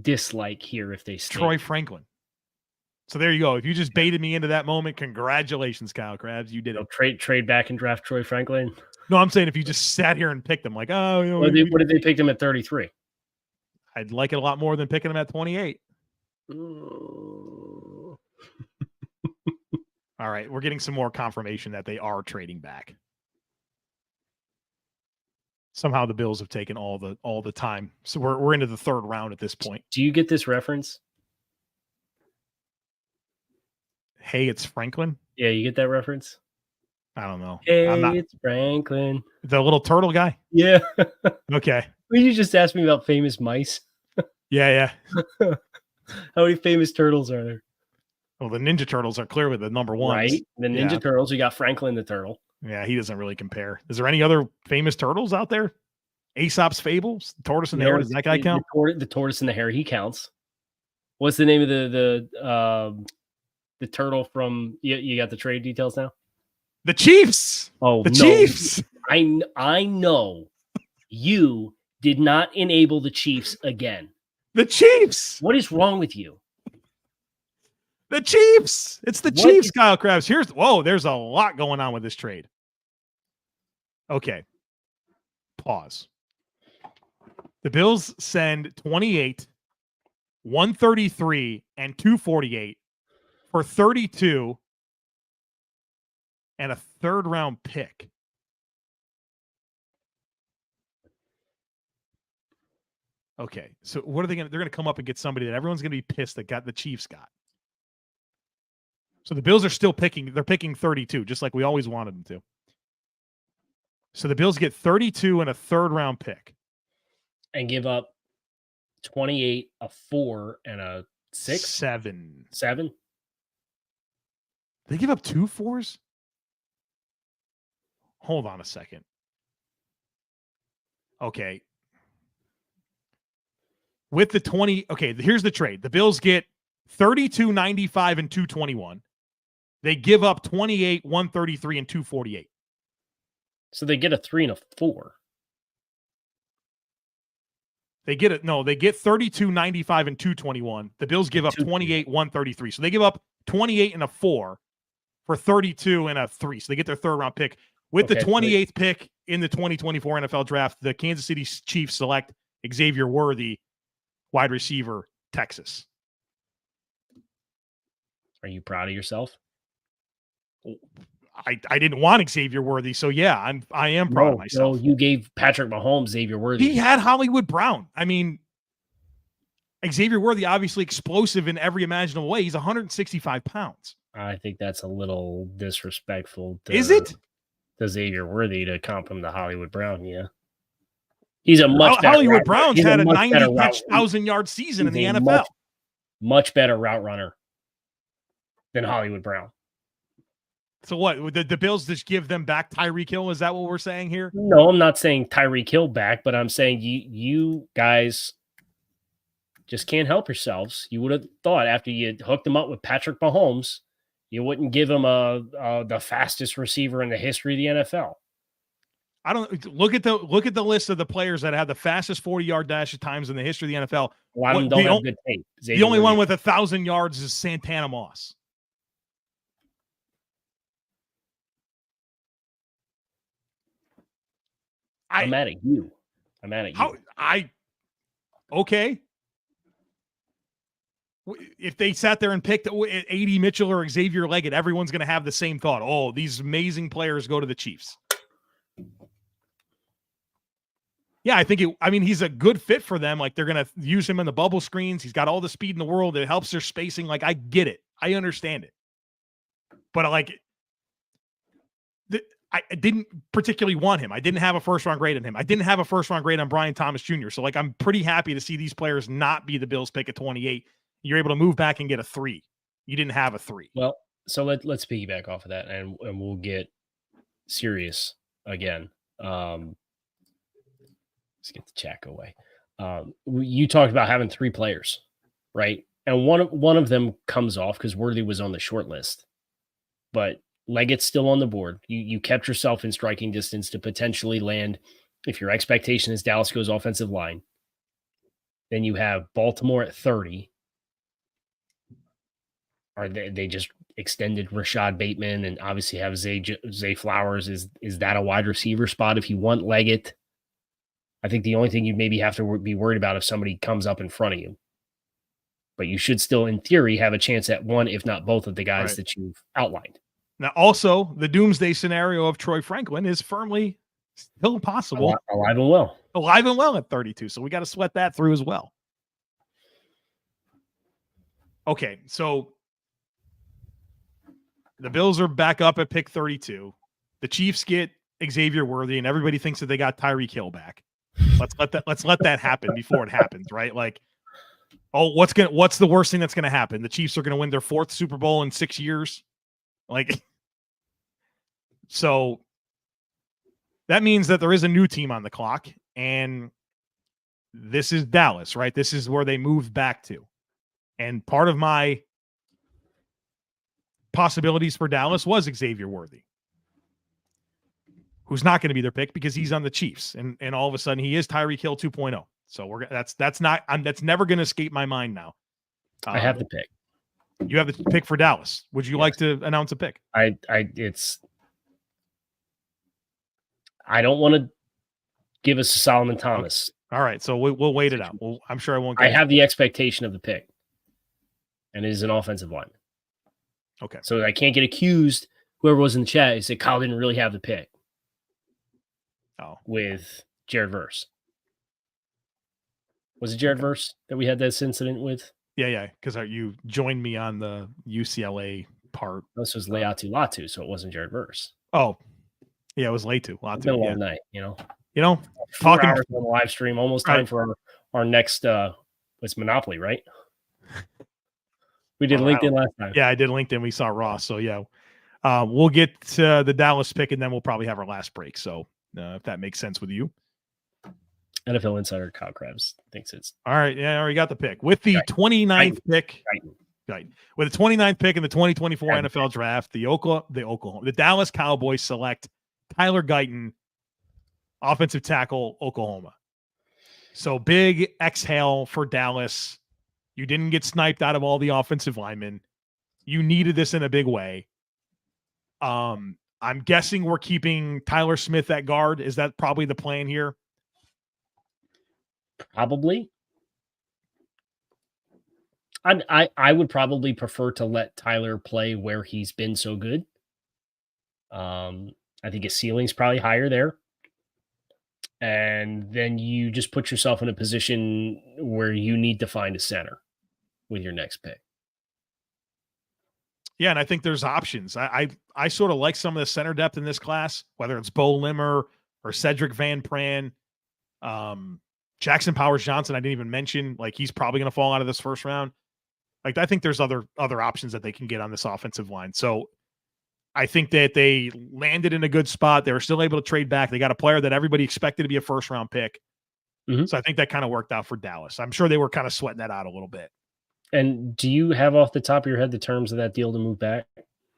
dislike here if they stay? Troy Franklin. So there you go. If you just baited me into that moment, congratulations, Kyle Krabs. You did it. Trade back and draft Troy Franklin. No, I'm saying if you just sat here and picked him, like, oh, you know, what did they pick him at 33? I'd like it a lot more than picking him at 28. All right, we're getting some more confirmation that they are trading back. Somehow the Bills have taken all the time. So we're into the third round at this point. Do you get this reference? Hey, it's Franklin. Yeah, you get that reference? I don't know. Hey, it's Franklin. The little turtle guy? Yeah. Okay. Will you just ask me about famous mice? Yeah. How many famous turtles are there? Well, the Ninja Turtles are clearly the number one. Right. The Ninja Turtles, you got Franklin the Turtle. Yeah, he doesn't really compare. Is there any other famous turtles out there? Aesop's Fables? The Tortoise and the Hare? Does that guy count? The Tortoise and the Hare, he counts. What's the name of the turtle from you got the trade details now? The Chiefs. Oh, the Chiefs. I know you did not enable the Chiefs again. The Chiefs. What is wrong with you? The Chiefs. It's the Chiefs, Kyle Krabs. There's a lot going on with this trade. Okay. Pause. The Bills send 28, 133, and 248 for 32 and a third-round pick. Okay, so what are they going to? They're going to come up and get somebody that everyone's going to be pissed that got the Chiefs got. So the Bills are still picking. They're picking 32, just like we always wanted them to. So the Bills get 32 and a third-round pick. And give up 28, a 4, and a 6? 7. 7? They give up 2 4s? Hold on a second. Okay. With the 20, okay, here's the trade. The Bills get 32, 95, and 221. They give up 28, 133, and 248. So they get a 3 and a 4. They get it. No, they get 32, 95, and 221. The Bills give up 28, 133. So they give up 28 and a 4 for 32 and a 3. So they get their third-round pick. With the 28th pick in the 2024 NFL Draft, the Kansas City Chiefs select Xavier Worthy, wide receiver, Texas. Are you proud of yourself? I didn't want Xavier Worthy, so yeah, I am proud of myself. No, you gave Patrick Mahomes Xavier Worthy. He had Hollywood Brown. I mean, Xavier Worthy obviously explosive in every imaginable way. He's 165 pounds. I think that's a little disrespectful. Is it? To Xavier Worthy to comp him to Hollywood Brown, yeah. He's a much better Hollywood Brown's had a 90,000-yard season in the NFL. Much better route runner than Hollywood Brown. So what? The Bills just give them back Tyreek Hill? Is that what we're saying here? No, I'm not saying Tyreek Hill back, but I'm saying you guys just can't help yourselves. You would have thought after you hooked him up with Patrick Mahomes, you wouldn't give him the fastest receiver in the history of the NFL. I don't look at the list of the players that had the fastest 40-yard dash times in the history of the NFL. A lot of them don't have good tape. The only one with 1,000 yards is Santana Moss. I'm mad at you. I'm mad at you. Okay. If they sat there and picked A.D. Mitchell or Xavier Legette, everyone's going to have the same thought. Oh, these amazing players go to the Chiefs. Yeah, I mean, he's a good fit for them. Like, they're going to use him in the bubble screens. He's got all the speed in the world. It helps their spacing. Like, I get it. I understand it. But I didn't particularly want him. I didn't have a first-round grade on him. I didn't have a first-round grade on Brian Thomas Jr. So, I'm pretty happy to see these players not be the Bills pick at 28. You're able to move back and get a 3. You didn't have a 3. Well, so let's piggyback off of that, and we'll get serious again. Let's get the chat away. You talked about having 3 players, right? And one of them comes off because Worthy was on the short list, but Legette's still on the board. You kept yourself in striking distance to potentially land. If your expectation is Dallas goes offensive line, then you have Baltimore at 30. Or they just extended Rashad Bateman and obviously have Zay Flowers. Is that a wide receiver spot if you want Legette? I think the only thing you'd maybe have to be worried about if somebody comes up in front of you. But you should still, in theory, have a chance at one, if not both of the guys that you've outlined. Now, also, the doomsday scenario of Troy Franklin is firmly still possible. Alive and well. Alive and well at 32. So we got to sweat that through as well. Okay, so the Bills are back up at pick 32. The Chiefs get Xavier Worthy, and everybody thinks that they got Tyreek Hill back. Let's let that happen before it happens, right? Like, oh, what's the worst thing that's gonna happen? The Chiefs are gonna win their 4th Super Bowl in 6 years. Like, so that means that there is a new team on the clock, and this is Dallas, right? This is where they moved back to. And part of my possibilities for Dallas was Xavier Worthy, who's not going to be their pick because he's on the Chiefs, and all of a sudden he is Tyreek Hill 2.0. So that's never going to escape my mind now. I have the pick. You have the pick for Dallas. Would you like to announce a pick? I don't want to give us a Solomon Thomas All right, so we'll wait it out. I'm sure I won't. I have the expectation of the pick, and it is an offensive lineman. Okay, so I can't get accused. Whoever was in the chat, he said Kyle didn't really have the pick. With Jared Verse. Was it Jared Verse that we had this incident with? Yeah, because you joined me on the UCLA part. This was Laiatu Latu, so it wasn't Jared Verse. Oh, yeah, it was Laiatu Latu. It's been a long night, you know. Talking hours on the live stream, almost time for our next. It's Monopoly, right? We did LinkedIn last time. Yeah, I did LinkedIn. We saw Ross, so yeah, we'll get to the Dallas pick, and then we'll probably have our last break. So if that makes sense with you. NFL insider Kyle Krabs thinks it's all right. Yeah, I already got the pick with the 29th pick. With the 29th pick in the 2024 NFL draft, the Dallas Cowboys select Tyler Guyton, offensive tackle, Oklahoma. So big exhale for Dallas. You didn't get sniped out of all the offensive linemen. You needed this in a big way. I'm guessing we're keeping Tyler Smith at guard. Is that probably the plan here? Probably. I would probably prefer to let Tyler play where he's been so good. I think his ceiling's probably higher there. And then you just put yourself in a position where you need to find a center with your next pick. Yeah, and I think there's options. I sort of like some of the center depth in this class, whether it's Bo Limmer or Cedric Van Pran. Jackson Powers Johnson, I didn't even mention. Like, he's probably going to fall out of this first round. Like, I think there's other options that they can get on this offensive line. So I think that they landed in a good spot. They were still able to trade back. They got a player that everybody expected to be a first round pick. Mm-hmm. So I think that kind of worked out for Dallas. I'm sure they were kind of sweating that out a little bit. And do you have off the top of your head the terms of that deal to move back?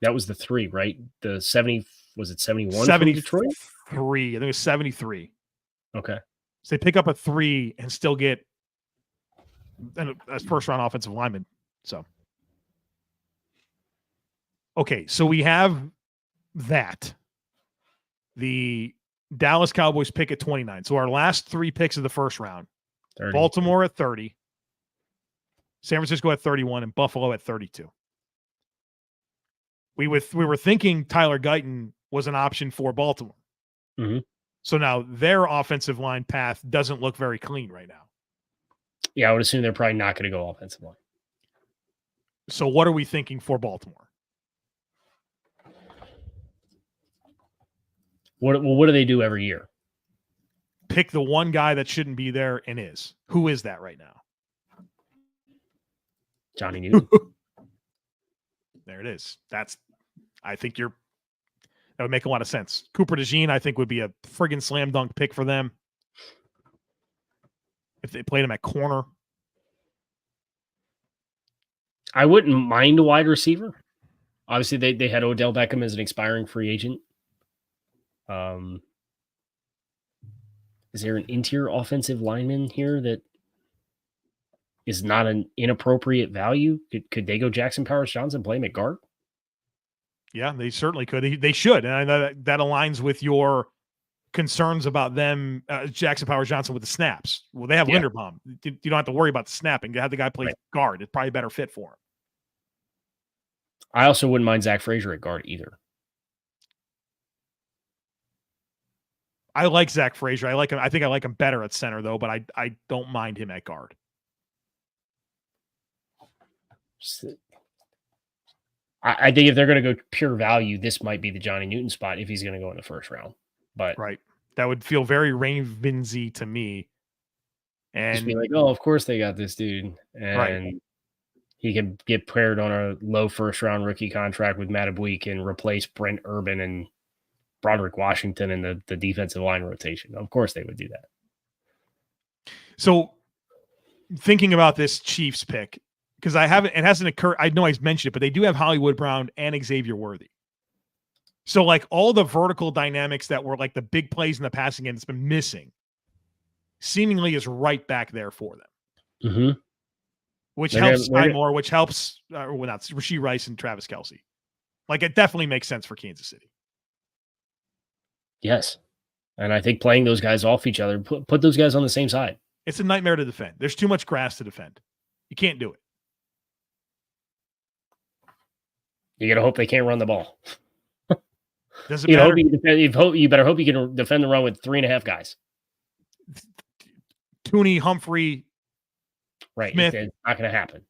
That was the 3, right? The 70, was it 71? 73. I think it was 73. Okay. So they pick up a 3 and still get a first round offensive lineman. So, okay. So we have that. The Dallas Cowboys pick at 29. So our last 3 picks of the first round, 30. Baltimore at 30, San Francisco at 31, and Buffalo at 32. We were thinking Tyler Guyton was an option for Baltimore. Mm-hmm. So now their offensive line path doesn't look very clean right now. Yeah, I would assume they're probably not going to go offensive line. So what are we thinking for Baltimore? What do they do every year? Pick the one guy that shouldn't be there and is. Who is that right now? Johnny Newton. There it is. I think that would make a lot of sense. Cooper DeJean, I think, would be a friggin' slam dunk pick for them if they played him at corner. I wouldn't mind a wide receiver. Obviously, they had Odell Beckham as an expiring free agent. Is there an interior offensive lineman here that is not an inappropriate value? Could they go Jackson Powers Johnson, play him at guard? Yeah, they certainly could. They should. And I know that aligns with your concerns about them, Jackson Powers Johnson, with the snaps. Well, they have Linderbaum. You don't have to worry about the snapping. You have the guy play guard. It's probably a better fit for him. I also wouldn't mind Zach Frazier at guard either. I like Zach Frazier. I like him. I think I like him better at center, though, but I don't mind him at guard. I think if they're going to go pure value, this might be the Johnny Newton spot if he's going to go in the first round. But right, that would feel very Ravensy to me. And just be like, oh, of course they got this dude, and he can get paired on a low first round rookie contract with Matabweek and replace Brent Urban and Broderick Washington in the defensive line rotation. Of course they would do that. So thinking about this Chiefs pick, because it hasn't occurred. I know I've mentioned it, but they do have Hollywood Brown and Xavier Worthy. So like all the vertical dynamics that were like the big plays in the passing game that's been missing seemingly is right back there for them. Mm-hmm. Which helps Sky Moore, which helps, not Rashee Rice and Travis Kelce. Like it definitely makes sense for Kansas City. Yes. And I think playing those guys off each other, put those guys on the same side. It's a nightmare to defend. There's too much grass to defend. You can't do it. You got to hope they can't run the ball. Does it matter? You better hope you can defend the run with 3.5 guys. Tooney, Humphrey, right? Smith. It's not going to happen.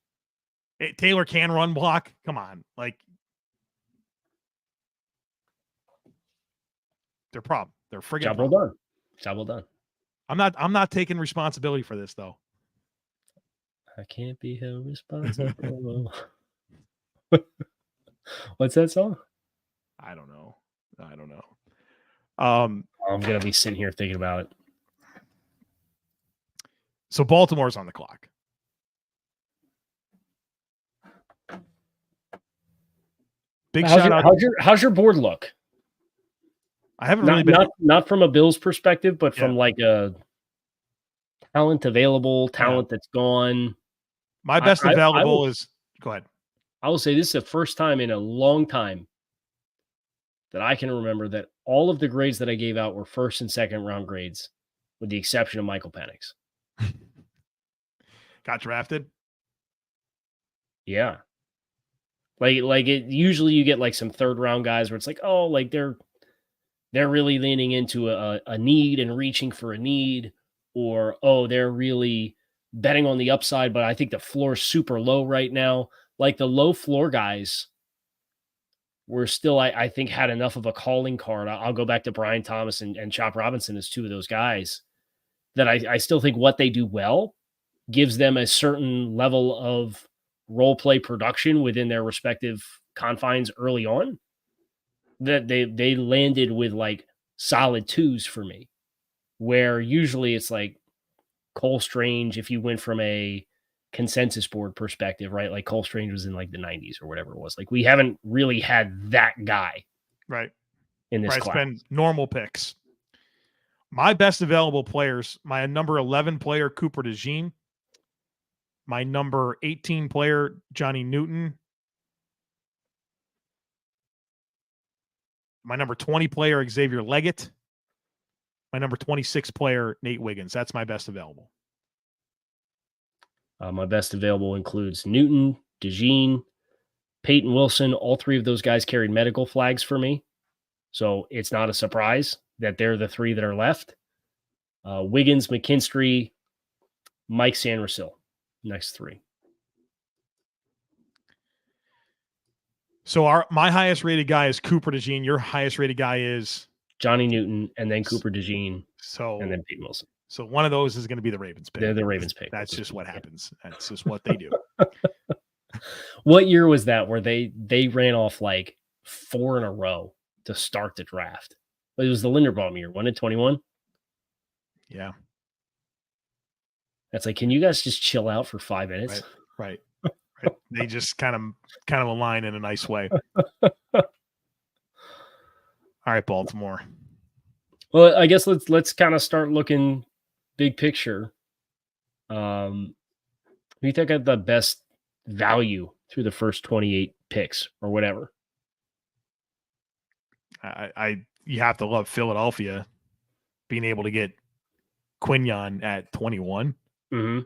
Taylor can run block. Come on, like their problem. They're friggin' Job well done. Job well done. I'm not taking responsibility for this though. I can't be held responsible. What's that song? I don't know. I'm gonna be sitting here thinking about it. So Baltimore's on the clock. Big shout out. How's your board look? I haven't really been not from a Bills perspective, but from like a talent that's gone. My best available is go ahead. I will say this is the first time in a long time that I can remember that all of the grades that I gave out were first and second round grades, with the exception of Michael Penix. Got drafted? Yeah. Like it usually you get like some third round guys where it's like, oh, like they're really leaning into a need and reaching for a need, or oh, they're really betting on the upside, but I think the floor is super low right now. Like the low floor guys were still, I think, had enough of a calling card. I'll go back to Brian Thomas and Chop Robinson as two of those guys that I still think what they do well gives them a certain level of role play production within their respective confines early on, that they landed with like solid 2s for me, where usually it's like Cole Strange, if you went from a consensus board perspective, right? Like Cole Strange was in like the 90s or whatever it was. Like we haven't really had that guy right in this class. It's been normal picks. My best available players, my number 11 player, Cooper DeJean. My number 18 player, Johnny Newton. My number 20 player, Xavier Legette. My number 26 player, Nate Wiggins. That's my best available. My best available includes Newton, DeJean, Peyton Wilson. All three of those guys carried medical flags for me. So it's not a surprise that they're the three that are left. Wiggins, McKinstry, Mike Sandersill. Next three. So my highest rated guy is Cooper DeJean. Your highest rated guy is Johnny Newton, and then Cooper DeJean, and then Peyton Wilson. So one of those is going to be the Ravens pick. They're the Ravens pick. That's just what happens. That's just what they do. What year was that where they ran off like 4 in a row to start the draft? It was the Linderbaum year, wasn't it? 21? Yeah. That's like, can you guys just chill out for 5 minutes? Right. They just kind of align in a nice way. All right, Baltimore. Well, I guess let's kind of start looking big picture. Who do you think had the best value through the first 28 picks or whatever? You have to love Philadelphia being able to get Quinyon at 21. Mm-hmm.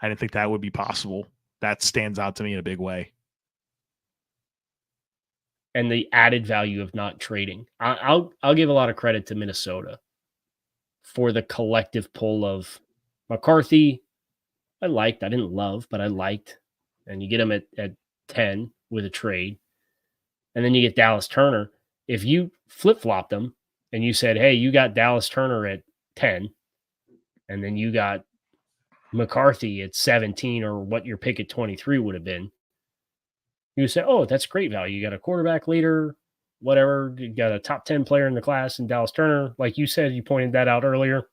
I didn't think that would be possible. That stands out to me in a big way. And the added value of not trading. I'll give a lot of credit to Minnesota for the collective pull of McCarthy. I didn't love, but I liked. And you get him at 10 with a trade. And then you get Dallas Turner. If you flip-flopped them and you said, hey, you got Dallas Turner at 10, and then you got McCarthy at 17, or what your pick at 23 would have been, you say, oh, that's great value. You got a quarterback leader, whatever. You got a top 10 player in the class in Dallas Turner. Like you said, you pointed that out earlier.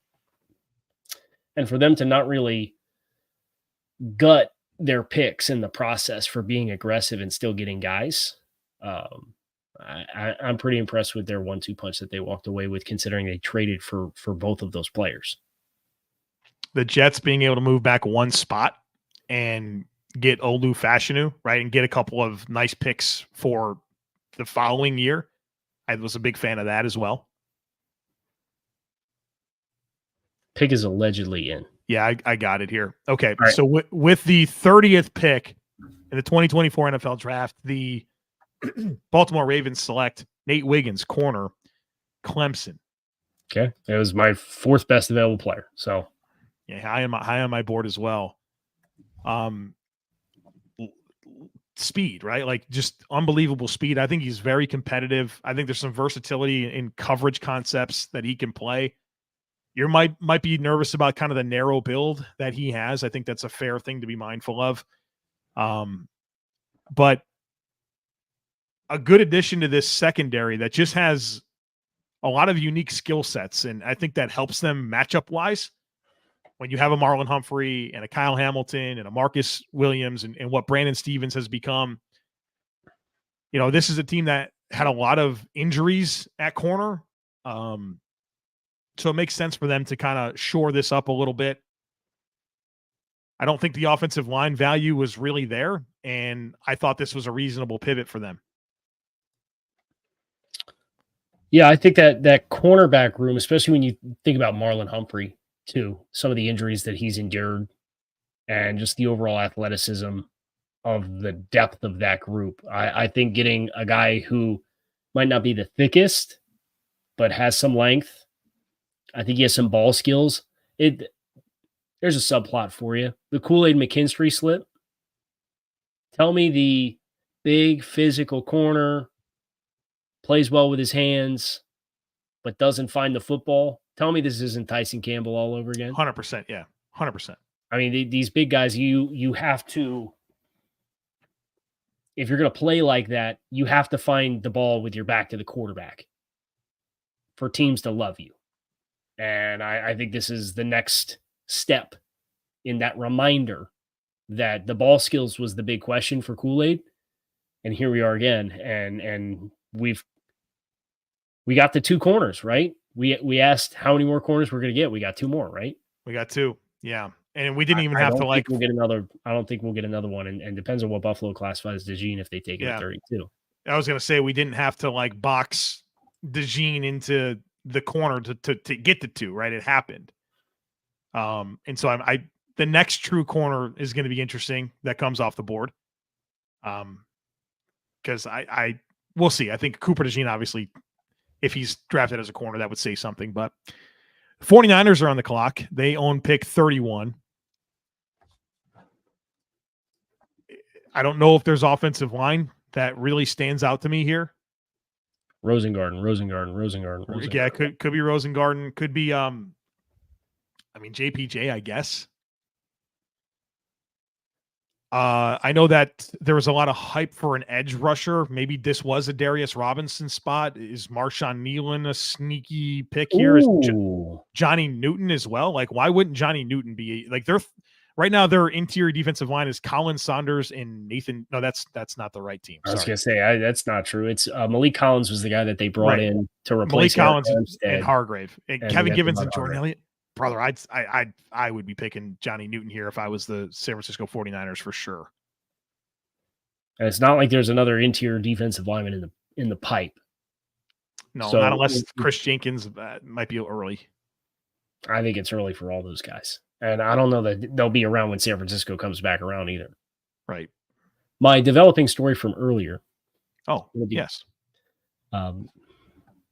And for them to not really gut their picks in the process for being aggressive and still getting guys, I'm pretty impressed with their 1-2 punch that they walked away with, considering they traded for both of those players. The Jets being able to move back one spot and get Olu Fashanu, right, and get a couple of nice picks for the following year. I was a big fan of that as well. Pick is allegedly in. Yeah, I got it here. Okay, right. So with the 30th pick in the 2024 NFL Draft, the Baltimore Ravens select Nate Wiggins, corner, Clemson. Okay, it was my 4th best available player. So, yeah, high on my board as well. Speed, right? Like just unbelievable speed. I think he's very competitive. I think there's some versatility in coverage concepts that he can play. You might be nervous about kind of the narrow build that he has. I think that's a fair thing to be mindful of. But a good addition to this secondary that just has a lot of unique skill sets, and I think that helps them matchup wise. When you have a Marlon Humphrey and a Kyle Hamilton and a Marcus Williams and what Brandon Stevens has become, this is a team that had a lot of injuries at corner. So it makes sense for them to kind of shore this up a little bit. I don't think the offensive line value was really there, and I thought this was a reasonable pivot for them. Yeah, I think that cornerback room, especially when you think about Marlon Humphrey, too, some of the injuries that he's endured and just the overall athleticism of the depth of that group. I think getting a guy who might not be the thickest, but has some length. I think he has some ball skills. There's a subplot for you. The Kool-Aid McKinstry slip. Tell me the big physical corner, plays well with his hands, but doesn't find the football. Tell me this isn't Tyson Campbell all over again. 100%. Yeah. 100%. I mean, these big guys, you have to, if you're going to play like that, you have to find the ball with your back to the quarterback for teams to love you. And I think this is the next step in that reminder that the ball skills was the big question for Kool-Aid. And here we are again. And we got the 2 corners, right? We asked how many more corners we're going to get. We got 2 more, right? We got 2. Yeah. And we didn't even have to we'll get another. I don't think we'll get another one. And depends on what Buffalo classifies DeJean if they take it at 32. I was going to say we didn't have to box DeJean into the corner to get the 2, right? It happened. And so the next true corner is going to be interesting that comes off the board. Because we'll see. I think Cooper DeJean, obviously, if he's drafted as a corner, that would say something. But 49ers are on the clock. They own pick 31. I don't know if there's offensive line that really stands out to me here. Rosengarten. Yeah, could be Rosengarten. Could be JPJ, I guess. I know that there was a lot of hype for an edge rusher. Maybe this was a Darius Robinson spot. Is Marshawn Nealon a sneaky pick here? Is Johnny Newton as well? Why wouldn't Johnny Newton be they're right now? Their interior defensive line is Colin Saunders and Nathan. No, that's not the right team. Sorry. I was going to say that's not true. It's Malik Collins was the guy that they brought in to replace Malik Collins and Hargrave and Kevin Givens and Jordan Elliott. Brother, I would be picking Johnny Newton here if I was the San Francisco 49ers for sure. And it's not like there's another interior defensive lineman in the pipe. No, so, not unless Chris Jenkins might be early. I think it's early for all those guys. And I don't know that they'll be around when San Francisco comes back around either. Right. My developing story from earlier. Oh, yes. There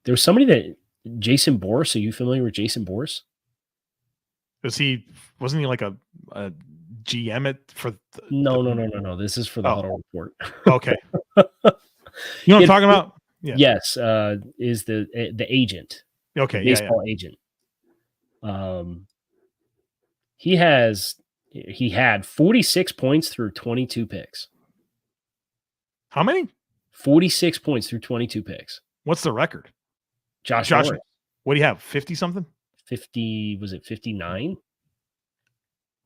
was somebody that Jason Boris. Are you familiar with Jason Boris? Wasn't he like a GM for? No. This is for the Huddle Report. Okay. You know what I'm talking about? Yeah. Yes. Is the agent. Okay. Baseball agent. He had 46 points through 22 picks. How many? 46 points through 22 picks. What's the record? Josh Norris. What do you have? 50 something? 50, was it 59?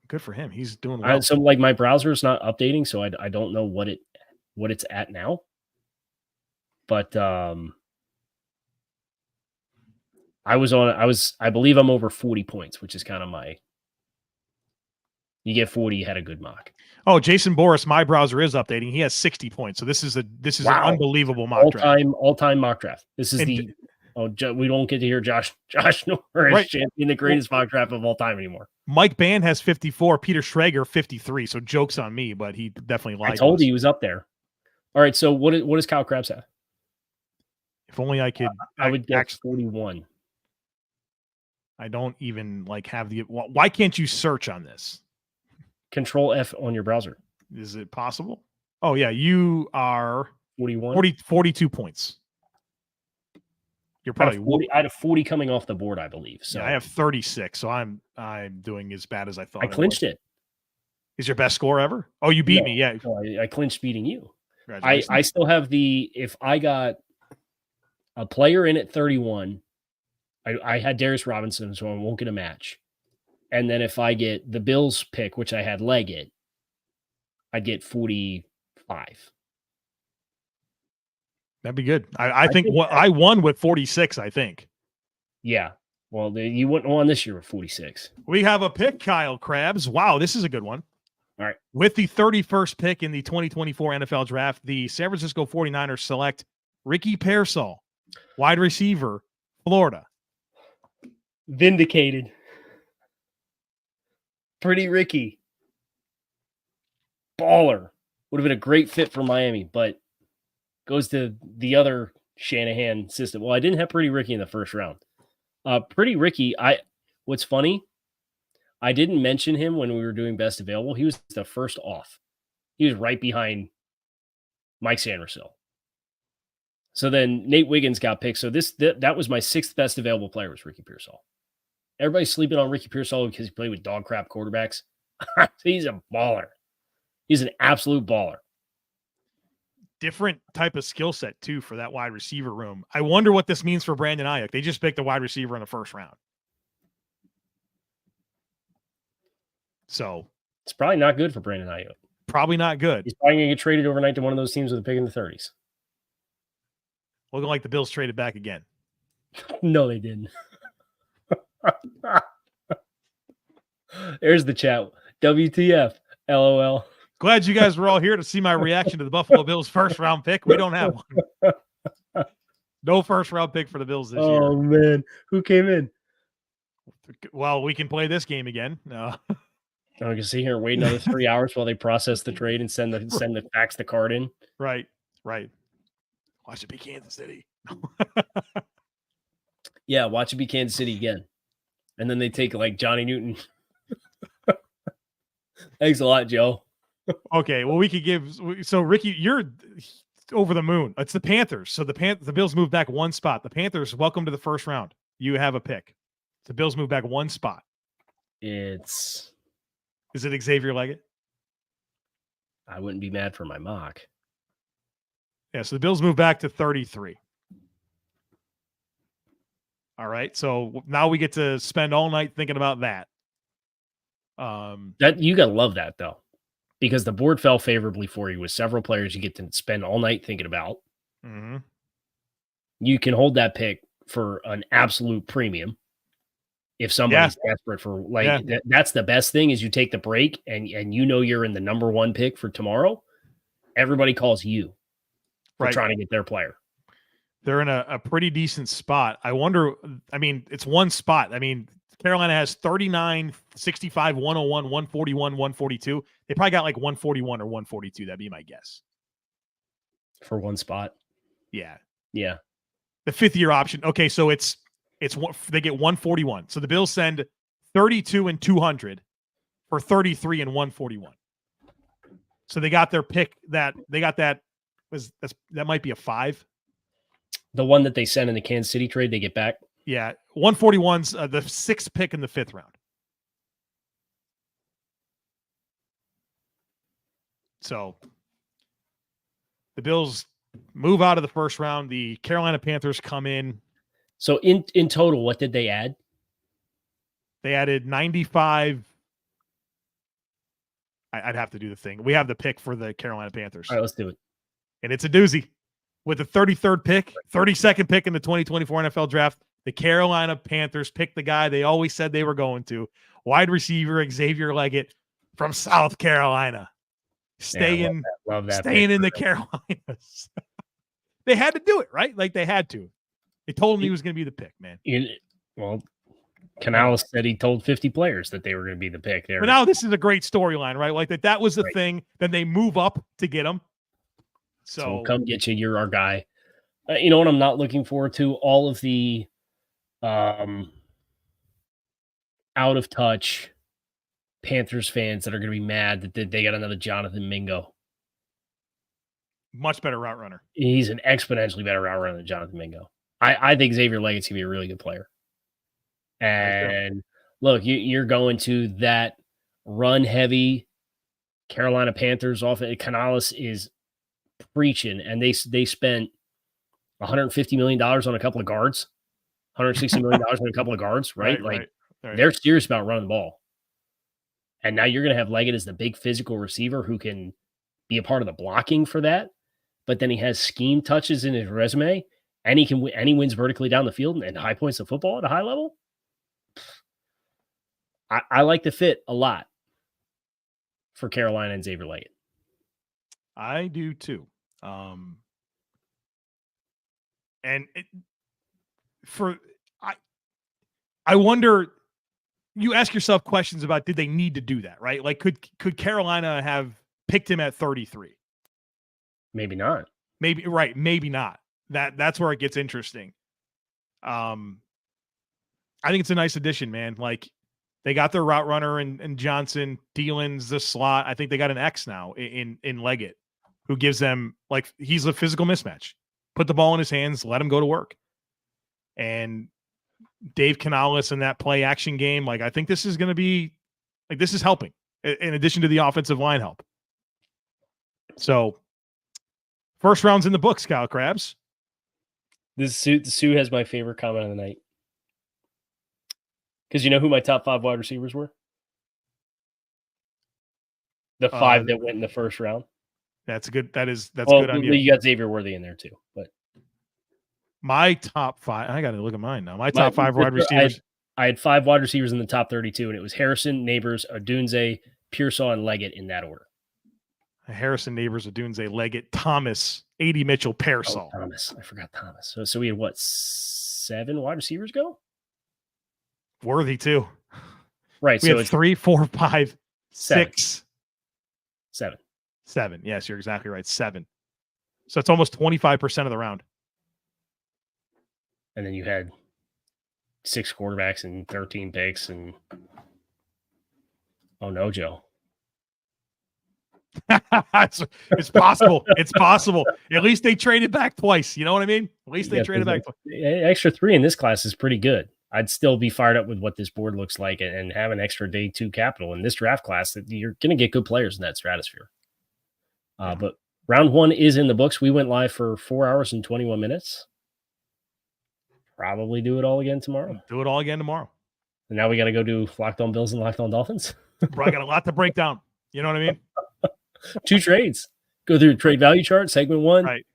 Good for him. He's doing well. So my browser is not updating, so I don't know what it's at now. But I believe I'm over 40 points, which is kind of you get 40, you had a good mock. Oh, Jason Boris, my browser is updating. He has 60 points. So this is an unbelievable mock draft. All-time mock draft. This is Oh, we don't get to hear Josh Norris champion the greatest mock draft of all time anymore. Mike Band has 54, Peter Schrager 53. So joke's on me, but he definitely lied. I told you he was up there. All right, so what does Kyle Krabs have? If only I could. I would get 41. I don't even have the. Why can't you search on this? Control F on your browser. Is it possible? Oh yeah, you are 41, 42 points. You're probably 40. I had a 40 coming off the board, I believe. So yeah, I have 36. So I'm doing as bad as I thought. I clinched it. Is your best score ever? Oh, you beat me. Yeah, no, I clinched beating you. I still have if I got a player in at 31, I had Darius Robinson, so I won't get a match. And then if I get the Bills pick, which I had Legette, I'd get 45. That'd be good. I think I won with 46, I think. Yeah. Well, you wouldn't have won this year with 46. We have a pick, Kyle Krabs. Wow, this is a good one. All right. With the 31st pick in the 2024 NFL Draft, the San Francisco 49ers select Ricky Pearsall, wide receiver, Florida. Vindicated. Pretty Ricky. Baller. Would have been a great fit for Miami, but goes to the other Shanahan system. Well, I didn't have Pretty Ricky in the first round. Pretty Ricky, what's funny, I didn't mention him when we were doing best available. He was the first off. He was right behind Mike Sandersill. So then Nate Wiggins got picked. So that was my sixth best available player was Ricky Pearsall. Everybody's sleeping on Ricky Pearsall because he played with dog crap quarterbacks. He's a baller. He's an absolute baller. Different type of skill set, too, for that wide receiver room. I wonder what this means for Brandon Ayuk. They just picked a wide receiver in the first round. So it's probably not good for Brandon Ayuk. Probably not good. He's probably going to get traded overnight to one of those teams with a pick in the 30s. Looking like the Bills traded back again. No, they didn't. There's the chat. WTF. LOL. Glad you guys were all here to see my reaction to the Buffalo Bills first round pick. We don't have one. No first round pick for the Bills this year. Oh, man. Who came in? Well, we can play this game again. No. I can sit here and wait another 3 hours while they process the trade and send the fax the card in. Right. Watch it be Kansas City. Yeah, watch it be Kansas City again. And then they take Johnny Newton. Thanks a lot, Joe. Okay, well, we could give – so, Ricky, you're over the moon. It's the Panthers. So, the Bills move back one spot. The Panthers, welcome to the first round. You have a pick. The Bills move back one spot. Is it Xavier Legette? I wouldn't be mad for my mock. Yeah, so the Bills move back to 33. All right, so now we get to spend all night thinking about that. That you gotta love that though, because the board fell favorably for you with several players you get to spend all night thinking about. Mm-hmm. You can hold that pick for an absolute premium. If somebody's desperate for that's the best thing is you take the break and you're in the number one pick for tomorrow. Everybody calls you for trying to get their player. They're in a pretty decent spot. I wonder, it's one spot. Carolina has 39, 65, 101, 141, 142. They probably got 141 or 142. That'd be my guess. For one spot? Yeah. Yeah. The fifth year option. Okay, so they get 141. So the Bills send 32 and 200 for 33 and 141. So they got their pick that might be a 5. The one that they sent in the Kansas City trade, they get back. Yeah, 141's the 6th pick in the 5th round. So the Bills move out of the first round. The Carolina Panthers come in. So in total, what did they add? They added 95. I'd have to do the thing. We have the pick for the Carolina Panthers. All right, let's do it. And it's a doozy. With the 33rd pick, 32nd pick in the 2024 NFL Draft, the Carolina Panthers picked the guy they always said they were going to. Wide receiver Xavier Legette from South Carolina. Staying in the Carolinas. They had to do it, right? They had to. They told him he was going to be the pick, man. Well, Canales said he told 50 players that they were going to be the pick there. But now this is a great storyline, right? Like that was the thing. Then they move up to get him. So we'll come get you. You're our guy. You know what I'm not looking forward to? All of the out of touch Panthers fans that are going to be mad that they got another Jonathan Mingo. Much better route runner. He's an exponentially better route runner than Jonathan Mingo. I think Xavier Legette's going to be a really good player. And look, you're going to that run-heavy Carolina Panthers offense. Canales is preaching, and they spent $150 million on a couple of guards, $160 million on a couple of guards, right? Right. They're serious about running the ball. And now you're going to have Legette as the big physical receiver who can be a part of the blocking for that. But then he has scheme touches in his resume, and he wins vertically down the field and high points the football at a high level. I like the fit a lot for Carolina and Xavier Legette. I do too. I wonder, you ask yourself questions about, did they need to do that, right? Like, could Carolina have picked him at 33? Maybe not. Maybe not. That's where it gets interesting. I think it's a nice addition, man. Like, they got their route runner and Johnson. Dielen's the slot. I think they got an X now in Legette, who gives them, like, he's a physical mismatch. Put the ball in his hands, let him go to work. And Dave Canales in that play action game, like, I think this is going to be, like, this is helping in addition to the offensive line help. So, first round's in the books, Kyle Krabs. Sue has my favorite comment of the night. Because you know who my top 5 wide receivers were? The 5 that went in the first round. That's good. That's good on you. You got Xavier Worthy in there too. But my top 5, I got to look at mine now. My top 5 wide receivers. I had 5 wide receivers in the top 32, and it was Harrison, Neighbors, Odunze, Pearsall, and Legette in that order. Harrison, Neighbors, Odunze, Legette, Thomas, A.D. Mitchell, Pearsall. Oh, Thomas. I forgot Thomas. So we had, what, 7 wide receivers go? Worthy, too. Right. We had 3, 4, 5, 6. 7. Yes, you're exactly right. 7. So it's almost 25% of the round. And then you had 6 quarterbacks and 13 picks. And oh, no, Joe. It's possible. It's possible. At least they traded back twice. You know what I mean? At least they traded back twice. Extra 3 in this class is pretty good. I'd still be fired up with what this board looks like and have an extra day 2 capital in this draft class that you're going to get good players in that stratosphere. But round 1 is in the books. We went live for 4 hours and 21 minutes. Probably do it all again tomorrow. And now we got to go do Locked On Bills and Locked On Dolphins. Bro, I got a lot to break down. You know what I mean? 2 trades. Go through the trade value chart, segment 1. Right.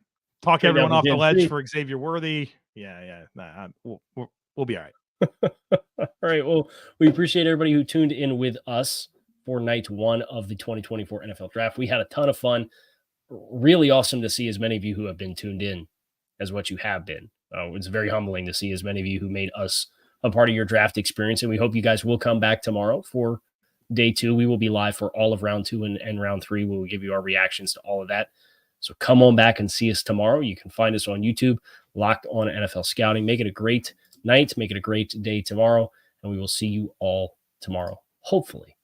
Talk everyone off the ledge for Xavier Worthy. Yeah. Nah, we'll be all right. All right. Well, we appreciate everybody who tuned in with us for night 1 of the 2024 NFL Draft. We had a ton of fun. Really awesome to see as many of you who have been tuned in as what you have been. It's very humbling to see as many of you who made us a part of your draft experience, and we hope you guys will come back tomorrow for day 2. We will be live for all of round 2 and round 3. We will give you our reactions to all of that. So come on back and see us tomorrow. You can find us on YouTube, Locked On NFL Scouting. Make it a great night. Make it a great day tomorrow. And we will see you all tomorrow, hopefully